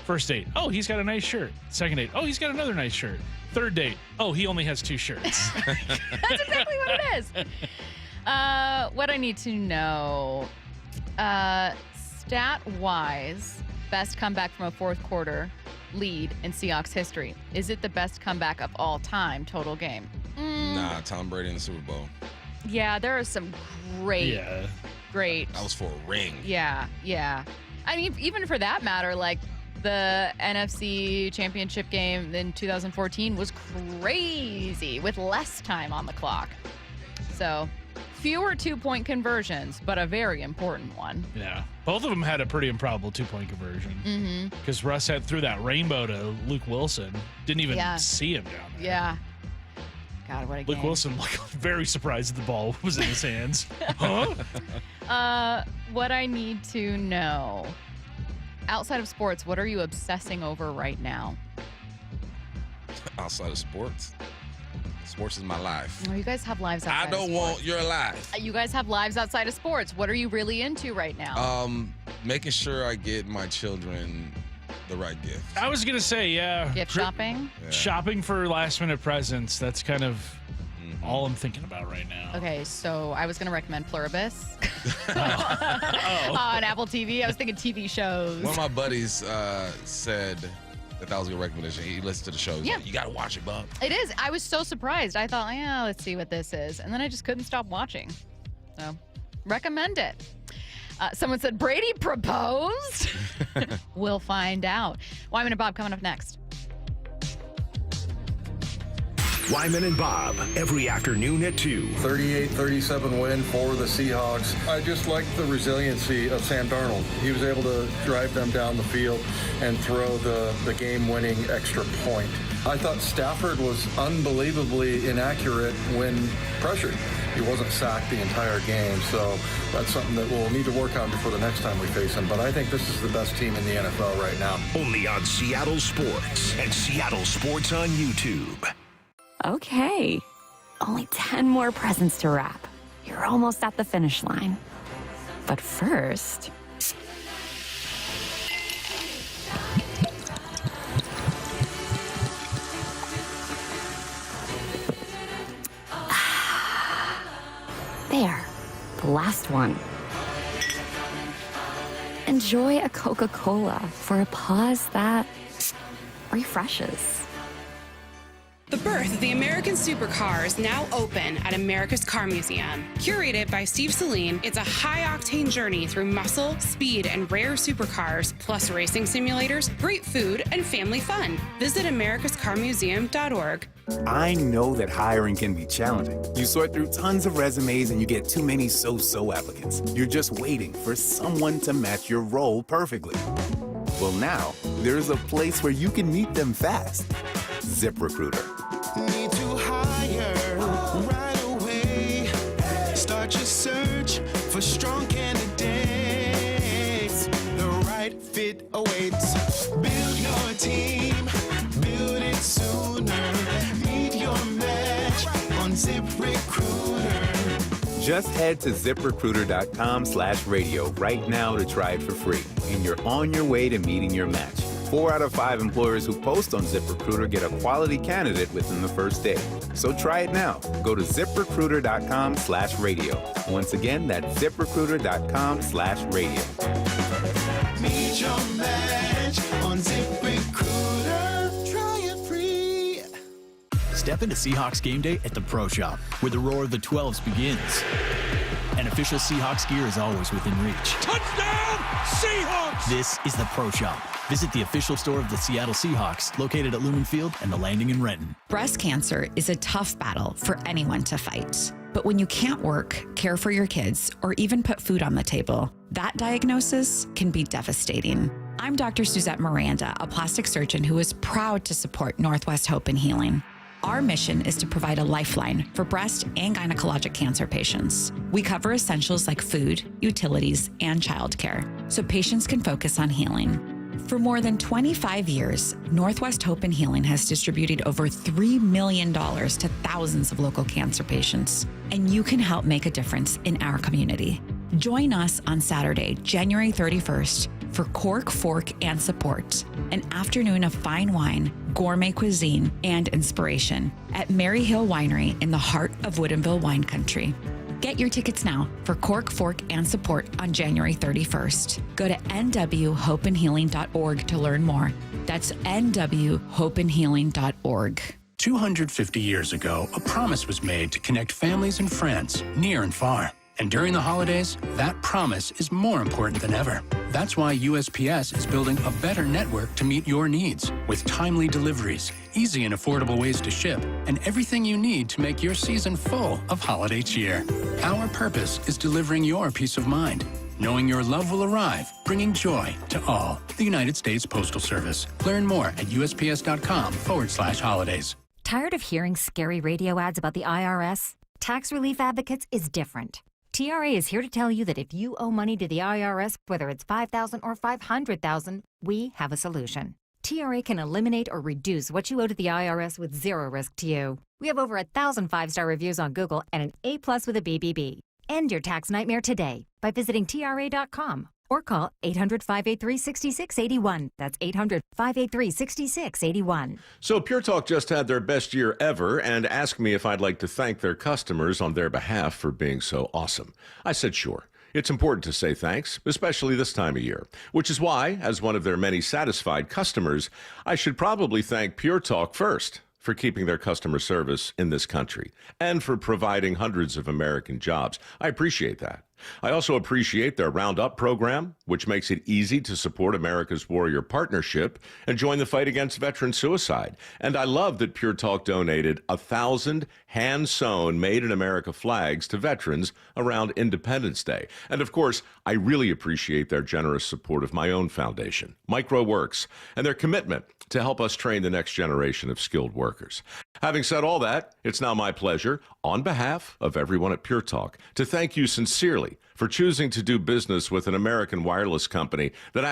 First date, oh, he's got a nice shirt. Second date, oh, he's got another nice shirt. Third date, oh, he only has 2 shirts. That's exactly what it is. What I need to know, stat-wise, best comeback from a fourth quarter lead in Seahawks history. Is it the best comeback of all time, total game? Nah, Tom Brady in the Super Bowl. Yeah, there are some great. That was for a ring. Yeah. I mean, even for that matter, like the NFC Championship game in 2014 was crazy with less time on the clock. So fewer 2-point conversions, but a very important one. Yeah. Both of them had a pretty improbable 2-point conversion. Because Russ threw that rainbow to Luke Wilson. Didn't even see him down there. Yeah. God, what a game. Luke Wilson looked very surprised that the ball was in his hands. Huh? What I need to know, outside of sports, what are you obsessing over right now? Outside of sports? Sports is my life. Oh, you guys have lives outside I don't of sports. want your life. You guys have lives outside of sports. What are you really into right now? Making sure I get my children the right gift. I was going to say, yeah. Gift shopping? Yeah. Shopping for last-minute presents. That's kind of all I'm thinking about right now. Okay, so I was going to recommend Pluribus on Apple TV. I was thinking TV shows. One of my buddies said that was a good recommendation. He listened to the show. He's like, you got to watch it, Bob. It is. I was so surprised. I thought, yeah, let's see what this is. And then I just couldn't stop watching. So, recommend it. Someone said, Brady proposed? We'll find out. Wyman and Bob coming up next. Wyman and Bob, every afternoon at 2. 38-37 win for the Seahawks. I just like the resiliency of Sam Darnold. He was able to drive them down the field and throw the game-winning extra point. I thought Stafford was unbelievably inaccurate when pressured. He wasn't sacked the entire game, so that's something that we'll need to work on before the next time we face him. But I think this is the best team in the NFL right now. Only on Seattle Sports and Seattle Sports on YouTube. Okay, only 10 more presents to wrap. You're almost at the finish line. But first... There, the last one. Enjoy a Coca-Cola for a pause that refreshes. The birth of the American supercar is now open at America's Car Museum. Curated by Steve Saleen, it's a high-octane journey through muscle, speed, and rare supercars, plus racing simulators, great food, and family fun. Visit americascarmuseum.org. I know that hiring can be challenging. You sort through tons of resumes and you get too many so-so applicants. You're just waiting for someone to match your role perfectly. Well, now, there's a place where you can meet them fast. ZipRecruiter. Need to hire right away. Start your search for strong candidates. The right fit awaits. Build your team. Build it sooner. Meet your match on ZipRecruiter. Just head to ZipRecruiter.com/radio right now to try it for free. And you're on your way to meeting your match. 4 out of 5 employers who post on ZipRecruiter get a quality candidate within the first day. So try it now. Go to ZipRecruiter.com/radio. Once again, that's ZipRecruiter.com/radio. Meet your match on ZipRecruiter. Try it free. Step into Seahawks game day at the Pro Shop, where the roar of the 12s begins. And official Seahawks gear is always within reach. Touchdown, Seahawks! This is the Pro Shop. Visit the official store of the Seattle Seahawks, located at Lumen Field and the Landing in Renton. Breast cancer is a tough battle for anyone to fight. But when you can't work, care for your kids, or even put food on the table, that diagnosis can be devastating. I'm Dr. Suzette Miranda, a plastic surgeon who is proud to support Northwest Hope and Healing. Our mission is to provide a lifeline for breast and gynecologic cancer patients. We cover essentials like food, utilities, and childcare, so patients can focus on healing. For more than 25 years, Northwest Hope and Healing has distributed over $3 million to thousands of local cancer patients, and you can help make a difference in our community. Join us on Saturday, January 31st, for Cork, Fork, and Support, an afternoon of fine wine, gourmet cuisine, and inspiration at Mary Hill Winery in the heart of Woodinville wine country. Get your tickets now for Cork, Fork, and Support on January 31st. Go to nwhopeandhealing.org to learn more. That's nwhopeandhealing.org. 250 years ago, a promise was made to connect families and friends near and far. And during the holidays, that promise is more important than ever. That's why USPS is building a better network to meet your needs with timely deliveries, easy and affordable ways to ship, and everything you need to make your season full of holiday cheer. Our purpose is delivering your peace of mind, knowing your love will arrive, bringing joy to all. The United States Postal Service. Learn more at USPS.com/holidays. Tired of hearing scary radio ads about the IRS? Tax Relief Advocates is different. TRA is here to tell you that if you owe money to the IRS, whether it's $5,000 or $500,000, we have a solution. TRA can eliminate or reduce what you owe to the IRS with zero risk to you. We have over 1,000 5-star reviews on Google and an A+ with a BBB. End your tax nightmare today by visiting TRA.com or call 800-583-6681. That's 800-583-6681. So Pure Talk just had their best year ever and asked me if I'd like to thank their customers on their behalf for being so awesome. I said sure. It's important to say thanks, especially this time of year, which is why, as one of their many satisfied customers, I should probably thank Pure Talk first for keeping their customer service in this country and for providing hundreds of American jobs. I appreciate that. I also appreciate their Roundup program, which makes it easy to support America's Warrior Partnership and join the fight against veteran suicide. And I love that Pure Talk donated 1,000 hand-sewn Made in America flags to veterans around Independence Day. And of course, I really appreciate their generous support of my own foundation, MicroWorks, and their commitment to help us train the next generation of skilled workers. Having said all that, it's now my pleasure, on behalf of everyone at Pure Talk, to thank you sincerely for choosing to do business with an American wireless company that